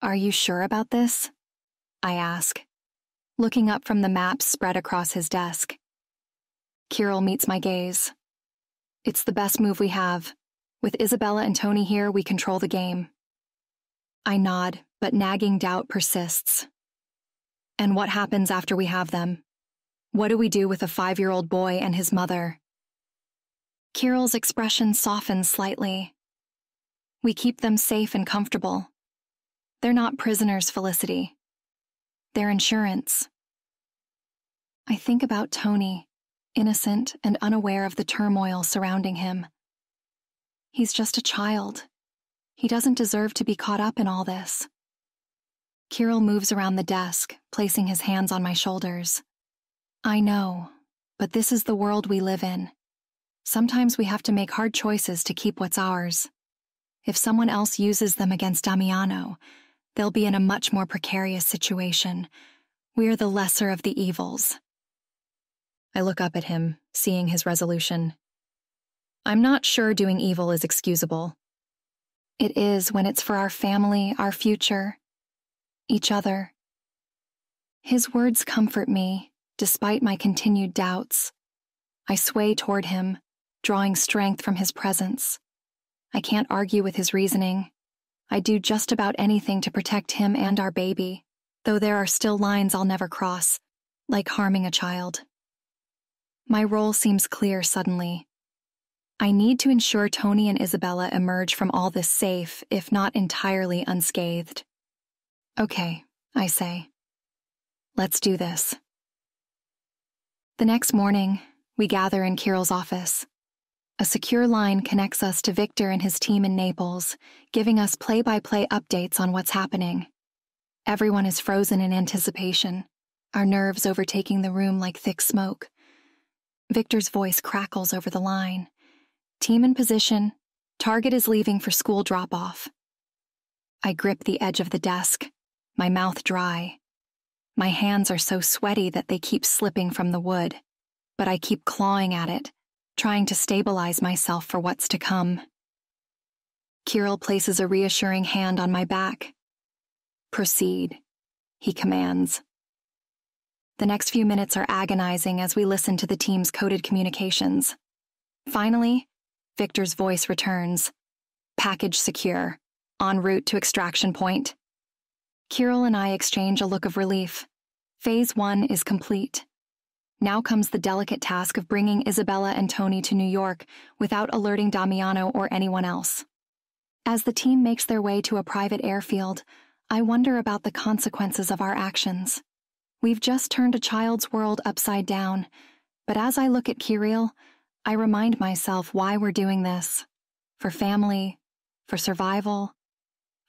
[SPEAKER 2] "Are you sure about this?" I ask, looking up from the maps spread across his desk. Kirill meets my gaze. "It's the best move we have. With Isabella and Tony here, we control the game." I nod, but nagging doubt persists. "And what happens after we have them? What do we do with a 5-year-old boy and his mother?" Kirill's expression softens slightly. "We keep them safe and comfortable. They're not prisoners, Felicity. They're insurance." I think about Tony, innocent and unaware of the turmoil surrounding him. He's just a child. He doesn't deserve to be caught up in all this. Kirill moves around the desk, placing his hands on my shoulders. "I know, but this is the world we live in. Sometimes we have to make hard choices to keep what's ours. If someone else uses them against Damiano, they'll be in a much more precarious situation. We're the lesser of the evils." I look up at him, seeing his resolution. "I'm not sure doing evil is excusable." "It is when it's for our family, our future, each other." His words comfort me, despite my continued doubts. I sway toward him, drawing strength from his presence. I can't argue with his reasoning. I'd do just about anything to protect him and our baby, though there are still lines I'll never cross, like harming a child. My role seems clear suddenly. I need to ensure Tony and Isabella emerge from all this safe, if not entirely unscathed. "Okay," I say. "Let's do this." The next morning, we gather in Kirill's office. A secure line connects us to Victor and his team in Naples, giving us play-by-play updates on what's happening. Everyone is frozen in anticipation, our nerves overtaking the room like thick smoke. Victor's voice crackles over the line. "Team in position. Target is leaving for school drop-off." I grip the edge of the desk, my mouth dry. My hands are so sweaty that they keep slipping from the wood, but I keep clawing at it, trying to stabilize myself for what's to come. Kirill places a reassuring hand on my back. "Proceed," he commands. The next few minutes are agonizing as we listen to the team's coded communications. Finally, Victor's voice returns. "Package secure. En route to extraction point." Kirill and I exchange a look of relief. Phase 1 is complete. Now comes the delicate task of bringing Isabella and Tony to New York without alerting Damiano or anyone else. As the team makes their way to a private airfield, I wonder about the consequences of our actions. We've just turned a child's world upside down, but as I look at Kirill, I remind myself why we're doing this. For family, for survival,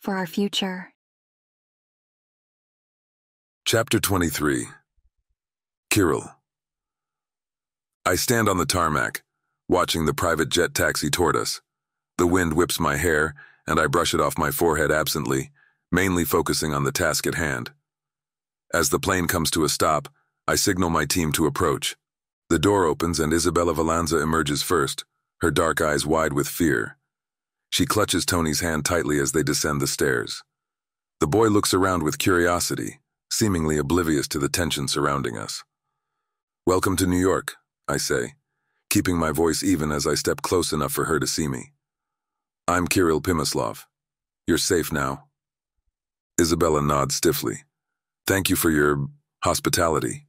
[SPEAKER 2] for our future.
[SPEAKER 1] Chapter 23. Kirill. I stand on the tarmac, watching the private jet taxi toward us. The wind whips my hair, and I brush it off my forehead absently, mainly focusing on the task at hand. As the plane comes to a stop, I signal my team to approach. The door opens and Isabella Valanza emerges first, her dark eyes wide with fear. She clutches Tony's hand tightly as they descend the stairs. The boy looks around with curiosity, seemingly oblivious to the tension surrounding us. "Welcome to New York," I say, keeping my voice even as I step close enough for her to see me. "I'm Kirill Pimislov. You're safe now." Isabella nods stiffly. "Thank you for your hospitality."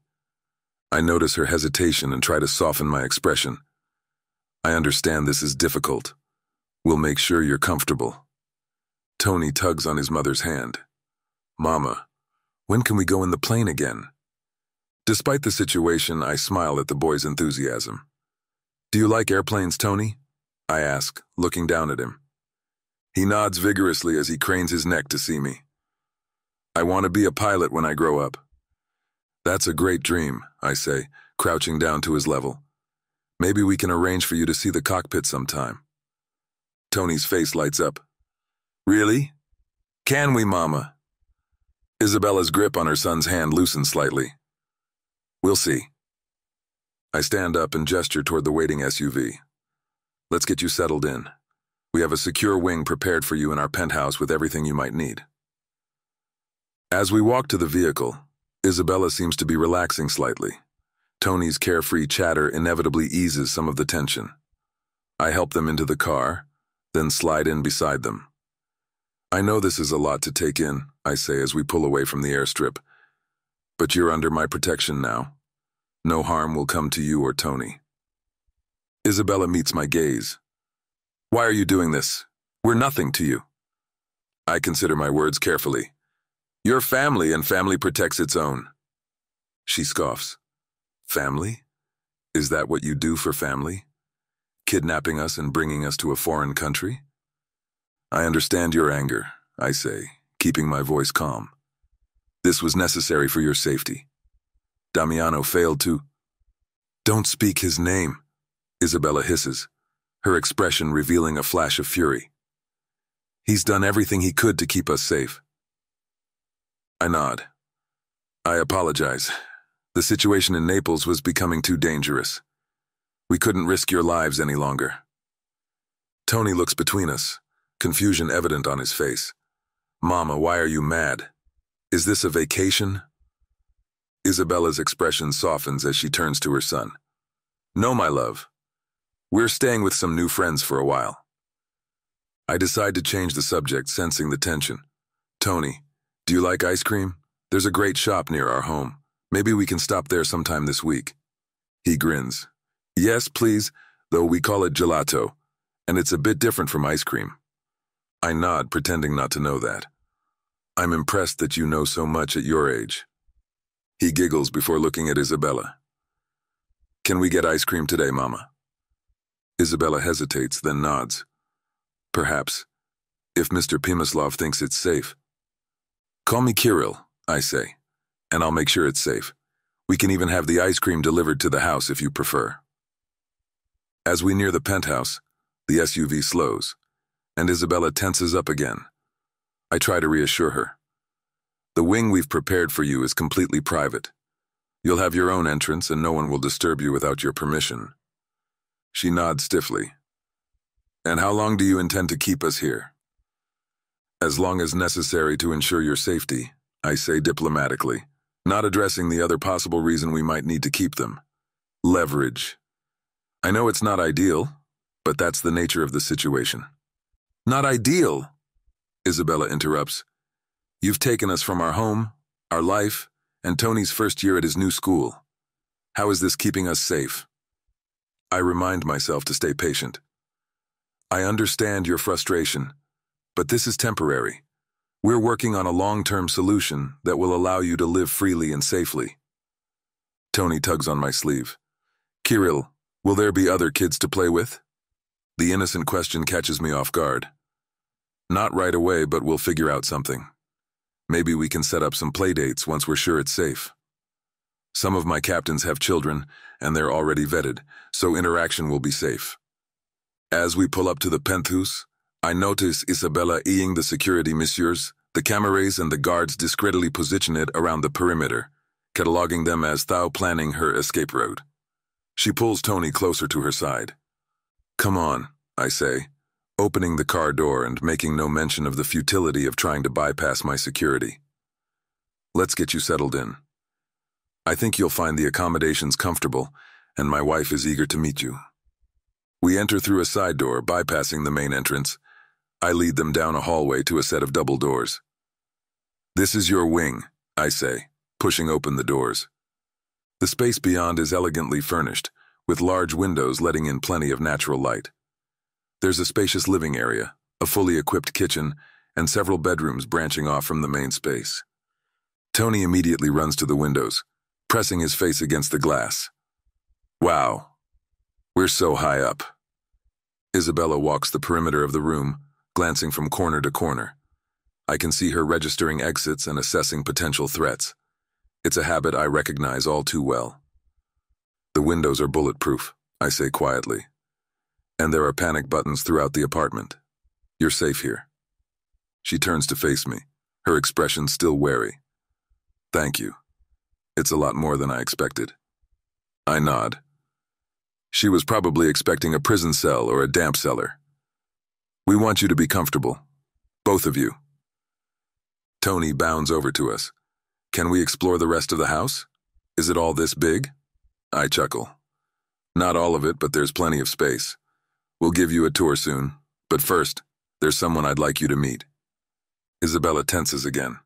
[SPEAKER 1] I notice her hesitation and try to soften my expression. I understand this is difficult. We'll make sure you're comfortable. Tony tugs on his mother's hand. Mama, when can we go in the plane again? Despite the situation, I smile at the boy's enthusiasm. Do you like airplanes, Tony? I ask, looking down at him. He nods vigorously as he cranes his neck to see me. I want to be a pilot when I grow up. That's a great dream, I say, crouching down to his level. Maybe we can arrange for you to see the cockpit sometime. Tony's face lights up. Really? Can we, Mama? Isabella's grip on her son's hand loosens slightly. We'll see. I stand up and gesture toward the waiting SUV. Let's get you settled in. We have a secure wing prepared for you in our penthouse with everything you might need. As we walk to the vehicle, Isabella seems to be relaxing slightly. Tony's carefree chatter inevitably eases some of the tension. I help them into the car, then slide in beside them. I know this is a lot to take in, I say as we pull away from the airstrip. But you're under my protection now. No harm will come to you or Tony. Isabella meets my gaze. Why are you doing this? We're nothing to you. I consider my words carefully. You're family, and family protects its own. She scoffs. Family? Is that what you do for family? Kidnapping us and bringing us to a foreign country? I understand your anger, I say, keeping my voice calm. This was necessary for your safety. Damiano failed to... Don't speak his name, Isabella hisses, her expression revealing a flash of fury. He's done everything he could to keep us safe. I nod. I apologize. The situation in Naples was becoming too dangerous. We couldn't risk your lives any longer. Tony looks between us, confusion evident on his face. Mama, why are you mad? Is this a vacation? Isabella's expression softens as she turns to her son. No, my love. We're staying with some new friends for a while. I decide to change the subject, sensing the tension. Tony, do you like ice cream? There's a great shop near our home. Maybe we can stop there sometime this week. He grins. Yes, please, though we call it gelato, and it's a bit different from ice cream. I nod, pretending not to know that. I'm impressed that you know so much at your age. He giggles before looking at Isabella. Can we get ice cream today, Mama? Isabella hesitates, then nods. Perhaps, if Mr. Pimislov thinks it's safe. Call me Kirill, I say, and I'll make sure it's safe. We can even have the ice cream delivered to the house if you prefer. As we near the penthouse, the SUV slows, and Isabella tenses up again. I try to reassure her. The wing we've prepared for you is completely private. You'll have your own entrance and no one will disturb you without your permission. She nods stiffly. And how long do you intend to keep us here? As long as necessary to ensure your safety, I say diplomatically, not addressing the other possible reason we might need to keep them. Leverage. I know it's not ideal, but that's the nature of the situation. Not ideal, Isabella interrupts. You've taken us from our home, our life, and Tony's first year at his new school. How is this keeping us safe? I remind myself to stay patient. I understand your frustration, but this is temporary. We're working on a long-term solution that will allow you to live freely and safely. Tony tugs on my sleeve. Kirill, will there be other kids to play with? The innocent question catches me off guard. Not right away, but we'll figure out something. Maybe we can set up some play dates once we're sure it's safe. Some of my captains have children, and they're already vetted, so interaction will be safe. As we pull up to the penthouse, I notice Isabella eyeing the security messieurs, the cameras and the guards discreetly positioned around the perimeter, cataloging them as thou planning her escape route. She pulls Tony closer to her side. Come on, I say, opening the car door and making no mention of the futility of trying to bypass my security. Let's get you settled in. I think you'll find the accommodations comfortable, and my wife is eager to meet you. We enter through a side door, bypassing the main entrance. I lead them down a hallway to a set of double doors. This is your wing, I say, pushing open the doors. The space beyond is elegantly furnished, with large windows letting in plenty of natural light. There's a spacious living area, a fully equipped kitchen, and several bedrooms branching off from the main space. Tony immediately runs to the windows, pressing his face against the glass. Wow, we're so high up. Isabella walks the perimeter of the room, glancing from corner to corner. I can see her registering exits and assessing potential threats. It's a habit I recognize all too well. The windows are bulletproof, I say quietly. And there are panic buttons throughout the apartment. You're safe here. She turns to face me, her expression still wary. Thank you. It's a lot more than I expected. I nod. She was probably expecting a prison cell or a damp cellar. We want you to be comfortable. Both of you. Tony bounds over to us. Can we explore the rest of the house? Is it all this big? I chuckle. Not all of it, but there's plenty of space. We'll give you a tour soon, but first, there's someone I'd like you to meet. Isabella tenses again.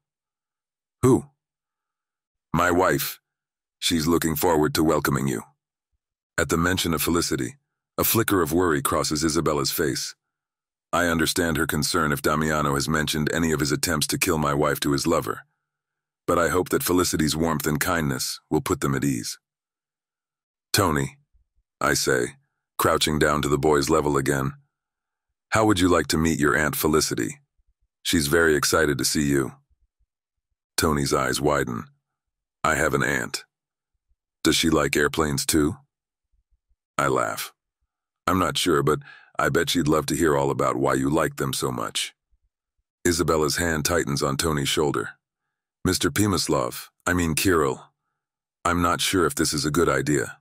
[SPEAKER 1] Who? My wife. She's looking forward to welcoming you. At the mention of Felicity, a flicker of worry crosses Isabella's face. I understand her concern if Damiano has mentioned any of his attempts to kill my wife to his lover, but I hope that Felicity's warmth and kindness will put them at ease. Tony, I say, crouching down to the boy's level again, how would you like to meet your Aunt Felicity? She's very excited to see you. Tony's eyes widen. I have an aunt. Does she like airplanes too? I laugh. I'm not sure, but I bet she'd love to hear all about why you like them so much. Isabella's hand tightens on Tony's shoulder. Mr. Kirill, I'm not sure if this is a good idea.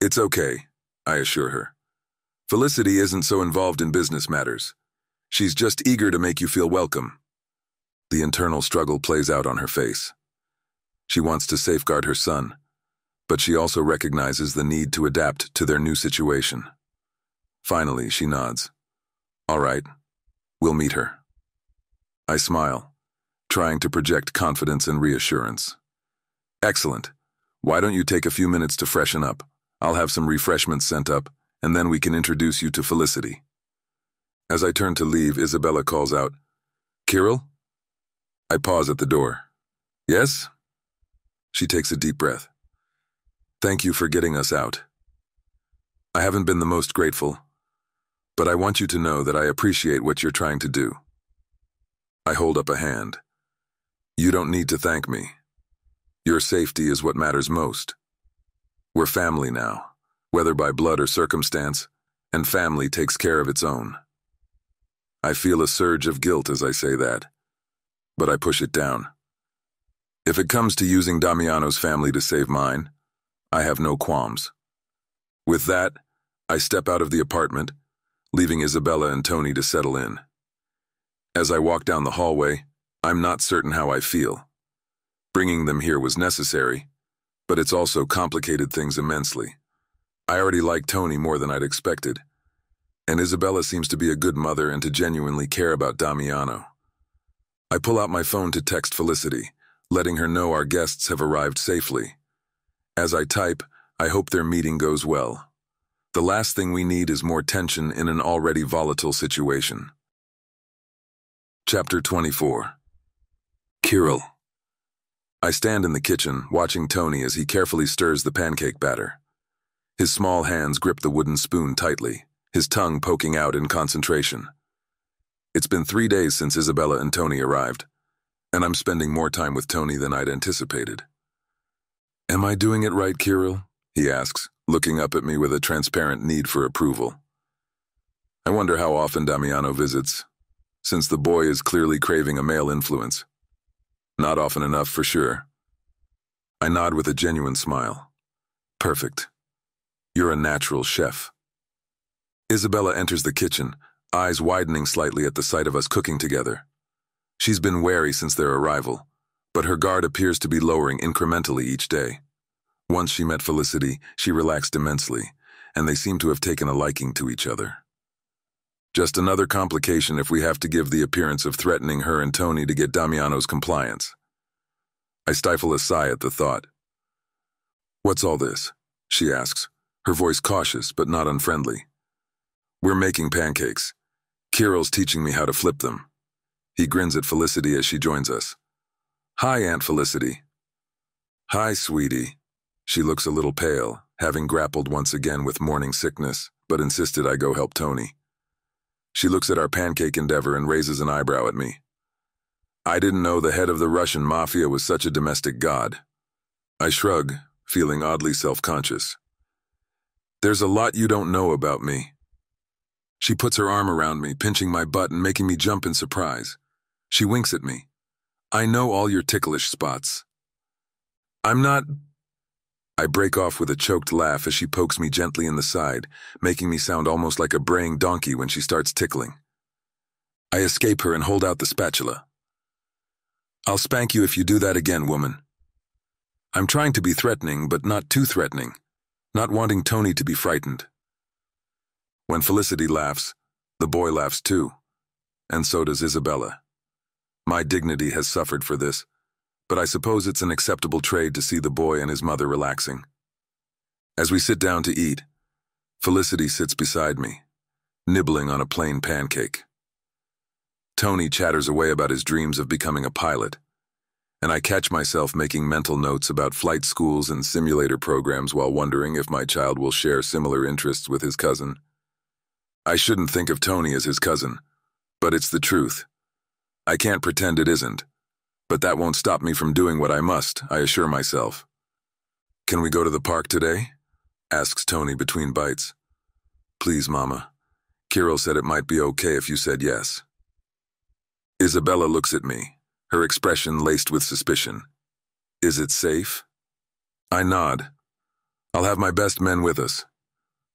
[SPEAKER 1] It's okay, I assure her. Felicity isn't so involved in business matters. She's just eager to make you feel welcome. The internal struggle plays out on her face. She wants to safeguard her son, but she also recognizes the need to adapt to their new situation. Finally, she nods. All right, we'll meet her. I smile, trying to project confidence and reassurance. Excellent. Why don't you take a few minutes to freshen up? I'll have some refreshments sent up, and then we can introduce you to Felicity. As I turn to leave, Isabella calls out, Kirill? I pause at the door. Yes? She takes a deep breath. Thank you for getting us out. I haven't been the most grateful, but I want you to know that I appreciate what you're trying to do. I hold up a hand. You don't need to thank me. Your safety is what matters most. We're family now, whether by blood or circumstance, and family takes care of its own. I feel a surge of guilt as I say that, but I push it down. If it comes to using Damiano's family to save mine, I have no qualms. With that, I step out of the apartment, leaving Isabella and Tony to settle in. As I walk down the hallway, I'm not certain how I feel. Bringing them here was necessary, but it's also complicated things immensely. I already like Tony more than I'd expected, and Isabella seems to be a good mother and to genuinely care about Damiano. I pull out my phone to text Felicity, letting her know our guests have arrived safely. As I type, I hope their meeting goes well. The last thing we need is more tension in an already volatile situation. Chapter 24. Kirill. I stand in the kitchen, watching Tony as he carefully stirs the pancake batter. His small hands grip the wooden spoon tightly, his tongue poking out in concentration. It's been 3 days since Isabella and Tony arrived, and I'm spending more time with Tony than I'd anticipated. Am I doing it right, Kirill? He asks, looking up at me with a transparent need for approval. I wonder how often Damiano visits, since the boy is clearly craving a male influence. Not often enough for sure. I nod with a genuine smile. Perfect. You're a natural chef. Isabella enters the kitchen, eyes widening slightly at the sight of us cooking together. She's been wary since their arrival, but her guard appears to be lowering incrementally each day. Once she met Felicity, she relaxed immensely, and they seem to have taken a liking to each other. Just another complication if we have to give the appearance of threatening her and Tony to get Damiano's compliance. I stifle a sigh at the thought. What's all this? She asks, her voice cautious but not unfriendly. We're making pancakes. Kirill's teaching me how to flip them. He grins at Felicity as she joins us. Hi, Aunt Felicity. Hi, sweetie. She looks a little pale, having grappled once again with morning sickness, but insisted I go help Tony. She looks at our pancake endeavor and raises an eyebrow at me. I didn't know the head of the Russian Mafia was such a domestic god. I shrug, feeling oddly self-conscious. There's a lot you don't know about me. She puts her arm around me, pinching my butt and making me jump in surprise. She winks at me. I know all your ticklish spots. I'm not... I break off with a choked laugh as she pokes me gently in the side, making me sound almost like a braying donkey when she starts tickling. I escape her and hold out the spatula. I'll spank you if you do that again, woman. I'm trying to be threatening, but not too threatening, not wanting Tony to be frightened. When Felicity laughs, the boy laughs too, and so does Isabella. My dignity has suffered for this, but I suppose it's an acceptable trade to see the boy and his mother relaxing. As we sit down to eat, Felicity sits beside me, nibbling on a plain pancake. Tony chatters away about his dreams of becoming a pilot, and I catch myself making mental notes about flight schools and simulator programs while wondering if my child will share similar interests with his cousin. I shouldn't think of Tony as his cousin, but it's the truth. I can't pretend it isn't, but that won't stop me from doing what I must, I assure myself. Can we go to the park today? Asks Tony between bites. Please, Mama. Kirill said it might be okay if you said yes. Isabella looks at me, her expression laced with suspicion. Is it safe? I nod. I'll have my best men with us.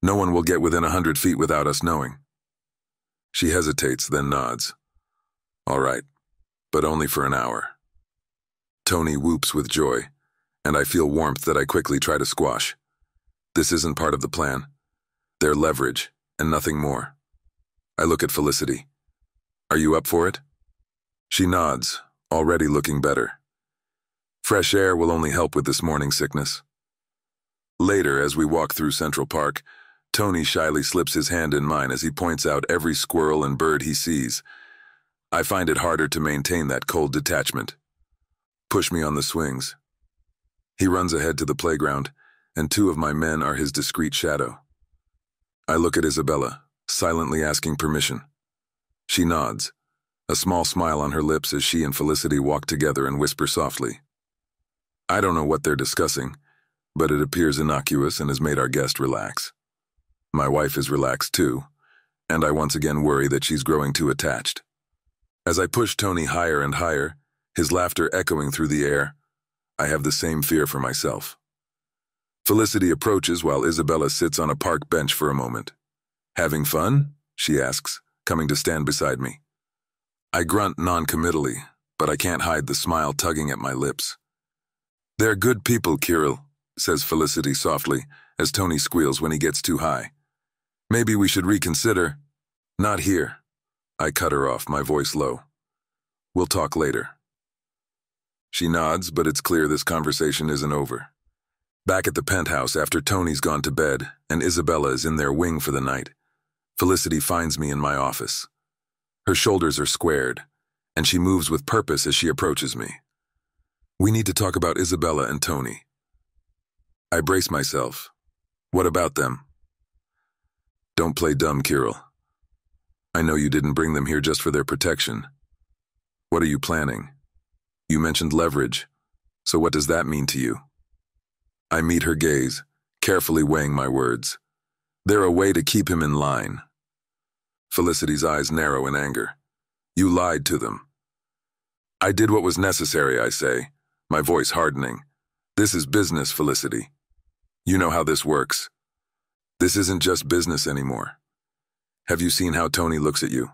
[SPEAKER 1] No one will get within 100 feet without us knowing. She hesitates, then nods. All right, but only for an hour. Tony whoops with joy, and I feel warmth that I quickly try to squash. This isn't part of the plan. They're leverage, and nothing more. I look at Felicity. Are you up for it? She nods, already looking better. Fresh air will only help with this morning sickness. Later, as we walk through Central Park, Tony shyly slips his hand in mine as he points out every squirrel and bird he sees. I find it harder to maintain that cold detachment. Push me on the swings. He runs ahead to the playground, and 2 of my men are his discreet shadow. I look at Isabella, silently asking permission. She nods, a small smile on her lips as she and Felicity walk together and whisper softly. I don't know what they're discussing, but it appears innocuous and has made our guest relax. My wife is relaxed too, and I once again worry that she's growing too attached. As I push Tony higher and higher, his laughter echoing through the air, I have the same fear for myself. Felicity approaches while Isabella sits on a park bench for a moment. Having fun? She asks, coming to stand beside me. I grunt non-committally, but I can't hide the smile tugging at my lips. They're good people, Kirill, says Felicity softly, as Tony squeals when he gets too high. Maybe we should reconsider. Not here. I cut her off, my voice low. We'll talk later. She nods, but it's clear this conversation isn't over. Back at the penthouse after Tony's gone to bed and Isabella is in their wing for the night, Felicity finds me in my office. Her shoulders are squared, and she moves with purpose as she approaches me. We need to talk about Isabella and Tony. I brace myself. What about them? Don't play dumb, Kirill. I know you didn't bring them here just for their protection. What are you planning? You mentioned leverage, so what does that mean to you? I meet her gaze, carefully weighing my words. They're a way to keep him in line. Felicity's eyes narrow in anger. You lied to them. I did what was necessary, I say, my voice hardening. This is business, Felicity. You know how this works. This isn't just business anymore. Have you seen how Tony looks at you?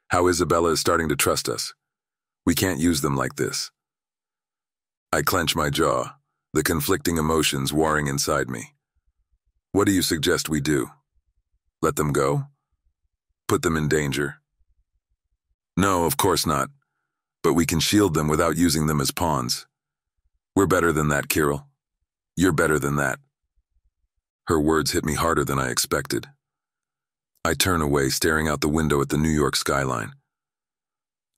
[SPEAKER 1] How Isabella is starting to trust us? We can't use them like this. I clench my jaw, the conflicting emotions warring inside me. What do you suggest we do? Let them go? Put them in danger? No, of course not. But we can shield them without using them as pawns. We're better than that, Kirill. You're better than that. Her words hit me harder than I expected. I turn away, staring out the window at the New York skyline.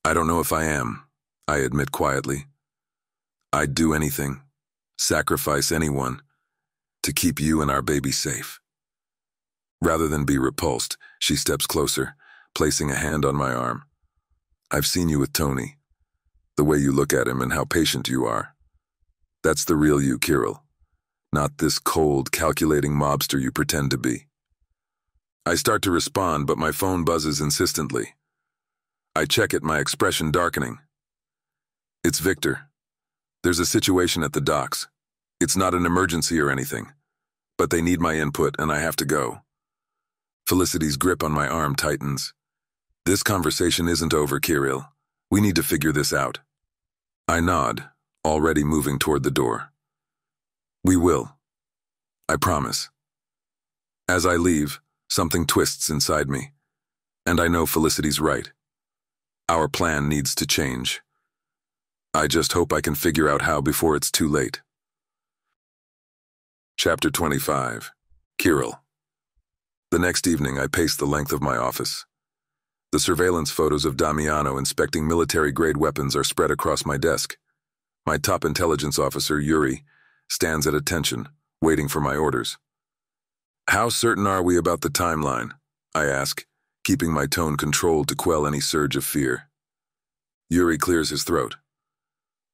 [SPEAKER 1] I don't know if I am, I admit quietly. I'd do anything, sacrifice anyone, to keep you and our baby safe. Rather than be repulsed, she steps closer, placing a hand on my arm. I've seen you with Tony. The way you look at him and how patient you are. That's the real you, Kirill. Not this cold, calculating mobster you pretend to be. I start to respond, but my phone buzzes insistently. I check it, my expression darkening. It's Victor. There's a situation at the docks. It's not an emergency or anything, but they need my input and I have to go. Felicity's grip on my arm tightens. This conversation isn't over, Kirill. We need to figure this out. I nod, already moving toward the door. We will. I promise. As I leave, something twists inside me, and I know Felicity's right. Our plan needs to change. I just hope I can figure out how before it's too late. Chapter 25. Kirill. The next evening, I paced the length of my office. The surveillance photos of Damiano inspecting military-grade weapons are spread across my desk. My top intelligence officer, Yuri, stands at attention, waiting for my orders. How certain are we about the timeline? I ask, keeping my tone controlled to quell any surge of fear. Yuri clears his throat.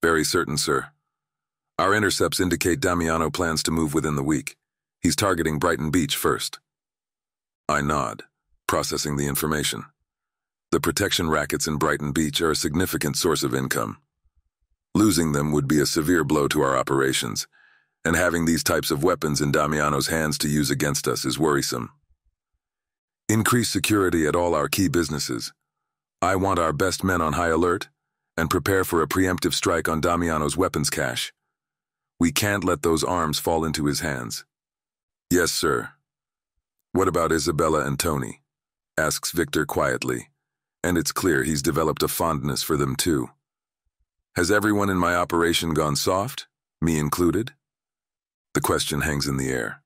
[SPEAKER 1] Very certain, sir. Our intercepts indicate Damiano plans to move within the week. He's targeting Brighton Beach first. I nod, processing the information. The protection rackets in Brighton Beach are a significant source of income. Losing them would be a severe blow to our operations, and having these types of weapons in Damiano's hands to use against us is worrisome. Increase security at all our key businesses. I want our best men on high alert, and prepare for a preemptive strike on Damiano's weapons cache. We can't let those arms fall into his hands. Yes, sir. What about Isabella and Tony? Asks Victor quietly, and it's clear he's developed a fondness for them too. Has everyone in my operation gone soft, me included? The question hangs in the air.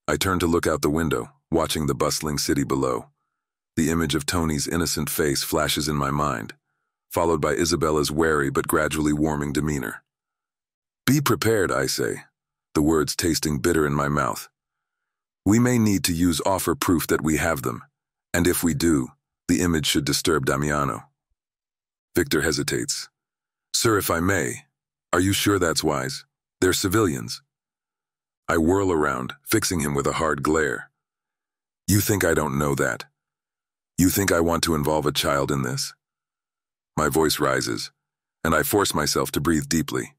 [SPEAKER 1] I turn to look out the window, watching the bustling city below. The image of Tony's innocent face flashes in my mind, followed by Isabella's wary but gradually warming demeanor. Be prepared, I say, the words tasting bitter in my mouth. We may need to use offer proof that we have them, and if we do, the image should disturb Damiano. Victor hesitates. Sir, if I may, are you sure that's wise? They're civilians. I whirl around, fixing him with a hard glare. You think I don't know that? You think I want to involve a child in this? My voice rises, and I force myself to breathe deeply.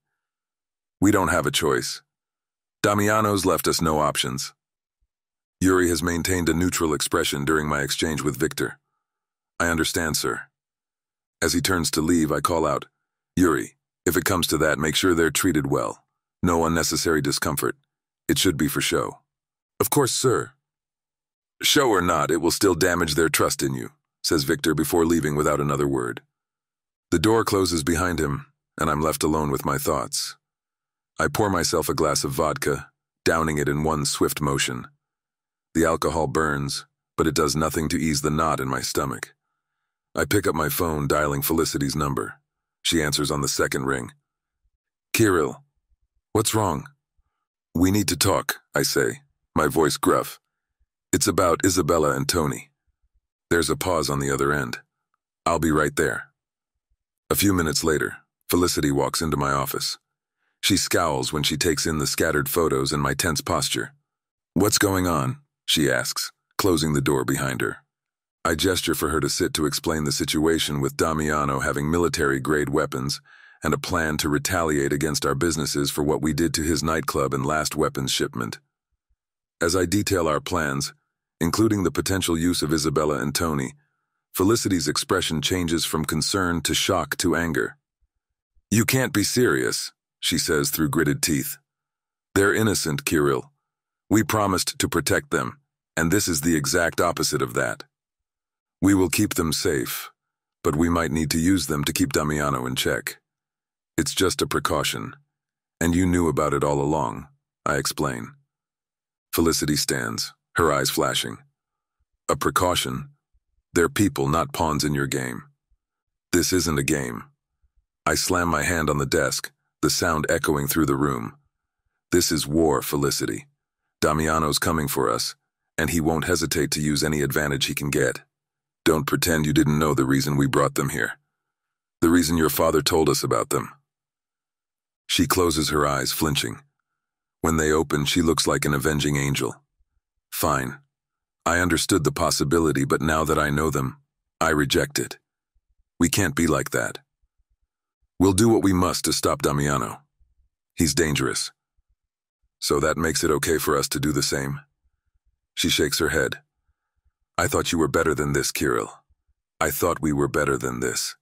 [SPEAKER 1] We don't have a choice. Damiano's left us no options. Yuri has maintained a neutral expression during my exchange with Victor. I understand, sir. As he turns to leave, I call out, Yuri, if it comes to that, make sure they're treated well. No unnecessary discomfort. It should be for show. Of course, sir. Show or not, it will still damage their trust in you, says Victor before leaving without another word. The door closes behind him, and I'm left alone with my thoughts. I pour myself a glass of vodka, downing it in one swift motion. The alcohol burns, but it does nothing to ease the knot in my stomach. I pick up my phone, dialing Felicity's number. She answers on the second ring. Kirill, what's wrong? We need to talk, I say, my voice gruff. It's about Isabella and Tony. There's a pause on the other end. I'll be right there. A few minutes later, Felicity walks into my office. She scowls when she takes in the scattered photos and my tense posture. What's going on? She asks, closing the door behind her. I gesture for her to sit to explain the situation with Damiano having military-grade weapons and a plan to retaliate against our businesses for what we did to his nightclub and last weapons shipment. As I detail our plans, including the potential use of Isabella and Tony, Felicity's expression changes from concern to shock to anger. You can't be serious, she says through gritted teeth. They're innocent, Kirill. We promised to protect them, and this is the exact opposite of that. We will keep them safe, but we might need to use them to keep Damiano in check. It's just a precaution, and you knew about it all along, I explain. Felicity stands, her eyes flashing. A precaution? They're people, not pawns in your game. This isn't a game. I slam my hand on the desk, the sound echoing through the room. This is war, Felicity. Damiano's coming for us, and he won't hesitate to use any advantage he can get. Don't pretend you didn't know the reason we brought them here. The reason your father told us about them. She closes her eyes, flinching. When they open, she looks like an avenging angel. Fine. I understood the possibility, but now that I know them, I reject it. We can't be like that. We'll do what we must to stop Damiano. He's dangerous. So that makes it okay for us to do the same? She shakes her head. I thought you were better than this, Kirill. I thought we were better than this.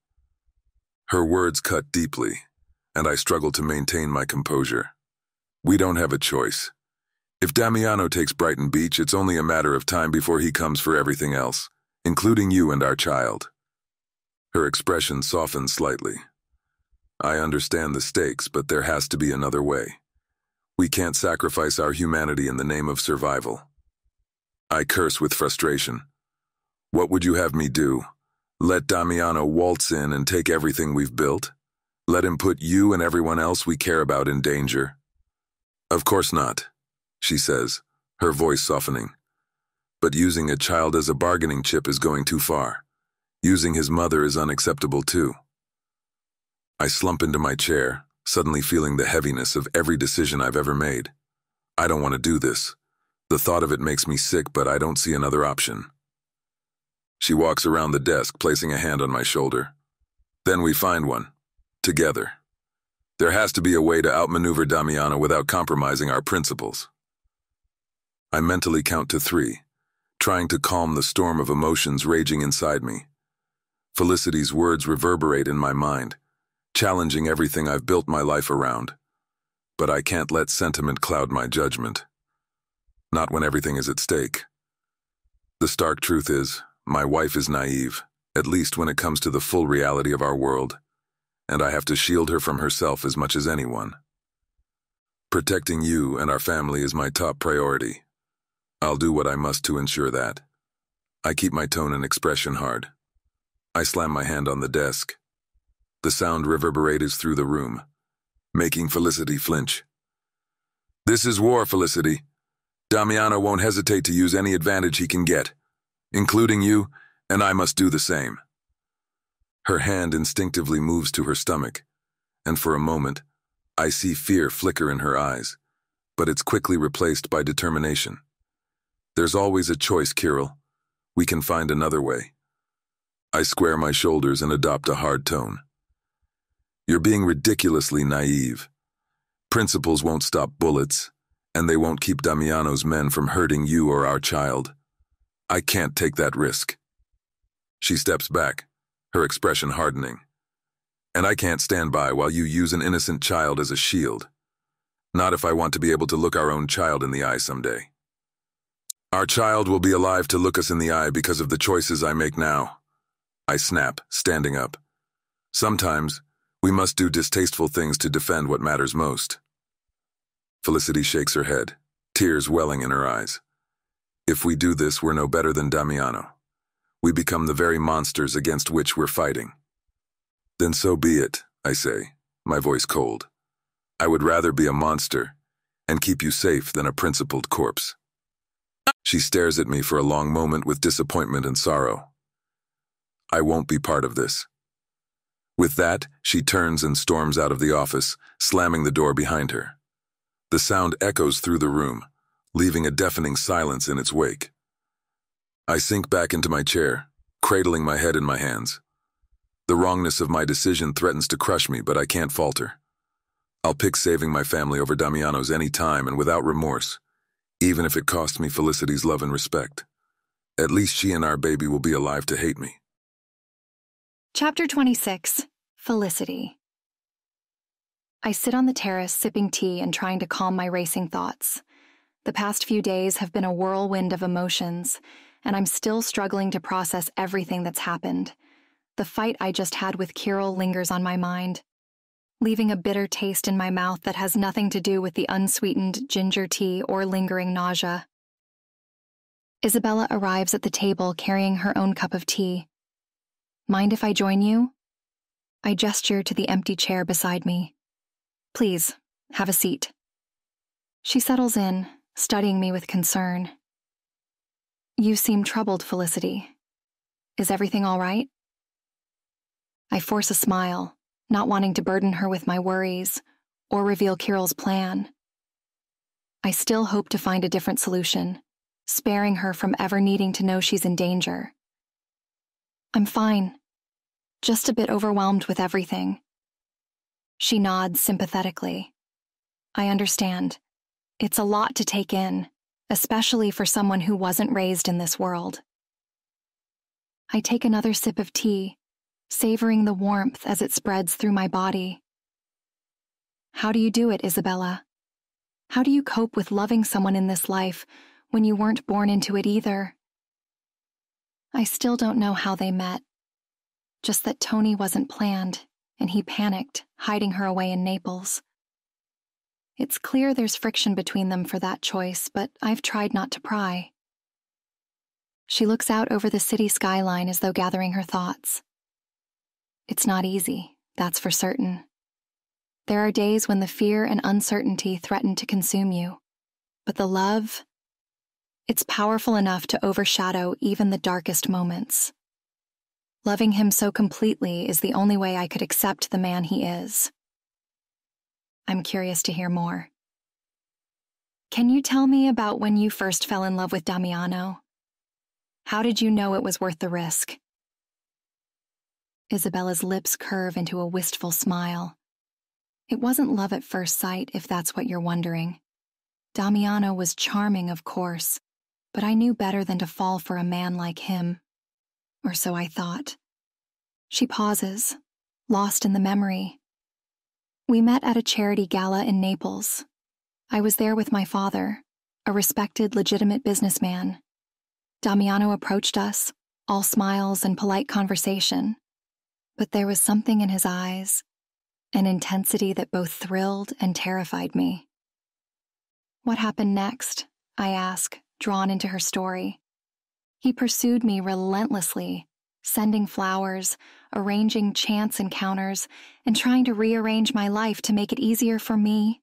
[SPEAKER 1] Her words cut deeply, and I struggle to maintain my composure. We don't have a choice. If Damiano takes Brighton Beach, it's only a matter of time before he comes for everything else, including you and our child. Her expression softens slightly. I understand the stakes, but there has to be another way. We can't sacrifice our humanity in the name of survival. I curse with frustration. What would you have me do? Let Damiano waltz in and take everything we've built? Let him put you and everyone else we care about in danger? Of course not, she says, her voice softening. But using a child as a bargaining chip is going too far. Using his mother is unacceptable too. I slump into my chair, suddenly feeling the heaviness of every decision I've ever made. I don't want to do this. The thought of it makes me sick, but I don't see another option. She walks around the desk, placing a hand on my shoulder. Then we find one. Together. There has to be a way to outmaneuver Damiano without compromising our principles. I mentally count to 3, trying to calm the storm of emotions raging inside me. Felicity's words reverberate in my mind, challenging everything I've built my life around. But I can't let sentiment cloud my judgment. Not when everything is at stake. The stark truth is, my wife is naive, at least when it comes to the full reality of our world, and I have to shield her from herself as much as anyone. Protecting you and our family is my top priority. I'll do what I must to ensure that. I keep my tone and expression hard. I slam my hand on the desk. The sound reverberates through the room, making Felicity flinch. This is war, Felicity. Damiano won't hesitate to use any advantage he can get, including you, and I must do the same. Her hand instinctively moves to her stomach, and for a moment, I see fear flicker in her eyes, but it's quickly replaced by determination. There's always a choice, Kirill. We can find another way. I square my shoulders and adopt a hard tone. You're being ridiculously naive. Principles won't stop bullets, and they won't keep Damiano's men from hurting you or our child. I can't take that risk. She steps back, her expression hardening. And I can't stand by while you use an innocent child as a shield. Not if I want to be able to look our own child in the eye someday. Our child will be alive to look us in the eye because of the choices I make now. I snap, standing up. Sometimes, we must do distasteful things to defend what matters most. Felicity shakes her head, tears welling in her eyes. If we do this, we're no better than Damiano. We become the very monsters against which we're fighting. Then so be it, I say, my voice cold. I would rather be a monster and keep you safe than a principled corpse. She stares at me for a long moment with disappointment and sorrow. I won't be part of this. With that, she turns and storms out of the office, slamming the door behind her. The sound echoes through the room, leaving a deafening silence in its wake. I sink back into my chair, cradling my head in my hands. The wrongness of my decision threatens to crush me, but I can't falter. I'll pick saving my family over Damiano's any time and without remorse, even if it costs me Felicity's love and respect. At least she and our baby will be alive to hate me.
[SPEAKER 2] Chapter 26. Felicity. I sit on the terrace sipping tea and trying to calm my racing thoughts. The past few days have been a whirlwind of emotions, and I'm still struggling to process everything that's happened. The fight I just had with Kirill lingers on my mind. leaving a bitter taste in my mouth that has nothing to do with the unsweetened ginger tea or lingering nausea. Isabella arrives at the table carrying her own cup of tea. Mind if I join you? I gesture to the empty chair beside me. Please, have a seat. She settles in, studying me with concern. You seem troubled, Felicity. Is everything all right? I force a smile, not wanting to burden her with my worries or reveal Kirill's plan. I still hope to find a different solution, sparing her from ever needing to know she's in danger. I'm fine, just a bit overwhelmed with everything. She nods sympathetically. I understand. It's a lot to take in, especially for someone who wasn't raised in this world. I take another sip of tea, savoring the warmth as it spreads through my body. How do you do it, Isabella? How do you cope with loving someone in this life when you weren't born into it either? I still don't know how they met, just that Tony wasn't planned and he panicked, hiding her away in Naples. It's clear there's friction between them for that choice, but I've tried not to pry. She looks out over the city skyline as though gathering her thoughts. It's not easy, that's for certain. There are days when the fear and uncertainty threaten to consume you, but the love, it's powerful enough to overshadow even the darkest moments. Loving him so completely is the only way I could accept the man he is. I'm curious to hear more. Can you tell me about when you first fell in love with Damiano? How did you know it was worth the risk? Isabella's lips curve into a wistful smile. It wasn't love at first sight, if that's what you're wondering. Damiano was charming, of course, but I knew better than to fall for a man like him. Or so I thought. She pauses, lost in the memory. We met at a charity gala in Naples. I was there with my father, a respected, legitimate businessman. Damiano approached us, all smiles and polite conversation. But there was something in his eyes, an intensity that both thrilled and terrified me. What happened next? I ask, drawn into her story. He pursued me relentlessly, sending flowers, arranging chance encounters, and trying to rearrange my life to make it easier for me,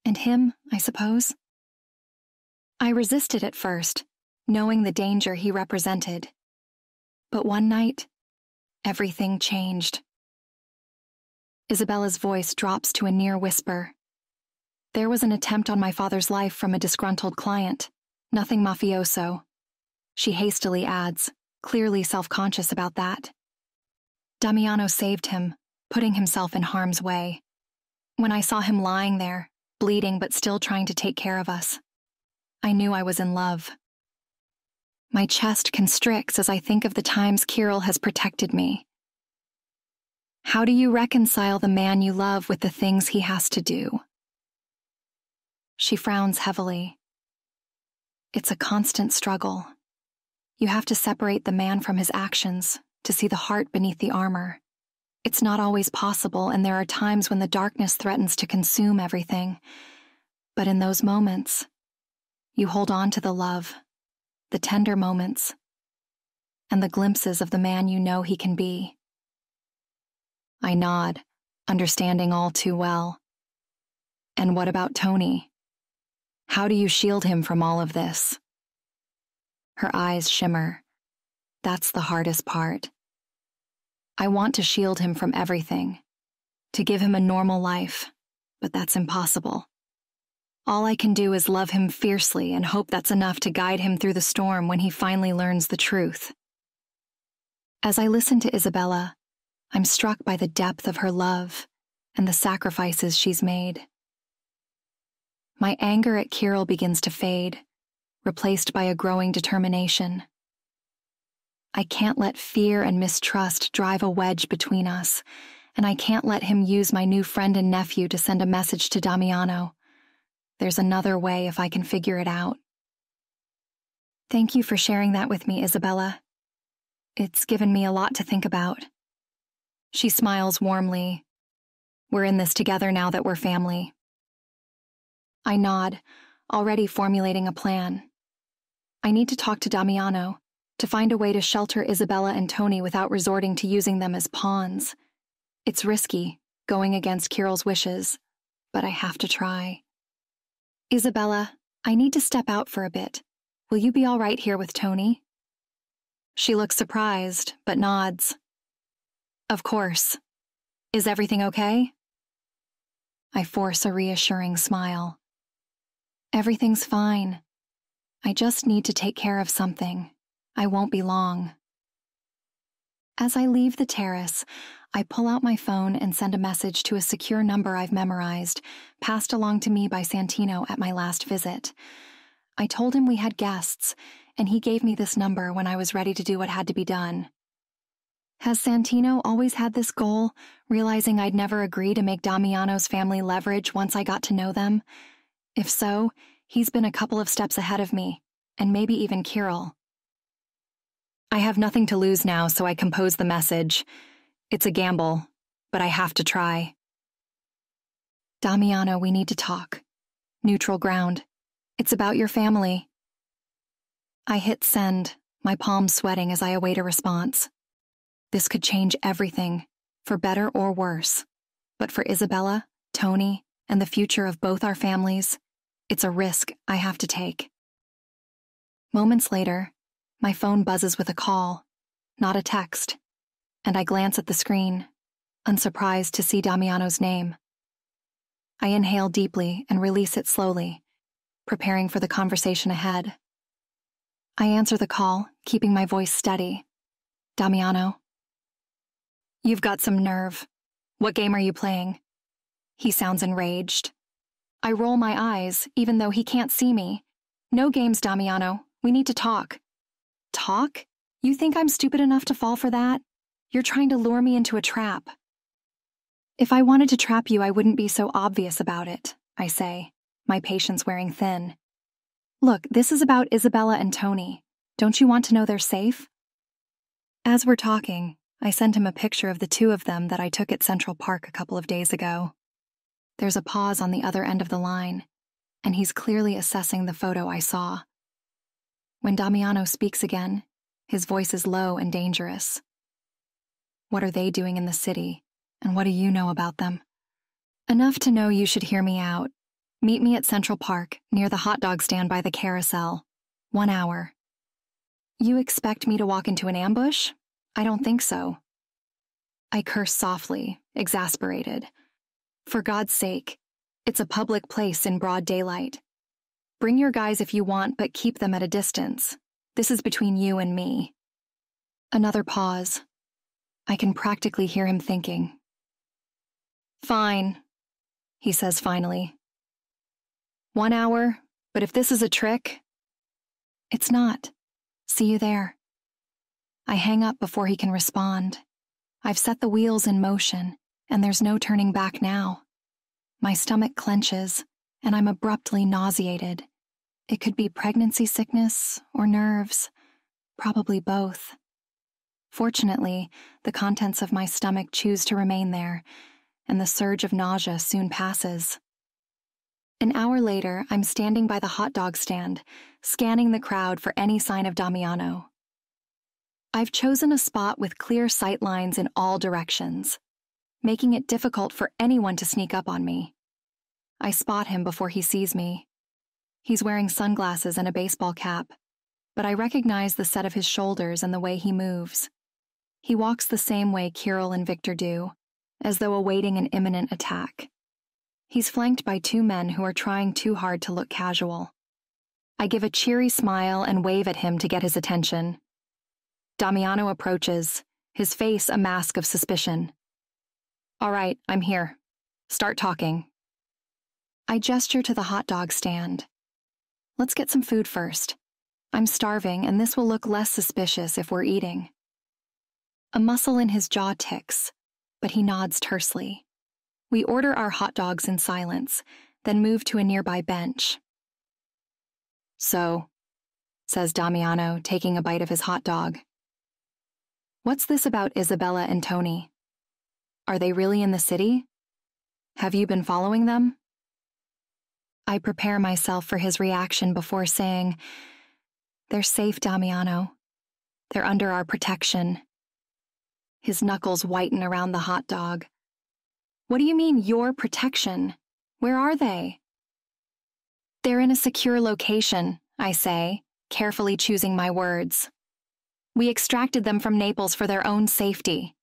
[SPEAKER 2] and him, I suppose. I resisted at first, knowing the danger he represented. But one night, everything changed. Isabella's voice drops to a near whisper. There was an attempt on my father's life from a disgruntled client, nothing mafioso. She hastily adds, clearly self-conscious about that. Damiano saved him, putting himself in harm's way. When I saw him lying there, bleeding but still trying to take care of us, I knew I was in love. My chest constricts as I think of the times Kirill has protected me. How do you reconcile the man you love with the things he has to do? She frowns heavily. It's a constant struggle. You have to separate the man from his actions to see the heart beneath the armor. It's not always possible, and there are times when the darkness threatens to consume everything. But in those moments, you hold on to the love, the tender moments, and the glimpses of the man you know he can be. I nod, understanding all too well. And what about Tony? How do you shield him from all of this? Her eyes shimmer. That's the hardest part. I want to shield him from everything, to give him a normal life, but that's impossible. All I can do is love him fiercely and hope that's enough to guide him through the storm when he finally learns the truth. As I listen to Isabella, I'm struck by the depth of her love and the sacrifices she's made. My anger at Kirill begins to fade, replaced by a growing determination. I can't let fear and mistrust drive a wedge between us, and I can't let him use my new friend and nephew to send a message to Damiano. There's another way if I can figure it out. Thank you for sharing that with me, Isabella. It's given me a lot to think about. She smiles warmly. We're in this together now that we're family. I nod, already formulating a plan. I need to talk to Damiano, to find a way to shelter Isabella and Tony without resorting to using them as pawns. It's risky, going against Kirill's wishes, but I have to try. Isabella, I need to step out for a bit. Will you be all right here with Tony? She looks surprised, but nods. Of course. Is everything okay? I force a reassuring smile. Everything's fine. I just need to take care of something. I won't be long. As I leave the terrace, I pull out my phone and send a message to a secure number I've memorized, passed along to me by Santino at my last visit. I told him we had guests, and he gave me this number when I was ready to do what had to be done. Has Santino always had this goal, realizing I'd never agree to make Damiano's family leverage once I got to know them? If so, he's been a couple of steps ahead of me, and maybe even Kirill. I have nothing to lose now, so I compose the message. It's a gamble, but I have to try. Damiano, we need to talk. Neutral ground. It's about your family. I hit send, my palms sweating as I await a response. This could change everything, for better or worse. But for Isabella, Tony, and the future of both our families, it's a risk I have to take. Moments later, my phone buzzes with a call, not a text, and I glance at the screen, unsurprised to see Damiano's name. I inhale deeply and release it slowly, preparing for the conversation ahead. I answer the call, keeping my voice steady. Damiano. You've got some nerve. What game are you playing? He sounds enraged. I roll my eyes, even though he can't see me. No games, Damiano. We need to talk. Talk? You think I'm stupid enough to fall for that? You're trying to lure me into a trap. If I wanted to trap you, I wouldn't be so obvious about it, I say, my patience wearing thin. Look, this is about Isabella and Tony. Don't you want to know they're safe? As we're talking, I sent him a picture of the two of them that I took at Central Park a couple of days ago. There's a pause on the other end of the line, and he's clearly assessing the photo I saw. When Damiano speaks again, his voice is low and dangerous. What are they doing in the city, and what do you know about them? Enough to know you should hear me out. Meet me at Central Park, near the hot dog stand by the carousel. 1 hour. You expect me to walk into an ambush? I don't think so. I curse softly, exasperated. For God's sake, it's a public place in broad daylight. Bring your guys if you want, but keep them at a distance. This is between you and me. Another pause. I can practically hear him thinking. Fine, he says finally. 1 hour, but if this is a trick... It's not. See you there. I hang up before he can respond. I've set the wheels in motion, and there's no turning back now. My stomach clenches, and I'm abruptly nauseated. It could be pregnancy sickness or nerves, probably both. Fortunately, the contents of my stomach choose to remain there, and the surge of nausea soon passes. An hour later, I'm standing by the hot dog stand, scanning the crowd for any sign of Damiano. I've chosen a spot with clear sight lines in all directions, making it difficult for anyone to sneak up on me. I spot him before he sees me. He's wearing sunglasses and a baseball cap, but I recognize the set of his shoulders and the way he moves. He walks the same way Kirill and Victor do, as though awaiting an imminent attack. He's flanked by 2 men who are trying too hard to look casual. I give a cheery smile and wave at him to get his attention. Damiano approaches, his face a mask of suspicion. All right, I'm here. Start talking. I gesture to the hot dog stand. Let's get some food first. I'm starving, and this will look less suspicious if we're eating. A muscle in his jaw ticks, but he nods tersely. We order our hot dogs in silence, then move to a nearby bench. So, says Damiano, taking a bite of his hot dog. What's this about Isabella and Tony? Are they really in the city? Have you been following them? I prepare myself for his reaction before saying, "They're safe, Damiano. They're under our protection." His knuckles whiten around the hot dog. "What do you mean, your protection? Where are they?" "They're in a secure location," I say, carefully choosing my words. "We extracted them from Naples for their own safety."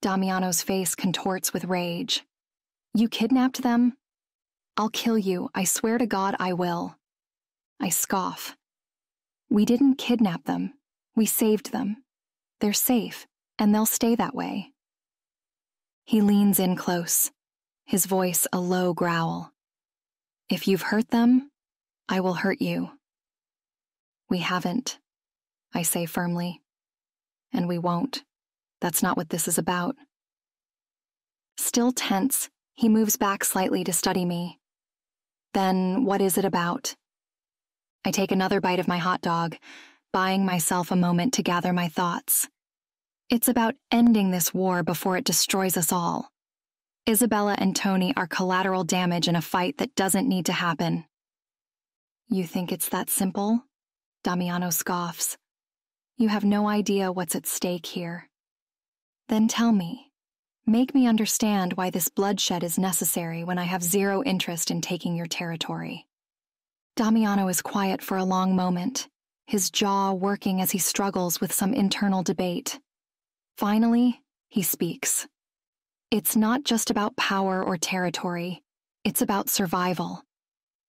[SPEAKER 2] Damiano's face contorts with rage. "You kidnapped them? I'll kill you. I swear to God I will." I scoff. "We didn't kidnap them. We saved them. They're safe, and they'll stay that way." He leans in close, his voice a low growl. "If you've hurt them, I will hurt you." "We haven't," I say firmly. "And we won't. That's not what this is about." Still tense, he moves back slightly to study me. "Then what is it about?" I take another bite of my hot dog, buying myself a moment to gather my thoughts. It's about ending this war before it destroys us all. Isabella and Tony are collateral damage in a fight that doesn't need to happen. "You think it's that simple?" Damiano scoffs. "You have no idea what's at stake here." "Then tell me. Make me understand why this bloodshed is necessary when I have zero interest in taking your territory." Damiano is quiet for a long moment, his jaw working as he struggles with some internal debate. Finally, he speaks. "It's not just about power or territory. It's about survival.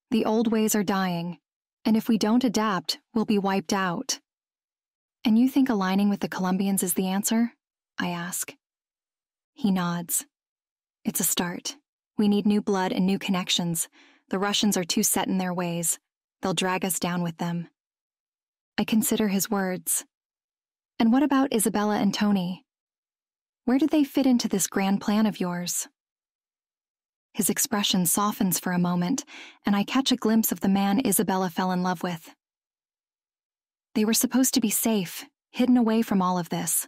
[SPEAKER 2] The old ways are dying, and if we don't adapt, we'll be wiped out." "And you think aligning with the Colombians is the answer?" I ask. He nods. "It's a start. We need new blood and new connections. The Russians are too set in their ways. They'll drag us down with them." I consider his words. "And what about Isabella and Tony? Where did they fit into this grand plan of yours?" His expression softens for a moment, and I catch a glimpse of the man Isabella fell in love with. "They were supposed to be safe, hidden away from all of this.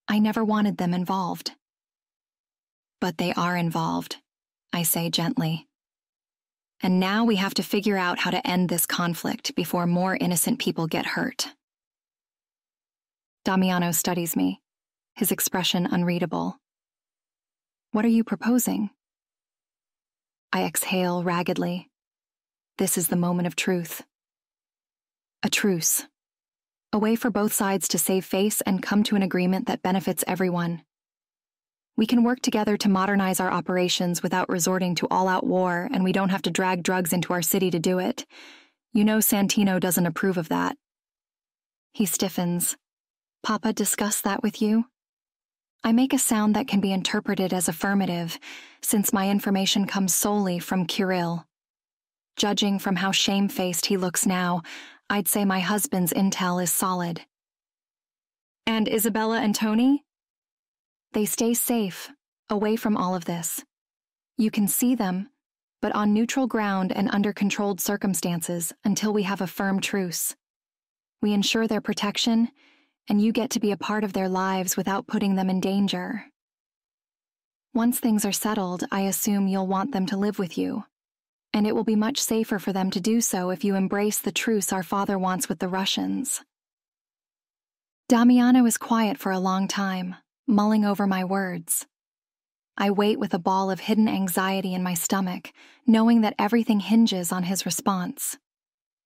[SPEAKER 2] I never wanted them involved." "But they are involved," I say gently. "And now we have to figure out how to end this conflict before more innocent people get hurt." Damiano studies me, his expression unreadable. "What are you proposing?" I exhale raggedly. This is the moment of truth. A truce. A way for both sides to save face and come to an agreement that benefits everyone. We can work together to modernize our operations without resorting to all-out war, and we don't have to drag drugs into our city to do it. You know Santino doesn't approve of that. He stiffens. "Papa discussed that with you?" I make a sound that can be interpreted as affirmative, since my information comes solely from Kirill. Judging from how shamefaced he looks now, I'd say my husband's intel is solid. "And Isabella and Tony?" "They stay safe, away from all of this. You can see them, but on neutral ground and under controlled circumstances until we have a firm truce. We ensure their protection, and you get to be a part of their lives without putting them in danger. Once things are settled, I assume you'll want them to live with you, and it will be much safer for them to do so if you embrace the truce our father wants with the Russians." Damiano is quiet for a long time, mulling over my words. I wait with a ball of hidden anxiety in my stomach, knowing that everything hinges on his response.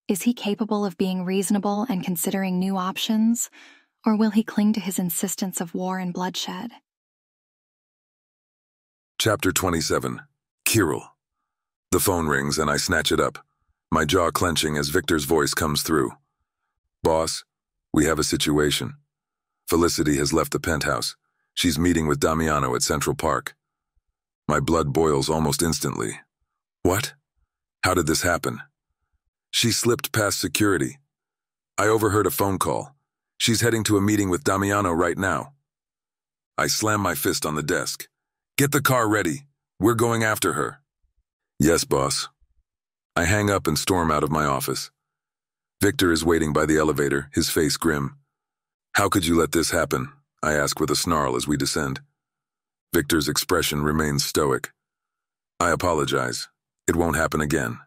[SPEAKER 2] Is he capable of being reasonable and considering new options, or will he cling to his insistence of war and bloodshed?
[SPEAKER 1] Chapter 27. Kirill. The phone rings and I snatch it up, my jaw clenching as Victor's voice comes through. "Boss, we have a situation. Felicity has left the penthouse. She's meeting with Damiano at Central Park." My blood boils almost instantly. What? How did this happen? She slipped past security. I overheard a phone call. She's heading to a meeting with Damiano right now. I slam my fist on the desk. "Get the car ready. We're going after her." "Yes, boss." I hang up and storm out of my office. Victor is waiting by the elevator, his face grim. "How could you let this happen?" I ask with a snarl as we descend. Victor's expression remains stoic. I apologize. It won't happen again.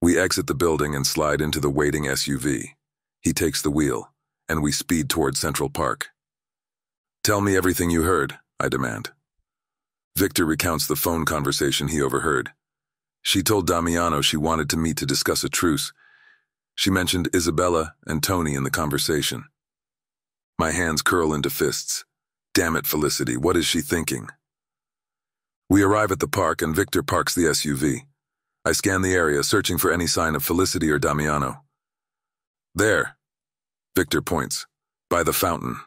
[SPEAKER 1] We exit the building and slide into the waiting SUV. He takes the wheel, and we speed toward Central Park. Tell me everything you heard, I demand. Victor recounts the phone conversation he overheard. She told Damiano she wanted to meet to discuss a truce. She mentioned Isabella and Tony in the conversation. My hands curl into fists. Damn it, Felicity, what is she thinking? We arrive at the park and Victor parks the SUV. I scan the area, searching for any sign of Felicity or Damiano. There, Victor points, by the fountain.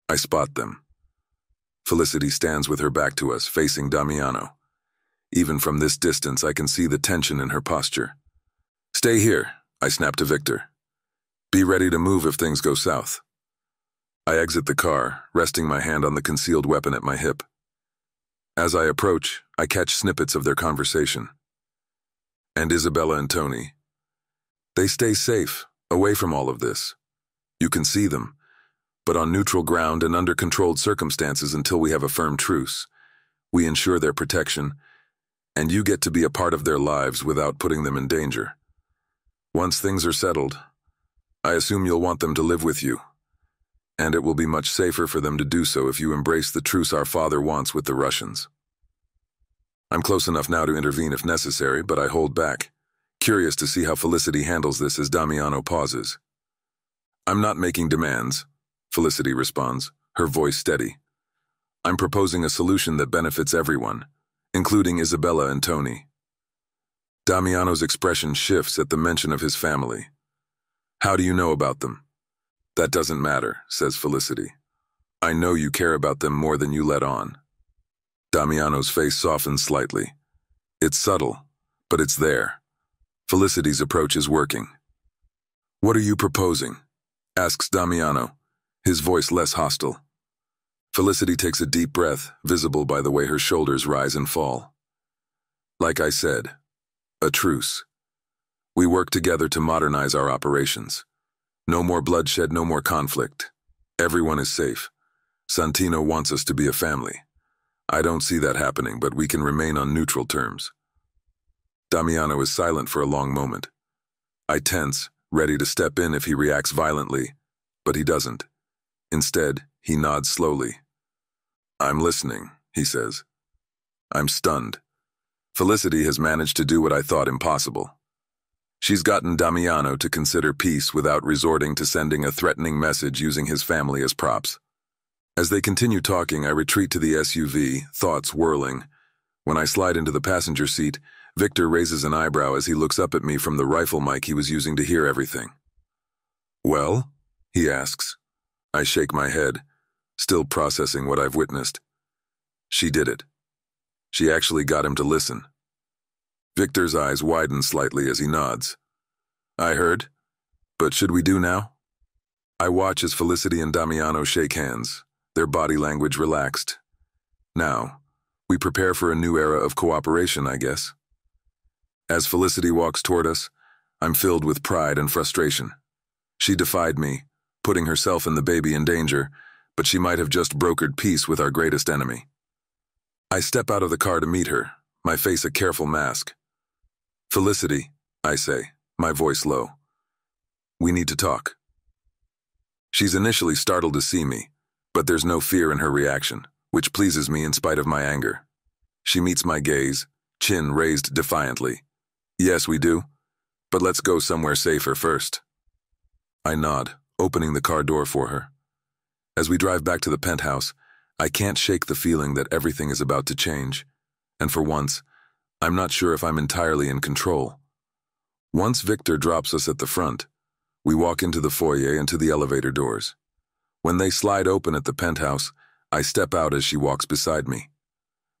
[SPEAKER 1] I spot them. Felicity stands with her back to us, facing Damiano. Even from this distance, I can see the tension in her posture. Stay here, I snap to Victor. Be ready to move if things go south. I exit the car, resting my hand on the concealed weapon at my hip. As I approach, I catch snippets of their conversation. And Isabella and Tony. They stay safe, away from all of this. You can see them, but on neutral ground and under controlled circumstances until we have a firm truce. We ensure their protection, and you get to be a part of their lives without putting them in danger. Once things are settled, I assume you'll want them to live with you, and it will be much safer for them to do so if you embrace the truce our father wants with the Russians. I'm close enough now to intervene if necessary, but I hold back, curious to see how Felicity handles this as Damiano pauses. I'm not making demands, Felicity responds, her voice steady. I'm proposing a solution that benefits everyone, including Isabella and Tony. Damiano's expression shifts at the mention of his family. How do you know about them? That doesn't matter, says Felicity. I know you care about them more than you let on. Damiano's face softens slightly. It's subtle, but it's there. Felicity's approach is working. What are you proposing? Asks Damiano, his voice less hostile. Felicity takes a deep breath, visible by the way her shoulders rise and fall. Like I said, a truce. We work together to modernize our operations. No more bloodshed, no more conflict. Everyone is safe. Santino wants us to be a family. I don't see that happening, but we can remain on neutral terms. Damiano is silent for a long moment. I tense, ready to step in if he reacts violently, but he doesn't. Instead, he nods slowly. I'm listening, he says. I'm stunned. Felicity has managed to do what I thought impossible. She's gotten Damiano to consider peace without resorting to sending a threatening message using his family as props. As they continue talking, I retreat to the SUV, thoughts whirling. When I slide into the passenger seat, Victor raises an eyebrow as he looks up at me from the rifle mic he was using to hear everything. Well? He asks. I shake my head, still processing what I've witnessed. She did it. She actually got him to listen. Victor's eyes widen slightly as he nods. I heard. But should we do now? I watch as Felicity and Damiano shake hands, their body language relaxed. Now, we prepare for a new era of cooperation, I guess. As Felicity walks toward us, I'm filled with pride and frustration. She defied me, putting herself and the baby in danger, but she might have just brokered peace with our greatest enemy. I step out of the car to meet her, my face a careful mask. Felicity, I say, my voice low. We need to talk. She's initially startled to see me, but there's no fear in her reaction, which pleases me in spite of my anger. She meets my gaze, chin raised defiantly. Yes, we do, but let's go somewhere safer first. I nod, opening the car door for her. As we drive back to the penthouse, I can't shake the feeling that everything is about to change, and for once, I'm not sure if I'm entirely in control. Once Victor drops us at the front, we walk into the foyer and to the elevator doors. When they slide open at the penthouse, I step out as she walks beside me.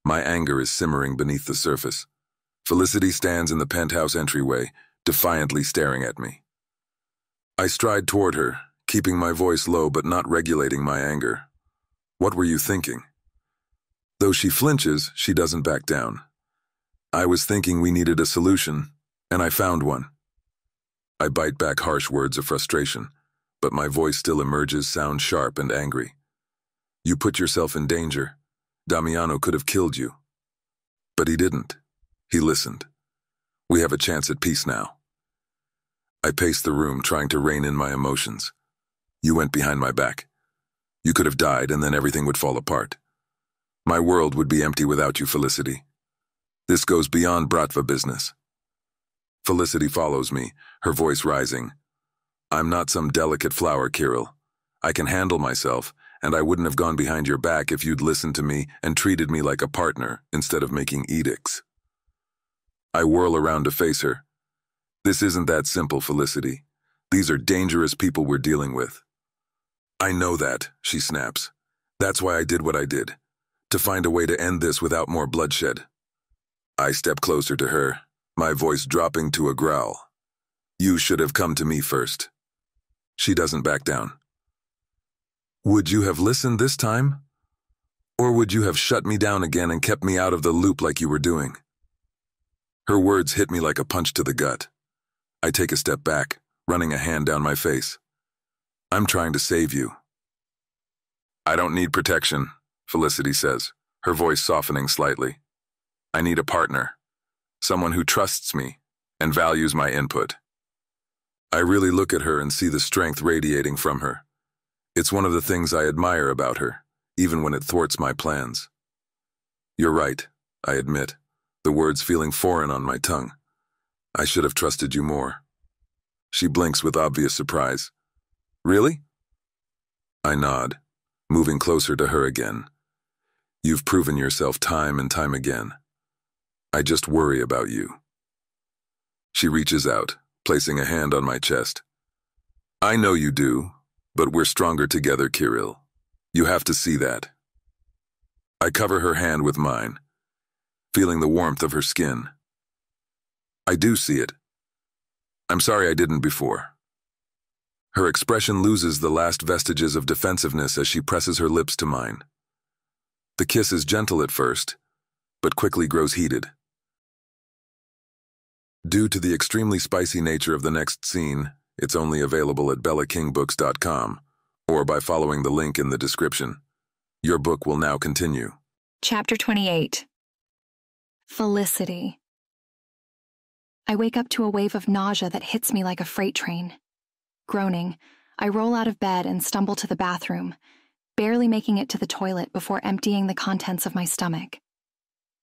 [SPEAKER 1] My anger is simmering beneath the surface. Felicity stands in the penthouse entryway, defiantly staring at me. I stride toward her, keeping my voice low but not regulating my anger. What were you thinking? Though she flinches, she doesn't back down. I was thinking we needed a solution, and I found one. I bite back harsh words of frustration, but my voice still emerges sound sharp and angry. You put yourself in danger. Damiano could have killed you. But he didn't. He listened. We have a chance at peace now. I paced the room, trying to rein in my emotions. You went behind my back. You could have died, and then everything would fall apart. My world would be empty without you, Felicity. This goes beyond Bratva business. Felicity follows me, her voice rising. I'm not some delicate flower, Kirill. I can handle myself, and I wouldn't have gone behind your back if you'd listened to me and treated me like a partner instead of making edicts. I whirl around to face her. This isn't that simple, Felicity. These are dangerous people we're dealing with. I know that, she snaps. That's why I did what I did, to find a way to end this without more bloodshed. I step closer to her, my voice dropping to a growl. You should have come to me first. She doesn't back down. Would you have listened this time? Or would you have shut me down again and kept me out of the loop like you were doing? Her words hit me like a punch to the gut. I take a step back, running a hand down my face. I'm trying to save you. I don't need protection, Felicity says, her voice softening slightly. I need a partner, someone who trusts me and values my input. I really look at her and see the strength radiating from her. It's one of the things I admire about her, even when it thwarts my plans. You're right, I admit, the words feeling foreign on my tongue. I should have trusted you more. She blinks with obvious surprise. Really? I nod, moving closer to her again. You've proven yourself time and time again. I just worry about you. She reaches out, placing a hand on my chest. I know you do, but we're stronger together, Kirill. You have to see that. I cover her hand with mine, feeling the warmth of her skin. I do see it. I'm sorry I didn't before. Her expression loses the last vestiges of defensiveness as she presses her lips to mine. The kiss is gentle at first, but quickly grows heated. Due to the extremely spicy nature of the next scene, it's only available at bellakingbooks.com or by following the link in the description. Your book will now continue.
[SPEAKER 2] Chapter 28. Felicity. I wake up to a wave of nausea that hits me like a freight train. Groaning, I roll out of bed and stumble to the bathroom, barely making it to the toilet before emptying the contents of my stomach.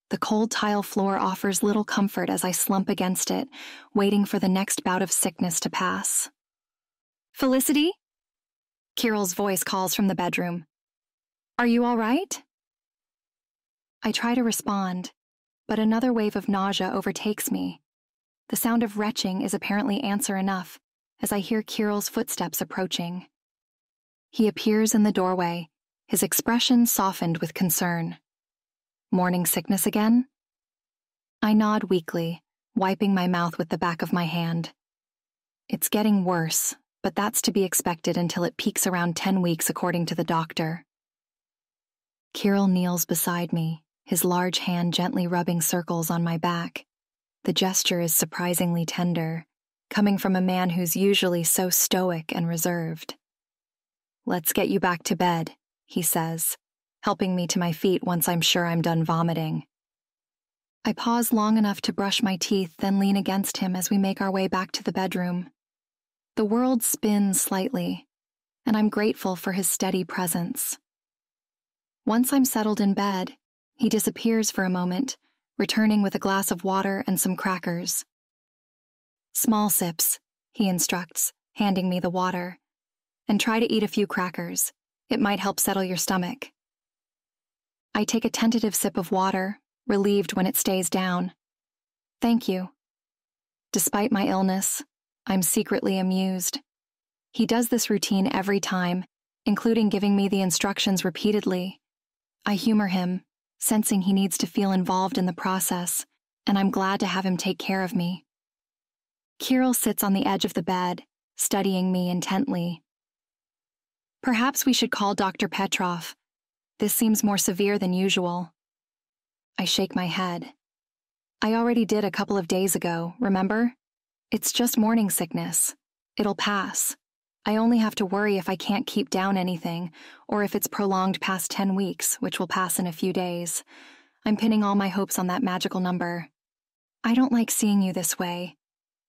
[SPEAKER 2] The cold tile floor offers little comfort as I slump against it, waiting for the next bout of sickness to pass. Felicity? Kirill's voice calls from the bedroom. Are you all right? I try to respond, but another wave of nausea overtakes me. The sound of retching is apparently answer enough as I hear Kirill's footsteps approaching. He appears in the doorway, his expression softened with concern. Morning sickness again? I nod weakly, wiping my mouth with the back of my hand. It's getting worse, but that's to be expected until it peaks around 10 weeks according to the doctor. Kirill kneels beside me, his large hand gently rubbing circles on my back. The gesture is surprisingly tender, coming from a man who's usually so stoic and reserved. Let's get you back to bed, he says, helping me to my feet once I'm sure I'm done vomiting. I pause long enough to brush my teeth, then lean against him as we make our way back to the bedroom. The world spins slightly, and I'm grateful for his steady presence. Once I'm settled in bed, he disappears for a moment, returning with a glass of water and some crackers. Small sips, he instructs, handing me the water. And try to eat a few crackers. It might help settle your stomach. I take a tentative sip of water, relieved when it stays down. Thank you. Despite my illness, I'm secretly amused. He does this routine every time, including giving me the instructions repeatedly. I humor him, sensing he needs to feel involved in the process, and I'm glad to have him take care of me. Kirill sits on the edge of the bed, studying me intently. Perhaps we should call Dr. Petrov. This seems more severe than usual. I shake my head. I already did a couple of days ago, remember? It's just morning sickness. It'll pass. I only have to worry if I can't keep down anything, or if it's prolonged past 10 weeks, which will pass in a few days. I'm pinning all my hopes on that magical number. I don't like seeing you this way.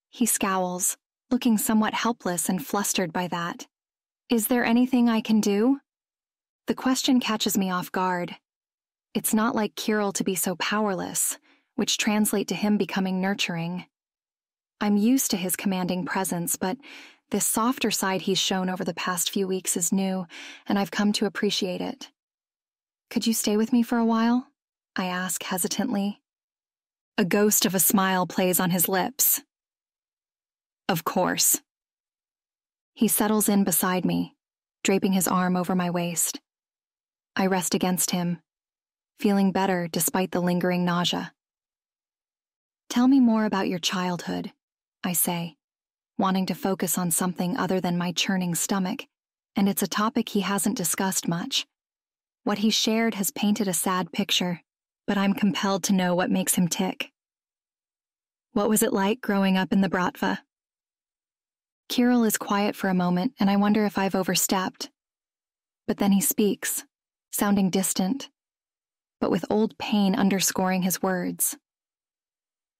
[SPEAKER 2] He scowls, looking somewhat helpless and flustered by that. Is there anything I can do? The question catches me off guard. It's not like Kirill to be so powerless, which translate to him becoming nurturing. I'm used to his commanding presence, but this softer side he's shown over the past few weeks is new, and I've come to appreciate it. Could you stay with me for a while? I ask hesitantly. A ghost of a smile plays on his lips. Of course. He settles in beside me, draping his arm over my waist. I rest against him, feeling better despite the lingering nausea. Tell me more about your childhood, I say, wanting to focus on something other than my churning stomach, and it's a topic he hasn't discussed much. What he shared has painted a sad picture, but I'm compelled to know what makes him tick. What was it like growing up in the Bratva? Kirill is quiet for a moment, and I wonder if I've overstepped. But then he speaks, sounding distant, but with old pain underscoring his words.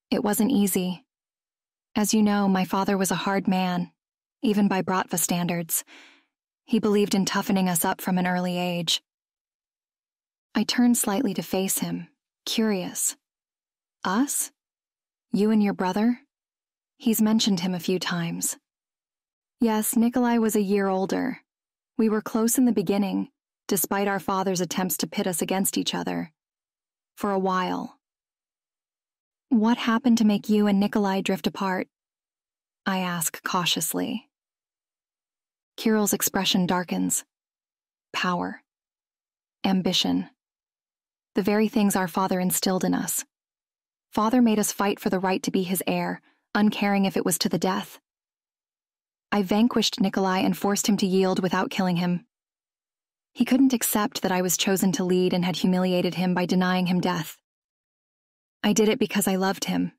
[SPEAKER 2] It wasn't easy. As you know, my father was a hard man, even by Bratva standards. He believed in toughening us up from an early age. I turned slightly to face him, curious. Us? You and your brother? He's mentioned him a few times. Yes, Nikolai was a year older. We were close in the beginning, despite our father's attempts to pit us against each other. For a while. What happened to make you and Nikolai drift apart? I ask cautiously. Kirill's expression darkens. Power. Ambition. The very things our father instilled in us. Father made us fight for the right to be his heir, uncaring if it was to the death. I vanquished Nikolai and forced him to yield without killing him. He couldn't accept that I was chosen to lead and had humiliated him by denying him death. I did it because I loved him,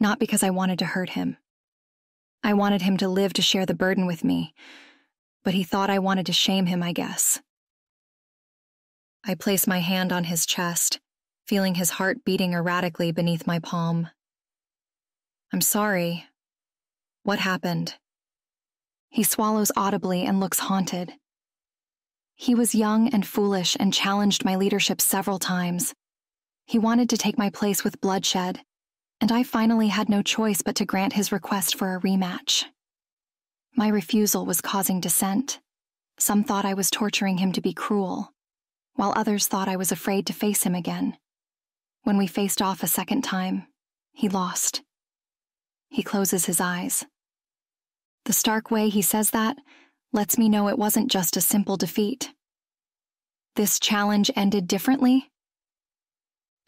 [SPEAKER 2] not because I wanted to hurt him. I wanted him to live to share the burden with me, but he thought I wanted to shame him, I guess. I place my hand on his chest, feeling his heart beating erratically beneath my palm. I'm sorry. What happened? He swallows audibly and looks haunted. He was young and foolish and challenged my leadership several times. He wanted to take my place with bloodshed, and I finally had no choice but to grant his request for a rematch. My refusal was causing dissent. Some thought I was torturing him to be cruel, while others thought I was afraid to face him again. When we faced off a second time, he lost. He closes his eyes. The stark way he says that lets me know it wasn't just a simple defeat. This challenge ended differently?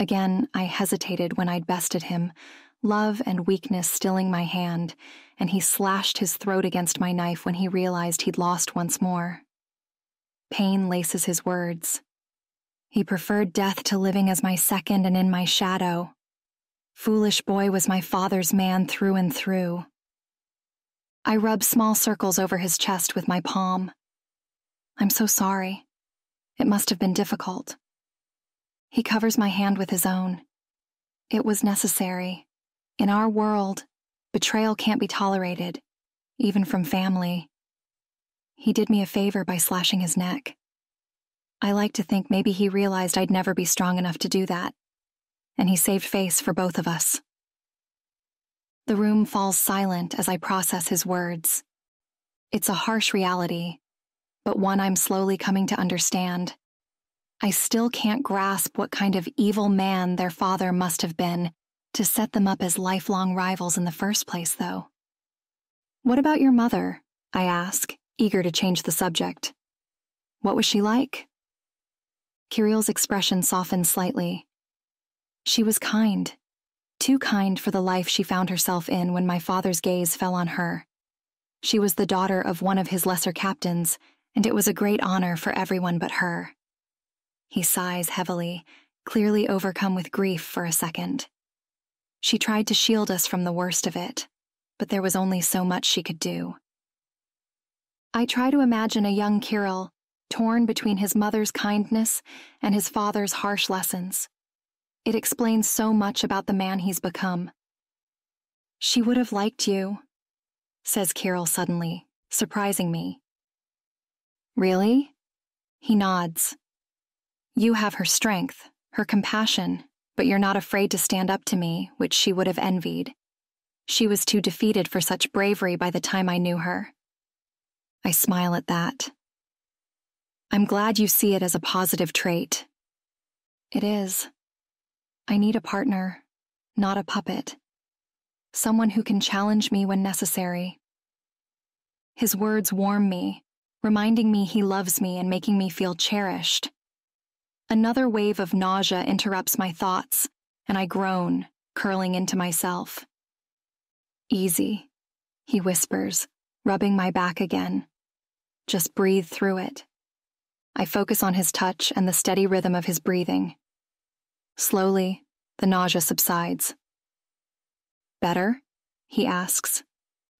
[SPEAKER 2] Again, I hesitated when I'd bested him, love and weakness stilling my hand, and he slashed his throat against my knife when he realized he'd lost once more. Pain laces his words. He preferred death to living as my second and in my shadow. Foolish boy was my father's man through and through. I rub small circles over his chest with my palm. I'm so sorry. It must have been difficult. He covers my hand with his own. It was necessary. In our world, betrayal can't be tolerated, even from family. He did me a favor by slashing his neck. I like to think maybe he realized I'd never be strong enough to do that, and he saved face for both of us. The room falls silent as I process his words. It's a harsh reality, but one I'm slowly coming to understand. I still can't grasp what kind of evil man their father must have been to set them up as lifelong rivals in the first place, though. What about your mother? I ask, eager to change the subject. What was she like? Kirill's expression softened slightly. She was kind. Too kind for the life she found herself in when my father's gaze fell on her. She was the daughter of one of his lesser captains, and it was a great honor for everyone but her. He sighs heavily, clearly overcome with grief for a second. She tried to shield us from the worst of it, but there was only so much she could do. I try to imagine a young Kirill, torn between his mother's kindness and his father's harsh lessons. It explains so much about the man he's become. "She would have liked you," says Kirill suddenly, surprising me. "Really?" He nods. "You have her strength, her compassion, but you're not afraid to stand up to me, which she would have envied. She was too defeated for such bravery by the time I knew her." I smile at that. "I'm glad you see it as a positive trait." It is. I need a partner, not a puppet. Someone who can challenge me when necessary. His words warm me, reminding me he loves me and making me feel cherished. Another wave of nausea interrupts my thoughts, and I groan, curling into myself. "Easy," he whispers, rubbing my back again. "Just breathe through it." I focus on his touch and the steady rhythm of his breathing. Slowly, the nausea subsides. "Better?" he asks.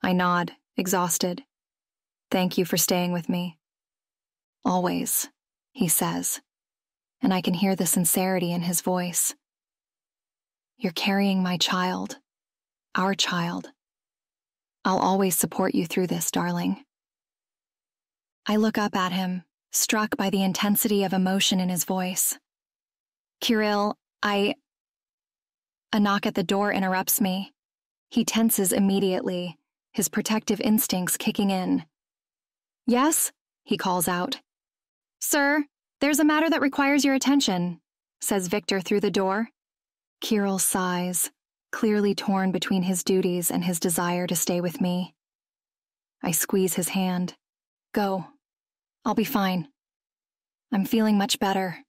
[SPEAKER 2] I nod, exhausted. "Thank you for staying with me." "Always," he says, and I can hear the sincerity in his voice. "You're carrying my child, our child. I'll always support you through this, darling." I look up at him, struck by the intensity of emotion in his voice. "Kirill, A knock at the door interrupts me. He tenses immediately, his protective instincts kicking in. "Yes?" he calls out. "Sir, there's a matter that requires your attention," says Victor through the door. Kirill sighs, clearly torn between his duties and his desire to stay with me. I squeeze his hand. "Go. I'll be fine. I'm feeling much better."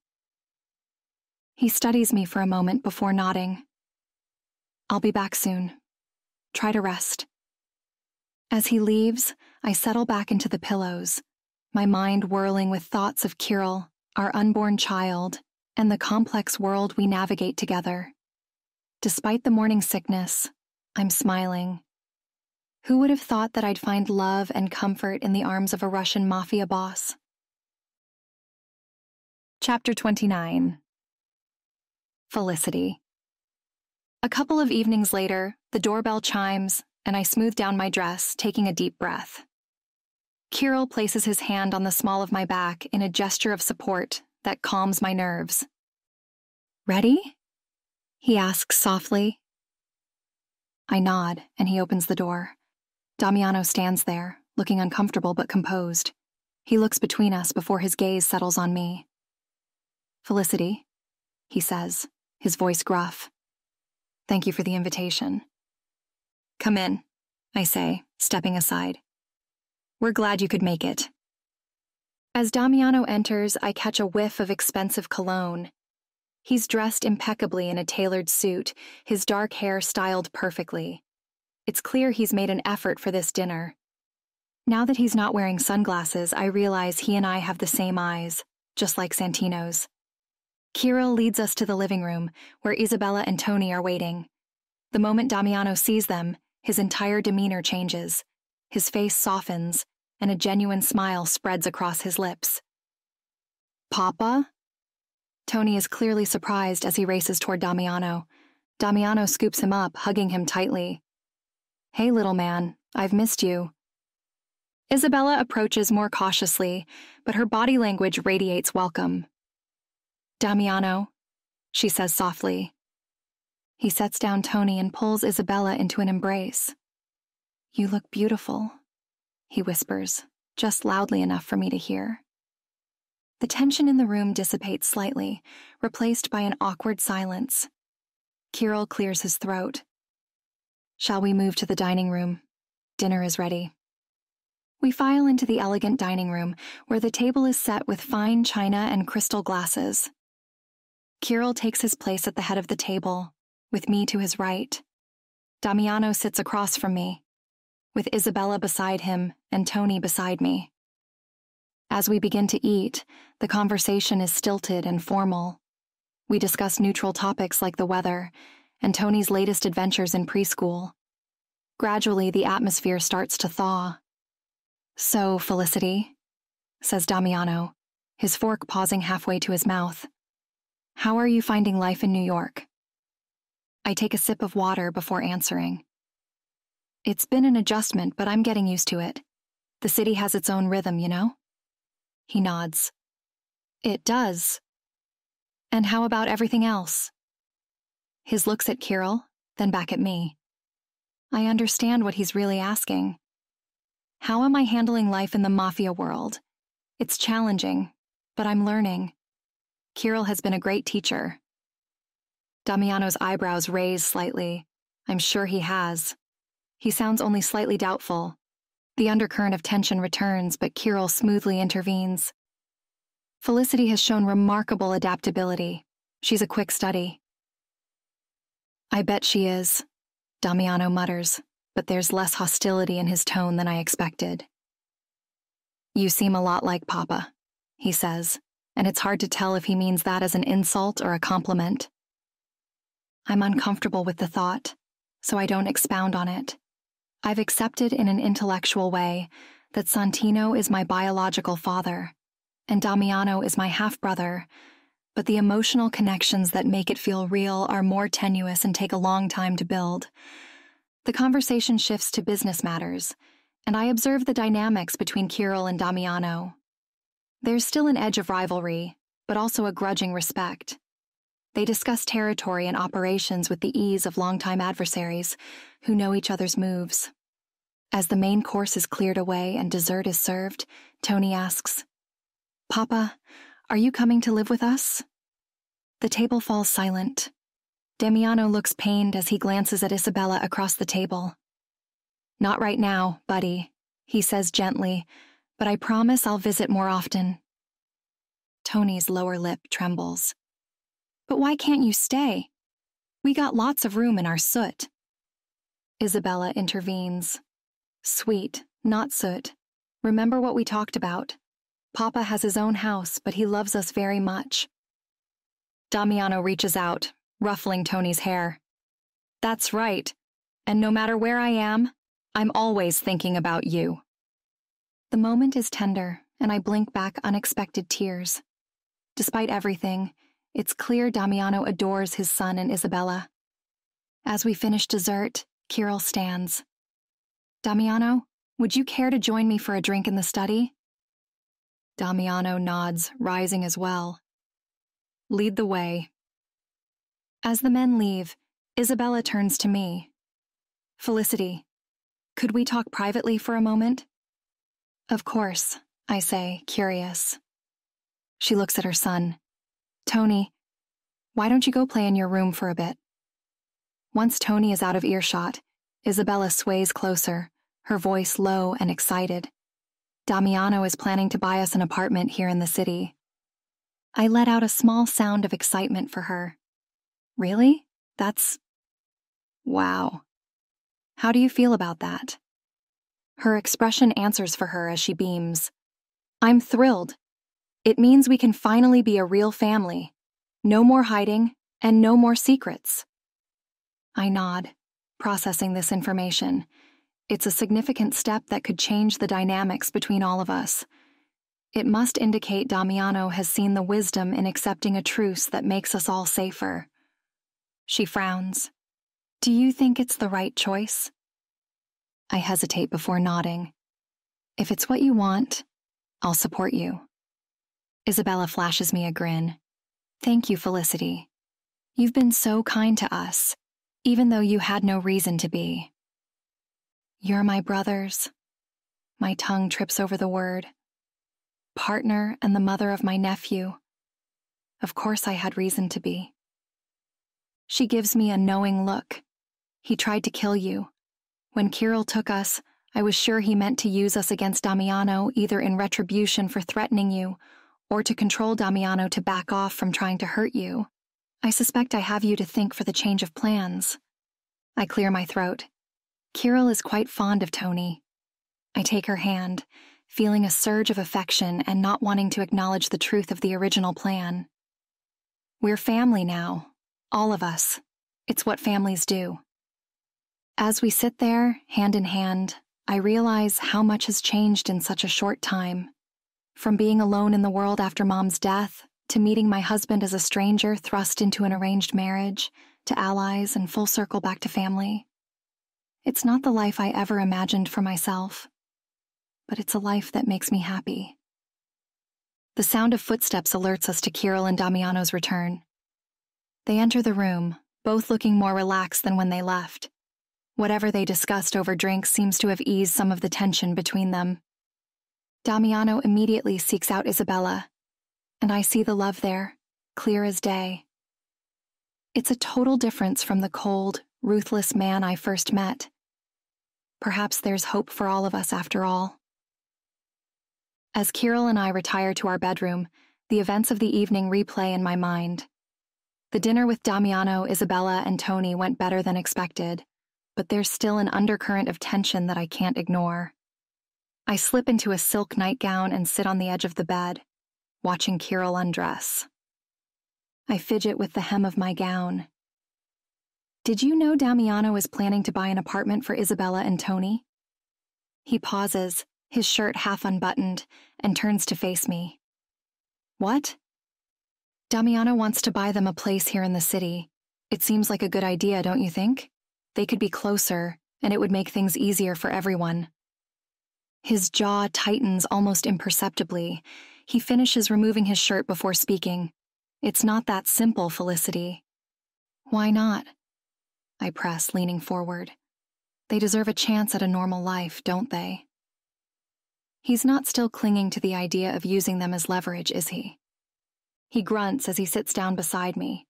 [SPEAKER 2] He studies me for a moment before nodding. "I'll be back soon. Try to rest." As he leaves, I settle back into the pillows, my mind whirling with thoughts of Kirill, our unborn child, and the complex world we navigate together. Despite the morning sickness, I'm smiling. Who would have thought that I'd find love and comfort in the arms of a Russian Mafia boss? Chapter 29. Felicity. A couple of evenings later, the doorbell chimes, and I smooth down my dress, taking a deep breath. Kirill places his hand on the small of my back in a gesture of support that calms my nerves. "Ready?" he asks softly. I nod, and he opens the door. Damiano stands there, looking uncomfortable but composed. He looks between us before his gaze settles on me. "Felicity," he says, his voice gruff. "Thank you for the invitation." "Come in," I say, stepping aside. "We're glad you could make it." As Damiano enters, I catch a whiff of expensive cologne. He's dressed impeccably in a tailored suit, his dark hair styled perfectly. It's clear he's made an effort for this dinner. Now that he's not wearing sunglasses, I realize he and I have the same eyes, just like Santino's. Kirill leads us to the living room, where Isabella and Tony are waiting. The moment Damiano sees them, his entire demeanor changes. His face softens, and a genuine smile spreads across his lips. "Papa?" Tony is clearly surprised as he races toward Damiano. Damiano scoops him up, hugging him tightly. "Hey, little man, I've missed you." Isabella approaches more cautiously, but her body language radiates welcome. "Damiano," she says softly. He sets down Tony and pulls Isabella into an embrace. "You look beautiful," he whispers, just loudly enough for me to hear. The tension in the room dissipates slightly, replaced by an awkward silence. Kirill clears his throat. "Shall we move to the dining room? Dinner is ready." We file into the elegant dining room, where the table is set with fine china and crystal glasses. Kirill takes his place at the head of the table, with me to his right. Damiano sits across from me, with Isabella beside him and Tony beside me. As we begin to eat, the conversation is stilted and formal. We discuss neutral topics like the weather and Tony's latest adventures in preschool. Gradually, the atmosphere starts to thaw. "So, Felicity," says Damiano, his fork pausing halfway to his mouth. "How are you finding life in New York?" I take a sip of water before answering. It's been an adjustment, but I'm getting used to it. The city has its own rhythm, you know? He nods. It does. And how about everything else? His looks at Kirill, then back at me. I understand what he's really asking. How am I handling life in the Mafia world? It's challenging, but I'm learning. Kirill has been a great teacher. Damiano's eyebrows raise slightly. I'm sure he has. He sounds only slightly doubtful. The undercurrent of tension returns, but Kirill smoothly intervenes. Felicity has shown remarkable adaptability. She's a quick study. I bet she is, Damiano mutters, but there's less hostility in his tone than I expected. You seem a lot like Papa, he says, and it's hard to tell if he means that as an insult or a compliment. I'm uncomfortable with the thought, so I don't expound on it. I've accepted in an intellectual way that Santino is my biological father, and Damiano is my half-brother, but the emotional connections that make it feel real are more tenuous and take a long time to build. The conversation shifts to business matters, and I observe the dynamics between Kirill and Damiano. There's still an edge of rivalry, but also a grudging respect. They discuss territory and operations with the ease of longtime adversaries who know each other's moves. As the main course is cleared away and dessert is served, Tony asks, "Papa, are you coming to live with us?" The table falls silent. Damiano looks pained as he glances at Isabella across the table. "Not right now, buddy," he says gently, "but I promise I'll visit more often." Tony's lower lip trembles. "But why can't you stay? We got lots of room in our soot." Isabella intervenes. "Sweet, not soot. Remember what we talked about. Papa has his own house, but he loves us very much." Damiano reaches out, ruffling Tony's hair. "That's right. And no matter where I am, I'm always thinking about you." The moment is tender, and I blink back unexpected tears. Despite everything, it's clear Damiano adores his son and Isabella. As we finish dessert, Kirill stands. "Damiano, would you care to join me for a drink in the study?" Damiano nods, rising as well. "Lead the way." As the men leave, Isabella turns to me. "Felicity, could we talk privately for a moment?" "Of course," I say, curious. She looks at her son. "Tony, why don't you go play in your room for a bit?" Once Tony is out of earshot, Isabella sways closer, her voice low and excited. "Damiano is planning to buy us an apartment here in the city." I let out a small sound of excitement for her. "Really? That's... wow. How do you feel about that?" Her expression answers for her as she beams. "I'm thrilled. It means we can finally be a real family. No more hiding, and no more secrets." I nod, processing this information. It's a significant step that could change the dynamics between all of us. It must indicate Damiano has seen the wisdom in accepting a truce that makes us all safer. She frowns. "Do you think it's the right choice?" I hesitate before nodding. "If it's what you want, I'll support you." Isabella flashes me a grin. "Thank you, Felicity. You've been so kind to us, even though you had no reason to be." "You're my brothers." My tongue trips over the word. "Partner and the mother of my nephew. Of course I had reason to be." She gives me a knowing look. "He tried to kill you. When Kirill took us, I was sure he meant to use us against Damiano, either in retribution for threatening you, or to control Damiano to back off from trying to hurt you. I suspect I have you to thank for the change of plans." I clear my throat. Kirill is quite fond of Tony. I take her hand, feeling a surge of affection and not wanting to acknowledge the truth of the original plan. We're family now, all of us. It's what families do. As we sit there, hand in hand, I realize how much has changed in such a short time. From being alone in the world after Mom's death, to meeting my husband as a stranger thrust into an arranged marriage, to allies, and full circle back to family. It's not the life I ever imagined for myself, but it's a life that makes me happy. The sound of footsteps alerts us to Kirill and Damiano's return. They enter the room, both looking more relaxed than when they left. Whatever they discussed over drinks seems to have eased some of the tension between them. Damiano immediately seeks out Isabella, and I see the love there, clear as day. It's a total difference from the cold, ruthless man I first met. Perhaps there's hope for all of us after all. As Kirill and I retire to our bedroom, the events of the evening replay in my mind. The dinner with Damiano, Isabella, and Tony went better than expected, but there's still an undercurrent of tension that I can't ignore. I slip into a silk nightgown and sit on the edge of the bed, watching Kirill undress. I fidget with the hem of my gown. Did you know Damiano is planning to buy an apartment for Isabella and Tony? He pauses, his shirt half unbuttoned, and turns to face me. What? Damiano wants to buy them a place here in the city. It seems like a good idea, don't you think? They could be closer, and it would make things easier for everyone. His jaw tightens almost imperceptibly. He finishes removing his shirt before speaking. It's not that simple, Felicity. Why not? I press, leaning forward. They deserve a chance at a normal life, don't they? He's not still clinging to the idea of using them as leverage, is he? He grunts as he sits down beside me.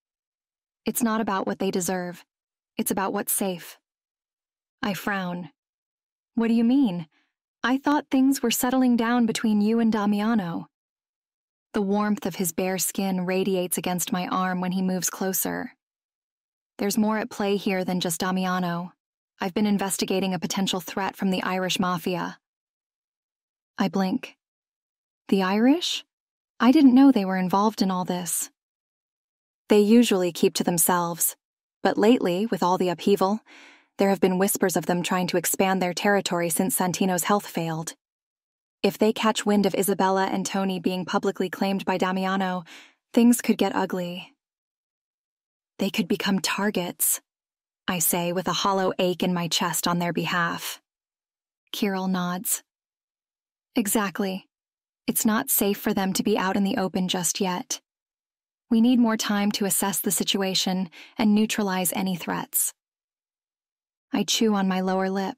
[SPEAKER 2] It's not about what they deserve. It's about what's safe. I frown. What do you mean? I thought things were settling down between you and Damiano. The warmth of his bare skin radiates against my arm when he moves closer. There's more at play here than just Damiano. I've been investigating a potential threat from the Irish Mafia. I blink. The Irish? I didn't know they were involved in all this. They usually keep to themselves, but lately, with all the upheaval, there have been whispers of them trying to expand their territory since Santino's health failed. If they catch wind of Isabella and Tony being publicly claimed by Damiano, things could get ugly. They could become targets, I say with a hollow ache in my chest on their behalf. Kirill nods. Exactly. It's not safe for them to be out in the open just yet. We need more time to assess the situation and neutralize any threats. I chew on my lower lip,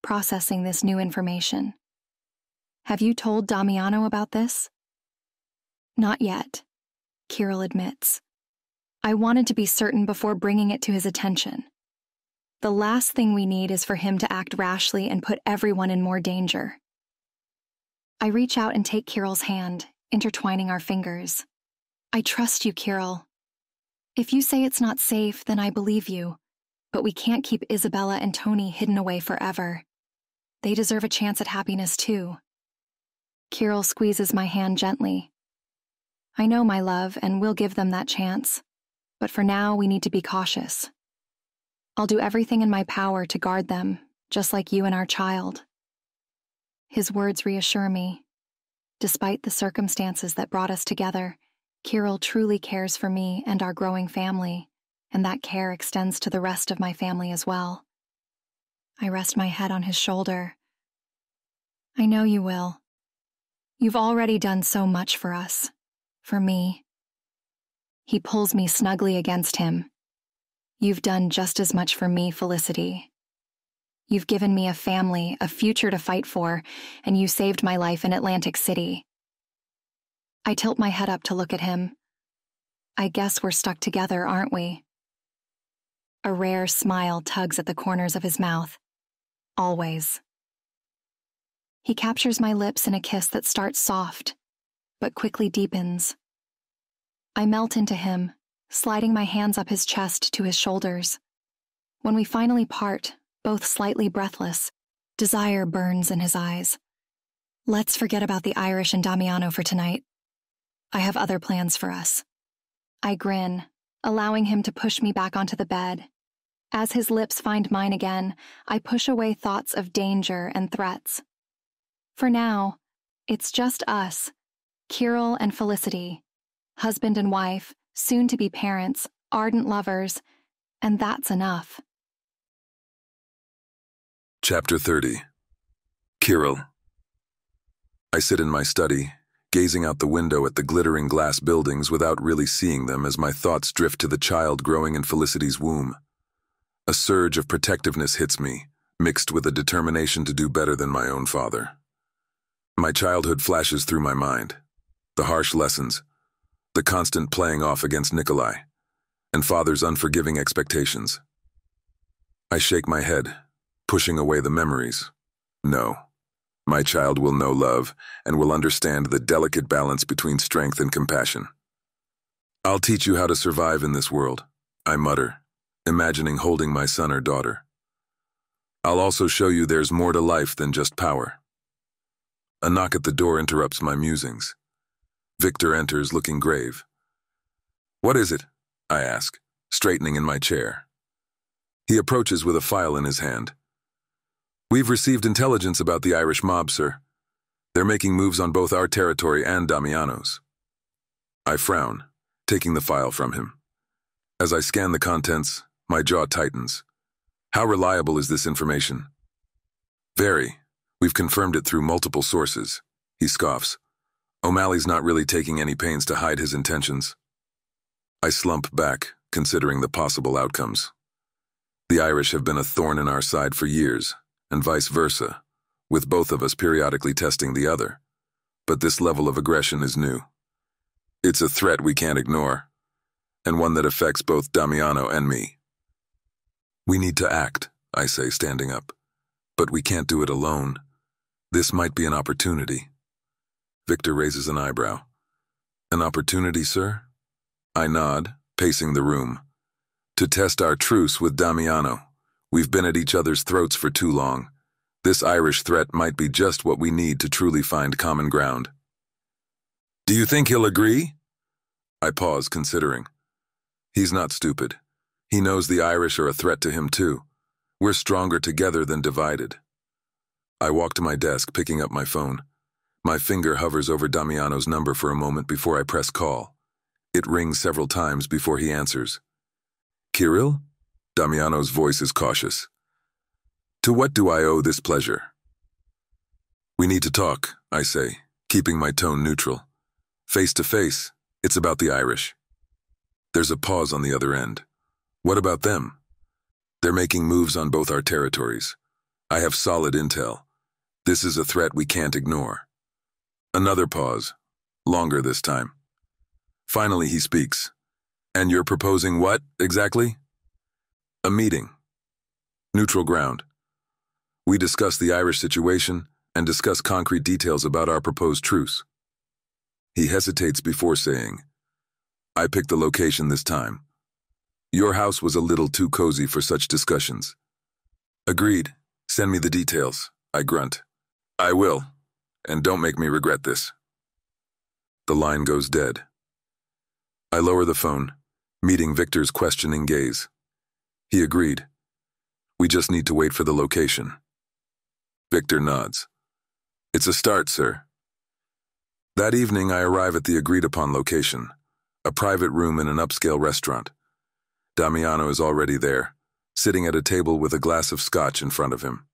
[SPEAKER 2] processing this new information. Have you told Damiano about this? Not yet, Kirill admits. I wanted to be certain before bringing it to his attention. The last thing we need is for him to act rashly and put everyone in more danger. I reach out and take Kirill's hand, intertwining our fingers. I trust you, Kirill. If you say it's not safe, then I believe you. But we can't keep Isabella and Tony hidden away forever. They deserve a chance at happiness, too. Kirill squeezes my hand gently. I know, my love, and we'll give them that chance. But for now, we need to be cautious. I'll do everything in my power to guard them, just like you and our child. His words reassure me. Despite the circumstances that brought us together, Kirill truly cares for me and our growing family, and that care extends to the rest of my family as well. I rest my head on his shoulder. I know you will. You've already done so much for us. For me. He pulls me snugly against him. You've done just as much for me, Felicity. You've given me a family, a future to fight for, and you saved my life in Atlantic City. I tilt my head up to look at him. I guess we're stuck together, aren't we? A rare smile tugs at the corners of his mouth. Always. He captures my lips in a kiss that starts soft, but quickly deepens. I melt into him, sliding my hands up his chest to his shoulders. When we finally part, both slightly breathless, desire burns in his eyes. Let's forget about the Irish and Damiano for tonight. I have other plans for us. I grin, allowing him to push me back onto the bed. As his lips find mine again, I push away thoughts of danger and threats. For now, it's just us, Kirill and Felicity, husband and wife, soon-to-be parents, ardent lovers, and that's enough.
[SPEAKER 1] Chapter 30. Kirill. I sit in my study, gazing out the window at the glittering glass buildings without really seeing them as my thoughts drift to the child growing in Felicity's womb. A surge of protectiveness hits me, mixed with a determination to do better than my own father. My childhood flashes through my mind. The harsh lessons, the constant playing off against Nikolai, and father's unforgiving expectations. I shake my head, pushing away the memories. No. My child will know love and will understand the delicate balance between strength and compassion. I'll teach you how to survive in this world, I mutter, imagining holding my son or daughter. I'll also show you there's more to life than just power. A knock at the door interrupts my musings. Victor enters looking grave. What is it? I ask, straightening in my chair. He approaches with a file in his hand. We've received intelligence about the Irish mob, sir. They're making moves on both our territory and Damiano's. I frown, taking the file from him. As I scan the contents, my jaw tightens. How reliable is this information? Very. We've confirmed it through multiple sources. He scoffs. O'Malley's not really taking any pains to hide his intentions. I slump back, considering the possible outcomes. The Irish have been a thorn in our side for years, and vice versa, with both of us periodically testing the other. But this level of aggression is new. It's a threat we can't ignore, and one that affects both Damiano and me. We need to act, I say, standing up. But we can't do it alone. This might be an opportunity. Victor raises an eyebrow. An opportunity, sir? I nod, pacing the room. To test our truce with Damiano. We've been at each other's throats for too long. This Irish threat might be just what we need to truly find common ground. Do you think he'll agree? I pause, considering. He's not stupid. He knows the Irish are a threat to him too. We're stronger together than divided. I walk to my desk, picking up my phone. My finger hovers over Damiano's number for a moment before I press call. It rings several times before he answers. Kirill? Damiano's voice is cautious. To what do I owe this pleasure? We need to talk, I say, keeping my tone neutral. Face to face, it's about the Irish. There's a pause on the other end. What about them? They're making moves on both our territories. I have solid intel. This is a threat we can't ignore. Another pause, longer this time. Finally, he speaks. And you're proposing what, exactly? A meeting. Neutral ground. We discuss the Irish situation and discuss concrete details about our proposed truce. He hesitates before saying, I picked the location this time. Your house was a little too cozy for such discussions. Agreed. Send me the details, I grunt. I will, and don't make me regret this. The line goes dead. I lower the phone, meeting Victor's questioning gaze. He agreed. We just need to wait for the location. Victor nods. It's a start, sir. That evening, I arrive at the agreed-upon location, a private room in an upscale restaurant. Damiano is already there, sitting at a table with a glass of scotch in front of him.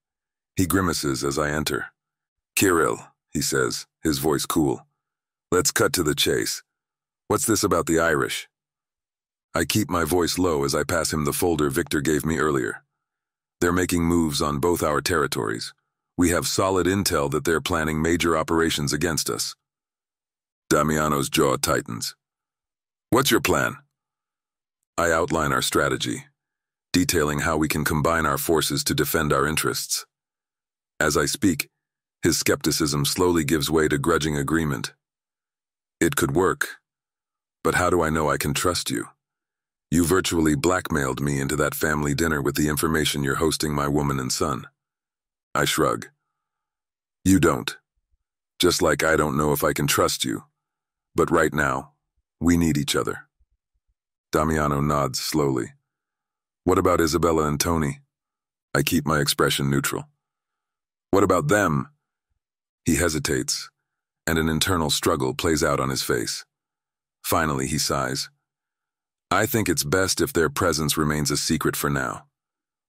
[SPEAKER 1] He grimaces as I enter. Kirill, he says, his voice cool. Let's cut to the chase. What's this about the Irish? I keep my voice low as I pass him the folder Victor gave me earlier. They're making moves on both our territories. We have solid intel that they're planning major operations against us. Damiano's jaw tightens. What's your plan? I outline our strategy, detailing how we can combine our forces to defend our interests. As I speak, his skepticism slowly gives way to grudging agreement. It could work, but how do I know I can trust you? You virtually blackmailed me into that family dinner with the information you're hosting my woman and son. I shrug. You don't. Just like I don't know if I can trust you. But right now, we need each other. Damiano nods slowly. What about Isabella and Tony? I keep my expression neutral. What about them? He hesitates, and an internal struggle plays out on his face. Finally, he sighs. I think it's best if their presence remains a secret for now.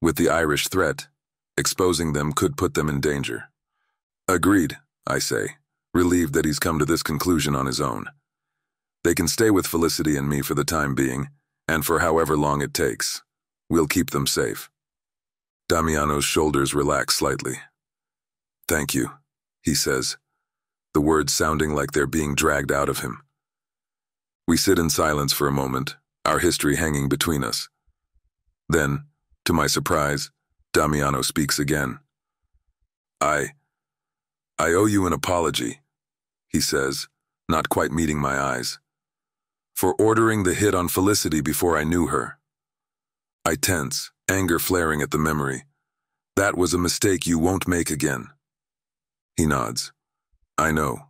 [SPEAKER 1] With the Irish threat, exposing them could put them in danger. Agreed, I say, relieved that he's come to this conclusion on his own. They can stay with Felicity and me for the time being, and for however long it takes. We'll keep them safe. Damiano's shoulders relax slightly. Thank you, he says, the words sounding like they're being dragged out of him. We sit in silence for a moment, our history hanging between us. Then, to my surprise, Damiano speaks again. I owe you an apology, he says, not quite meeting my eyes, for ordering the hit on Felicity before I knew her. I tense, anger flaring at the memory. That was a mistake you won't make again. He nods. I know.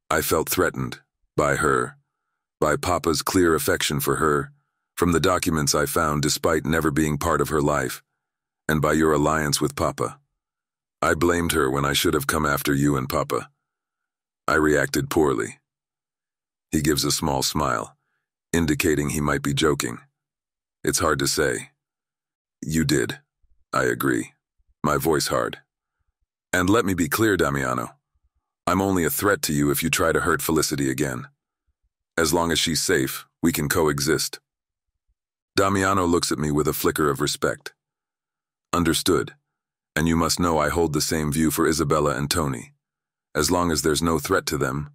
[SPEAKER 1] I felt threatened by her, by Papa's clear affection for her, from the documents I found despite never being part of her life, and by your alliance with Papa. I blamed her when I should have come after you and Papa. I reacted poorly. He gives a small smile, indicating he might be joking. It's hard to say. You did. I agree, my voice hard. And let me be clear, Damiano. I'm only a threat to you if you try to hurt Felicity again. As long as she's safe, we can coexist. Damiano looks at me with a flicker of respect. Understood. And you must know I hold the same view for Isabella and Tony. As long as there's no threat to them,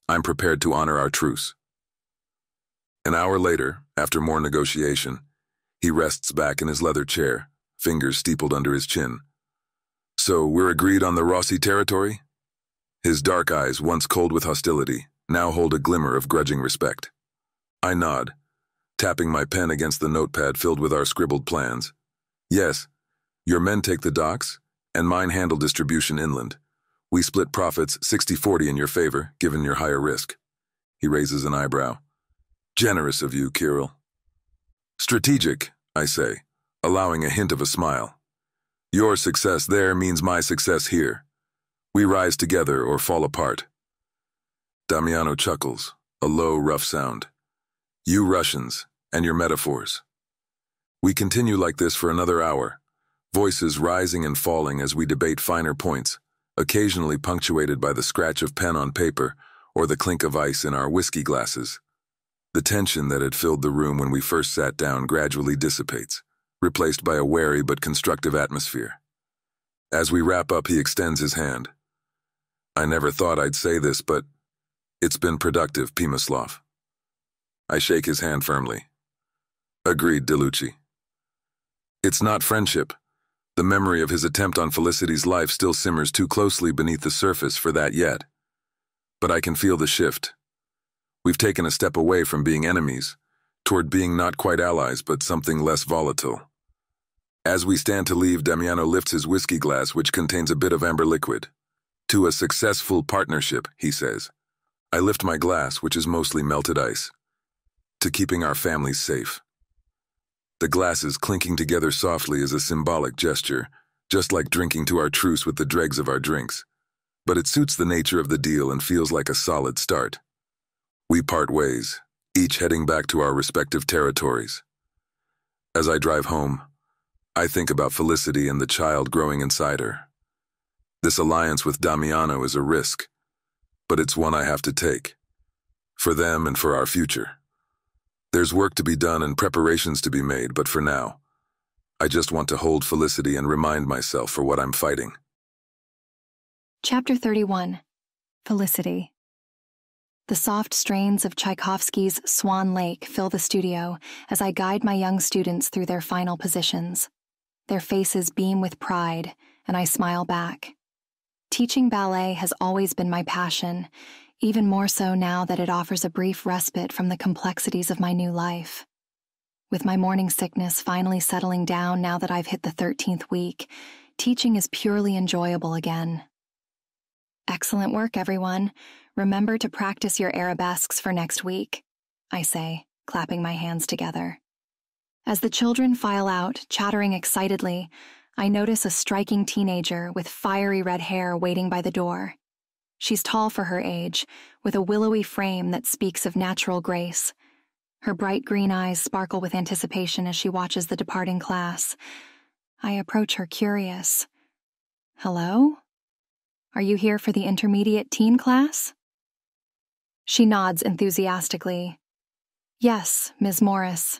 [SPEAKER 1] I'm prepared to honor our truce. An hour later, after more negotiation, he rests back in his leather chair, fingers steepled under his chin. So we're agreed on the Rossi territory? His dark eyes, once cold with hostility, now hold a glimmer of grudging respect. I nod, tapping my pen against the notepad filled with our scribbled plans. Yes, your men take the docks, and mine handle distribution inland. We split profits 60-40 in your favor, given your higher risk. He raises an eyebrow. Generous of you, Kirill. Strategic, I say, allowing a hint of a smile. Your success there means my success here. We rise together or fall apart. Damiano chuckles, a low, rough sound. You Russians, and your metaphors. We continue like this for another hour, voices rising and falling as we debate finer points, occasionally punctuated by the scratch of pen on paper or the clink of ice in our whiskey glasses. The tension that had filled the room when we first sat down gradually dissipates, replaced by a wary but constructive atmosphere. As we wrap up, he extends his hand. I never thought I'd say this, but it's been productive, Pimislav. I shake his hand firmly. Agreed, Delucci. It's not friendship. The memory of his attempt on Felicity's life still simmers too closely beneath the surface for that yet. But I can feel the shift. We've taken a step away from being enemies, toward being not quite allies, but something less volatile. As we stand to leave, Damiano lifts his whiskey glass, which contains a bit of amber liquid. To a successful partnership, he says. I lift my glass, which is mostly melted ice. To keeping our families safe. The glasses clinking together softly is a symbolic gesture, just like drinking to our truce with the dregs of our drinks. But it suits the nature of the deal and feels like a solid start. We part ways, each heading back to our respective territories. As I drive home, I think about Felicity and the child growing inside her. This alliance with Damiano is a risk, but it's one I have to take. For them and for our future. There's work to be done and preparations to be made, but for now, I just want to hold Felicity and remind myself for what I'm fighting.
[SPEAKER 2] Chapter 31. Felicity. The soft strains of Tchaikovsky's Swan Lake fill the studio as I guide my young students through their final positions. Their faces beam with pride, and I smile back. Teaching ballet has always been my passion, even more so now that it offers a brief respite from the complexities of my new life. With my morning sickness finally settling down now that I've hit the 13th week, teaching is purely enjoyable again. Excellent work, everyone. Remember to practice your arabesques for next week, I say, clapping my hands together. As the children file out, chattering excitedly, I notice a striking teenager with fiery red hair waiting by the door. She's tall for her age, with a willowy frame that speaks of natural grace. Her bright green eyes sparkle with anticipation as she watches the departing class. I approach her curious. Hello? Are you here for the intermediate teen class? She nods enthusiastically. Yes, Ms. Morris.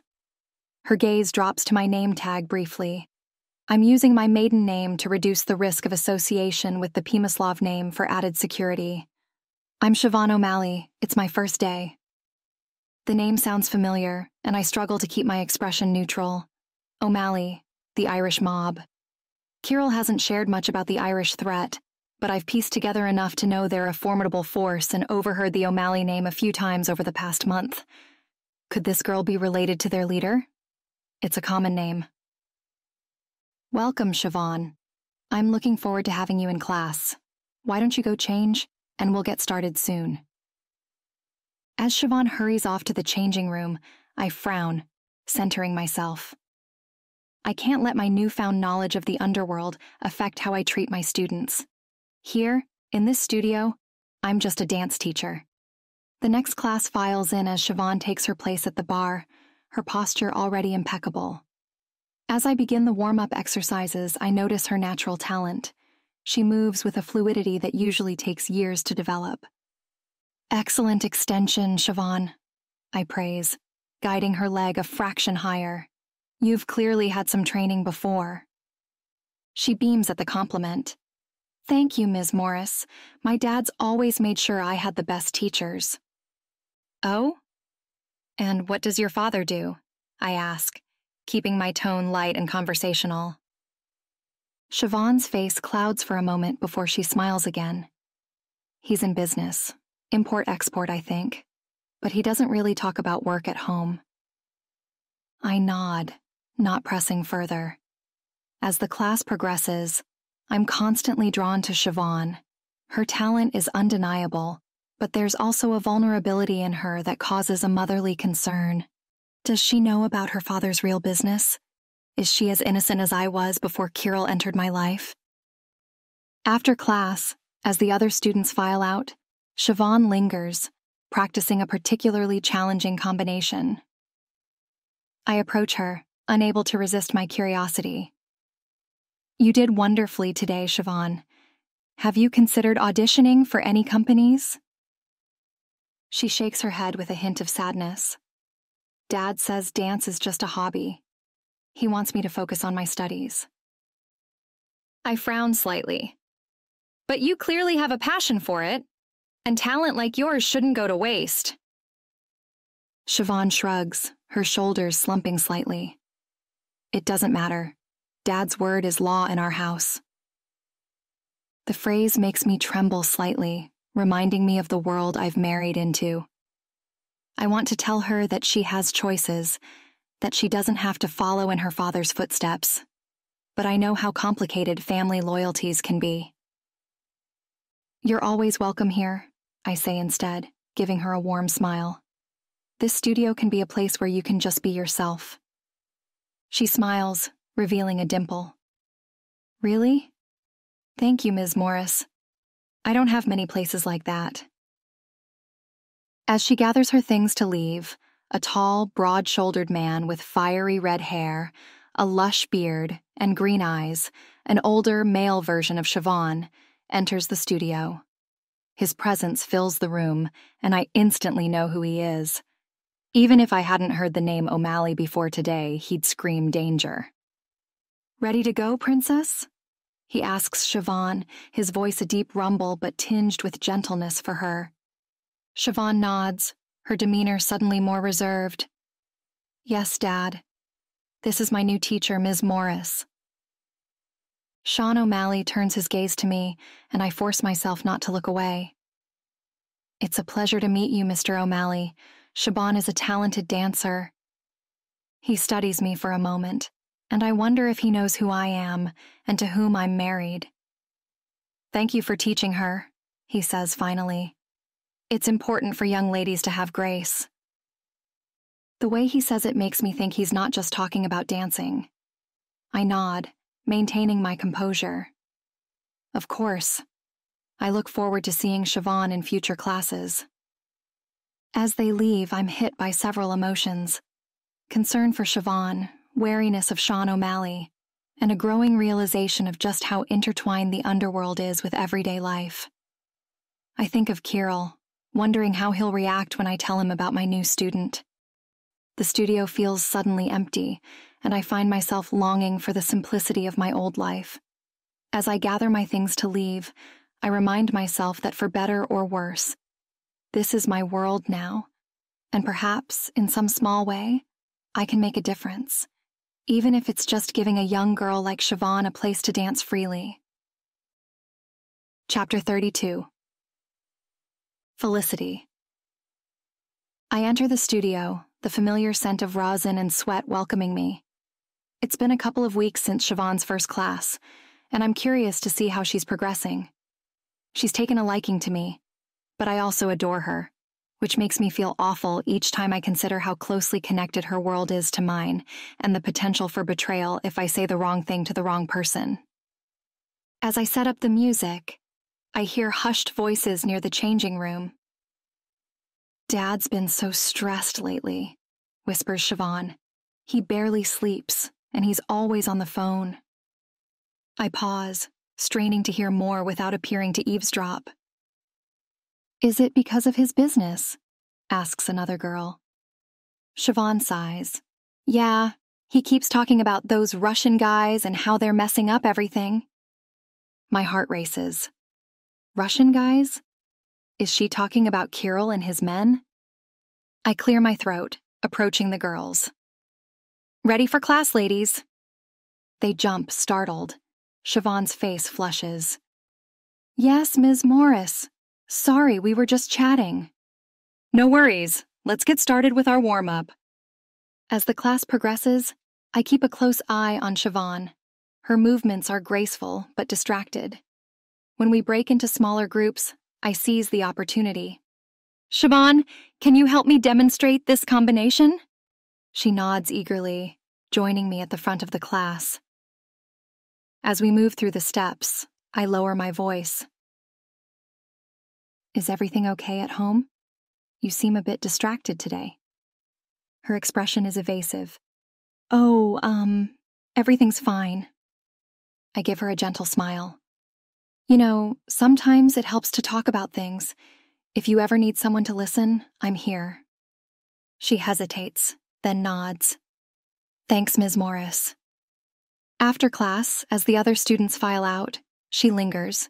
[SPEAKER 2] Her gaze drops to my name tag briefly. I'm using my maiden name to reduce the risk of association with the Pemoslov name for added security. I'm Siobhan O'Malley. It's my first day. The name sounds familiar, and I struggle to keep my expression neutral. O'Malley, the Irish mob. Kirill hasn't shared much about the Irish threat, but I've pieced together enough to know they're a formidable force and overheard the O'Malley name a few times over the past month. Could this girl be related to their leader? It's a common name. Welcome, Siobhan. I'm looking forward to having you in class. Why don't you go change, and we'll get started soon. As Siobhan hurries off to the changing room, I frown, centering myself. I can't let my newfound knowledge of the underworld affect how I treat my students. Here, in this studio, I'm just a dance teacher. The next class files in as Siobhan takes her place at the bar, her posture already impeccable. As I begin the warm-up exercises, I notice her natural talent. She moves with a fluidity that usually takes years to develop. Excellent extension, Siobhan, I praise, guiding her leg a fraction higher. You've clearly had some training before. She beams at the compliment. Thank you, Ms. Morris. My dad's always made sure I had the best teachers. Oh? And what does your father do? I ask, keeping my tone light and conversational. Siobhan's face clouds for a moment before she smiles again. He's in business, import-export, I think, but he doesn't really talk about work at home. I nod, not pressing further. As the class progresses, I'm constantly drawn to Siobhan. Her talent is undeniable, but there's also a vulnerability in her that causes a motherly concern. Does she know about her father's real business? Is she as innocent as I was before Kirill entered my life? After class, as the other students file out, Siobhan lingers, practicing a particularly challenging combination. I approach her, unable to resist my curiosity. You did wonderfully today, Siobhan. Have you considered auditioning for any companies? She shakes her head with a hint of sadness. Dad says dance is just a hobby. He wants me to focus on my studies. I frown slightly. But you clearly have a passion for it, and talent like yours shouldn't go to waste. Siobhan shrugs, her shoulders slumping slightly. It doesn't matter. Dad's word is law in our house. The phrase makes me tremble slightly, reminding me of the world I've married into. I want to tell her that she has choices, that she doesn't have to follow in her father's footsteps. But I know how complicated family loyalties can be. You're always welcome here, I say instead, giving her a warm smile. This studio can be a place where you can just be yourself. She smiles, revealing a dimple. Really? Thank you, Ms. Morris. I don't have many places like that. As she gathers her things to leave, a tall, broad-shouldered man with fiery red hair, a lush beard, and green eyes, an older, male version of Siobhan, enters the studio. His presence fills the room, and I instantly know who he is. Even if I hadn't heard the name O'Malley before today, he'd scream danger. Ready to go, Princess? He asks Siobhan, his voice a deep rumble but tinged with gentleness for her. Siobhan nods, her demeanor suddenly more reserved. Yes, Dad. This is my new teacher, Ms. Morris. Sean O'Malley turns his gaze to me, and I force myself not to look away. It's a pleasure to meet you, Mr. O'Malley. Siobhan is a talented dancer. He studies me for a moment, and I wonder if he knows who I am and to whom I'm married. Thank you for teaching her, he says finally. It's important for young ladies to have grace. The way he says it makes me think he's not just talking about dancing. I nod, maintaining my composure. Of course. I look forward to seeing Siobhan in future classes. As they leave, I'm hit by several emotions. Concern for Siobhan, wariness of Sean O'Malley, and a growing realization of just how intertwined the underworld is with everyday life. I think of Kirill, wondering how he'll react when I tell him about my new student. The studio feels suddenly empty, and I find myself longing for the simplicity of my old life. As I gather my things to leave, I remind myself that for better or worse, this is my world now, and perhaps, in some small way, I can make a difference, even if it's just giving a young girl like Siobhan a place to dance freely. Chapter 32. Felicity. I enter the studio, the familiar scent of rosin and sweat welcoming me. It's been a couple of weeks since Siobhan's first class, and I'm curious to see how she's progressing. She's taken a liking to me, but I also adore her, which makes me feel awful each time I consider how closely connected her world is to mine and the potential for betrayal if I say the wrong thing to the wrong person. As I set up the music, I hear hushed voices near the changing room. "Dad's been so stressed lately," whispers Siobhan. "He barely sleeps, and he's always on the phone." I pause, straining to hear more without appearing to eavesdrop. "Is it because of his business?" asks another girl. Siobhan sighs. "Yeah, he keeps talking about those Russian guys and how they're messing up everything." My heart races. Russian guys? Is she talking about Kirill and his men? I clear my throat, approaching the girls. "Ready for class, ladies." They jump, startled. Siobhan's face flushes. "Yes, Ms. Morris. Sorry, we were just chatting." "No worries. Let's get started with our warm-up." As the class progresses, I keep a close eye on Siobhan. Her movements are graceful but distracted. When we break into smaller groups, I seize the opportunity. "Siobhan, can you help me demonstrate this combination?" She nods eagerly, joining me at the front of the class. As we move through the steps, I lower my voice. "Is everything okay at home? You seem a bit distracted today." Her expression is evasive. "Oh, everything's fine." I give her a gentle smile. "You know, sometimes it helps to talk about things. If you ever need someone to listen, I'm here." She hesitates, then nods. "Thanks, Ms. Morris." After class, as the other students file out, she lingers.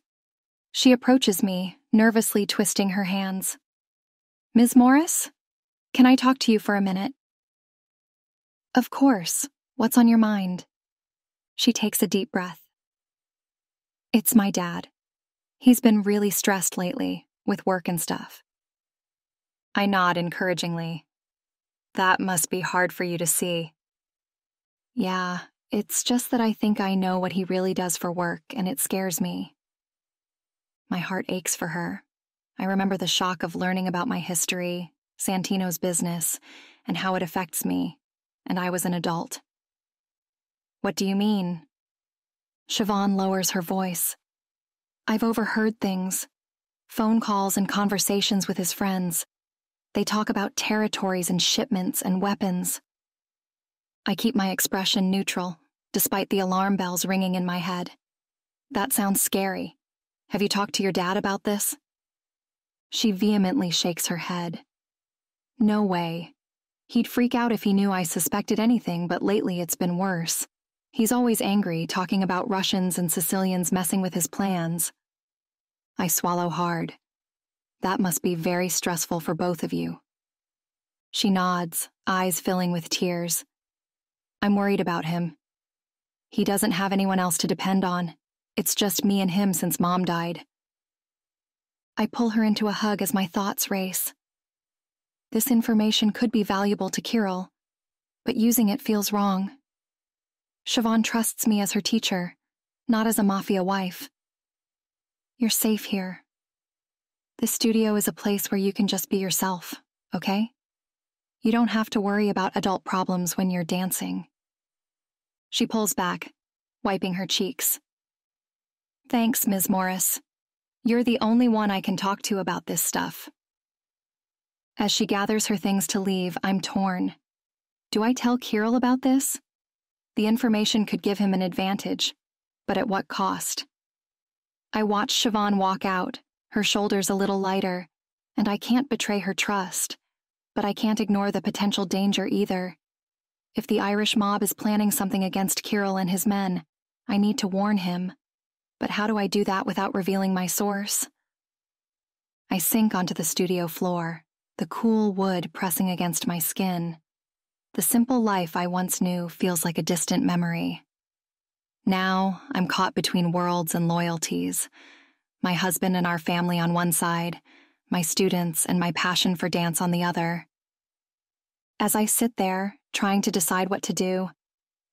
[SPEAKER 2] She approaches me, nervously twisting her hands. "Ms. Morris, can I talk to you for a minute?" "Of course. What's on your mind?" She takes a deep breath. "It's my dad. He's been really stressed lately, with work and stuff." I nod encouragingly. "That must be hard for you to see." "Yeah, it's just that I think I know what he really does for work, and it scares me." My heart aches for her. I remember the shock of learning about my history, Santino's business, and how it affects me, and I was an adult. "What do you mean?" Siobhan lowers her voice. "I've overheard things. Phone calls and conversations with his friends. They talk about territories and shipments and weapons." I keep my expression neutral, despite the alarm bells ringing in my head. "That sounds scary. Have you talked to your dad about this?" She vehemently shakes her head. "No way. He'd freak out if he knew I suspected anything, but lately it's been worse. He's always angry, talking about Russians and Sicilians messing with his plans." I swallow hard. "That must be very stressful for both of you." She nods, eyes filling with tears. "I'm worried about him. He doesn't have anyone else to depend on. It's just me and him since Mom died." I pull her into a hug as my thoughts race. This information could be valuable to Kirill, but using it feels wrong. Siobhan trusts me as her teacher, not as a Mafia wife. "You're safe here. This studio is a place where you can just be yourself, okay? You don't have to worry about adult problems when you're dancing." She pulls back, wiping her cheeks. "Thanks, Ms. Morris. You're the only one I can talk to about this stuff." As she gathers her things to leave, I'm torn. Do I tell Kirill about this? The information could give him an advantage, but at what cost? I watch Siobhan walk out, her shoulders a little lighter, and I can't betray her trust, but I can't ignore the potential danger either. If the Irish mob is planning something against Kirill and his men, I need to warn him. But how do I do that without revealing my source? I sink onto the studio floor, the cool wood pressing against my skin. The simple life I once knew feels like a distant memory. Now, I'm caught between worlds and loyalties. My husband and our family on one side, my students and my passion for dance on the other. As I sit there, trying to decide what to do,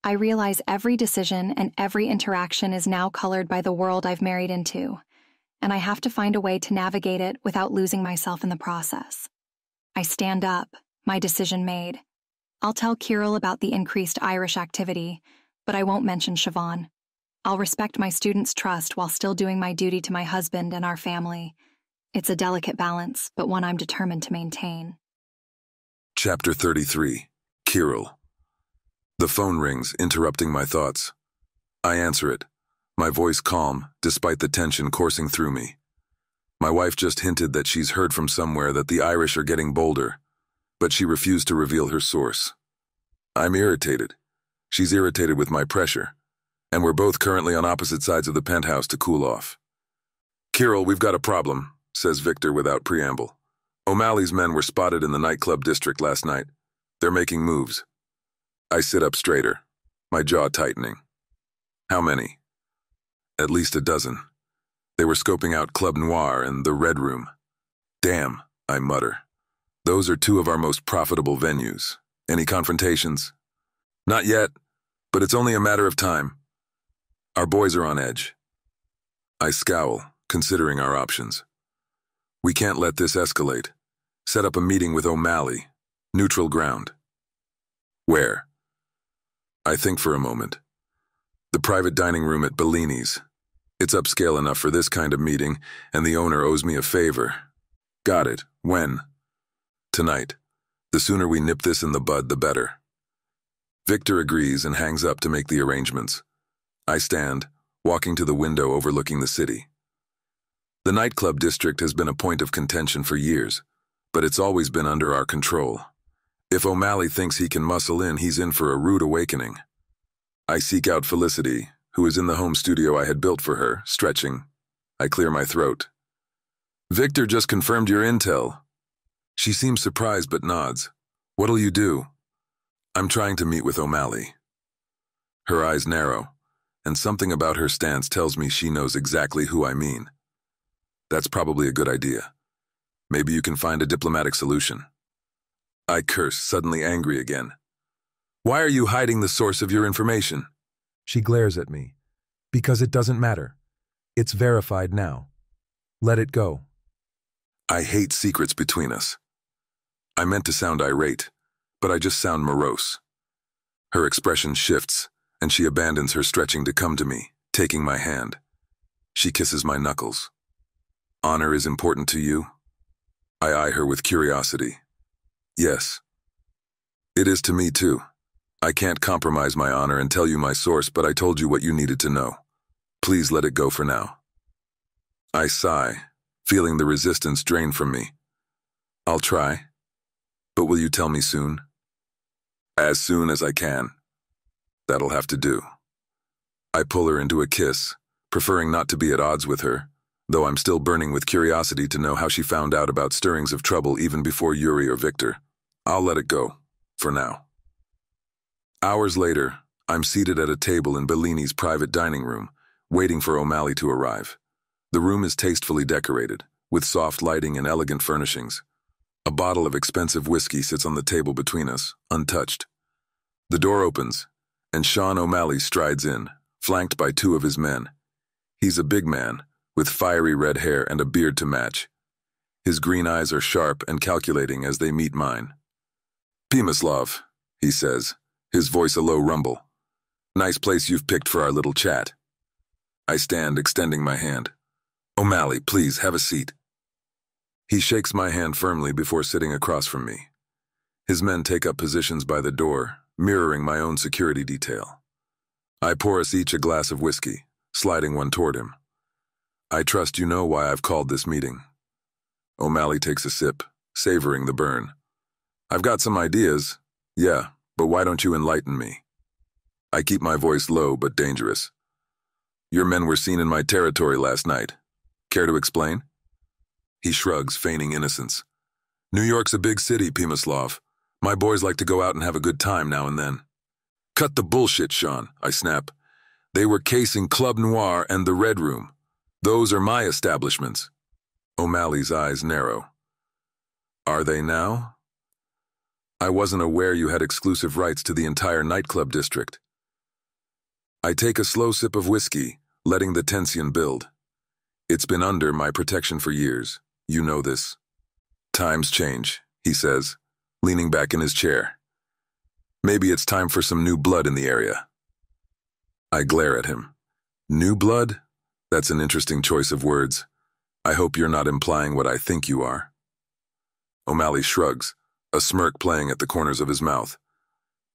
[SPEAKER 2] I realize every decision and every interaction is now colored by the world I've married into, and I have to find a way to navigate it without losing myself in the process. I stand up, my decision made. I'll tell Kirill about the increased Irish activity, but I won't mention Siobhan. I'll respect my students' trust while still doing my duty to my husband and our family. It's a delicate balance, but one I'm determined to maintain.
[SPEAKER 1] Chapter 33. Kirill. The phone rings, interrupting my thoughts. I answer it, my voice calm, despite the tension coursing through me. My wife just hinted that she's heard from somewhere that the Irish are getting bolder, but she refused to reveal her source. I'm irritated. She's irritated with my pressure, and we're both currently on opposite sides of the penthouse to cool off. Kirill, we've got a problem, says Victor without preamble. O'Malley's men were spotted in the nightclub district last night. They're making moves. I sit up straighter, my jaw tightening. How many? At least a dozen. They were scoping out Club Noir and the Red Room. Damn, I mutter. Those are two of our most profitable venues. Any confrontations? Not yet, but it's only a matter of time. Our boys are on edge. I scowl, considering our options. We can't let this escalate. Set up a meeting with O'Malley. Neutral ground. Where? I think for a moment. The private dining room at Bellini's. It's upscale enough for this kind of meeting, and the owner owes me a favor. Got it. When? Tonight. The sooner we nip this in the bud, the better. Victor agrees and hangs up to make the arrangements. I stand, walking to the window overlooking the city. The nightclub district has been a point of contention for years, but it's always been under our control. If O'Malley thinks he can muscle in, he's in for a rude awakening. I seek out Felicity, who is in the home studio I had built for her, stretching. I clear my throat. Victor just confirmed your intel. She seems surprised but nods. What'll you do? I'm trying to meet with O'Malley. Her eyes narrow, and something about her stance tells me she knows exactly who I mean. That's probably a good idea. Maybe you can find a diplomatic solution. I curse, suddenly angry again. Why are you hiding the source of your information?
[SPEAKER 3] She glares at me. Because it doesn't matter. It's verified now. Let it go.
[SPEAKER 1] I hate secrets between us. I meant to sound irate, but I just sound morose. Her expression shifts, and she abandons her stretching to come to me, taking my hand. She kisses my knuckles. Honor is important to you? I eye her with curiosity. Yes. It is to me, too. I can't compromise my honor and tell you my source, but I told you what you needed to know. Please let it go for now. I sigh, feeling the resistance drain from me. I'll try. But will you tell me soon? As soon as I can. That'll have to do. I pull her into a kiss, preferring not to be at odds with her, though I'm still burning with curiosity to know how she found out about stirrings of trouble even before Yuri or Victor. I'll let it go, for now. Hours later, I'm seated at a table in Bellini's private dining room, waiting for O'Malley to arrive. The room is tastefully decorated, with soft lighting and elegant furnishings. A bottle of expensive whiskey sits on the table between us, untouched. The door opens, and Sean O'Malley strides in, flanked by two of his men. He's a big man, with fiery red hair and a beard to match. His green eyes are sharp and calculating as they meet mine. Pimislav, he says, his voice a low rumble. Nice place you've picked for our little chat. I stand, extending my hand. O'Malley, please, have a seat. He shakes my hand firmly before sitting across from me. His men take up positions by the door, mirroring my own security detail. I pour us each a glass of whiskey, sliding one toward him. I trust you know why I've called this meeting. O'Malley takes a sip, savoring the burn. I've got some ideas, yeah, but why don't you enlighten me? I keep my voice low but dangerous. Your men were seen in my territory last night. Care to explain? He shrugs, feigning innocence. New York's a big city, Pimaslov. My boys like to go out and have a good time now and then. Cut the bullshit, Sean, I snap. They were casing Club Noir and the Red Room. Those are my establishments. O'Malley's eyes narrow. Are they now? I wasn't aware you had exclusive rights to the entire nightclub district. I take a slow sip of whiskey, letting the tension build. It's been under my protection for years. You know this. Times change, he says, leaning back in his chair. Maybe it's time for some new blood in the area. I glare at him. New blood? That's an interesting choice of words. I hope you're not implying what I think you are. O'Malley shrugs, a smirk playing at the corners of his mouth.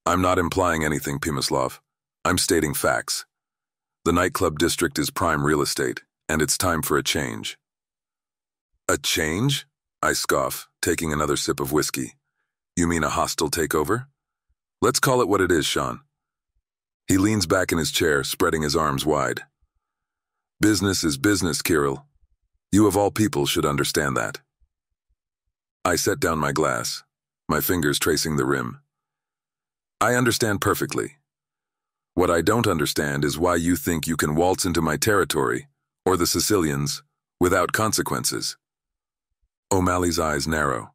[SPEAKER 1] I'm not implying anything, Pimaslov. I'm stating facts. The nightclub district is prime real estate, and it's time for a change. A change? I scoff, taking another sip of whiskey. You mean a hostile takeover? Let's call it what it is, Sean. He leans back in his chair, spreading his arms wide. Business is business, Kirill. You of all people should understand that. I set down my glass, my fingers tracing the rim. I understand perfectly. What I don't understand is why you think you can waltz into my territory, or the Sicilians, without consequences. O'Malley's eyes narrow.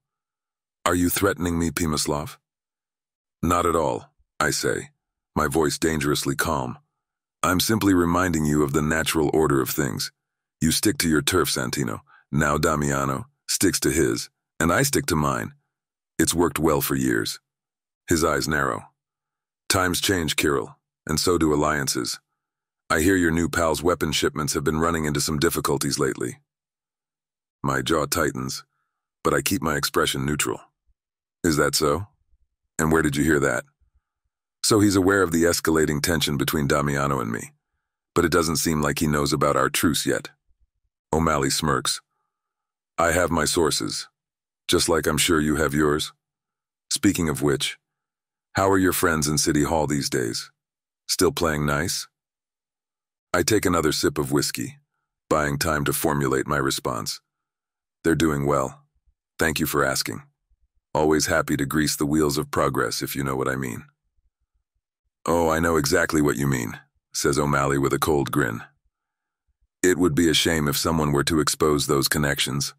[SPEAKER 1] Are you threatening me, Pimaslov? Not at all, I say, my voice dangerously calm. I'm simply reminding you of the natural order of things. You stick to your turf, Santino. Now Damiano sticks to his, and I stick to mine. It's worked well for years. His eyes narrow. Times change, Kirill, and so do alliances. I hear your new pal's weapon shipments have been running into some difficulties lately. My jaw tightens, but I keep my expression neutral. Is that so? And where did you hear that? So he's aware of the escalating tension between Damiano and me, but it doesn't seem like he knows about our truce yet. O'Malley smirks. I have my sources, just like I'm sure you have yours. Speaking of which, how are your friends in City Hall these days? Still playing nice? I take another sip of whiskey, buying time to formulate my response. They're doing well. Thank you for asking. Always happy to grease the wheels of progress, if you know what I mean. Oh, I know exactly what you mean, says O'Malley with a cold grin. It would be a shame if someone were to expose those connections.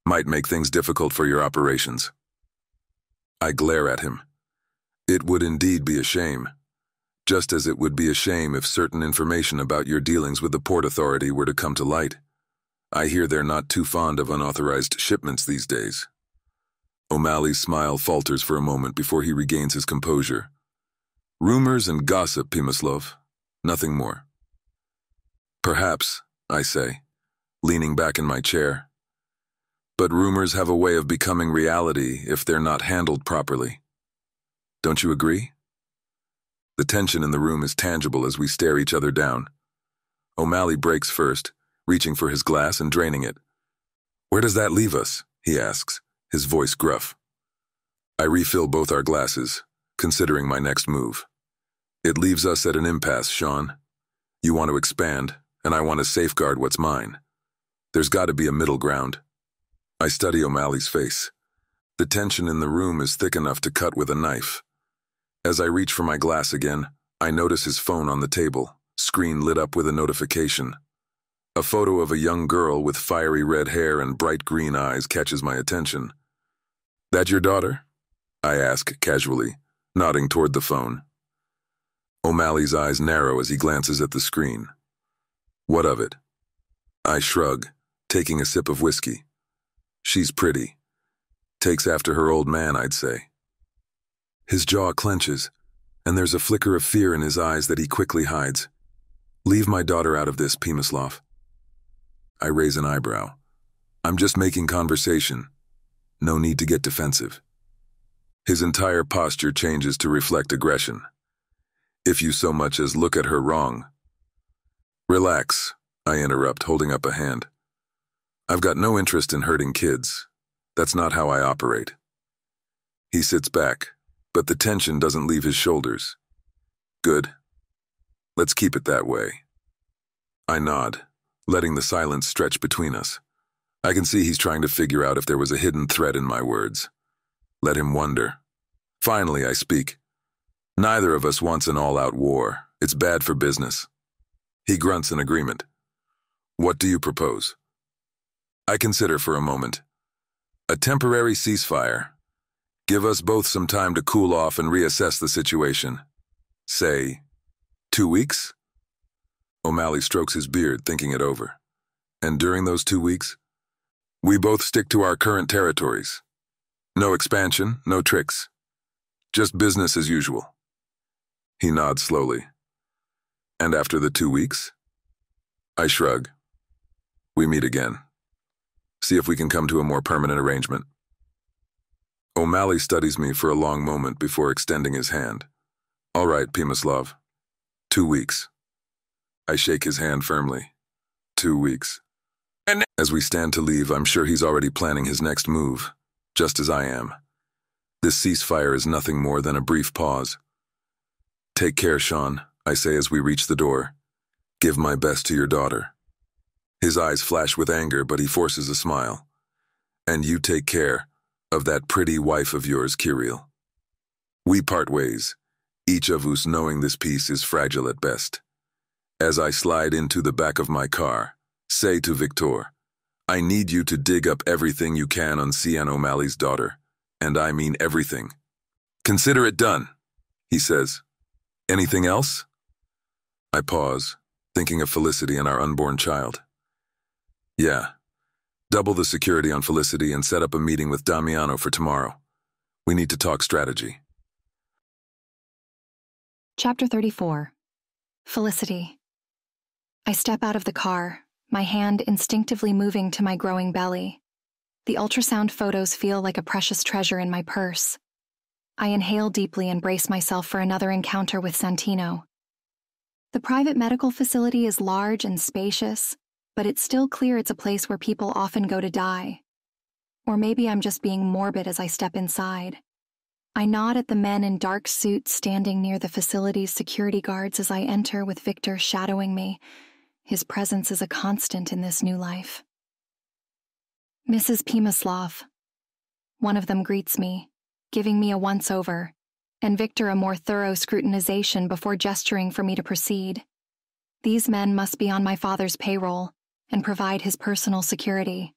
[SPEAKER 1] Might make things difficult for your operations. I glare at him. It would indeed be a shame. Just as it would be a shame if certain information about your dealings with the Port Authority were to come to light. I hear they're not too fond of unauthorized shipments these days. O'Malley's smile falters for a moment before he regains his composure. Rumors and gossip, Pimaslov. Nothing more. Perhaps, I say, leaning back in my chair. But rumors have a way of becoming reality if they're not handled properly. Don't you agree? The tension in the room is tangible as we stare each other down. O'Malley breaks first, reaching for his glass and draining it. Where does that leave us? He asks, his voice gruff. I refill both our glasses, considering my next move. It leaves us at an impasse, Sean. You want to expand, and I want to safeguard what's mine. There's got to be a middle ground. I study O'Malley's face. The tension in the room is thick enough to cut with a knife. As I reach for my glass again, I notice his phone on the table, screen lit up with a notification. A photo of a young girl with fiery red hair and bright green eyes catches my attention. That your daughter? I ask casually, nodding toward the phone. O'Malley's eyes narrow as he glances at the screen. What of it? I shrug, taking a sip of whiskey. She's pretty. Takes after her old man, I'd say. His jaw clenches, and there's a flicker of fear in his eyes that he quickly hides. Leave my daughter out of this, Pimaslov. I raise an eyebrow. I'm just making conversation. No need to get defensive. His entire posture changes to reflect aggression. If you so much as look at her wrong. Relax, I interrupt, holding up a hand. I've got no interest in hurting kids. That's not how I operate. He sits back, but the tension doesn't leave his shoulders. Good. Let's keep it that way. I nod, letting the silence stretch between us. I can see he's trying to figure out if there was a hidden threat in my words. Let him wonder. Finally, I speak. Neither of us wants an all-out war. It's bad for business. He grunts in agreement. What do you propose? I consider for a moment. A temporary ceasefire. Give us both some time to cool off and reassess the situation. Say, 2 weeks? O'Malley strokes his beard, thinking it over. And during those 2 weeks, we both stick to our current territories. No expansion, no tricks. Just business as usual. He nods slowly. And after the 2 weeks? I shrug. We meet again. See if we can come to a more permanent arrangement. O'Malley studies me for a long moment before extending his hand. All right, Pimaslav. 2 weeks. I shake his hand firmly. 2 weeks. And as we stand to leave, I'm sure he's already planning his next move, just as I am. This ceasefire is nothing more than a brief pause. Take care, Sean, I say as we reach the door. Give my best to your daughter. His eyes flash with anger, but he forces a smile. And you take care of that pretty wife of yours, Kirill. We part ways, each of us knowing this peace is fragile at best. As I slide into the back of my car, say to Victor, I need you to dig up everything you can on Cian O'Malley's daughter, and I mean everything. Consider it done, he says. Anything else? I pause, thinking of Felicity and our unborn child. Yeah. Double the security on Felicity and set up a meeting with Damiano for tomorrow. We need to talk strategy.
[SPEAKER 2] Chapter 34. Felicity. I step out of the car, my hand instinctively moving to my growing belly. The ultrasound photos feel like a precious treasure in my purse. I inhale deeply and brace myself for another encounter with Santino. The private medical facility is large and spacious, but it's still clear it's a place where people often go to die. Or maybe I'm just being morbid as I step inside. I nod at the men in dark suits standing near the facility's security guards as I enter with Victor shadowing me. His presence is a constant in this new life. Mrs. Pimaslav. One of them greets me, giving me a once-over, and Victor a more thorough scrutinization before gesturing for me to proceed. These men must be on my father's payroll and provide his personal security.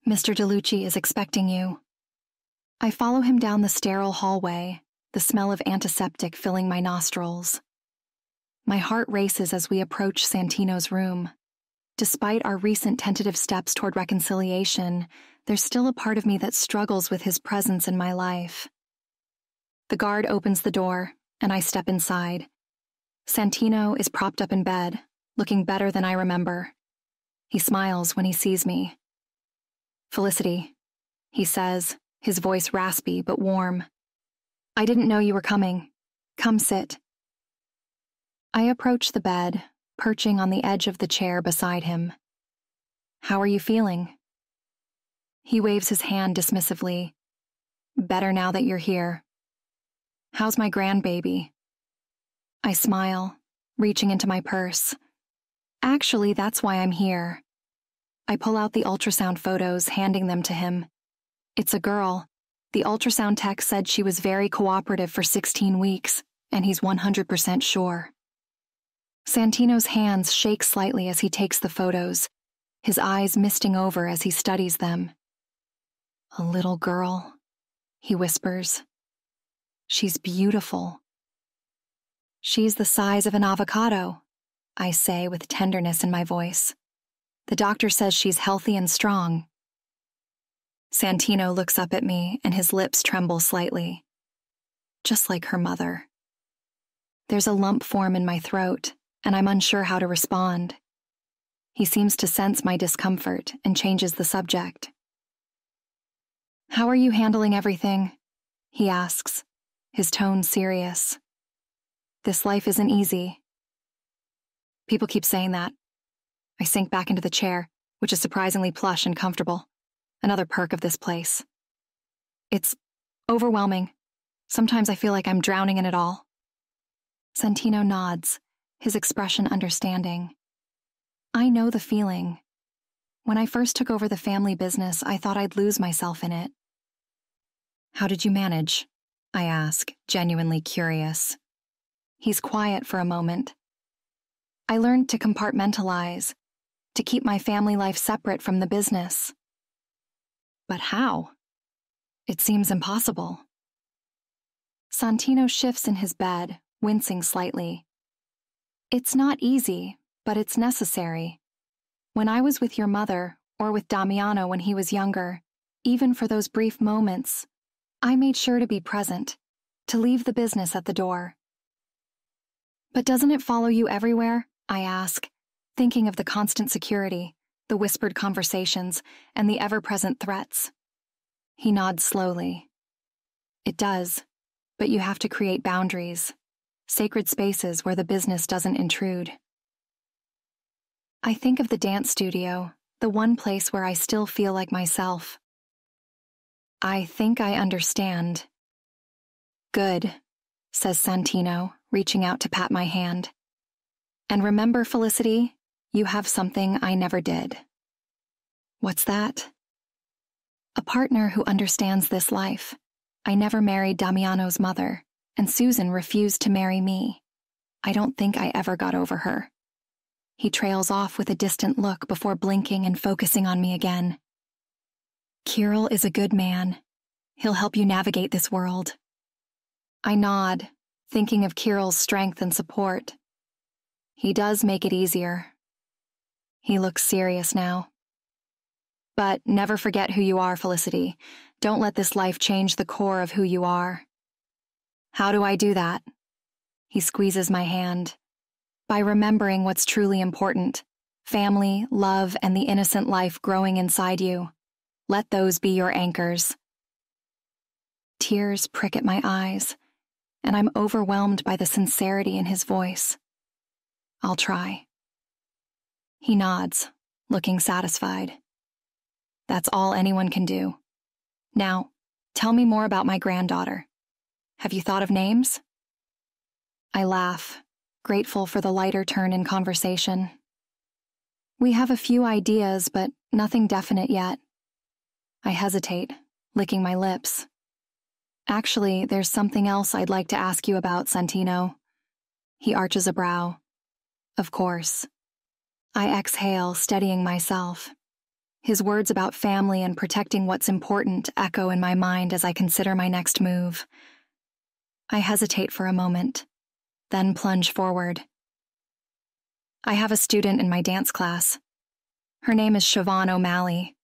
[SPEAKER 2] Mr. DeLucci is expecting you. I follow him down the sterile hallway, the smell of antiseptic filling my nostrils. My heart races as we approach Santino's room. Despite our recent tentative steps toward reconciliation, there's still a part of me that struggles with his presence in my life. The guard opens the door, and I step inside. Santino is propped up in bed, looking better than I remember. He smiles when he sees me. Felicity, he says, his voice raspy but warm. I didn't know you were coming. Come sit. I approach the bed, perching on the edge of the chair beside him. How are you feeling? He waves his hand dismissively. Better now that you're here. How's my grandbaby? I smile, reaching into my purse. Actually, that's why I'm here. I pull out the ultrasound photos, handing them to him. It's a girl. The ultrasound tech said she was very cooperative for 16 weeks, and he's 100% sure. Santino's hands shake slightly as he takes the photos, his eyes misting over as he studies them. A little girl, he whispers. She's beautiful. She's the size of an avocado, I say with tenderness in my voice. The doctor says she's healthy and strong. Santino looks up at me and his lips tremble slightly. Just like her mother. There's a lump form in my throat, and I'm unsure how to respond. He seems to sense my discomfort and changes the subject. "How are you handling everything?" he asks, his tone serious. "This life isn't easy." People keep saying that. I sink back into the chair, which is surprisingly plush and comfortable. Another perk of this place. It's overwhelming. Sometimes I feel like I'm drowning in it all. Santino nods, his expression understanding. I know the feeling. When I first took over the family business, I thought I'd lose myself in it. "How did you manage?" I ask, genuinely curious. He's quiet for a moment. "I learned to compartmentalize, to keep my family life separate from the business." "But how?" "It seems impossible." Santino shifts in his bed, wincing slightly. "It's not easy, but it's necessary. When I was with your mother, or with Damiano when he was younger, even for those brief moments, I made sure to be present, to leave the business at the door." "But doesn't it follow you everywhere?" I ask, thinking of the constant security, the whispered conversations, and the ever-present threats. He nods slowly. "It does, but you have to create boundaries, sacred spaces where the business doesn't intrude." I think of the dance studio, the one place where I still feel like myself. "I think I understand." "Good," says Santino, reaching out to pat my hand. "And remember, Felicity, you have something I never did." "What's that?" "A partner who understands this life. I never married Damiano's mother, and Susan refused to marry me. I don't think I ever got over her." He trails off with a distant look before blinking and focusing on me again. "Kirill is a good man. He'll help you navigate this world." I nod, thinking of Kirill's strength and support. He does make it easier. He looks serious now. "But never forget who you are, Felicity. Don't let this life change the core of who you are." "How do I do that?" He squeezes my hand. "By remembering what's truly important. Family, love, and the innocent life growing inside you. Let those be your anchors." Tears prick at my eyes, and I'm overwhelmed by the sincerity in his voice. "I'll try." He nods, looking satisfied. "That's all anyone can do. Now, tell me more about my granddaughter. Have you thought of names?" I laugh, grateful for the lighter turn in conversation. "We have a few ideas, but nothing definite yet." I hesitate, licking my lips. "Actually, there's something else I'd like to ask you about, Santino." He arches a brow. "Of course." I exhale, steadying myself. His words about family and protecting what's important echo in my mind as I consider my next move. I hesitate for a moment, then plunge forward. "I have a student in my dance class. Her name is Siobhan O'Malley."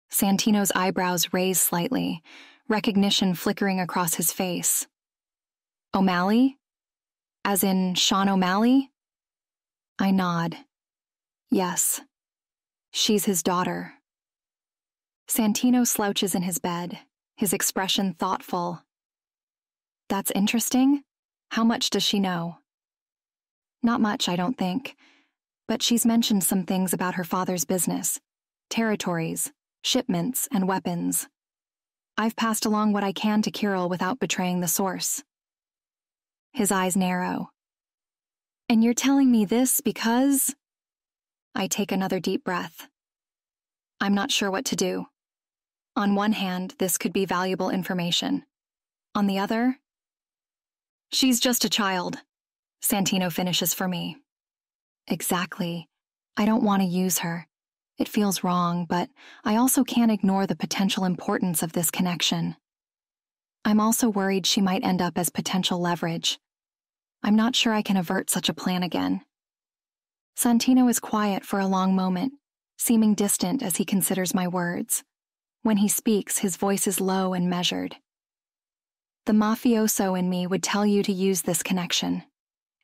[SPEAKER 2] Santino's eyebrows raise slightly, recognition flickering across his face. "O'Malley? As in Sean O'Malley?" I nod. "Yes. She's his daughter." Santino slouches in his bed, his expression thoughtful. "That's interesting. How much does she know?" "Not much, I don't think. But she's mentioned some things about her father's business, territories, shipments, and weapons. I've passed along what I can to Kirill without betraying the source." His eyes narrow. "And you're telling me this because—" I take another deep breath. I'm not sure what to do. On one hand, this could be valuable information. On the other, "She's just a child," Santino finishes for me. Exactly. I don't want to use her. It feels wrong, but I also can't ignore the potential importance of this connection. I'm also worried she might end up as potential leverage. I'm not sure I can avert such a plan again. Santino is quiet for a long moment, seeming distant as he considers my words. When he speaks, his voice is low and measured. "The mafioso in me would tell you to use this connection.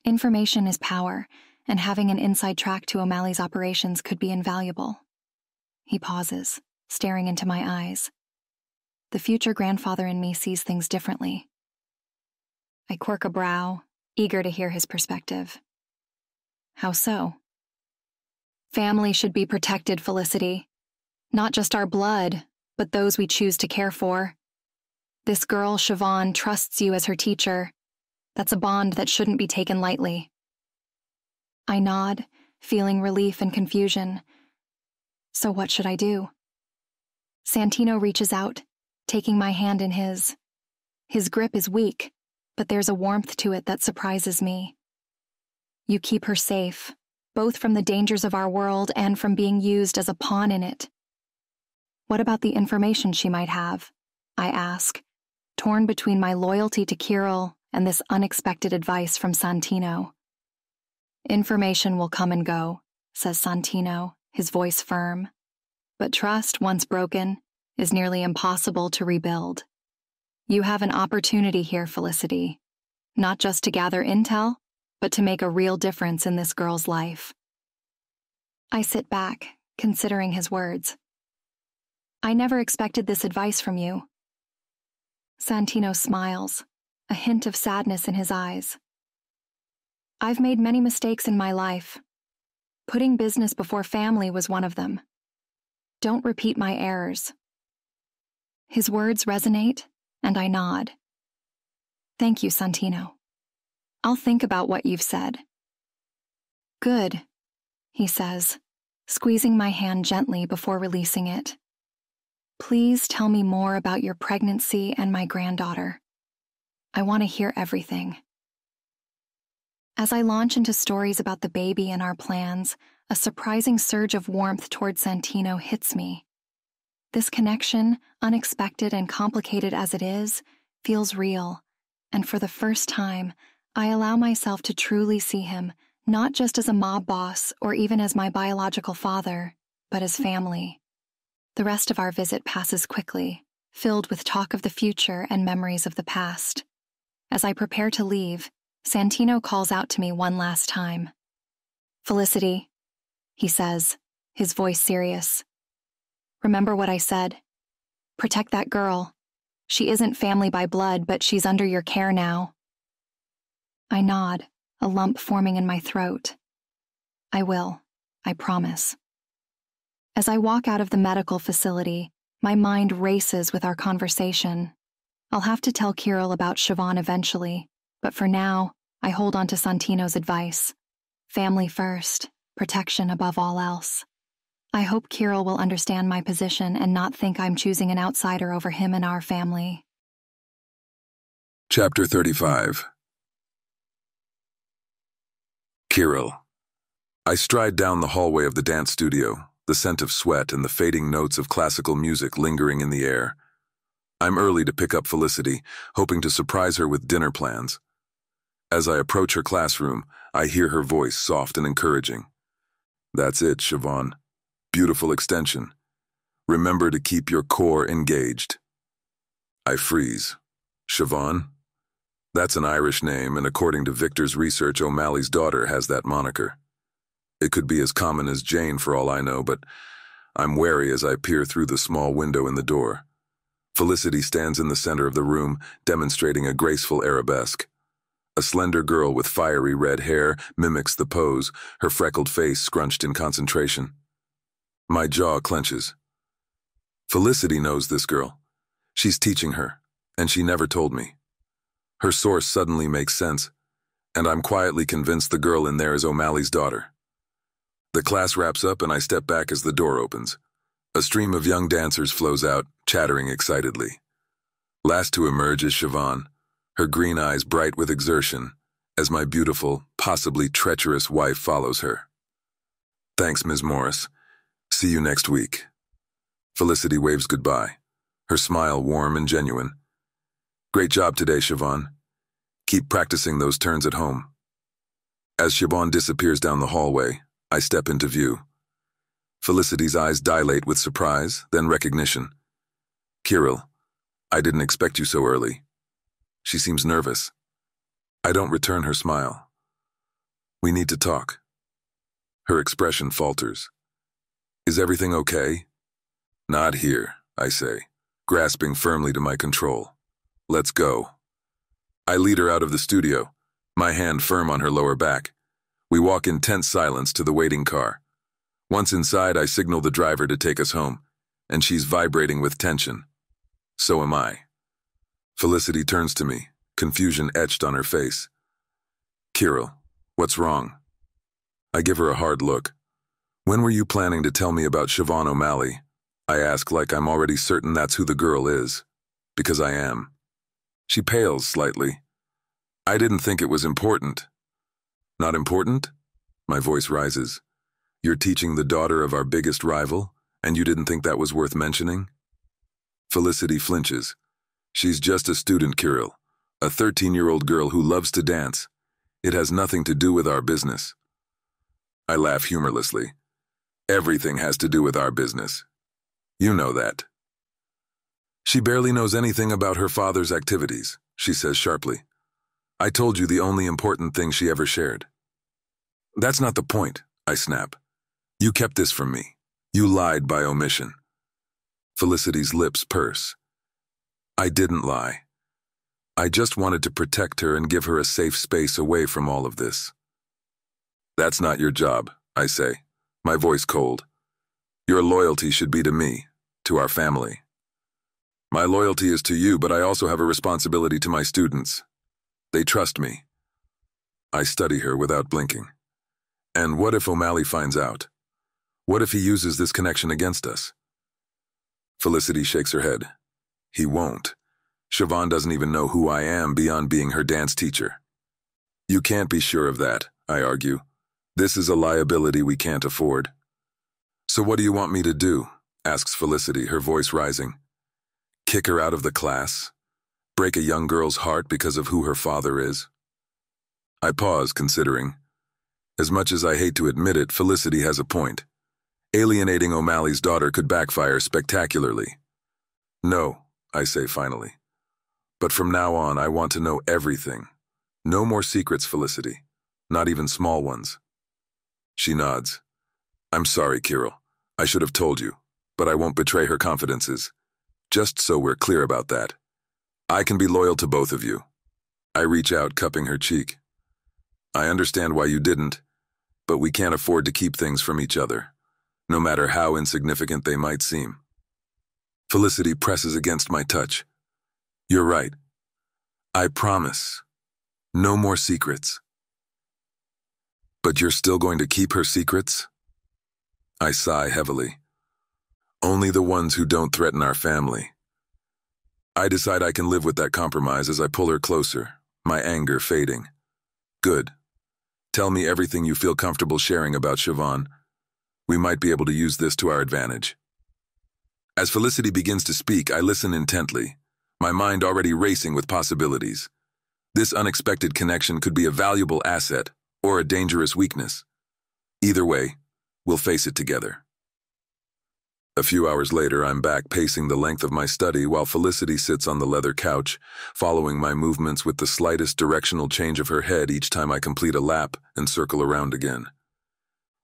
[SPEAKER 2] Information is power, and having an inside track to O'Malley's operations could be invaluable. He pauses, staring into my eyes. The future grandfather in me sees things differently. I quirk a brow, eager to hear his perspective. How so? Family should be protected, Felicity. Not just our blood, but those we choose to care for. This girl, Siobhan, trusts you as her teacher. That's a bond that shouldn't be taken lightly. I nod, feeling relief and confusion. So what should I do? Santino reaches out, taking my hand in his. His grip is weak, but there's a warmth to it that surprises me. You keep her safe, both from the dangers of our world and from being used as a pawn in it. What about the information she might have? I ask, torn between my loyalty to Kirill and this unexpected advice from Santino. Information will come and go, says Santino, his voice firm. But trust, once broken, is nearly impossible to rebuild. You have an opportunity here, Felicity, not just to gather intel, but to make a real difference in this girl's life. I sit back, considering his words. I never expected this advice from you. Santino smiles, a hint of sadness in his eyes. I've made many mistakes in my life. Putting business before family was one of them. Don't repeat my errors. His words resonate, and I nod. Thank you, Santino. I'll think about what you've said. Good, he says, squeezing my hand gently before releasing it. Please tell me more about your pregnancy and my granddaughter. I want to hear everything. As I launch into stories about the baby and our plans, a surprising surge of warmth toward Santino hits me. This connection, unexpected and complicated as it is, feels real, and for the first time, I allow myself to truly see him, not just as a mob boss or even as my biological father, but as family. The rest of our visit passes quickly, filled with talk of the future and memories of the past. As I prepare to leave, Santino calls out to me one last time. Felicity, he says, his voice serious. Remember what I said. Protect that girl. She isn't family by blood, but she's under your care now. I nod, a lump forming in my throat. I will, I promise. As I walk out of the medical facility, my mind races with our conversation. I'll have to tell Kirill about Siobhan eventually, but for now, I hold on to Santino's advice. Family first, protection above all else. I hope Kirill will understand my position and not think I'm choosing an outsider over him and our family.
[SPEAKER 1] Chapter 35. Kirill. I stride down the hallway of the dance studio, the scent of sweat and the fading notes of classical music lingering in the air. I'm early to pick up Felicity, hoping to surprise her with dinner plans. As I approach her classroom, I hear her voice soft and encouraging. That's it, Siobhan. Beautiful extension. Remember to keep your core engaged. I freeze. Siobhan? That's an Irish name, and according to Victor's research, O'Malley's daughter has that moniker. It could be as common as Jane for all I know, but I'm wary as I peer through the small window in the door. Felicity stands in the center of the room, demonstrating a graceful arabesque. A slender girl with fiery red hair mimics the pose, her freckled face scrunched in concentration. My jaw clenches. Felicity knows this girl. She's teaching her, and she never told me. Her source suddenly makes sense, and I'm quietly convinced the girl in there is O'Malley's daughter. The class wraps up and I step back as the door opens. A stream of young dancers flows out, chattering excitedly. Last to emerge is Siobhan, her green eyes bright with exertion, as my beautiful, possibly treacherous wife follows her. Thanks, Ms. Morris. See you next week. Felicity waves goodbye, her smile warm and genuine. Great job today, Siobhan. Keep practicing those turns at home. As Siobhan disappears down the hallway, I step into view. Felicity's eyes dilate with surprise, then recognition. Kirill, I didn't expect you so early. She seems nervous. I don't return her smile. We need to talk, Her expression falters. Is everything okay? Not here, I say, grasping firmly to my control. Let's go. I lead her out of the studio, my hand firm on her lower back. We walk in tense silence to the waiting car. Once inside, I signal the driver to take us home, and she's vibrating with tension. So am I. Felicity turns to me, confusion etched on her face. Kirill, what's wrong? I give her a hard look. When were you planning to tell me about Siobhan O'Malley? I ask like I'm already certain that's who the girl is. Because I am. She pales slightly. I didn't think it was important. Not important? My voice rises. You're teaching the daughter of our biggest rival, and you didn't think that was worth mentioning? Felicity flinches. She's just a student, Kirill. A 13-year-old girl who loves to dance. It has nothing to do with our business. I laugh humorlessly. Everything has to do with our business. You know that. She barely knows anything about her father's activities, she says sharply. I told you the only important thing she ever shared. That's not the point, I snap. You kept this from me. You lied by omission. Felicity's lips purse. I didn't lie. I just wanted to protect her and give her a safe space away from all of this. That's not your job, I say, my voice cold. Your loyalty should be to me, to our family. My loyalty is to you, but I also have a responsibility to my students. They trust me. I study her without blinking. And what if O'Malley finds out? What if he uses this connection against us? Felicity shakes her head. He won't. Siobhan doesn't even know who I am beyond being her dance teacher. You can't be sure of that, I argue. This is a liability we can't afford. So what do you want me to do? Asks Felicity, her voice rising. Kick her out of the class? Break a young girl's heart because of who her father is? I pause, considering. As much as I hate to admit it, Felicity has a point. Alienating O'Malley's daughter could backfire spectacularly. No, I say finally. But from now on, I want to know everything. No more secrets, Felicity. Not even small ones. She nods. I'm sorry, Kirill. I should have told you, but I won't betray her confidences. Just so we're clear about that. I can be loyal to both of you. I reach out, cupping her cheek. I understand why you didn't, but we can't afford to keep things from each other, no matter how insignificant they might seem. Felicity presses against my touch. You're right. I promise. No more secrets. But you're still going to keep her secrets? I sigh heavily. Only the ones who don't threaten our family. I decide I can live with that compromise as I pull her closer, my anger fading. Good. Tell me everything you feel comfortable sharing about Siobhan. We might be able to use this to our advantage. As Felicity begins to speak, I listen intently, my mind already racing with possibilities. This unexpected connection could be a valuable asset or a dangerous weakness. Either way, we'll face it together. A few hours later, I'm back pacing the length of my study while Felicity sits on the leather couch, following my movements with the slightest directional change of her head each time I complete a lap and circle around again.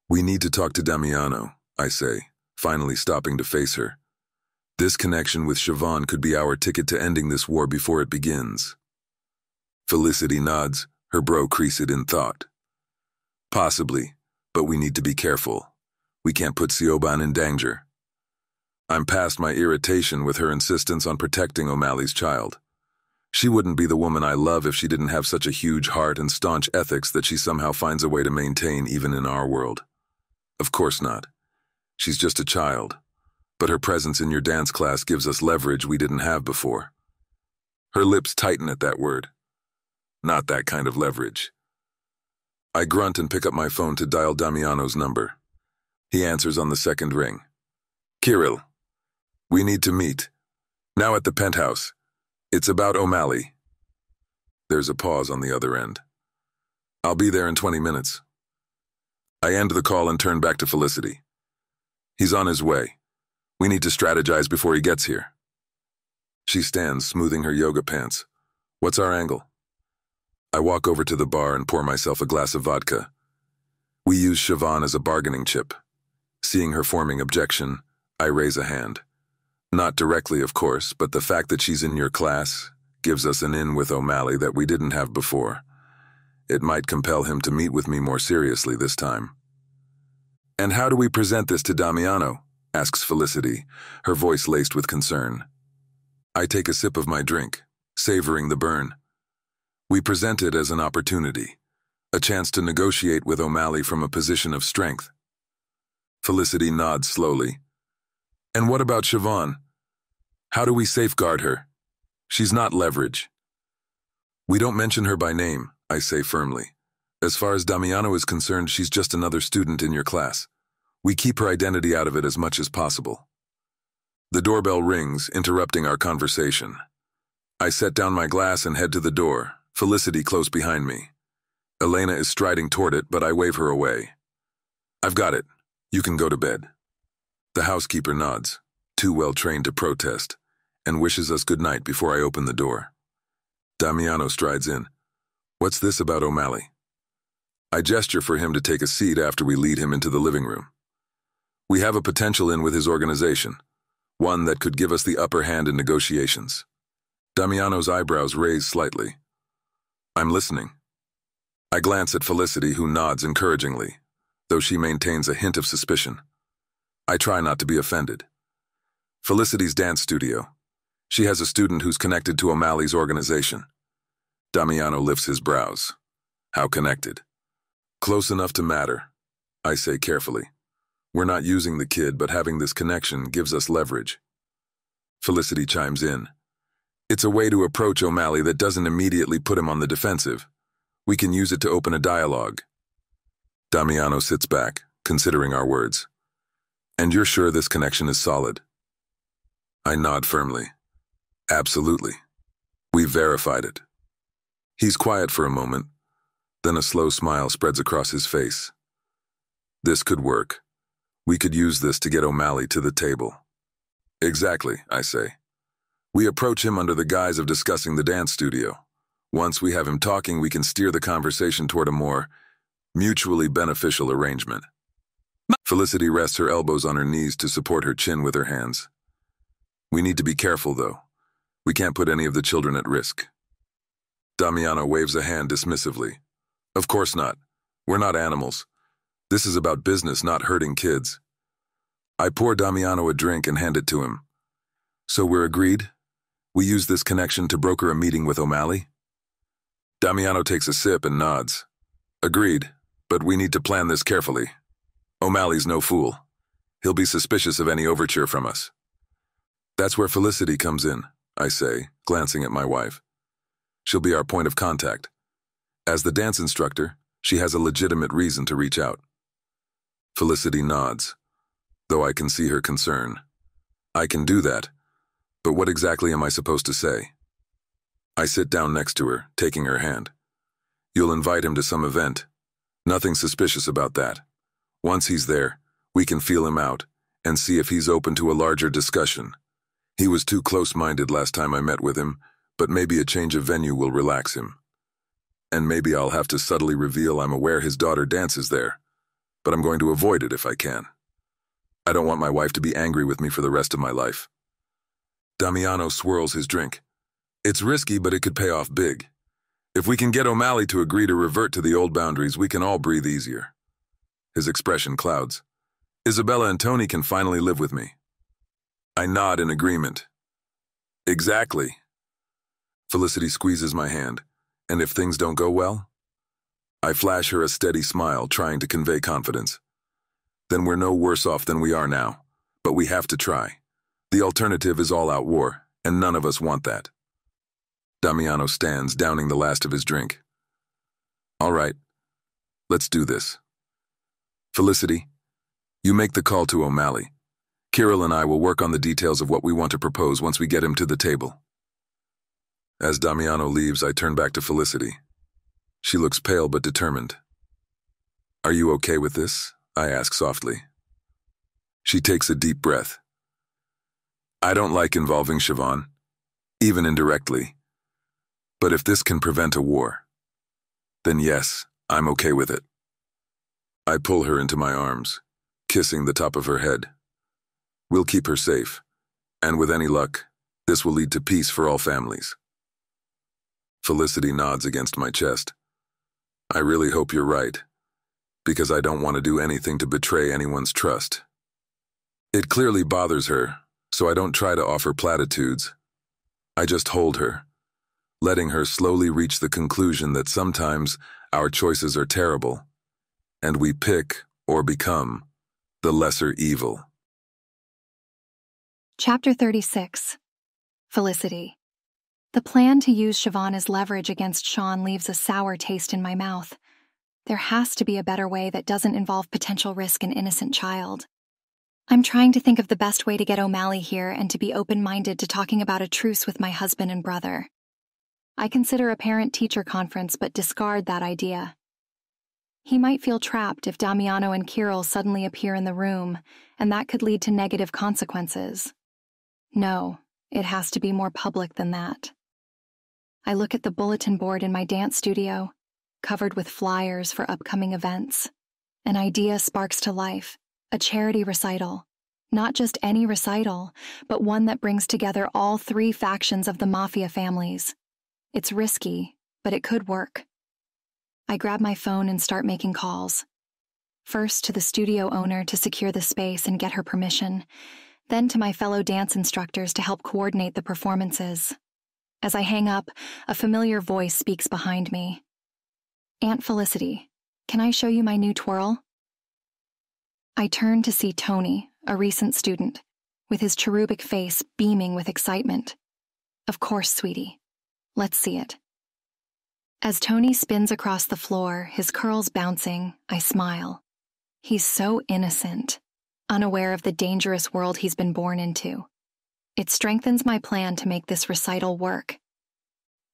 [SPEAKER 1] We need to talk to Damiano, I say, finally stopping to face her. This connection with Siobhan could be our ticket to ending this war before it begins. Felicity nods, her brow creased in thought. Possibly, but we need to be careful. We can't put Siobhan in danger. I'm past my irritation with her insistence on protecting O'Malley's child. She wouldn't be the woman I love if she didn't have such a huge heart and staunch ethics that she somehow finds a way to maintain even in our world. Of course not. She's just a child, but her presence in your dance class gives us leverage we didn't have before. Her lips tighten at that word. Not that kind of leverage. I grunt and pick up my phone to dial Damiano's number. He answers on the second ring. Kirill, we need to meet. Now at the penthouse. It's about O'Malley. There's a pause on the other end. I'll be there in 20 minutes. I end the call and turn back to Felicity. He's on his way. We need to strategize before he gets here. She stands, smoothing her yoga pants. What's our angle? I walk over to the bar and pour myself a glass of vodka. We use Siobhan as a bargaining chip. Seeing her forming objection, I raise a hand. Not directly, of course, but the fact that she's in your class gives us an in with O'Malley that we didn't have before. It might compel him to meet with me more seriously this time. "And how do we present this to Damiano?" asks Felicity, her voice laced with concern. I take a sip of my drink, savoring the burn. We present it as an opportunity, a chance to negotiate with O'Malley from a position of strength. Felicity nods slowly. "And what about Siobhan? How do we safeguard her? She's not leverage." "We don't mention her by name," I say firmly. "As far as Damiano is concerned, she's just another student in your class. We keep her identity out of it as much as possible." The doorbell rings, interrupting our conversation. I set down my glass and head to the door, Felicity close behind me. Elena is striding toward it, but I wave her away. "I've got it. You can go to bed." The housekeeper nods, too well trained to protest, and wishes us good night before I open the door. Damiano strides in. "What's this about O'Malley?" I gesture for him to take a seat after we lead him into the living room. "We have a potential in with his organization, one that could give us the upper hand in negotiations." Damiano's eyebrows raise slightly. "I'm listening." I glance at Felicity, who nods encouragingly, though she maintains a hint of suspicion. I try not to be offended. Felicity's dance studio. She has a student who's connected to O'Malley's organization. Damiano lifts his brows. "How connected?" "Close enough to matter," I say carefully. "We're not using the kid, but having this connection gives us leverage." Felicity chimes in. "It's a way to approach O'Malley that doesn't immediately put him on the defensive. We can use it to open a dialogue." Damiano sits back, considering our words. "And you're sure this connection is solid?" I nod firmly. "Absolutely. We've verified it." He's quiet for a moment, then a slow smile spreads across his face. "This could work. We could use this to get O'Malley to the table." "Exactly," I say. "We approach him under the guise of discussing the dance studio. Once we have him talking, we can steer the conversation toward a more mutually beneficial arrangement." Felicity rests her elbows on her knees to support her chin with her hands. "We need to be careful, though. We can't put any of the children at risk." Damiano waves a hand dismissively. "Of course not. We're not animals. This is about business, not hurting kids." I pour Damiano a drink and hand it to him. "So we're agreed? We use this connection to broker a meeting with O'Malley?" Damiano takes a sip and nods. "Agreed, but we need to plan this carefully. O'Malley's no fool. He'll be suspicious of any overture from us." "That's where Felicity comes in," I say, glancing at my wife. "She'll be our point of contact. As the dance instructor, she has a legitimate reason to reach out." Felicity nods, though I can see her concern. "I can do that, but what exactly am I supposed to say?" I sit down next to her, taking her hand. "You'll invite him to some event. Nothing suspicious about that. Once he's there, we can feel him out and see if he's open to a larger discussion. He was too close-minded last time I met with him, but maybe a change of venue will relax him. And maybe I'll have to subtly reveal I'm aware his daughter dances there, but I'm going to avoid it if I can. I don't want my wife to be angry with me for the rest of my life." Damiano swirls his drink. "It's risky, but it could pay off big. If we can get O'Malley to agree to revert to the old boundaries, we can all breathe easier." His expression clouds. "Isabella and Tony can finally live with me." I nod in agreement. "Exactly." Felicity squeezes my hand. "And if things don't go well?" I flash her a steady smile, trying to convey confidence. "Then we're no worse off than we are now, but we have to try. The alternative is all-out war, and none of us want that." Damiano stands, downing the last of his drink. "All right, let's do this. Felicity, you make the call to O'Malley. Kirill and I will work on the details of what we want to propose once we get him to the table." As Damiano leaves, I turn back to Felicity. She looks pale but determined. "Are you okay with this?" I ask softly. She takes a deep breath. "I don't like involving Siobhan, even indirectly. But if this can prevent a war, then yes, I'm okay with it." I pull her into my arms, kissing the top of her head. We'll keep her safe, and with any luck, this will lead to peace for all families. Felicity nods against my chest. I really hope you're right, because I don't want to do anything to betray anyone's trust. It clearly bothers her, so I don't try to offer platitudes. I just hold her, letting her slowly reach the conclusion that sometimes our choices are terrible, and we pick or become the lesser evil.
[SPEAKER 2] Chapter 36. Felicity. The plan to use Siobhan as leverage against Sean leaves a sour taste in my mouth. There has to be a better way that doesn't involve potential risk an innocent child. I'm trying to think of the best way to get O'Malley here and to be open-minded to talking about a truce with my husband and brother. I consider a parent-teacher conference but discard that idea. He might feel trapped if Damiano and Kirill suddenly appear in the room, and that could lead to negative consequences. No, it has to be more public than that. I look at the bulletin board in my dance studio, covered with flyers for upcoming events. An idea sparks to life, a charity recital. Not just any recital, but one that brings together all three factions of the Mafia families. It's risky, but it could work. I grab my phone and start making calls. First to the studio owner to secure the space and get her permission, then to my fellow dance instructors to help coordinate the performances. As I hang up, a familiar voice speaks behind me. "Aunt Felicity, can I show you my new twirl?" I turn to see Tony, a recent student, with his cherubic face beaming with excitement. "Of course, sweetie. Let's see it." As Tony spins across the floor, his curls bouncing, I smile. He's so innocent, unaware of the dangerous world he's been born into. It strengthens my plan to make this recital work.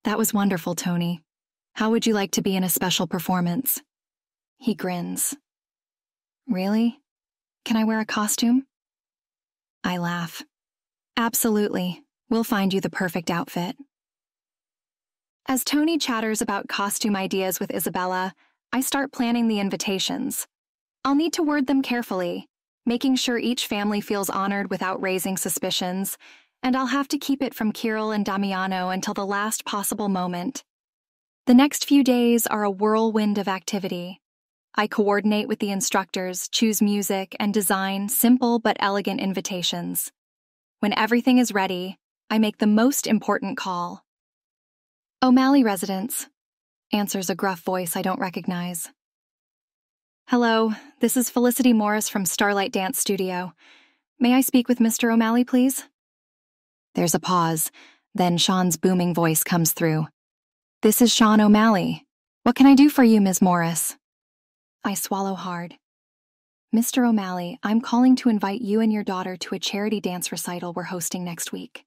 [SPEAKER 2] "That was wonderful, Tony. How would you like to be in a special performance?" He grins. "Really? Can I wear a costume?" I laugh. "Absolutely. We'll find you the perfect outfit." As Tony chatters about costume ideas with Isabella, I start planning the invitations. I'll need to word them carefully, making sure each family feels honored without raising suspicions, and I'll have to keep it from Kirill and Damiano until the last possible moment. The next few days are a whirlwind of activity. I coordinate with the instructors, choose music, and design simple but elegant invitations. When everything is ready, I make the most important call. "O'Malley residence," answers a gruff voice I don't recognize. "Hello, this is Felicity Morris from Starlight Dance Studio. May I speak with Mr. O'Malley, please?" There's a pause, then Sean's booming voice comes through. "This is Sean O'Malley. What can I do for you, Ms. Morris?" I swallow hard. "Mr. O'Malley, I'm calling to invite you and your daughter to a charity dance recital we're hosting next week.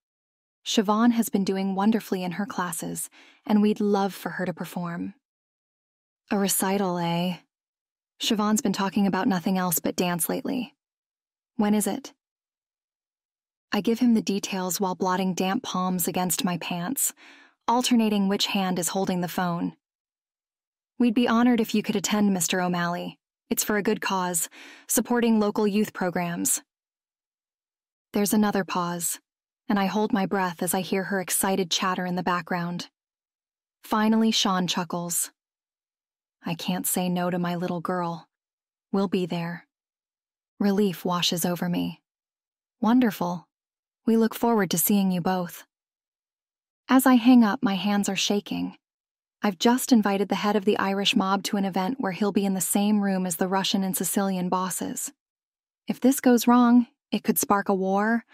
[SPEAKER 2] Siobhan has been doing wonderfully in her classes, and we'd love for her to perform." "A recital, eh?" Siobhan's been talking about nothing else but dance lately. "When is it?" I give him the details while blotting damp palms against my pants, alternating which hand is holding the phone. "We'd be honored if you could attend, Mr. O'Malley. It's for a good cause, supporting local youth programs." There's another pause, and I hold my breath as I hear her excited chatter in the background. Finally, Sean chuckles. I can't say no to my little girl. We'll be there. Relief washes over me. "Wonderful. We look forward to seeing you both." As I hang up, my hands are shaking. I've just invited the head of the Irish mob to an event where he'll be in the same room as the Russian and Sicilian bosses. If this goes wrong, it could spark a war,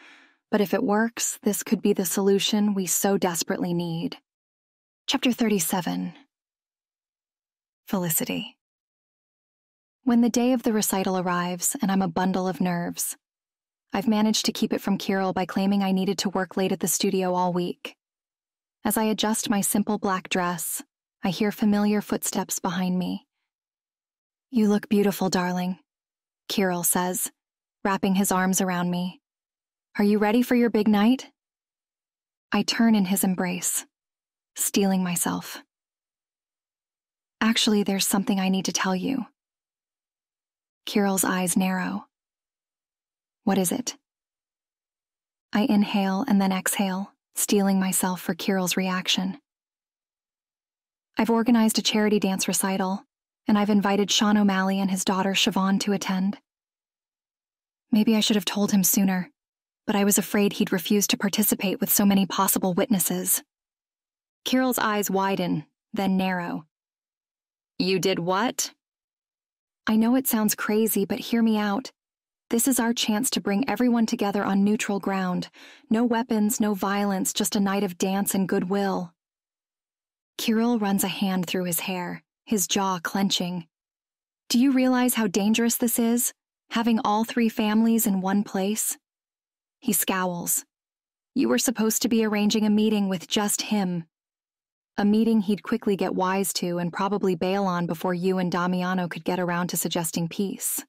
[SPEAKER 2] but if it works, this could be the solution we so desperately need. Chapter 37. Felicity. When the day of the recital arrives and I'm a bundle of nerves, I've managed to keep it from Kirill by claiming I needed to work late at the studio all week. As I adjust my simple black dress, I hear familiar footsteps behind me. "You look beautiful, darling," Kirill says, wrapping his arms around me. "Are you ready for your big night?" I turn in his embrace, steeling myself. "Actually, there's something I need to tell you." Kirill's eyes narrow. What is it? I inhale and then exhale, steeling myself for Kirill's reaction. I've organized a charity dance recital, and I've invited Sean O'Malley and his daughter Siobhan to attend. Maybe I should have told him sooner, but I was afraid he'd refuse to participate with so many possible witnesses. Kirill's eyes widen, then narrow. You did what? I know it sounds crazy, but hear me out. This is our chance to bring everyone together on neutral ground. No weapons, no violence, just a night of dance and goodwill. Kirill runs a hand through his hair, his jaw clenching. Do you realize how dangerous this is, having all three families in one place? He scowls. You were supposed to be arranging a meeting with just him. A meeting he'd quickly get wise to and probably bail on before you and Damiano could get around to suggesting peace.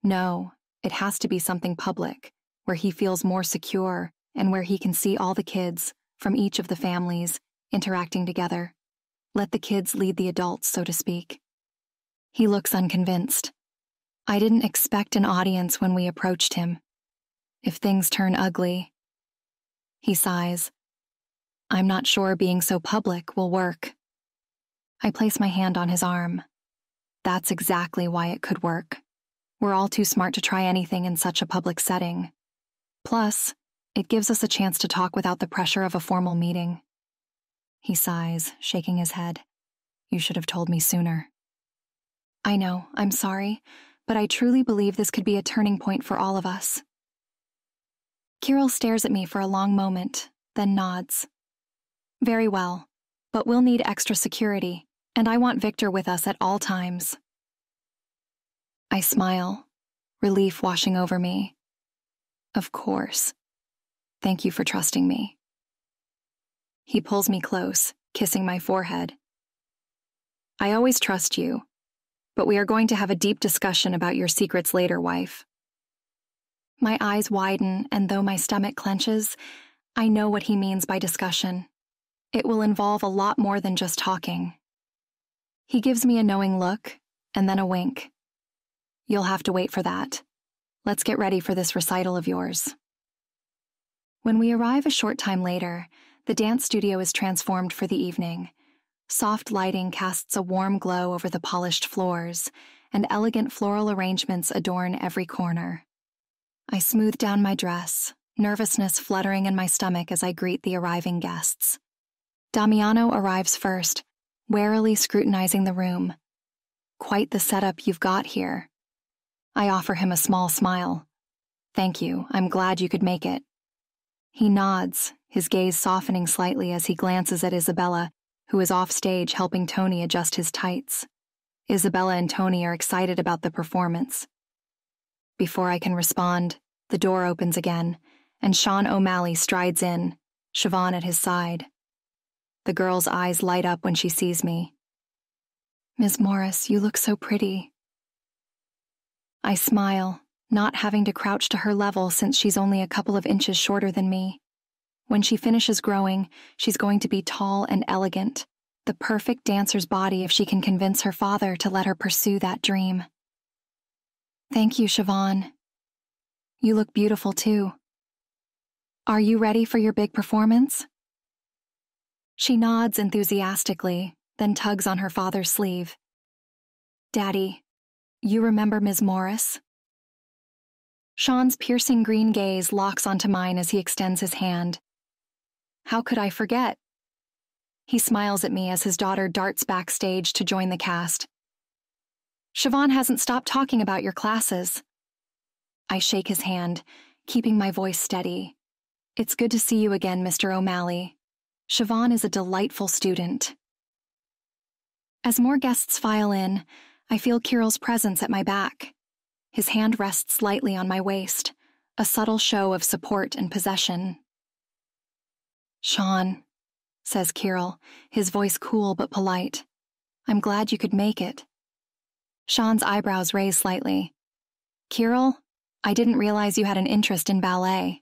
[SPEAKER 2] No, it has to be something public, where he feels more secure and where he can see all the kids, from each of the families, interacting together. Let the kids lead the adults, so to speak. He looks unconvinced. I didn't expect an audience when we approached him. If things turn ugly... He sighs. I'm not sure being so public will work. I place my hand on his arm. That's exactly why it could work. We're all too smart to try anything in such a public setting. Plus, it gives us a chance to talk without the pressure of a formal meeting. He sighs, shaking his head. You should have told me sooner. I know, I'm sorry, but I truly believe this could be a turning point for all of us. Kirill stares at me for a long moment, then nods. Very well, but we'll need extra security, and I want Victor with us at all times. I smile, relief washing over me. Of course. Thank you for trusting me. He pulls me close, kissing my forehead. I always trust you, but we are going to have a deep discussion about your secrets later, wife. My eyes widen, and though my stomach clenches, I know what he means by discussion. It will involve a lot more than just talking. He gives me a knowing look, and then a wink. You'll have to wait for that. Let's get ready for this recital of yours. When we arrive a short time later, the dance studio is transformed for the evening. Soft lighting casts a warm glow over the polished floors, and elegant floral arrangements adorn every corner. I smooth down my dress, nervousness fluttering in my stomach as I greet the arriving guests. Damiano arrives first, warily scrutinizing the room. Quite the setup you've got here. I offer him a small smile. Thank you, I'm glad you could make it. He nods, his gaze softening slightly as he glances at Isabella, who is off stage helping Tony adjust his tights. Isabella and Tony are excited about the performance. Before I can respond, the door opens again, and Sean O'Malley strides in, Siobhan at his side. The girl's eyes light up when she sees me. Ms. Morris, you look so pretty. I smile, not having to crouch to her level since she's only a couple of inches shorter than me. When she finishes growing, she's going to be tall and elegant, the perfect dancer's body if she can convince her father to let her pursue that dream. Thank you, Siobhan. You look beautiful too. Are you ready for your big performance? She nods enthusiastically, then tugs on her father's sleeve. Daddy, you remember Ms. Morris? Sean's piercing green gaze locks onto mine as he extends his hand. How could I forget? He smiles at me as his daughter darts backstage to join the cast. Siobhan hasn't stopped talking about your classes. I shake his hand, keeping my voice steady. It's good to see you again, Mr. O'Malley. Siobhan is a delightful student. As more guests file in, I feel Kirill's presence at my back. His hand rests lightly on my waist, a subtle show of support and possession. Sean, says Kirill, his voice cool but polite. I'm glad you could make it. Sean's eyebrows raise slightly. Kirill, I didn't realize you had an interest in ballet.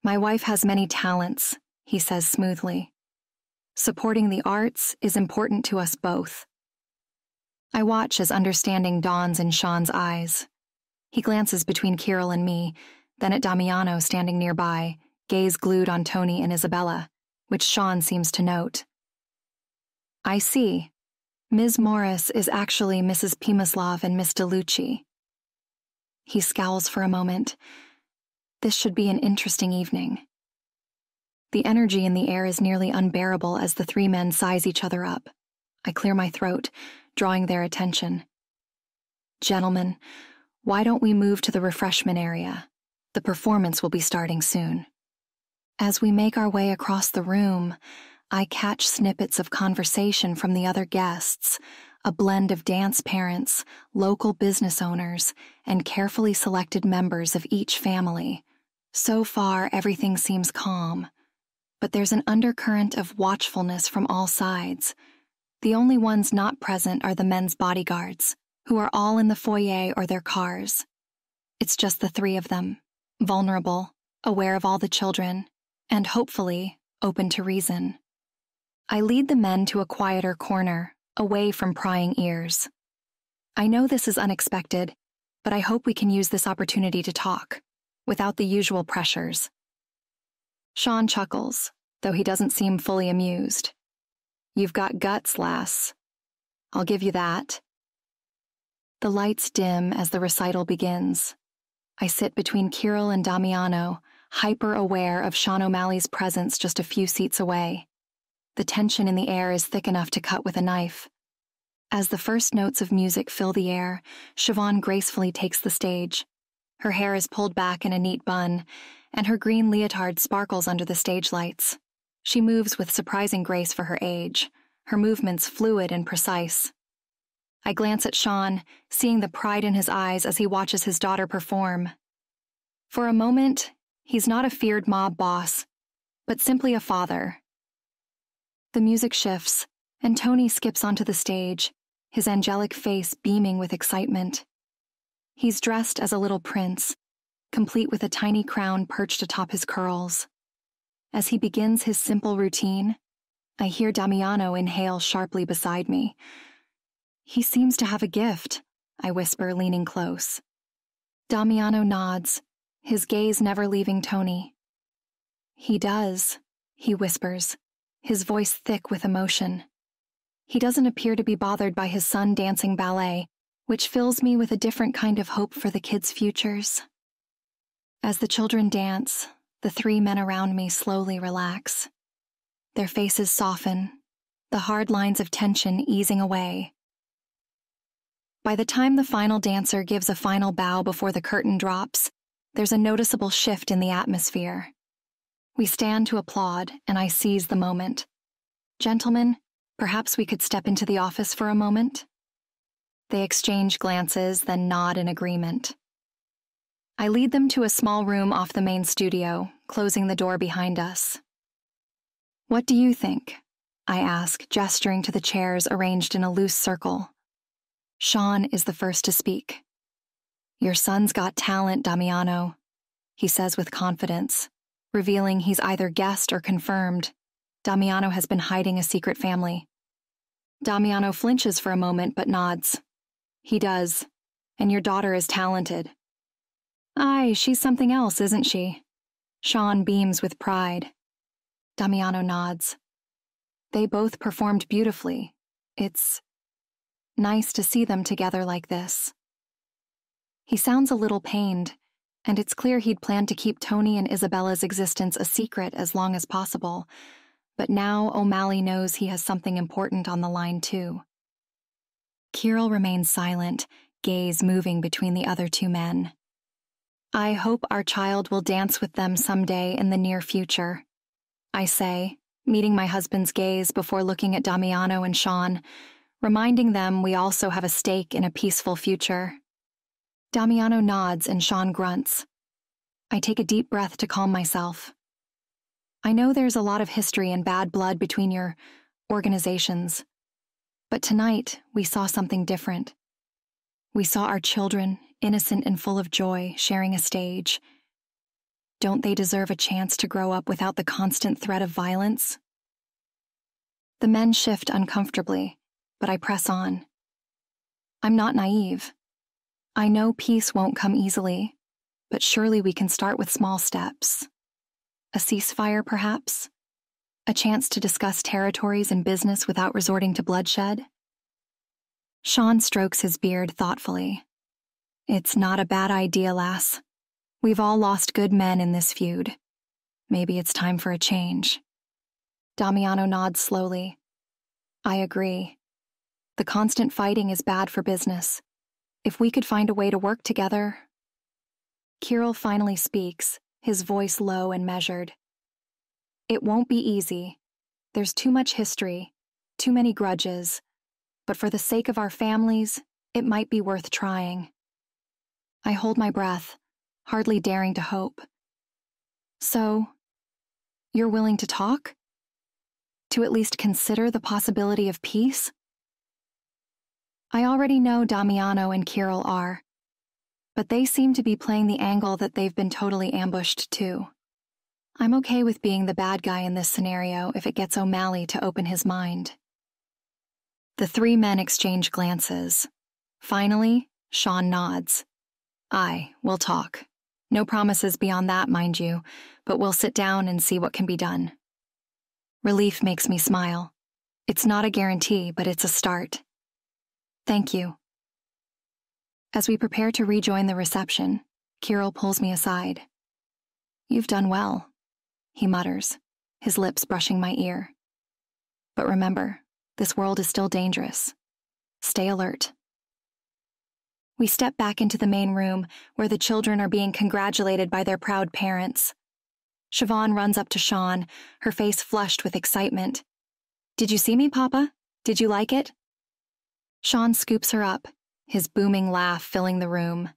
[SPEAKER 2] My wife has many talents, he says smoothly. Supporting the arts is important to us both. I watch as understanding dawns in Sean's eyes. He glances between Kirill and me, then at Damiano standing nearby, gaze glued on Tony and Isabella, which Sean seems to note. I see. Ms. Morris is actually Mrs. Pimaslav and Miss DeLucci. He scowls for a moment. This should be an interesting evening. The energy in the air is nearly unbearable as the three men size each other up. I clear my throat, drawing their attention. Gentlemen, why don't we move to the refreshment area? The performance will be starting soon. As we make our way across the room, I catch snippets of conversation from the other guests, a blend of dance parents, local business owners, and carefully selected members of each family. So far, everything seems calm, but there's an undercurrent of watchfulness from all sides. The only ones not present are the men's bodyguards, who are all in the foyer or their cars. It's just the three of them, vulnerable, aware of all the children, and hopefully open to reason. I lead the men to a quieter corner, away from prying ears. I know this is unexpected, but I hope we can use this opportunity to talk, without the usual pressures. Sean chuckles, though he doesn't seem fully amused. You've got guts, lass. I'll give you that. The lights dim as the recital begins. I sit between Kirill and Damiano, hyper-aware of Sean O'Malley's presence just a few seats away. The tension in the air is thick enough to cut with a knife. As the first notes of music fill the air, Siobhan gracefully takes the stage. Her hair is pulled back in a neat bun, and her green leotard sparkles under the stage lights. She moves with surprising grace for her age, her movements fluid and precise. I glance at Sean, seeing the pride in his eyes as he watches his daughter perform. For a moment, he's not a feared mob boss, but simply a father. The music shifts, and Tony skips onto the stage, his angelic face beaming with excitement. He's dressed as a little prince, complete with a tiny crown perched atop his curls. As he begins his simple routine, I hear Damiano inhale sharply beside me. He seems to have a gift, I whisper, leaning close. Damiano nods, his gaze never leaving Tony. He does, he whispers, his voice thick with emotion. He doesn't appear to be bothered by his son dancing ballet, which fills me with a different kind of hope for the kids' futures. As the children dance, the three men around me slowly relax. Their faces soften, the hard lines of tension easing away. By the time the final dancer gives a final bow before the curtain drops, there's a noticeable shift in the atmosphere. We stand to applaud, and I seize the moment. Gentlemen, perhaps we could step into the office for a moment? They exchange glances, then nod in agreement. I lead them to a small room off the main studio, closing the door behind us. What do you think? I ask, gesturing to the chairs arranged in a loose circle. Sean is the first to speak. Your son's got talent, Damiano, he says with confidence, revealing he's either guessed or confirmed. Damiano has been hiding a secret family. Damiano flinches for a moment but nods. He does, and your daughter is talented. Aye, she's something else, isn't she? Sean beams with pride. Damiano nods. They both performed beautifully. It's nice to see them together like this. He sounds a little pained, and it's clear he'd planned to keep Tony and Isabella's existence a secret as long as possible, but now O'Malley knows he has something important on the line too. Kirill remains silent, gaze moving between the other two men. I hope our child will dance with them someday in the near future, I say, meeting my husband's gaze before looking at Damiano and Sean, reminding them we also have a stake in a peaceful future. Damiano nods and Sean grunts. I take a deep breath to calm myself. I know there's a lot of history and bad blood between your organizations, but tonight we saw something different. We saw our children, innocent and full of joy, sharing a stage. Don't they deserve a chance to grow up without the constant threat of violence? The men shift uncomfortably, but I press on. I'm not naive. I know peace won't come easily, but surely we can start with small steps. A ceasefire, perhaps? A chance to discuss territories and business without resorting to bloodshed? Sean strokes his beard thoughtfully. It's not a bad idea, lass. We've all lost good men in this feud. Maybe it's time for a change. Damiano nods slowly. I agree. The constant fighting is bad for business. If we could find a way to work together... Kirill finally speaks, his voice low and measured. It won't be easy. There's too much history, too many grudges. But for the sake of our families, it might be worth trying. I hold my breath, hardly daring to hope. So, you're willing to talk? To at least consider the possibility of peace? I already know Damiano and Kirill are, but they seem to be playing the angle that they've been totally ambushed too. I'm okay with being the bad guy in this scenario if it gets O'Malley to open his mind. The three men exchange glances. Finally, Sean nods. Aye, we'll talk. No promises beyond that, mind you, but we'll sit down and see what can be done. Relief makes me smile. It's not a guarantee, but it's a start. Thank you. As we prepare to rejoin the reception, Kirill pulls me aside. You've done well, he mutters, his lips brushing my ear. But remember, this world is still dangerous. Stay alert. We step back into the main room, where the children are being congratulated by their proud parents. Siobhan runs up to Sean, her face flushed with excitement. Did you see me, Papa? Did you like it? Sean scoops her up, his booming laugh filling the room.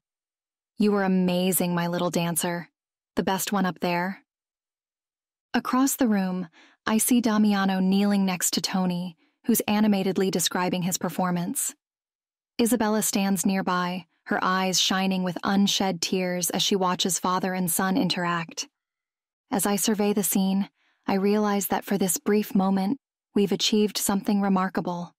[SPEAKER 2] You were amazing, my little dancer. The best one up there. Across the room, I see Damiano kneeling next to Tony, who's animatedly describing his performance. Isabella stands nearby, her eyes shining with unshed tears as she watches father and son interact. As I survey the scene, I realize that for this brief moment, we've achieved something remarkable.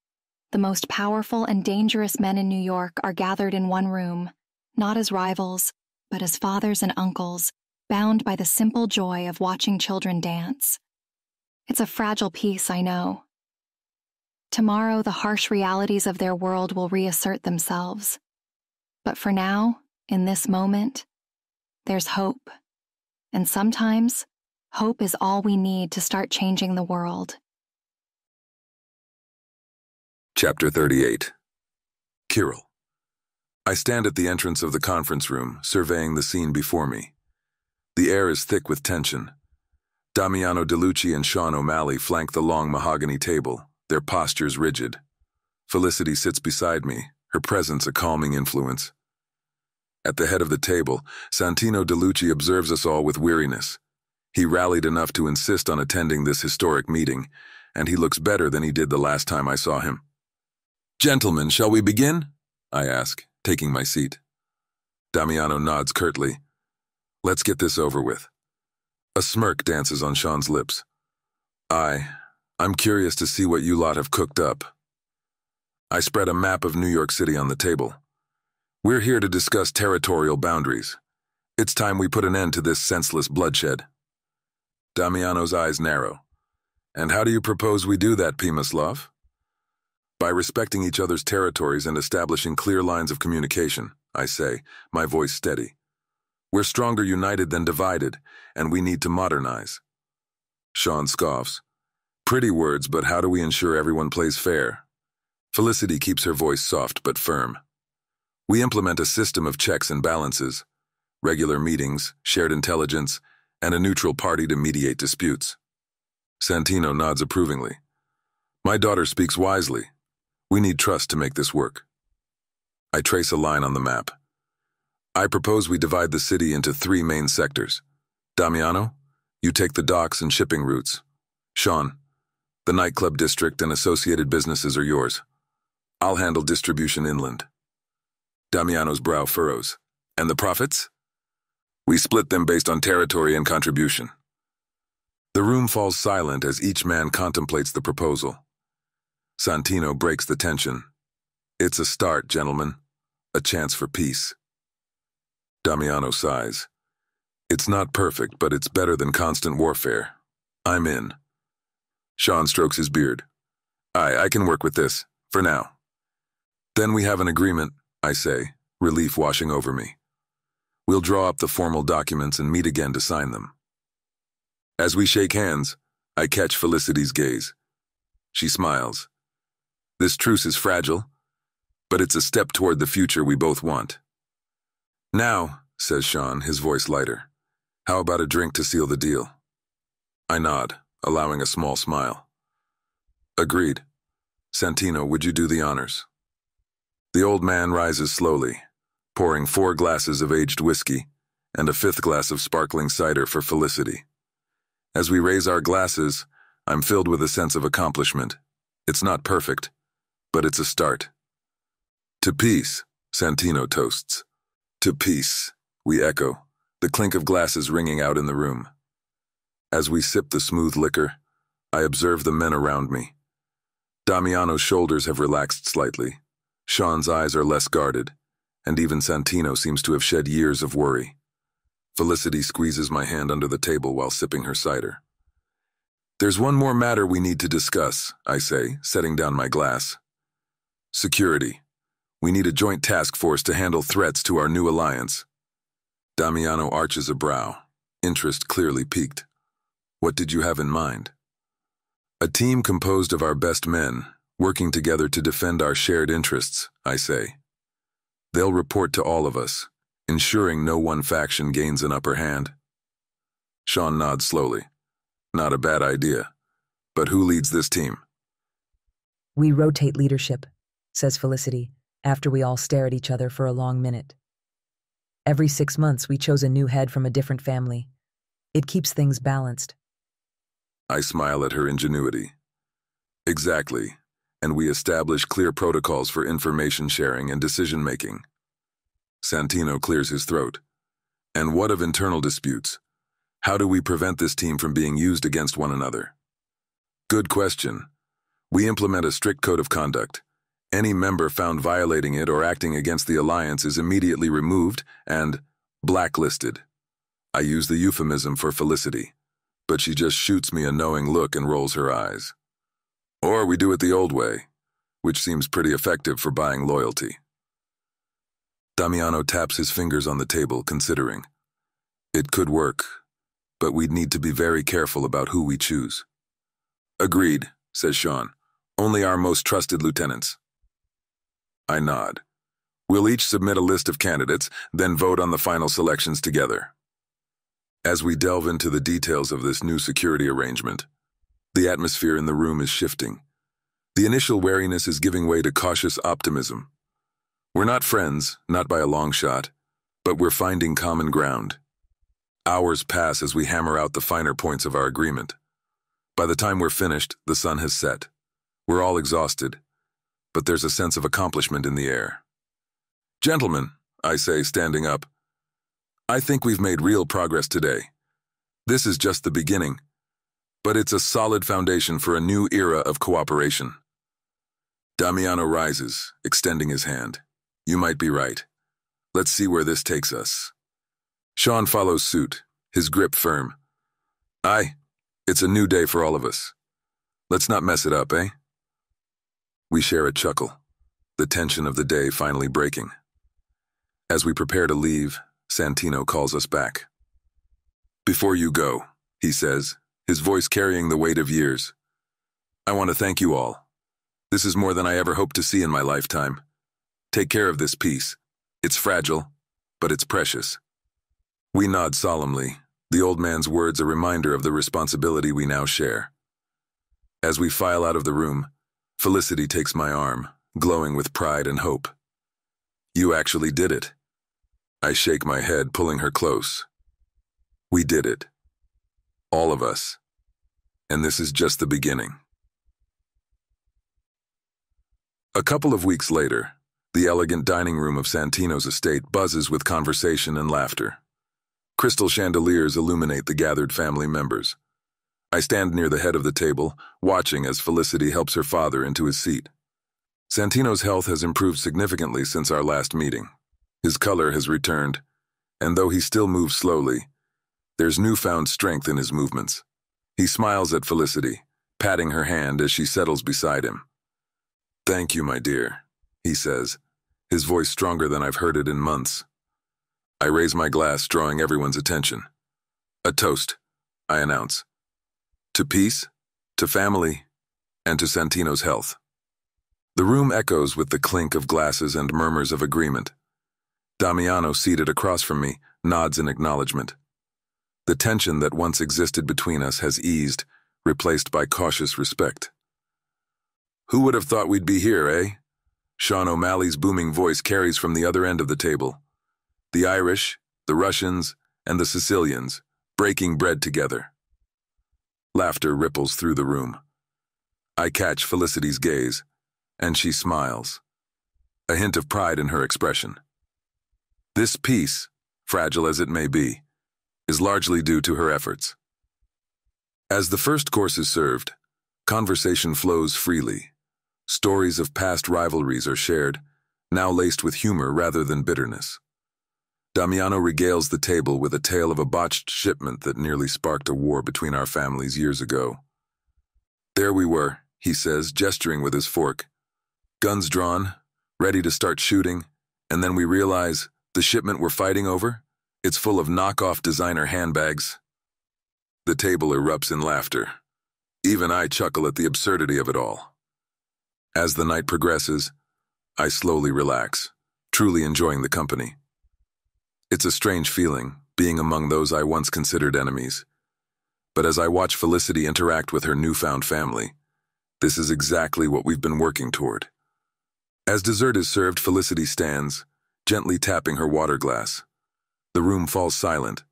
[SPEAKER 2] The most powerful and dangerous men in New York are gathered in one room, not as rivals, but as fathers and uncles, bound by the simple joy of watching children dance. It's a fragile peace, I know. Tomorrow, the harsh realities of their world will reassert themselves. But for now, in this moment, there's hope. And sometimes, hope is all we need to start changing the world.
[SPEAKER 1] Chapter 38. Kirill. I stand at the entrance of the conference room, surveying the scene before me. The air is thick with tension. Damiano DeLucci and Sean O'Malley flank the long mahogany table, their postures rigid. Felicity sits beside me, her presence a calming influence. At the head of the table, Santino DeLucci observes us all with weariness. He rallied enough to insist on attending this historic meeting, and he looks better than he did the last time I saw him. Gentlemen, shall we begin? I ask, taking my seat. Damiano nods curtly. Let's get this over with. A smirk dances on Sean's lips. I'm curious to see what you lot have cooked up. I spread a map of New York City on the table. We're here to discuss territorial boundaries. It's time we put an end to this senseless bloodshed. Damiano's eyes narrow. And how do you propose we do that, Pimaslav? By respecting each other's territories and establishing clear lines of communication, I say, my voice steady. We're stronger united than divided, and we need to modernize. Sean scoffs. Pretty words, but how do we ensure everyone plays fair? Felicity keeps her voice soft but firm. We implement a system of checks and balances, regular meetings, shared intelligence, and a neutral party to mediate disputes. Santino nods approvingly. My daughter speaks wisely. We need trust to make this work. I trace a line on the map. I propose we divide the city into 3 main sectors. Damiano, you take the docks and shipping routes. Sean, the nightclub district and associated businesses are yours. I'll handle distribution inland. Damiano's brow furrows. And the profits? We split them based on territory and contribution. The room falls silent as each man contemplates the proposal. Santino breaks the tension. It's a start, gentlemen. A chance for peace. Damiano sighs. It's not perfect, but it's better than constant warfare. I'm in. Sean strokes his beard. I can work with this, for now. Then we have an agreement, I say, relief washing over me. We'll draw up the formal documents and meet again to sign them. As we shake hands, I catch Felicity's gaze. She smiles. This truce is fragile, but it's a step toward the future we both want. Now, says Sean, his voice lighter, how about a drink to seal the deal? I nod, allowing a small smile. Agreed. Santino, would you do the honors? The old man rises slowly, pouring 4 glasses of aged whiskey and a 5th glass of sparkling cider for Felicity. As we raise our glasses, I'm filled with a sense of accomplishment. It's not perfect, but it's a start. To peace, Santino toasts. To peace, we echo, the clink of glasses ringing out in the room. As we sip the smooth liquor, I observe the men around me. Damiano's shoulders have relaxed slightly, Sean's eyes are less guarded, and even Santino seems to have shed years of worry. Felicity squeezes my hand under the table while sipping her cider. There's one more matter we need to discuss, I say, setting down my glass. Security. We need a joint task force to handle threats to our new alliance. Damiano arches a brow, interest clearly piqued. What did you have in mind? A team composed of our best men, working together to defend our shared interests, I say. They'll report to all of us, ensuring no one faction gains an upper hand. Sean nods slowly. Not a bad idea. But who leads this team?
[SPEAKER 4] We rotate leadership, says Felicity, after we all stare at each other for a long minute. Every 6 months we chose a new head from a different family. It keeps things balanced.
[SPEAKER 1] I smile at her ingenuity. Exactly, and we establish clear protocols for information sharing and decision-making. Santino clears his throat. And what of internal disputes? How do we prevent this team from being used against one another? Good question. We implement a strict code of conduct. Any member found violating it or acting against the alliance is immediately removed and blacklisted. I use the euphemism for Felicity, but she just shoots me a knowing look and rolls her eyes. Or we do it the old way, which seems pretty effective for buying loyalty. Damiano taps his fingers on the table, considering. It could work, but we'd need to be very careful about who we choose. Agreed, says Sean. Only our most trusted lieutenants. I nod. We'll each submit a list of candidates, then vote on the final selections together. As we delve into the details of this new security arrangement, the atmosphere in the room is shifting. The initial wariness is giving way to cautious optimism. We're not friends, not by a long shot, but we're finding common ground. Hours pass as we hammer out the finer points of our agreement. By the time we're finished, the sun has set. We're all exhausted, but there's a sense of accomplishment in the air. Gentlemen, I say, standing up, I think we've made real progress today. This is just the beginning, but it's a solid foundation for a new era of cooperation. Damiano rises, extending his hand. You might be right. Let's see where this takes us. Sean follows suit, his grip firm. Aye, it's a new day for all of us. Let's not mess it up, eh? We share a chuckle, the tension of the day finally breaking. As we prepare to leave, Santino calls us back. Before you go, he says, his voice carrying the weight of years, I want to thank you all. This is more than I ever hoped to see in my lifetime. Take care of this peace. It's fragile, but it's precious. We nod solemnly, the old man's words a reminder of the responsibility we now share. As we file out of the room, Felicity takes my arm, glowing with pride and hope. You actually did it. I shake my head, pulling her close. We did it. All of us. And this is just the beginning. A couple of weeks later, the elegant dining room of Santino's estate buzzes with conversation and laughter. Crystal chandeliers illuminate the gathered family members. I stand near the head of the table, watching as Felicity helps her father into his seat. Santino's health has improved significantly since our last meeting. His color has returned, and though he still moves slowly, there's newfound strength in his movements. He smiles at Felicity, patting her hand as she settles beside him. "Thank you, my dear," he says, his voice stronger than I've heard it in months. I raise my glass, drawing everyone's attention. "A toast," I announce. "To peace, to family, and to Santino's health." The room echoes with the clink of glasses and murmurs of agreement. Damiano, seated across from me, nods in acknowledgement. The tension that once existed between us has eased, replaced by cautious respect. "Who would have thought we'd be here, eh?" Sean O'Malley's booming voice carries from the other end of the table. The Irish, the Russians, and the Sicilians, breaking bread together. Laughter ripples through the room. I catch Felicity's gaze, and she smiles, a hint of pride in her expression. This peace, fragile as it may be, is largely due to her efforts. As the first course is served, conversation flows freely. Stories of past rivalries are shared, now laced with humor rather than bitterness. Damiano regales the table with a tale of a botched shipment that nearly sparked a war between our families years ago. "There we were," he says, gesturing with his fork. "Guns drawn, ready to start shooting, and then we realize the shipment we're fighting over? It's full of knockoff designer handbags." The table erupts in laughter. Even I chuckle at the absurdity of it all. As the night progresses, I slowly relax, truly enjoying the company. It's a strange feeling, being among those I once considered enemies. But as I watch Felicity interact with her newfound family, this is exactly what we've been working toward. As dessert is served, Felicity stands, gently tapping her water glass. The room falls silent,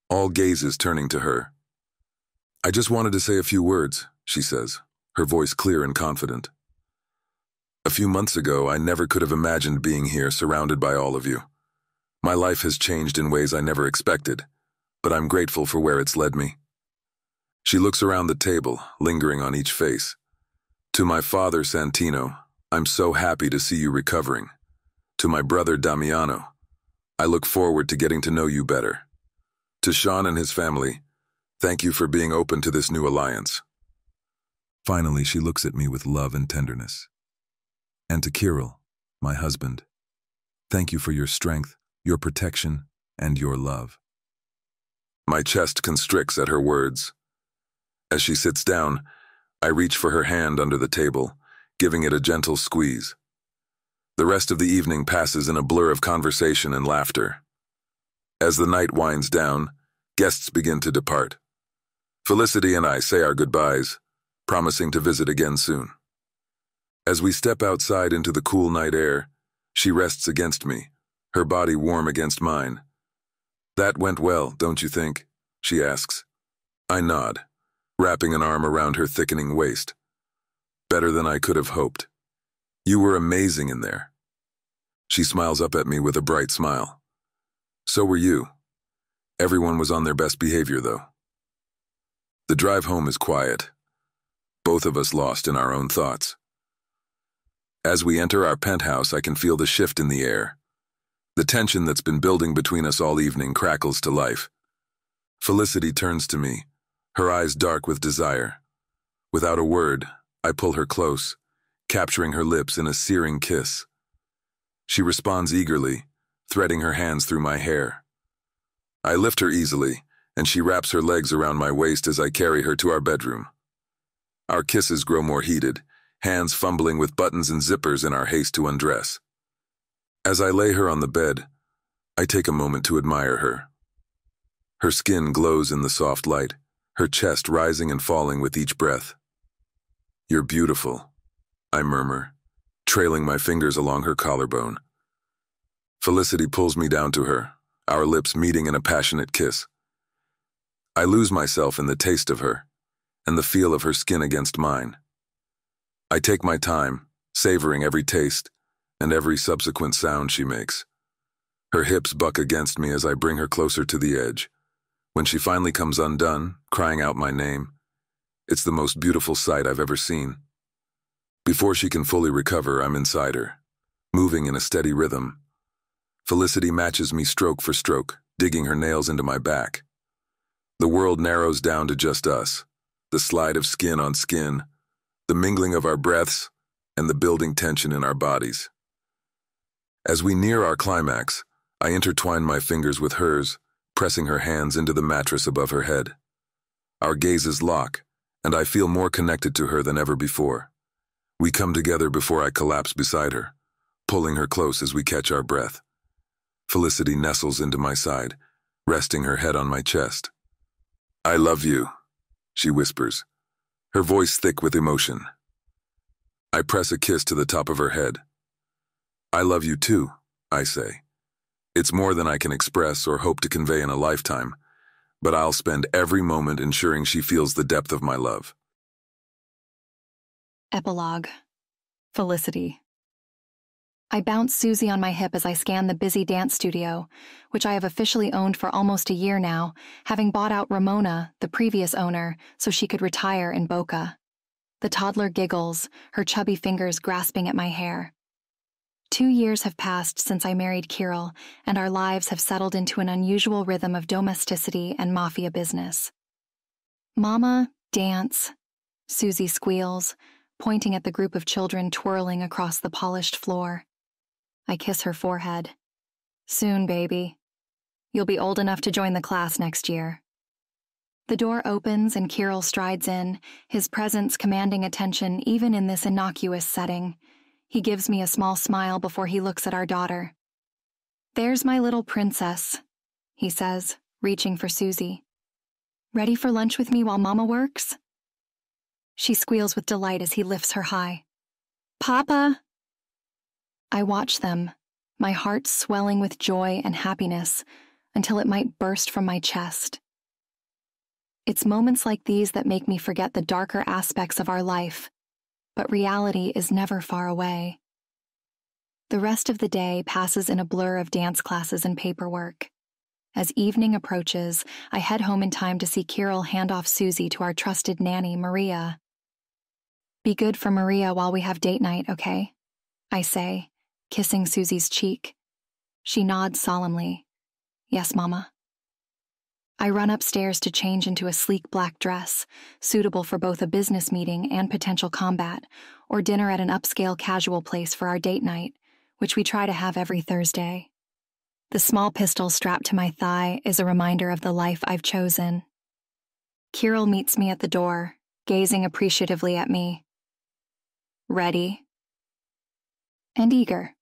[SPEAKER 1] all gazes turning to her. "I just wanted to say a few words," she says, her voice clear and confident. "A few months ago, I never could have imagined being here surrounded by all of you. My life has changed in ways I never expected, but I'm grateful for where it's led me." She looks around the table, lingering on each face. "To my father, Santino, I'm so happy to see you recovering. To my brother, Damiano, I look forward to getting to know you better. To Sean and his family, thank you for being open to this new alliance." Finally, she looks at me with love and tenderness. "And to Kirill, my husband, thank you for your strength, your protection, and your love." My chest constricts at her words. As she sits down, I reach for her hand under the table, giving it a gentle squeeze. The rest of the evening passes in a blur of conversation and laughter. As the night winds down, guests begin to depart. Felicity and I say our goodbyes, promising to visit again soon. As we step outside into the cool night air, she rests against me, her body warm against mine. "That went well, don't you think?" she asks. I nod, wrapping an arm around her thickening waist. "Better than I could have hoped. You were amazing in there." She smiles up at me with a bright smile. "So were you. Everyone was on their best behavior, though." The drive home is quiet, both of us lost in our own thoughts. As we enter our penthouse, I can feel the shift in the air. The tension that's been building between us all evening crackles to life. Felicity turns to me, her eyes dark with desire. Without a word, I pull her close, capturing her lips in a searing kiss. She responds eagerly, threading her hands through my hair. I lift her easily, and she wraps her legs around my waist as I carry her to our bedroom. Our kisses grow more heated, hands fumbling with buttons and zippers in our haste to undress. As I lay her on the bed, I take a moment to admire her. Her skin glows in the soft light, her chest rising and falling with each breath. "You're beautiful," I murmur, trailing my fingers along her collarbone. Felicity pulls me down to her, our lips meeting in a passionate kiss. I lose myself in the taste of her, and the feel of her skin against mine. I take my time, savoring every taste, and every subsequent sound she makes. Her hips buck against me as I bring her closer to the edge. When she finally comes undone, crying out my name, it's the most beautiful sight I've ever seen. Before she can fully recover, I'm inside her, moving in a steady rhythm. Felicity matches me stroke for stroke, digging her nails into my back. The world narrows down to just us, the slide of skin on skin, the mingling of our breaths, and the building tension in our bodies. As we near our climax, I intertwine my fingers with hers, pressing her hands into the mattress above her head. Our gazes lock, and I feel more connected to her than ever before. We come together before I collapse beside her, pulling her close as we catch our breath. Felicity nestles into my side, resting her head on my chest. "I love you," she whispers, her voice thick with emotion. I press a kiss to the top of her head. "I love you too," I say. It's more than I can express or hope to convey in a lifetime, but I'll spend every moment ensuring she feels the depth of my love.
[SPEAKER 2] Epilogue. Felicity. I bounce Susie on my hip as I scan the busy dance studio, which I have officially owned for almost a year now, having bought out Ramona, the previous owner, so she could retire in Boca. The toddler giggles, her chubby fingers grasping at my hair. 2 years have passed since I married Kirill, and our lives have settled into an unusual rhythm of domesticity and mafia business. "Mama, dance," Susie squeals, pointing at the group of children twirling across the polished floor. I kiss her forehead. "Soon, baby. You'll be old enough to join the class next year." The door opens and Kirill strides in, his presence commanding attention even in this innocuous setting. He gives me a small smile before he looks at our daughter. "There's my little princess," he says, reaching for Susie. "Ready for lunch with me while Mama works?" She squeals with delight as he lifts her high. "Papa!" I watch them, my heart swelling with joy and happiness until it might burst from my chest. It's moments like these that make me forget the darker aspects of our life, but reality is never far away. The rest of the day passes in a blur of dance classes and paperwork. As evening approaches, I head home in time to see Kirill hand off Susie to our trusted nanny, Maria. "Be good for Maria while we have date night, okay?" I say, kissing Susie's cheek. She nods solemnly. "Yes, Mama." I run upstairs to change into a sleek black dress, suitable for both a business meeting and potential combat, or dinner at an upscale casual place for our date night, which we try to have every Thursday. The small pistol strapped to my thigh is a reminder of the life I've chosen. Kirill meets me at the door, gazing appreciatively at me. "Ready?" "And eager,"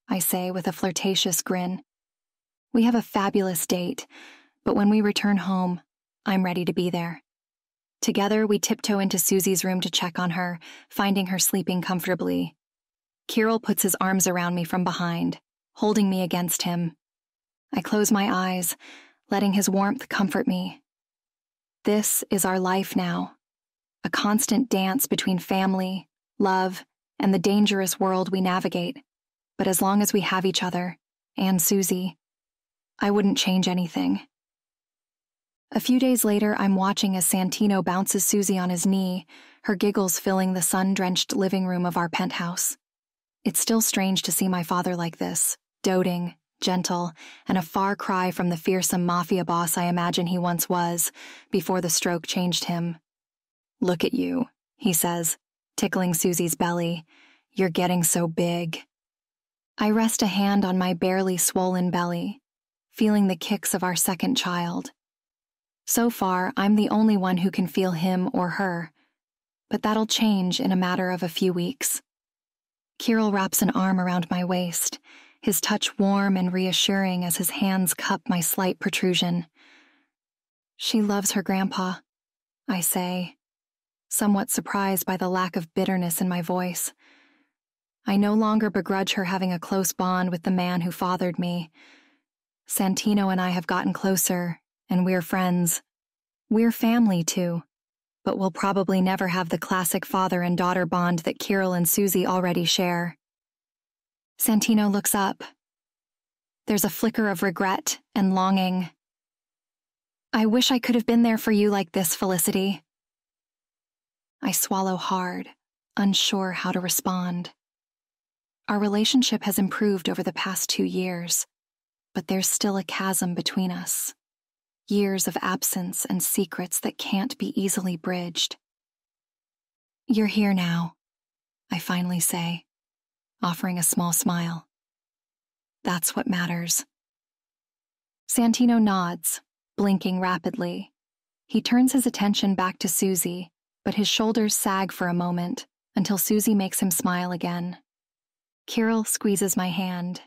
[SPEAKER 2] I say with a flirtatious grin. We have a fabulous date, but when we return home, I'm ready to be there. Together, we tiptoe into Susie's room to check on her, finding her sleeping comfortably. Kirill puts his arms around me from behind, holding me against him. I close my eyes, letting his warmth comfort me. This is our life now, a constant dance between family, love, and the dangerous world we navigate. But as long as we have each other, and Susie, I wouldn't change anything. A few days later, I'm watching as Santino bounces Susie on his knee, her giggles filling the sun-drenched living room of our penthouse. It's still strange to see my father like this, doting, gentle, and a far cry from the fearsome mafia boss I imagine he once was, before the stroke changed him. "Look at you," he says, tickling Susie's belly. "You're getting so big." I rest a hand on my barely swollen belly, feeling the kicks of our second child. So far, I'm the only one who can feel him or her, but that'll change in a matter of a few weeks. Kirill wraps an arm around my waist, his touch warm and reassuring as his hands cup my slight protrusion. "She loves her grandpa," I say, somewhat surprised by the lack of bitterness in my voice. I no longer begrudge her having a close bond with the man who fathered me. Santino and I have gotten closer, and we're friends. We're family, too, but we'll probably never have the classic father and daughter bond that Kirill and Susie already share. Santino looks up. There's a flicker of regret and longing. "I wish I could have been there for you like this, Felicity." I swallow hard, unsure how to respond. Our relationship has improved over the past 2 years, but there's still a chasm between us. Years of absence and secrets that can't be easily bridged. "You're here now," I finally say, offering a small smile. "That's what matters." Santino nods, blinking rapidly. He turns his attention back to Susie, but his shoulders sag for a moment until Susie makes him smile again. Kirill squeezes my hand.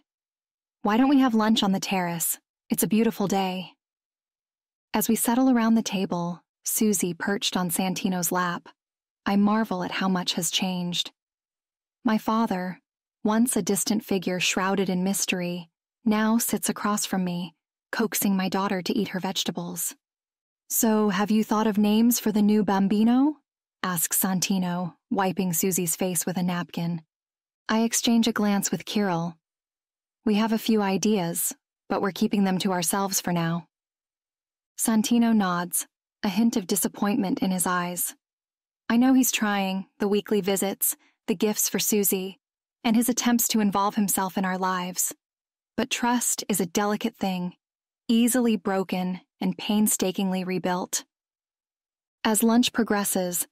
[SPEAKER 2] "Why don't we have lunch on the terrace? It's a beautiful day." As we settle around the table, Susie perched on Santino's lap, I marvel at how much has changed. My father, once a distant figure shrouded in mystery, now sits across from me, coaxing my daughter to eat her vegetables. "So, have you thought of names for the new bambino?" asks Santino, wiping Susie's face with a napkin. I exchange a glance with Kirill. "We have a few ideas, but we're keeping them to ourselves for now." Santino nods, a hint of disappointment in his eyes. I know he's trying, the weekly visits, the gifts for Susie, and his attempts to involve himself in our lives. But trust is a delicate thing, easily broken and painstakingly rebuilt. As lunch progresses,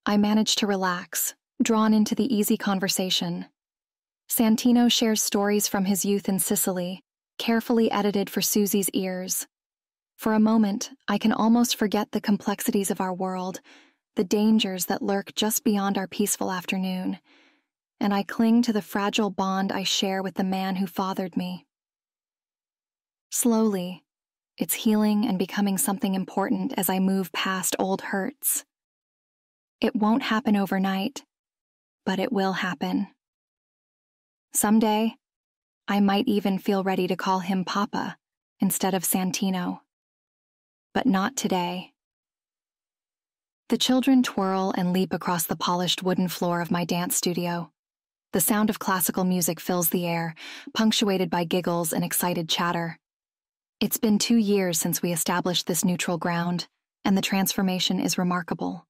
[SPEAKER 2] I manage to relax, drawn into the easy conversation. Santino shares stories from his youth in Sicily, carefully edited for Susie's ears. For a moment, I can almost forget the complexities of our world, the dangers that lurk just beyond our peaceful afternoon, and I cling to the fragile bond I share with the man who fathered me. Slowly, it's healing and becoming something important as I move past old hurts. It won't happen overnight, but it will happen. Someday, I might even feel ready to call him Papa instead of Santino. But not today. The children twirl and leap across the polished wooden floor of my dance studio. The sound of classical music fills the air, punctuated by giggles and excited chatter. It's been 2 years since we established this neutral ground, and the transformation is remarkable.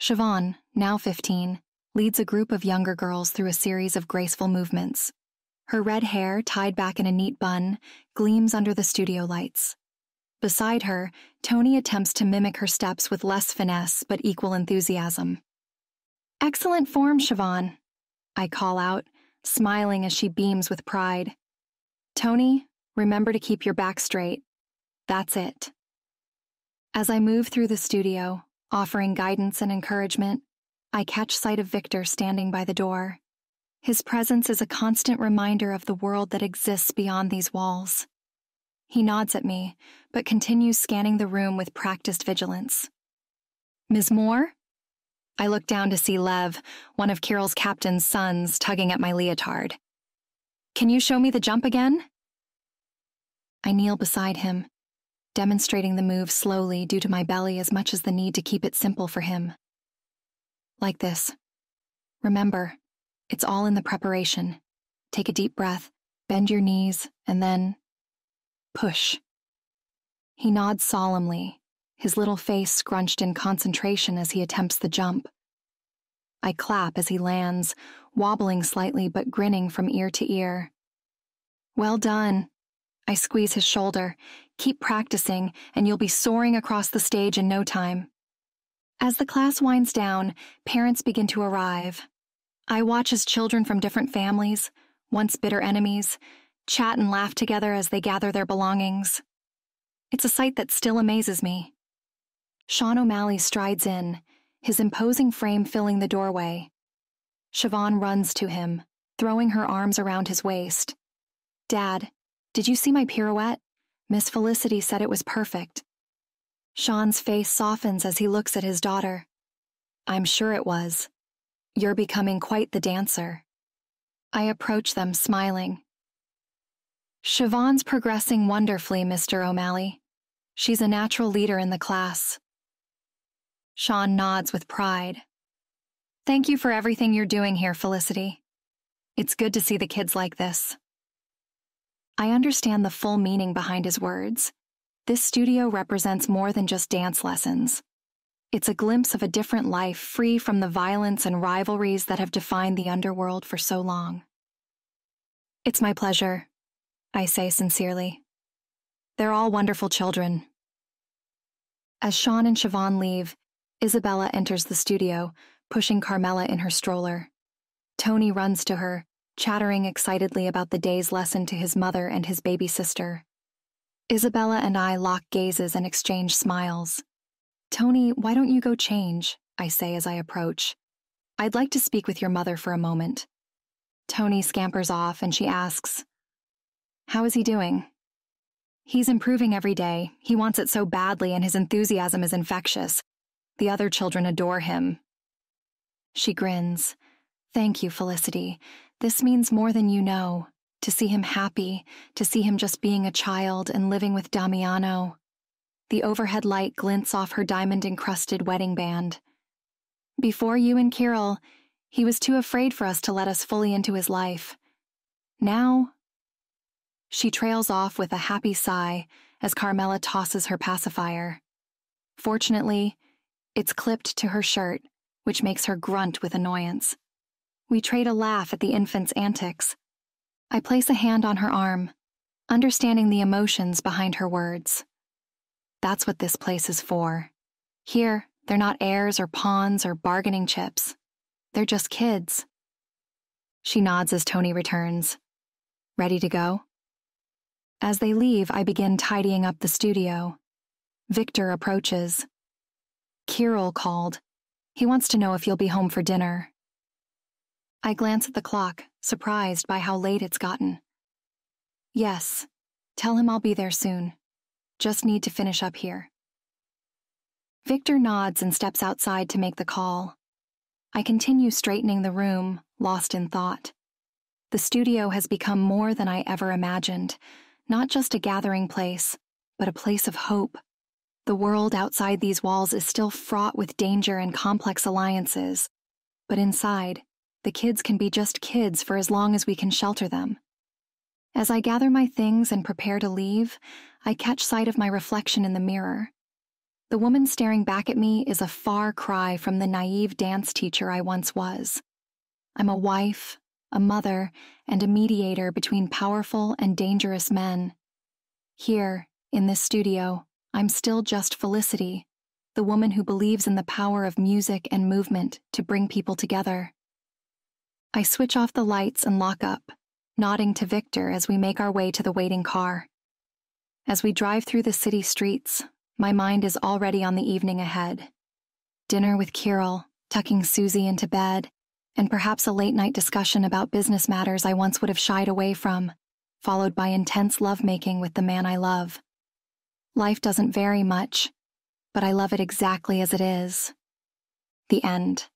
[SPEAKER 2] Siobhan, now 15, leads a group of younger girls through a series of graceful movements. Her red hair, tied back in a neat bun, gleams under the studio lights. Beside her, Tony attempts to mimic her steps with less finesse but equal enthusiasm. "Excellent form, Siobhan," I call out, smiling as she beams with pride. "Tony, remember to keep your back straight. That's it." As I move through the studio, offering guidance and encouragement, I catch sight of Victor standing by the door. His presence is a constant reminder of the world that exists beyond these walls. He nods at me, but continues scanning the room with practiced vigilance. "Ms. Moore?" I look down to see Lev, one of Kirill's captain's sons, tugging at my leotard. "Can you show me the jump again?" I kneel beside him, demonstrating the move slowly due to my belly as much as the need to keep it simple for him. "Like this. Remember, it's all in the preparation. Take a deep breath, bend your knees, and then push." He nods solemnly, his little face scrunched in concentration as he attempts the jump. I clap as he lands, wobbling slightly but grinning from ear to ear. "Well done." I squeeze his shoulder. "Keep practicing, and you'll be soaring across the stage in no time." As the class winds down, parents begin to arrive. I watch as children from different families, once bitter enemies, chat and laugh together as they gather their belongings. It's a sight that still amazes me. Sean O'Malley strides in, his imposing frame filling the doorway. Siobhan runs to him, throwing her arms around his waist. "Dad, did you see my pirouette? Miss Felicity said it was perfect." Sean's face softens as he looks at his daughter. "I'm sure it was. You're becoming quite the dancer." I approach them, smiling. "Siobhan's progressing wonderfully, Mr. O'Malley. She's a natural leader in the class." Sean nods with pride. "Thank you for everything you're doing here, Felicity. It's good to see the kids like this." I understand the full meaning behind his words. This studio represents more than just dance lessons. It's a glimpse of a different life, free from the violence and rivalries that have defined the underworld for so long. It's my pleasure, I say sincerely. They're all wonderful children. As Sean and Siobhan leave, Isabella enters the studio, pushing Carmela in her stroller. Tony runs to her, chattering excitedly about the day's lesson to his mother and his baby sister. Isabella and I lock gazes and exchange smiles. "Tony, why don't you go change?" I say as I approach. "I'd like to speak with your mother for a moment." Tony scampers off and she asks, "How is he doing?" "He's improving every day. He wants it so badly and his enthusiasm is infectious. The other children adore him." She grins. "Thank you, Felicity. This means more than you know. To see him happy, to see him just being a child and living with Damiano." The overhead light glints off her diamond-encrusted wedding band. "Before you and Kirill, he was too afraid for us to let us fully into his life. Now—" She trails off with a happy sigh as Carmela tosses her pacifier. Fortunately, it's clipped to her shirt, which makes her grunt with annoyance. We trade a laugh at the infant's antics. I place a hand on her arm, understanding the emotions behind her words. That's what this place is for. Here, they're not heirs or pawns or bargaining chips. They're just kids. She nods as Tony returns. "Ready to go?" As they leave, I begin tidying up the studio. Victor approaches. "Kirill called. He wants to know if you'll be home for dinner." I glance at the clock, surprised by how late it's gotten. "Yes. Tell him I'll be there soon. Just need to finish up here." Victor nods and steps outside to make the call. I continue straightening the room, lost in thought. The studio has become more than I ever imagined, not just a gathering place, but a place of hope. The world outside these walls is still fraught with danger and complex alliances, but inside, the kids can be just kids for as long as we can shelter them. As I gather my things and prepare to leave, I catch sight of my reflection in the mirror. The woman staring back at me is a far cry from the naive dance teacher I once was. I'm a wife, a mother, and a mediator between powerful and dangerous men. Here, in this studio, I'm still just Felicity, the woman who believes in the power of music and movement to bring people together. I switch off the lights and lock up, nodding to Victor as we make our way to the waiting car. As we drive through the city streets, my mind is already on the evening ahead. Dinner with Kirill, tucking Susie into bed, and perhaps a late-night discussion about business matters I once would have shied away from, followed by intense lovemaking with the man I love. Life doesn't vary much, but I love it exactly as it is. The end.